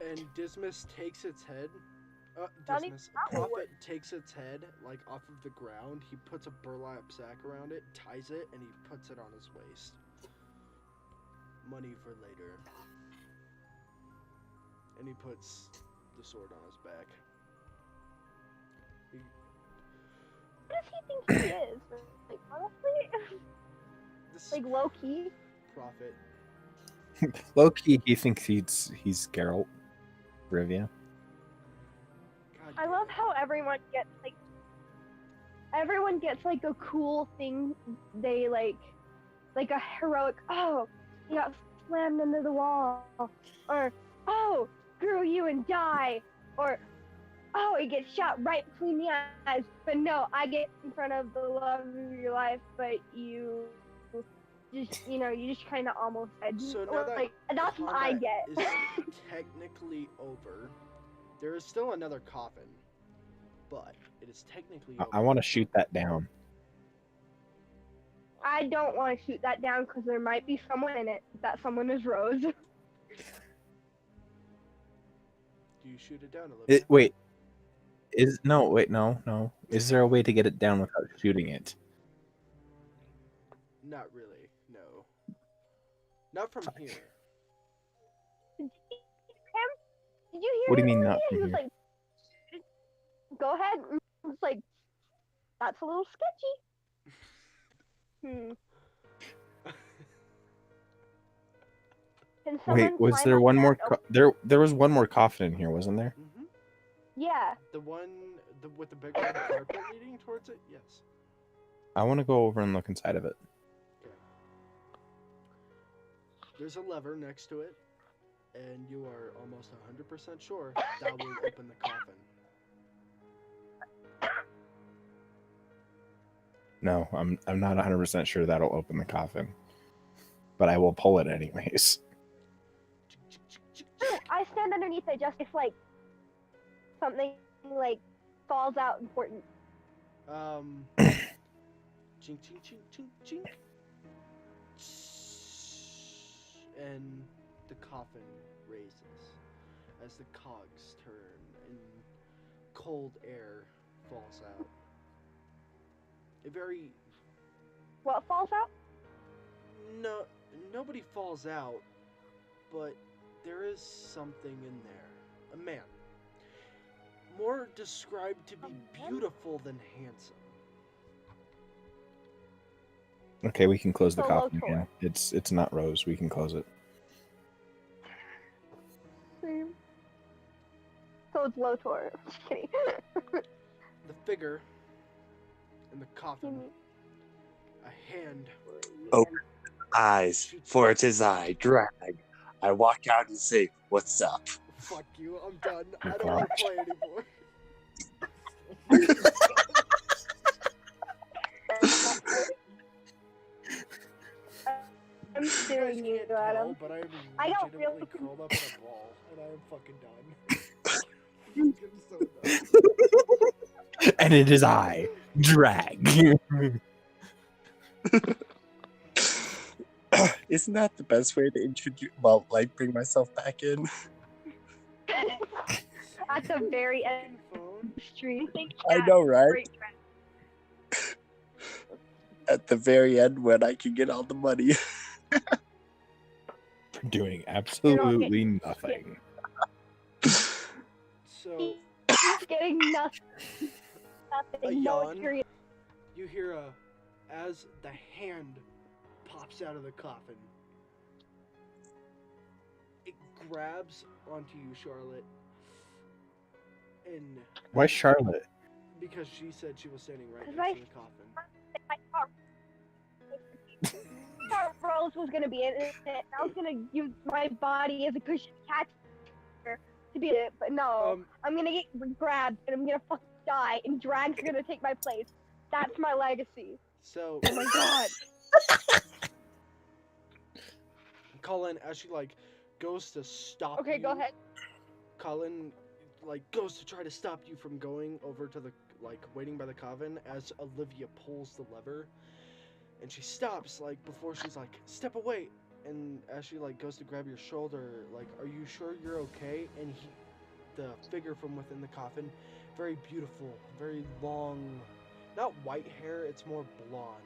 And Dismas takes its head. Not even Dismas. that will Prophet takes its head, like, off of the ground. He puts a burlap sack around it, ties it, and he puts it on his waist. Money for later. And he puts the sword on his back. What does he think he is? Like, honestly? This Like, low key? Prophet. Low key, he thinks he's Geralt, Rivia. God I damn love it. how everyone gets like a cool thing they like a heroic, oh, he got slammed into the wall, or oh, screw you and die, or oh, he gets shot right between the eyes. But no, I get in front of the love of your life, but you just kind of almost dead. So now that like that's what I combat get. is technically over. There is still another coffin, but it is technically over. I want to shoot that down. I don't want to shoot that down because there might be someone in it. That someone is Rose. Do you shoot it down a little bit? Wait. No. Is there a way to get it down without shooting it? Not really, no. Not from here. Did you hear What do you him, mean not Olivia? He from was here? like, go ahead. It's like, that's a little sketchy. Can Wait, someone was climb there up one that more? oak- There was one more coffin in here, wasn't there? Mm-hmm. Yeah. The one with the big red carpet leading towards it? Yes. I want to go over and look inside of it. Okay. There's a lever next to it, and you are almost 100% sure that will open the coffin. No, I'm not 100% sure that'll open the coffin, but I will pull it anyways. I stand underneath it just if like something like falls out important. Chink, chink, chink, chink, chink. And the coffin raises as the cogs turn and cold air falls out. A very What falls out? nobody falls out, but there is something in there. A man. More described to be beautiful than handsome. Okay, we can close the So coffin low again. It's not Rose. We can close it. So it's Lotor. Just kidding. The figure in the coffin, a hand. Open eyes, for it is I, Drag. I walk out and say, "What's up?" Fuck you, I'm done. I don't want to play anymore. I'm You guys suing you, can't tell, Adam. but I am I don't legitimately really- curled up in a ball, and I am fucking done. I'm so done. And it is I, Drag. Isn't that the best way to introduce? Well, like bring myself back in. At the very end Phone. of the stream. I know, right? Great trend. At the very end, when I can get all the money. Doing absolutely nothing. So He's getting nothing. A No yawn. experience. you hear as the hand pops out of the coffin. It grabs onto you, Charlotte, and Why Charlotte? because she said she was standing right 'Cause next to the coffin. I thought Rose was gonna be in it. I was gonna use my body as a cushion to catch her to be it, but no. I'm gonna get grabbed and I'm gonna fucking die, and Drag's gonna take my place. That's my legacy. So Oh my god. Colin, as she goes to stop Okay, you, go ahead. Colin goes to try to stop you from going over to the waiting by the coffin as Olivia pulls the lever, and she stops before she's step away, and as she goes to grab your shoulder, are you sure you're okay? And the figure from within the coffin, very beautiful, very long, not white hair, it's more blonde.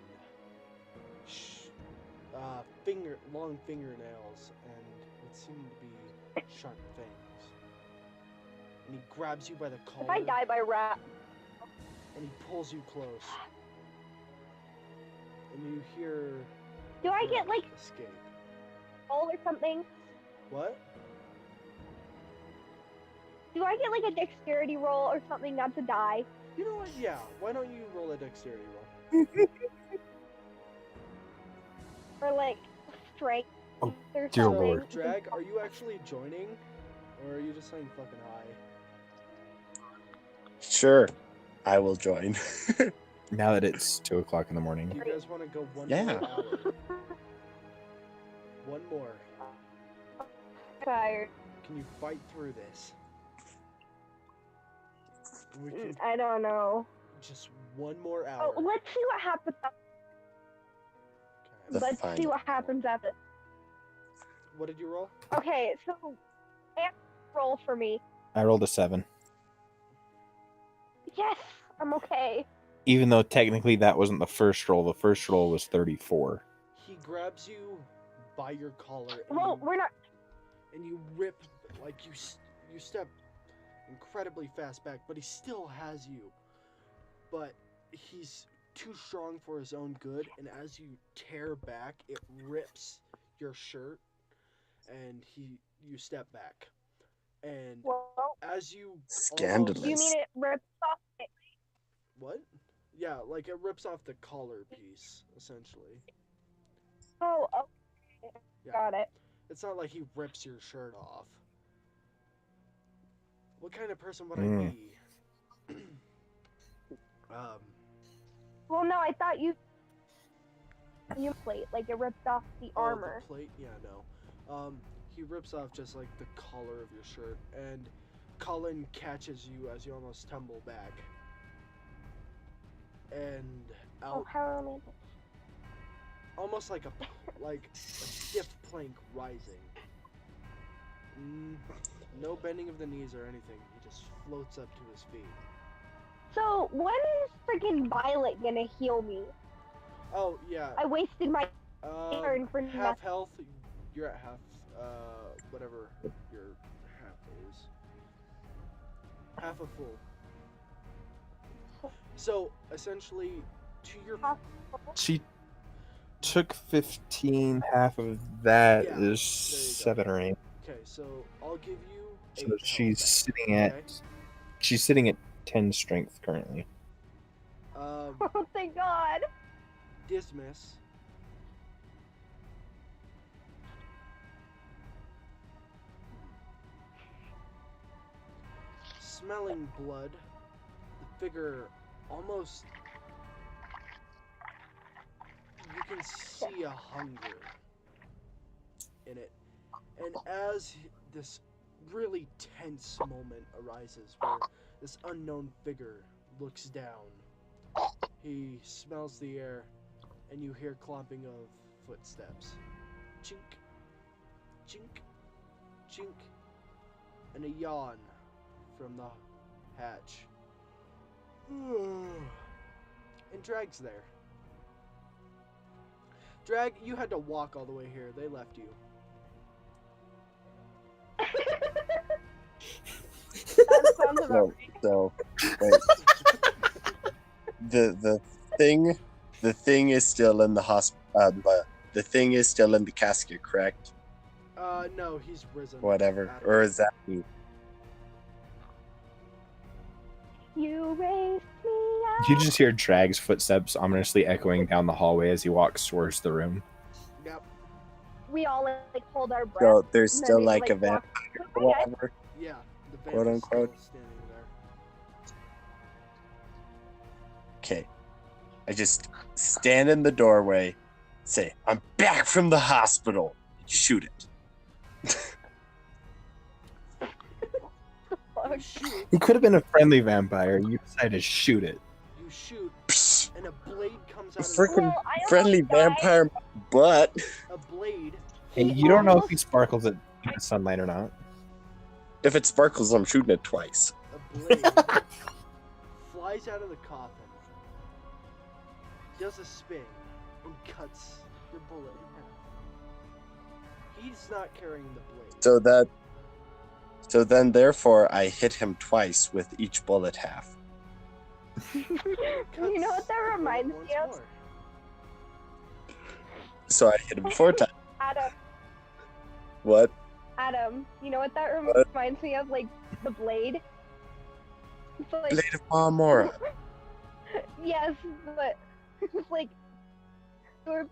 Long fingernails, and what seem to be sharp fangs. And he grabs you by the collar. If I die by rat, And he pulls you close. And you hear. do I get escape? roll or something? What? Do I get a dexterity roll or something not to die? You know what? Yeah. Why don't you roll a dexterity roll? Or strength Oh, or dear something? lord. Drag, are you actually joining? Or are you just saying fucking hi? Sure, I will join. Now that it's 2:00 in the morning. Do you guys want to go one Yeah. more hour? One more. Tired. Can you fight through this? We can I don't know. just one more hour. Oh, let's see what happens. The Let's see final. what happens after. What did you roll? Okay, so roll for me. I rolled a 7. Yes, I'm okay. Even though technically that wasn't the first roll. The first roll was 34. He grabs you by your collar and, Well, we're not. and you rip you step incredibly fast back, but he still has you. But he's too strong for his own good, and as you tear back, it rips your shirt, and you step back. And Well, as you Scandalous. do you mean it rips off? what? Yeah, it rips off the collar piece, essentially. Oh, okay. Yeah. Got it. It's not like he rips your shirt off. What kind of person would I Mm. be? Well, no, I thought you plate it ripped off the Oh, armor. the plate? Yeah, no. He rips off just the collar of your shirt, and Colin catches you as you almost tumble back. And Oh, out, how romantic. almost like a stiff plank rising. No bending of the knees or anything. He just floats up to his feet. So, when is freaking Violet gonna heal me? Oh yeah. I wasted my turn for half nothing. health. You're at half. Whatever your half is. Half a full. So essentially, to your She took 15. Half of that Yeah, is there you go. 7 or 8. okay. So I'll give you. So 8 health she's back, sitting at okay? she's sitting at 10 strength currently. Oh, thank God. Dismiss. Smelling blood, the figure almost. You can see a hunger in it. And as this really tense moment arises where this unknown figure looks down, he smells the air, and you hear clomping of footsteps. Chink, chink, chink, and a yawn from the hatch. And Drag's there. Drag, you had to walk all the way here. They left you. That sounds about So wait. The thing is still in the hospital. The thing is still in the casket, correct? No, he's risen. Whatever, out of or it. is that me? You raised me up. You just hear Drag's footsteps ominously echoing down the hallway as he walks towards the room. Yep. We all like hold our breath. So there's and then still we, like a walk- vampire or Okay. whatever. Yeah. The Quote, vamp is still unquote. standing there. Okay. I just stand in the doorway, say, "I'm back from the hospital." Shoot it. Fuck. You shoot. He could have been a friendly vampire. You decided to shoot it. You shoot, Psst. and a blade comes out of Freaking Well, I friendly almost died. vampire butt. a blade. And you don't know if he sparkles in the sunlight or not. If it sparkles, I'm shooting it twice. A blade flies out of the coffin, does a spin, and cuts your bullet in half. He's not carrying the blade. So then therefore I hit him twice with each bullet half. You know what that reminds me of? More. So I hit him 4 times. Adam, What? you know what that reminds me of? Like the blade. It's like, Blade of Marmora. yes, but it's like while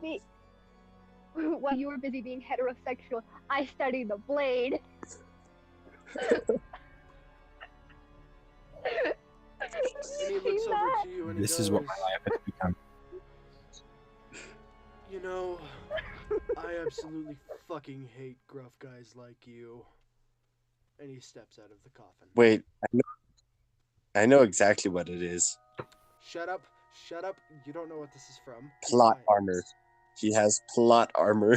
you were busy being heterosexual, I studied the blade. And he looks See over that? to you and he This goes, is what my life has become. You know, I absolutely fucking hate gruff guys like you. And he steps out of the coffin. Wait, I know exactly what it is. Shut up. Shut up. You don't know what this is from. Plot Fine. armor. He has plot armor.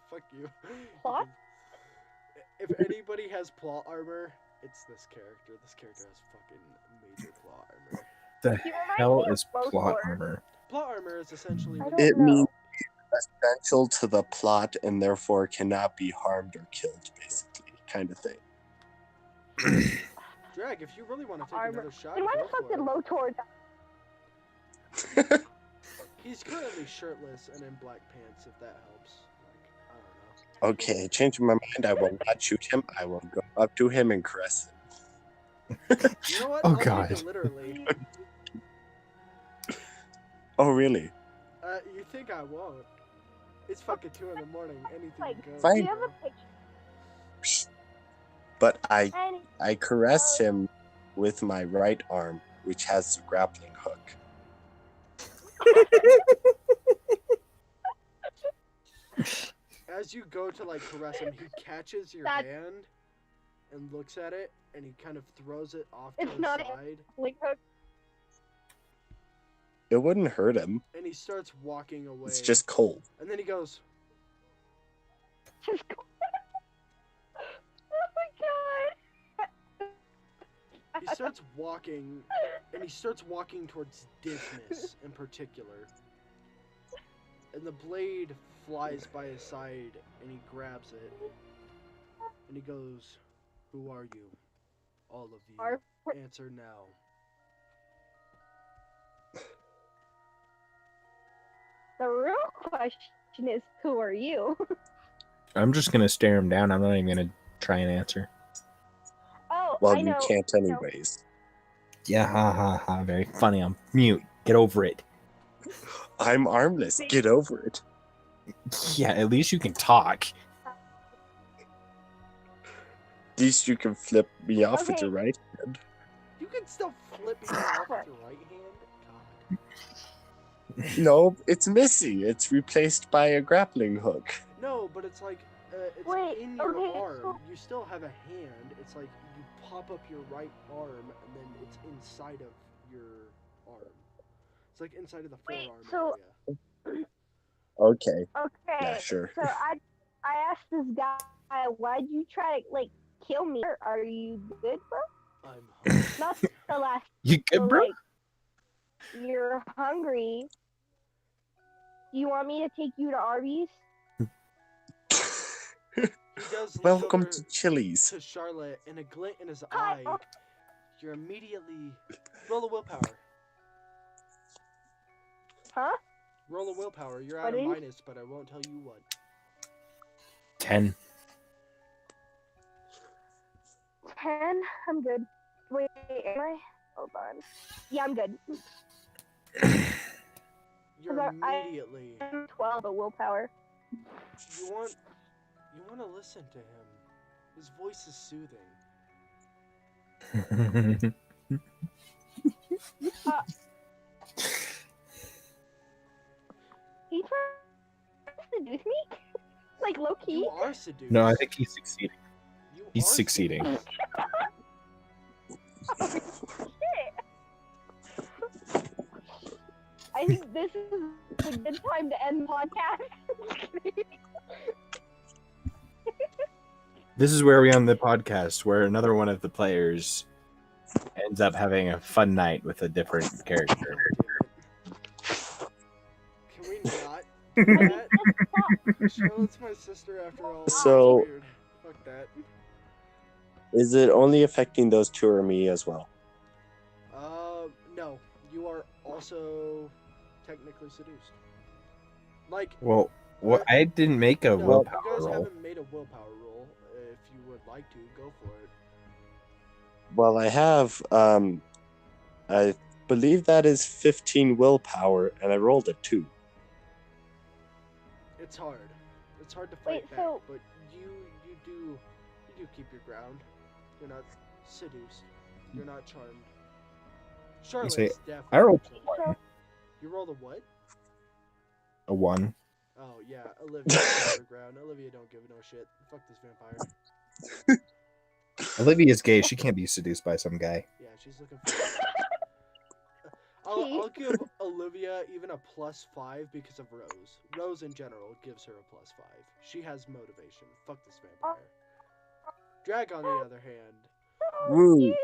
Fuck you. Plot? If anybody has plot armor, it's this character. This character has fucking major plot armor. The You remind hell me of is Lothar. plot armor? Plot armor is essentially I when don't It know. means essential to the plot and therefore cannot be harmed or killed, basically, kind of thing. Drag, if you really want to take Armor. another shot, Then why go the fuck for did it. Lothar die? He's currently shirtless and in black pants, if that helps. Like, I don't know. Okay, changing my mind. I will not shoot him. I will go up to him and caress him. You know what? Oh, I'll take God. it literally. Oh, really? You think I won't? It's fucking 2 in the morning. Anything Like, goes. Fine. Do you have bro. a picture? But I Any- caress him with my right arm, which has a grappling hook. As you go to like caress him, he catches your That- hand and looks at it, and he kind of throws it off It's to the not a- side, Like hook. It wouldn't hurt him. and he starts walking away. It's just cold. And then he goes, Just go. Oh my god. he starts walking, and he starts walking towards Dismas in particular. And the blade flies by his side, and he grabs it, and he goes, "Who are you? All of you. Are- Answer now." The real question is, who are you? I'm just gonna stare him down. I'm not even gonna try and answer. Oh, Well, I you know. can't anyways. Yeah, ha ha ha. Very funny. I'm mute. Get over it. I'm armless. Get over it. Yeah, at least you can talk. At least you can flip me off with Okay. your right hand. You can still flip me off with your right hand? God. No, it's missing. It's replaced by a grappling hook. No, but it's like, it's Wait, in your okay, arm. so- You still have a hand. It's like you pop up your right arm, and then it's inside of your arm. It's like inside of the Wait, forearm so- area. Okay. Okay. Yeah, sure. So I asked this guy, why'd you try to like kill me? Are you good, bro? I'm hungry. Not the last. You good, so, bro? like, you're hungry. Do you want me to take you to Arby's? He does look Welcome over to Chili's. to Charlotte, and a glint in his Hi. eye. You're immediately roll a willpower. Huh? Roll a willpower. You're What at a is- minus, but I won't tell you what. 10. 10? I'm good. Wait, am I? Hold on. Yeah, I'm good. You're Cause immediately. I'm 12 at willpower. You want to listen to him. His voice is soothing. He trying to seduce me? Like low key? You are seduced. No, I think he's succeeding. You He's are succeeding. seduced. Oh, shit. I think this is a good time to end the podcast. This is where we end the podcast, where another one of the players ends up having a fun night with a different character. Can we not do that? Charlotte's my sister after all. That's So- weird. Fuck that. Is it only affecting those two or me as well? No. You are also technically seduced. Like, Well, I didn't make a no, willpower you guys roll. haven't made a willpower roll. If you would like to, go for it. Well, I have. I believe that is 15 willpower, and I rolled a 2. It's hard. It's hard to fight Wait, back, so- but you do keep your ground. You're not seduced. You're not charmed. Charlotte's say, definitely I rolled charmed. a 1. You rolled a what? A 1. Oh yeah, Olivia kept her ground. Olivia don't give no shit. Fuck this vampire. Olivia's gay. She can't be seduced by some guy. Yeah, she's looking for. I'll give Olivia even a +5 because of Rose. Rose in general gives her a +5. She has motivation. Fuck this vampire. Drag on the other hand. Woo. You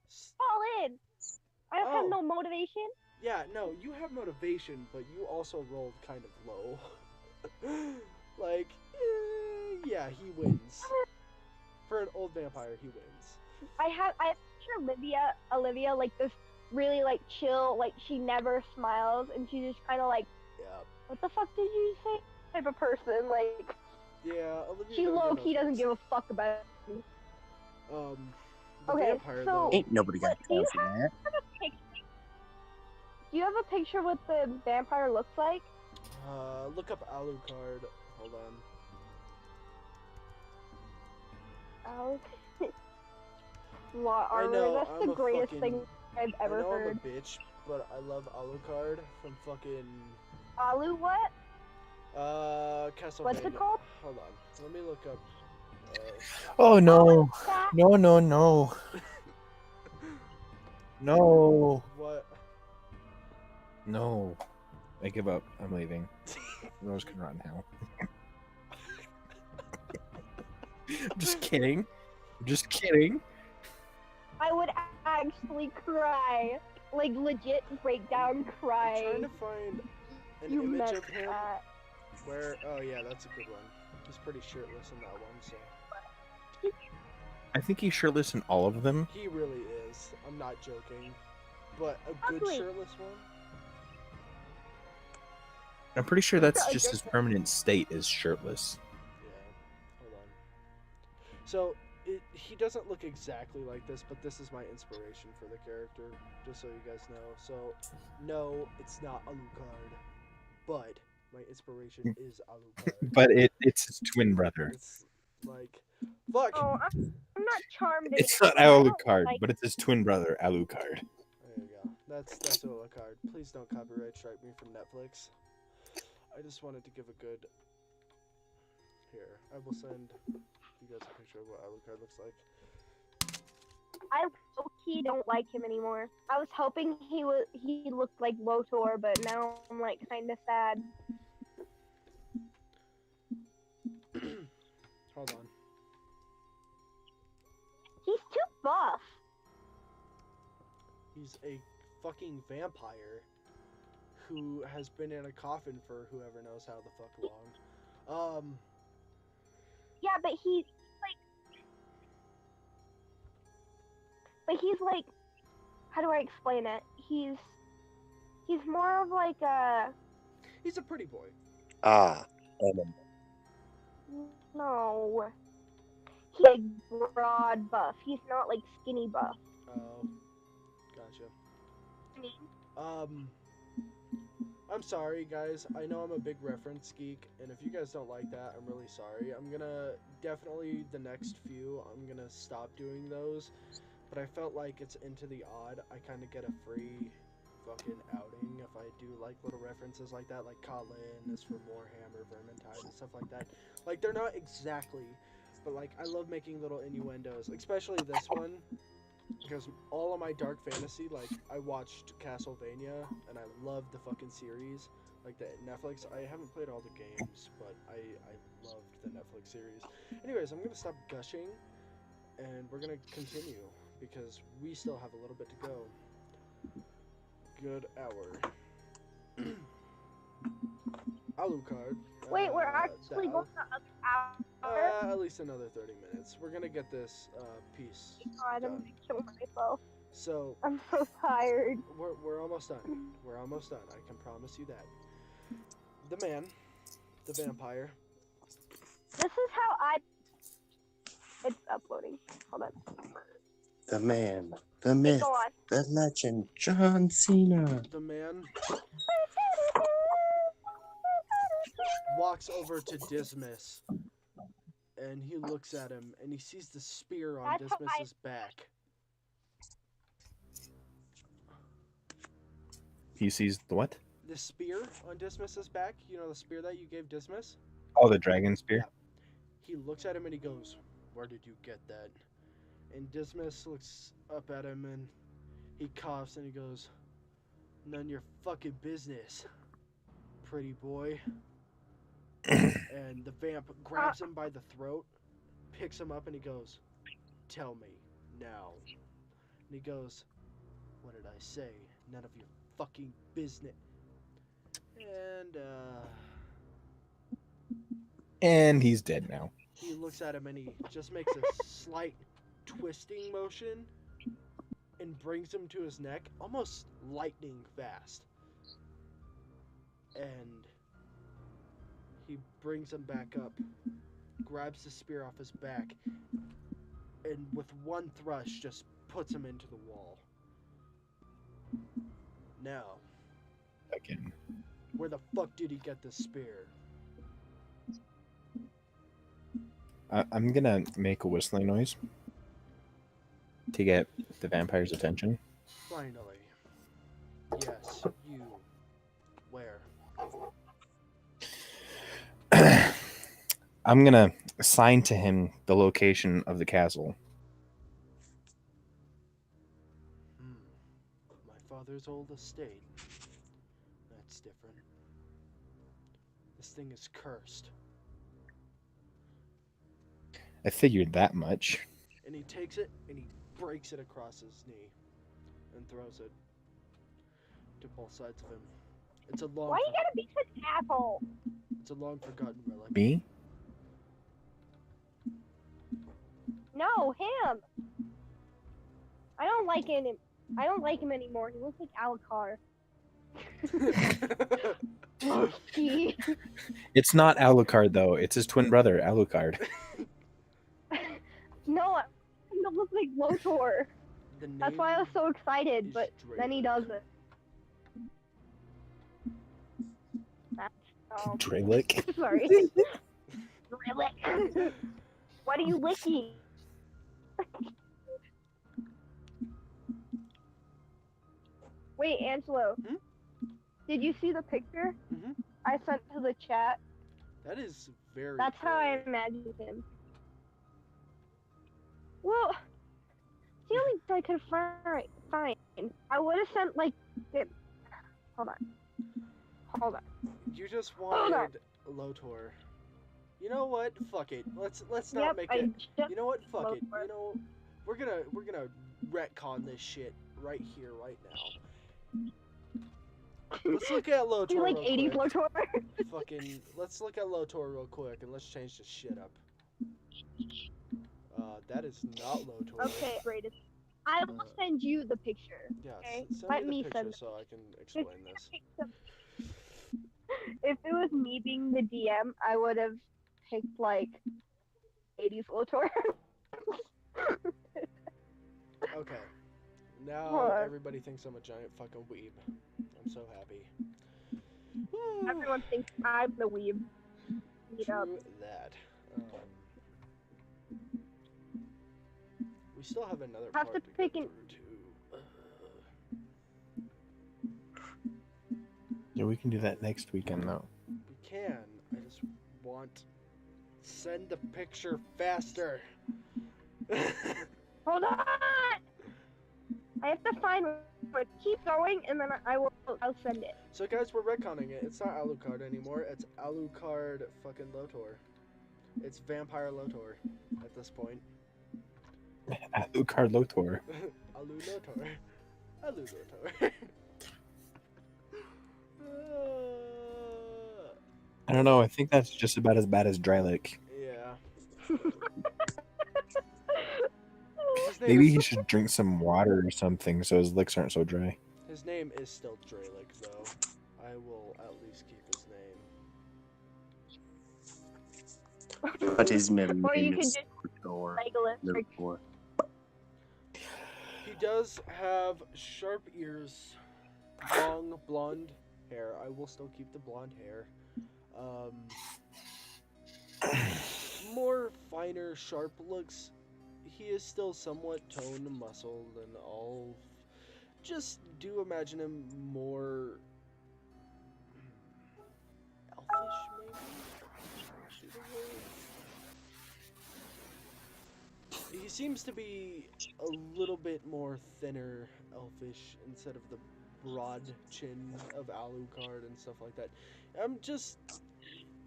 s- fall in. I don't Oh. have no motivation. Yeah, no, you have motivation, but you also rolled kind of low. Like, yeah, he wins. For an old vampire, he wins. I picture Olivia like this really like chill, like she never smiles and she's just kind of like, Yeah, what the fuck did you say? Type of person. Like yeah. Olivia she don't low give key no doesn't fucks. give a fuck about me. The Okay, vampire so- though. Ain't nobody got Do you time for that. Do you have a picture what the vampire looks like? Look up Alucard. Hold on. Oh. Law I armor. know, That's I'm the a greatest fucking- thing I've ever I know heard. I'm a bitch, but I love Alucard from fucking Alu what? Castlevania. What's it called? Hold on, let me look up. Oh no. That- No, no, no. No. What? No. I give up. I'm leaving. Rose can run now. I'm just kidding. I'm just kidding. I would actually cry. Like legit breakdown I'm cry. trying to find an You image meant of him that. where. Oh yeah, that's a good one. He's pretty shirtless in that one, so I think he's shirtless in all of them. he really is. I'm not joking, but a good Ugly. shirtless one. I'm pretty sure that's a just good his permanent state is shirtless. Yeah. Hold on. So he doesn't look exactly like this, but this is my inspiration for the character, just so you guys know. So no, it's not Alucard, but my inspiration is Alucard. But it's his twin brother. It's like, fuck. Oh, I'm not charmed. It's not anymore. I don't Alucard, like- but it's his twin brother, Alucard. There you go. That's Alucard. Please don't copyright strike me from Netflix. I just wanted to give a good. Here, I will send you guys a picture of what Alucard looks like. I low-key don't like him anymore. I was hoping he looked like Lotor, but now I'm like kind of sad. Hold on. He's too buff. He's a fucking vampire who has been in a coffin for whoever knows how the fuck long. Yeah, but he's like, how do I explain it? He's more of like a He's a pretty boy. Ah. no. He's like broad buff. He's not like skinny buff. Oh, gotcha. I mean, I'm sorry, guys. I know I'm a big reference geek, and if you guys don't like that, I'm really sorry. I'm gonna definitely the next few. I'm gonna stop doing those, but I felt like it's Into the Odd. I kind of get a free fucking outing if I do like little references like that, like Colin is for Warhammer, Vermintide, and stuff like that. Like they're not exactly, but like I love making little innuendos, especially this one. Because all of my dark fantasy, like, I watched Castlevania, and I love the fucking series, like the Netflix. I haven't played all the games, but I loved the Netflix series. Anyways, I'm going to stop gushing, and we're going to continue, because we still have a little bit to go. Good hour. Alucard. wait, we're actually going to hour. At least another 30 minutes. We're going to get this piece God, I'm done. killing myself. So, I'm so tired. we're almost done. We're almost done. I can promise you that. The man, the vampire. This is how I. It's uploading. Hold on. The man, the myth, Go on. the legend, John Cena. The man walks over to Dismas, and he looks at him, and he sees the spear on That's how Dismas's back. He sees the what? The spear on Dismas's back. You know the spear that you gave Dismas. Oh, the dragon spear. He looks at him and he goes, "Where did you get that?" And Dismas looks up at him and he coughs and he goes, "None your fucking business, pretty boy." And the vamp grabs him by the throat, picks him up, and he goes, "Tell me now." And he goes, "What did I say? None of your fucking business." And he's dead now. He looks at him and he just makes a slight twisting motion and brings him to his neck, almost lightning fast. And he brings him back up, grabs the spear off his back, and with one thrust just puts him into the wall. Now, Again. where the fuck did he get this spear? I'm gonna make a whistling noise to get the vampire's attention. Finally. Yes, you. Where? I'm gonna assign to him the location of the castle. My father's old estate. That's different. This thing is cursed. I figured that much. And he takes it and he breaks it across his knee and throws it to both sides of him. It's a long. Why you gotta be such an asshole? It's a long forgotten relic. Me? No, him. I don't like him. I don't like him anymore. He looks like Alucard. Oh, gee. It's not Alucard though. It's his twin brother, Alucard. No, he looks like Lotor. The name That's why I was so excited, is but then he Drake. doesn't. Draylick. Sorry. Relic. What are you licking? Wait, Angelo. Hmm? Did you see the picture Mhm. I sent to the chat? That is very. That's how I cool. imagined him. Well, it's the only thing I could find. I would have sent like. Hold on. You just Hold on. wanted Lotor. You know what? Fuck it. Let's not Yep, make I it. just You know what? Fuck it. Lotor. You know, we're gonna retcon this shit right here, right now. Let's look at Lotor. do like real 80s quick. Lotor. Fucking. Let's look at Lotor real quick and let's change this shit up. That is not Lotor. Okay, greatest. I will send you the picture. Yes, Okay? send Let me me the picture send so I can explain this. If it was me being the DM, I would have picked like 80s Lotor. Okay. Now What? everybody thinks I'm a giant fucking weeb. I'm so happy. Woo. Everyone thinks I'm the weeb. Meet up. True that. We still have another Have part to to pick go an- through too. Yeah, we can do that next weekend though. We can. I just want send the picture faster. Hold on! I have to find one. Keep going, and then I'll send it. So guys, we're retconning it. It's not Alucard anymore. It's Alucard fucking Lotor. It's Vampire Lotor at this point. Alucard Lotor. Alu Lotor. Alu Lotor. I don't know. I think that's just about as bad as Drylick. Yeah. His name Maybe is, he should drink some water or something so his licks aren't so dry. his name is still Dralic, though. I will at least keep his name. But his middle Or you name can is just Lotor. Legolas. Lotor. He does have sharp ears, long blonde hair. I will still keep the blonde hair. More finer, sharp looks. He is still somewhat toned, muscled, and all. Just do imagine him more elfish, maybe. He seems to be a little bit more thinner, elfish, instead of the broad chin of Alucard and stuff like that. Just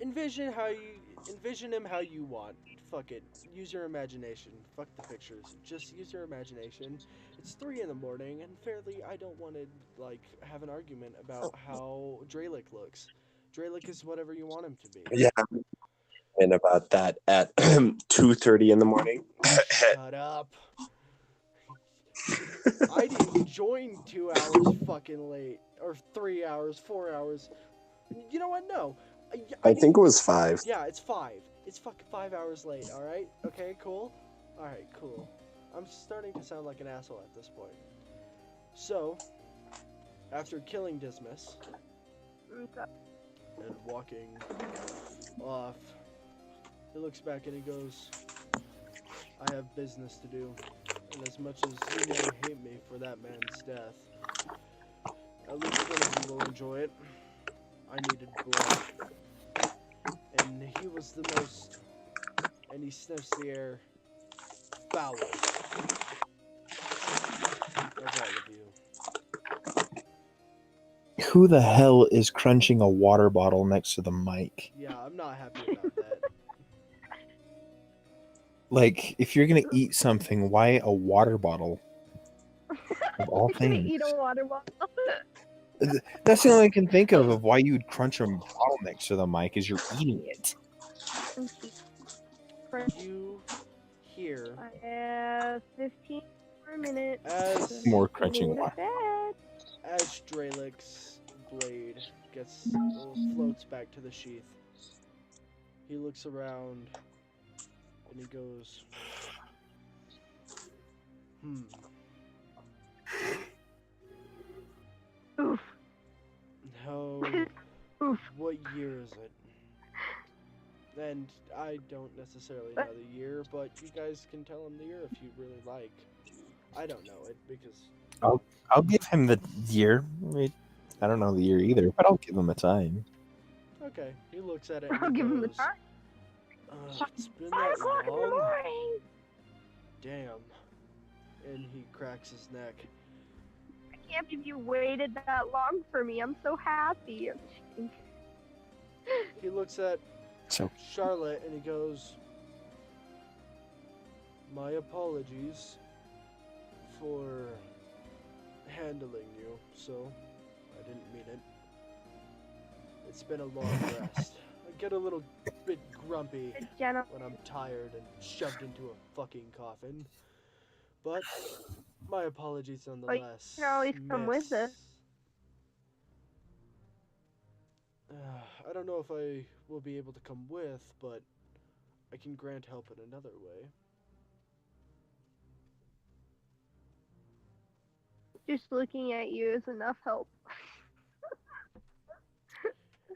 envision him how you want. Fuck it. Use your imagination. Fuck the pictures. Just use your imagination. It's 3 in the morning, and fairly, I don't want to like have an argument about how Dralic looks. Dralic is whatever you want him to be. Yeah. And about that at 2:30 in the morning. Shut up. I didn't join 2 hours fucking late, or 3 hours, 4 hours. You know what? No. I think it was 5. Yeah, it's 5. It's fucking 5 hours late, alright? Okay, cool? Alright, cool. I'm starting to sound like an asshole at this point. So, after killing Dismas and walking off, he looks back and he goes, I have business to do. And as much as you may hate me for that man's death, at least one of you will enjoy it. I needed blood. And he was the most, and he sniffs the air, foul of all of you. Who the hell is crunching a water bottle next to the mic? Yeah, I'm not happy about that. Like, if you're gonna eat something, why a water bottle? Of all I'm gonna things. eat a water bottle. That's the only I can think of why you would crunch a bottle next to the mic is you're eating it. You hear I have 15 more minutes. as More crunching Go to water. bed. as Dralic's blade floats back to the sheath. He looks around and he goes, Oof. No, Oof. what year is it? And I don't necessarily know the year, but you guys can tell him the year if you really like. I don't know it because I'll give him the year. I don't know the year either, but I'll give him a time. okay. He looks at it. And I'll he give him the goes, time. It's been 5 that o'clock in the long. morning. Damn. And he cracks his neck. I can't believe you waited that long for me. I'm so happy. He looks at So Charlotte and he goes, my apologies for handling you, so I didn't mean it. It's been a long rest. get a little bit grumpy The general. when I'm tired and shoved into a fucking coffin. But my apologies nonetheless. can always come with us. I don't know if I will be able to come with, but I can grant help in another way. Just looking at you is enough help.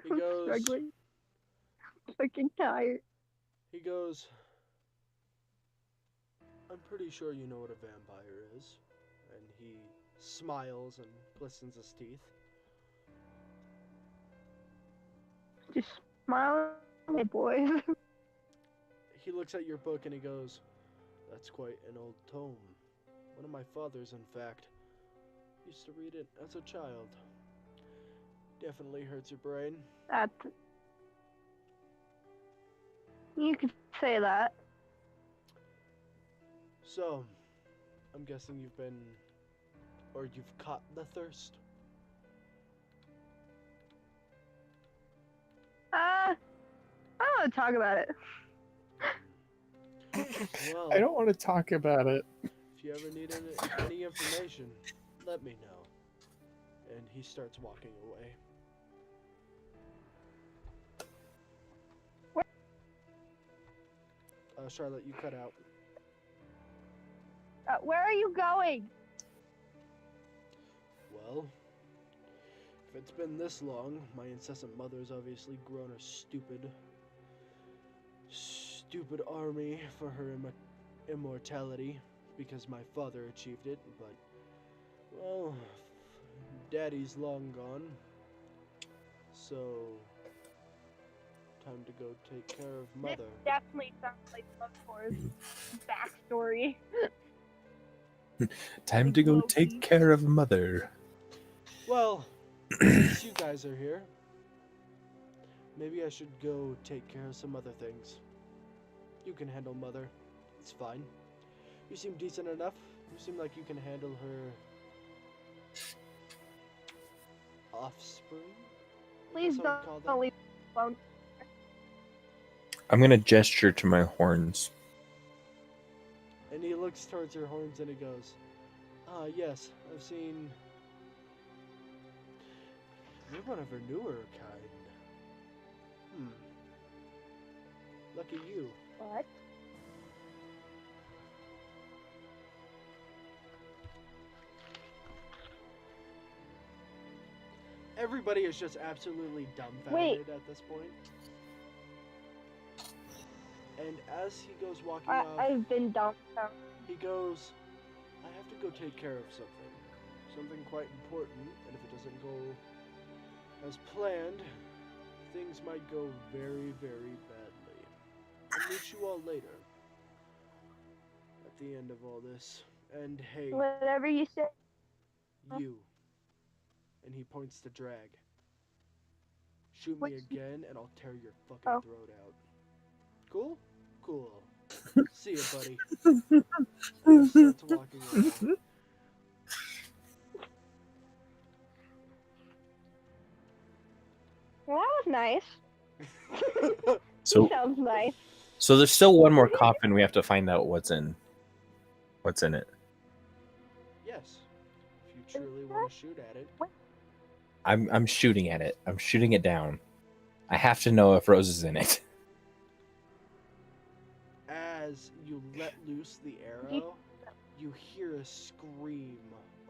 He I'm goes, struggling. I'm fucking tired. he goes, I'm pretty sure you know what a vampire is. And he smiles and glistens his teeth. Just smile, my boys. He looks at your book and he goes, that's quite an old tome. One of my fathers, in fact, used to read it as a child. Definitely hurts your brain. That. You could say that. So, I'm guessing you've been, or you've caught the thirst. I don't want to talk about it. Well, I don't want to talk about it. if you ever need any information, let me know. And he starts walking away. Charlotte, you cut out. Where are you going? Well, if it's been this long, my incessant mother's obviously grown a stupid army for her immortality because my father achieved it, but, well, Daddy's long gone, so time to go take care of Mother. This definitely sounds like Lovecore's backstory. Time to go take care of Mother. Well, since you guys are here, maybe I should go take care of some other things. You can handle Mother. It's fine. You seem decent enough. You seem like you can handle her offspring. Please That's what I call them. don't leave me alone. I'm gonna gesture to my horns. And he looks towards her horns and he goes, ah, yes, I've seen... You're one of her newer kind. Lucky you. What? Everybody is just absolutely dumbfounded Wait. at this point. And as he goes walking off, I've been dumped. he goes, I have to go take care of something. Something quite important, and if it doesn't go as planned, things might go very, very badly. I'll meet you all later. At the end of all this. And hey, Whatever you say. you. And he points to Drag. Shoot me What's- again, and I'll tear your fucking Oh. throat out. Cool? Cool. See ya, buddy. And he starts walking away. Well, that was nice. So, Sounds nice. so there's still one more coffin. We have to find out what's in it. Yes. If you truly want to shoot at it. I'm shooting at it. I'm shooting it down. I have to know if Rose is in it. As you let loose the arrow, you hear a scream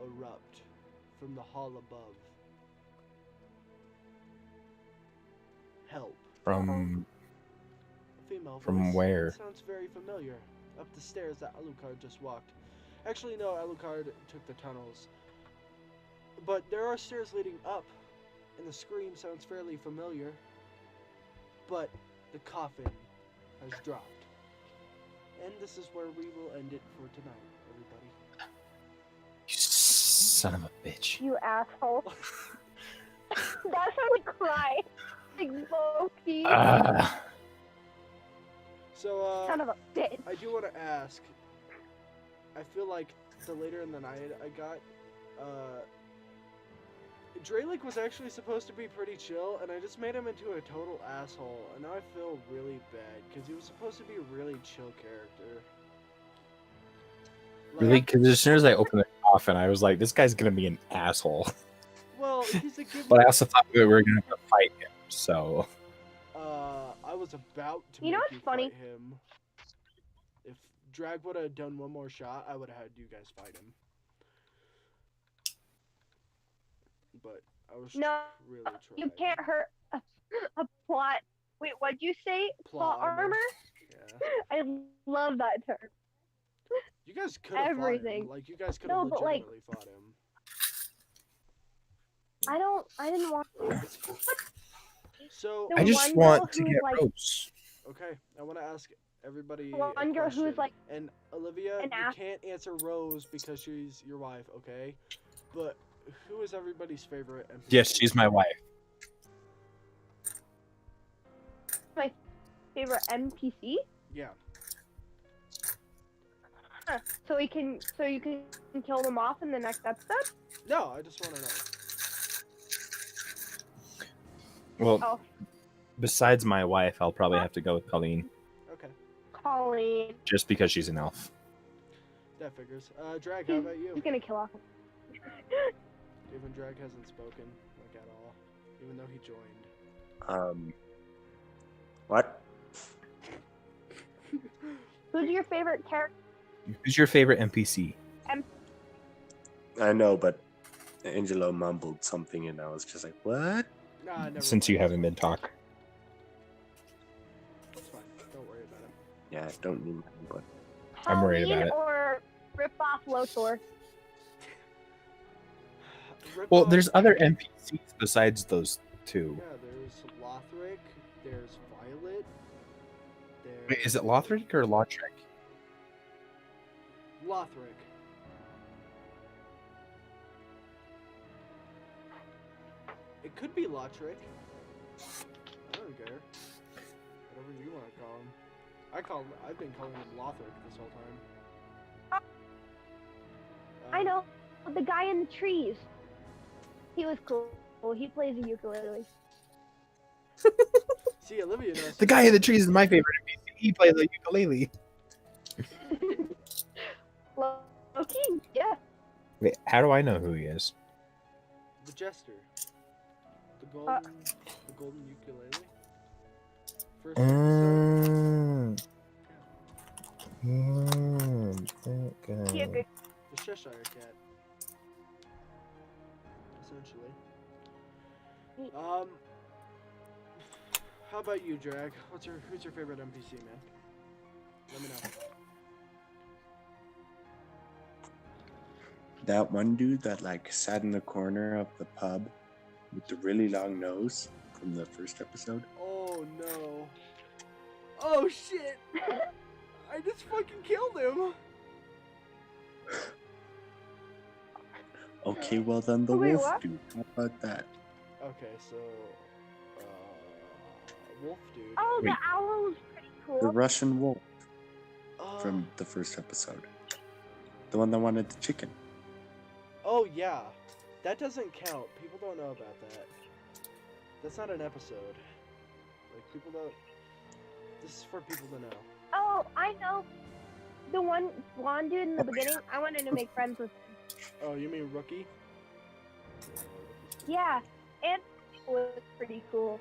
erupt from the hall above. Help. From A female From voice. where? It sounds very familiar. Up the stairs that Alucard just walked. Actually, no, Alucard took the tunnels. But there are stairs leading up, and the scream sounds fairly familiar. But the coffin has dropped. And this is where we will end it for tonight, everybody. you son of a bitch. You asshole. That's how we cry. Like Loki. So, Son of a bitch. I do want to ask. I feel like the later in the night I got, Dralik was actually supposed to be pretty chill, and I just made him into a total asshole, and now I feel really bad because he was supposed to be a really chill character. Really? Because as soon as I opened the coffin, I was like, this guy's gonna be an asshole. Well, he's a good. But I also thought that we were gonna have to fight him. So I was about to You know make what's you funny? fight him. If Drag would have done one more shot, I would have had you guys fight him. But I was No, really trying. you can't hurt a plot. Wait, what'd you say? Plot armor? Yeah. I love that term. You guys could have fought him. Everything. Like, you guys could have No, but, like- legitimately fought him. I didn't want to. So, The I just one girl want to who's, get like- roast. okay, I want to ask everybody The one a girl who's, question. like, And Olivia, an you ass- can't answer Rose because she's your wife, okay? But who is everybody's favorite NPC? Yes, she's my wife. Favorite NPC? Yeah. So you can kill them off in the next episode? No, I just want to know. Well, Oh. besides my wife, I'll probably have to go with Colleen, Okay, Colleen. just because she's an elf. that figures. Drag, how about you? He's gonna kill off. Even Drag hasn't spoken, like, at all. Even though he joined. What? Who's your favorite character? Who's your favorite NPC? I know, but Angelo mumbled something, and I was just like, "What?" Nah, never Since you mind. haven't been talking. It's fine. Don't worry about it. Yeah, I don't need my input. I'm worried about Colleen it. or rip off Lotor? Rip Well, off- there's other NPCs besides those two. Yeah, there's Lothric, there's Violet, there's... Wait, is it Lothric or Lautrec? Lothric. It could be Lothric. I don't care. Whatever you want to call him. I've been calling him Lothric this whole time. I know the guy in the trees. He was cool. He plays a ukulele. See, Olivia knows. The guy in the trees is my favorite NPC. He plays the ukulele. Loki? Yeah. Wait, how do I know who he is? The Jester. The golden ukulele. First episode. He a good. The Cheshire Cat. Essentially. How about you, Drag? Who's your favorite NPC, man? Let me know. That one dude that like sat in the corner of the pub with the really long nose from the first episode. Oh no. Oh shit! I just fucking killed him! Okay, well then the Wait, wolf what? dude. How about that? Okay, so Wolf Dude. Oh, the Wait. owl was pretty The cool. Russian wolf Uh, from the first episode. The one that wanted the chicken. Oh yeah. That doesn't count. People don't know about that. That's not an episode. Like people don't this is for people to know. Oh, I know. The one blonde dude in the beginning. I wanted to make friends with him. Oh, you mean Rookie? Yeah, and it was pretty cool.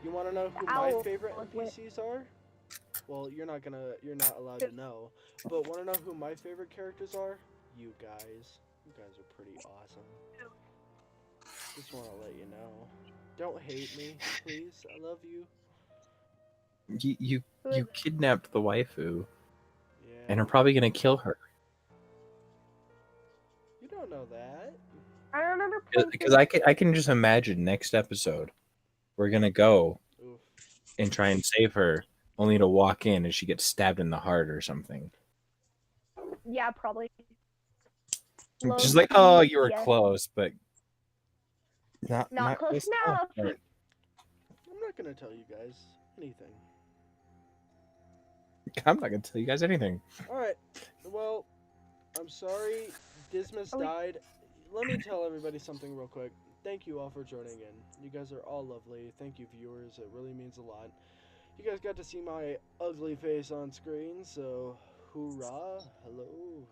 You want to know who The my owl favorite was lit. NPCs are? Well, you're not allowed to know. But want to know who my favorite characters are? You guys. You guys are pretty awesome. Just want to let you know. Don't hate me, please. I love you. You kidnapped the waifu Yeah. and are probably gonna kill her You don't know that. I remember playing because I can just imagine next episode we're gonna go Oof. and try and save her, only to walk in and she gets stabbed in the heart or something. Yeah, probably. She's like, "Oh, you were Yes. close, but not close enough." I'm not gonna tell you guys anything. I'm not gonna tell you guys anything." Alright. Well, I'm sorry. Dismas Are we- died. let me tell everybody something real quick. Thank you all for joining in. You guys are all lovely. Thank you, viewers. It really means a lot. You guys got to see my ugly face on screen, so hoorah, hello,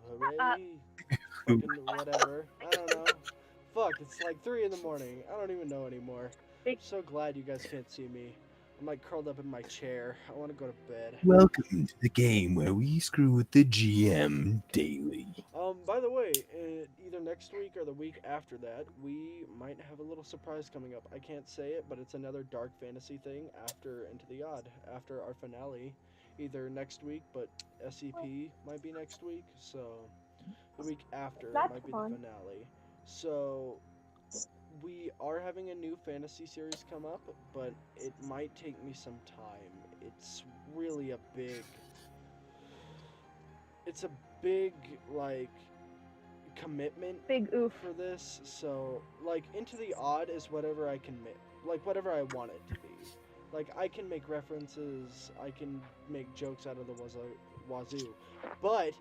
hooray, fucking whatever. I don't know. Fuck, it's like 3 in the morning. I don't even know anymore. I'm so glad you guys can't see me. I'm like curled up in my chair. I want to go to bed. Welcome to the game where we screw with the GM daily. By the way, either next week or the week after that, we might have a little surprise coming up. I can't say it, but it's another dark fantasy thing after Into the Odd, after our finale. Either next week, but SCP might be next week, so the week after That's might be fun. the finale. So we are having a new fantasy series come up, but it might take me some time. It's really a big... It's a big, like, commitment Big oof. for this. So, like, Into the Odd is whatever I can make, like, whatever I want it to be. Like, I can make references, I can make jokes out of the wazoo. But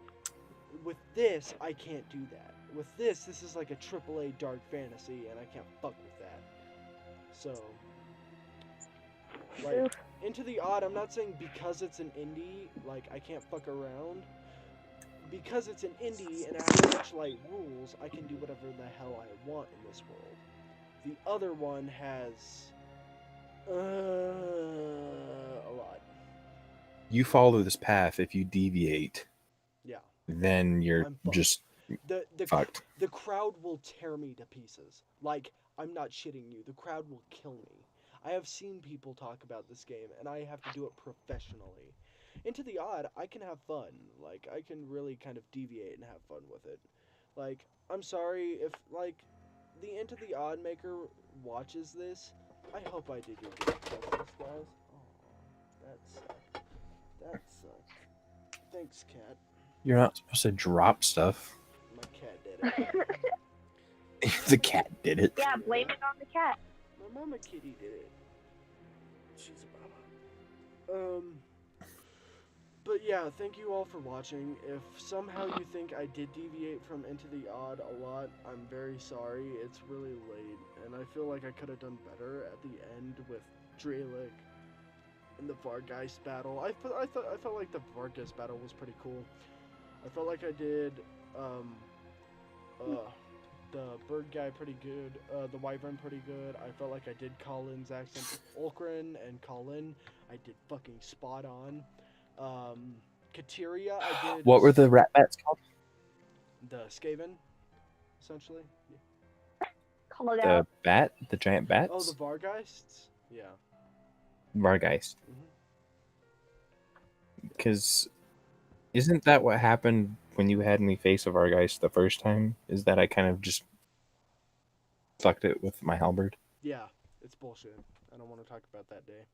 with this, I can't do that. With this is like a AAA dark fantasy, and I can't fuck with that. So, like, Oof. Into the Odd, I'm not saying because it's an indie, like, I can't fuck around. Because it's an indie and it has such light rules, I can do whatever the hell I want in this world. The other one has a lot. You follow this path. If you deviate, Yeah, then you're I'm fucked. just The fucked. the crowd will tear me to pieces. Like, I'm not shitting you. The crowd will kill me. I have seen people talk about this game, and I have to do it professionally. Into the Odd, I can have fun. Like, I can really kind of deviate and have fun with it. Like, I'm sorry if, like, the Into the Odd maker watches this. I hope I did your good justice, guys. Oh, that sucked. That sucked. Thanks, cat. You're not supposed to drop stuff. My cat did it. The cat did it. Yeah, blame it on the cat. My mama kitty did it. She's a mama. But yeah, thank you all for watching. If somehow you think I did deviate from Into the Odd a lot, I'm very sorry. It's really late, and I feel like I could have done better at the end with Dralik and the Vargeist battle. I felt like the Vargeist battle was pretty cool. I felt like I did the bird guy pretty good, the wyvern pretty good. I felt like I did Colin's accent, Ulkrin and Colin. I did fucking spot on. Kateria, I did. What were the rat bats called? The Skaven, essentially. Call it The out. bat? The giant bats? Oh, the Vargeists? Yeah. Vargeist. Mhm. Because isn't that what happened when you had me face a Vargeist the first time? Is that I kind of just fucked it with my halberd? Yeah, it's bullshit. I don't want to talk about that day.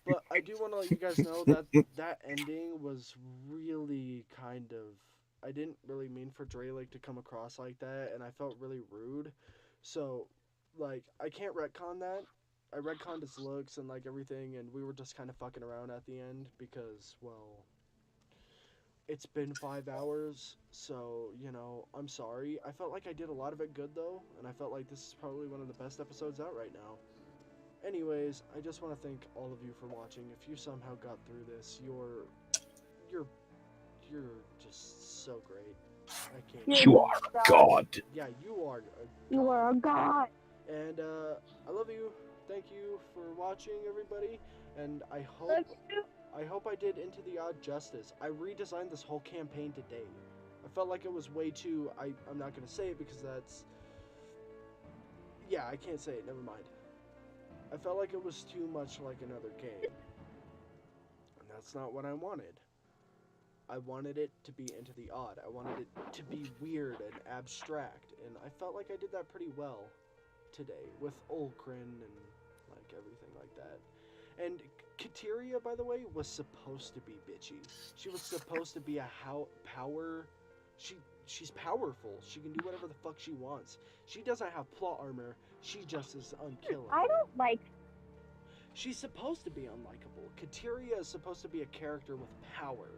But I do want to let you guys know that that ending was really kind of... I didn't really mean for Dralik to come across like that, and I felt really rude. So, like, I can't retcon that. I retconned his looks and, like, everything, and we were just kind of fucking around at the end because, well, it's been 5 hours, so, you know, I'm sorry. I felt like I did a lot of it good, though, and I felt like this is probably one of the best episodes out right now. Anyways, I just want to thank all of you for watching. If you somehow got through this, you're just so great. I can't. You are God. Yeah, you are. You are a god. And I love you. Thank you for watching, everybody. And I Love hope I did Into the Odd justice. I redesigned this whole campaign today. I felt like it was way too. I'm not gonna say it because that's. Yeah, I can't say it. Never mind. I felt like it was too much like another game. And that's not what I wanted. I wanted it to be Into the Odd. I wanted it to be weird and abstract. And I felt like I did that pretty well today with Ulkrin and like everything like that. And Kateria, by the way, was supposed to be bitchy. She was supposed to be a power... She's powerful. She can do whatever the fuck she wants. She doesn't have plot armor. She just is unkillable. I don't like. She's supposed to be unlikable. Kateria is supposed to be a character with power.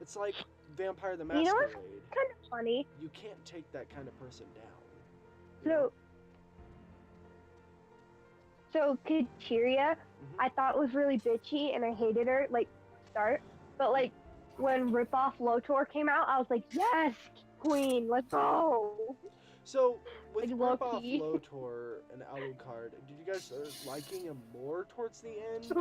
It's like Vampire the You know what's Masquerade. kind of funny? You can't take that kind of person down. you know? So Kateria, Mhm. I thought was really bitchy, and I hated her like start. But like when Ripoff Lotor came out, I was like, yes, Queen, let's go. So with Like, Ripoff low-key. Lotor and Alucard, did you guys start liking him more towards the end?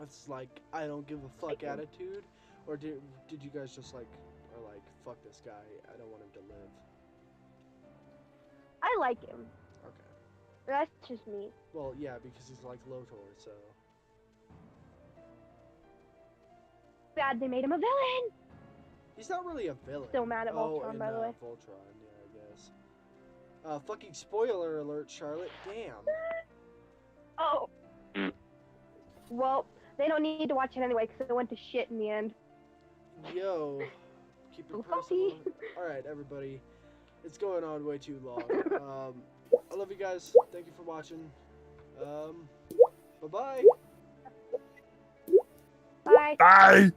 It's like I don't give a fuck Like him. attitude, or did you guys just like are like fuck this guy? I don't want him to live. I like him. Okay. That's just me. Well, yeah, because he's like Lotor, so. Bad they made him a villain. He's not really a villain. Still mad at Oh, Voltron, and, by the way. Voltron, yeah, I guess. Fucking spoiler alert, Charlotte. Damn. Oh. Well, they don't need to watch it anyway because it went to shit in the end. Yo. Keep it Oh, personal. fucky. Alright, everybody. It's going on way too long. I love you guys. Thank you for watching. Bye-bye. Bye. Bye.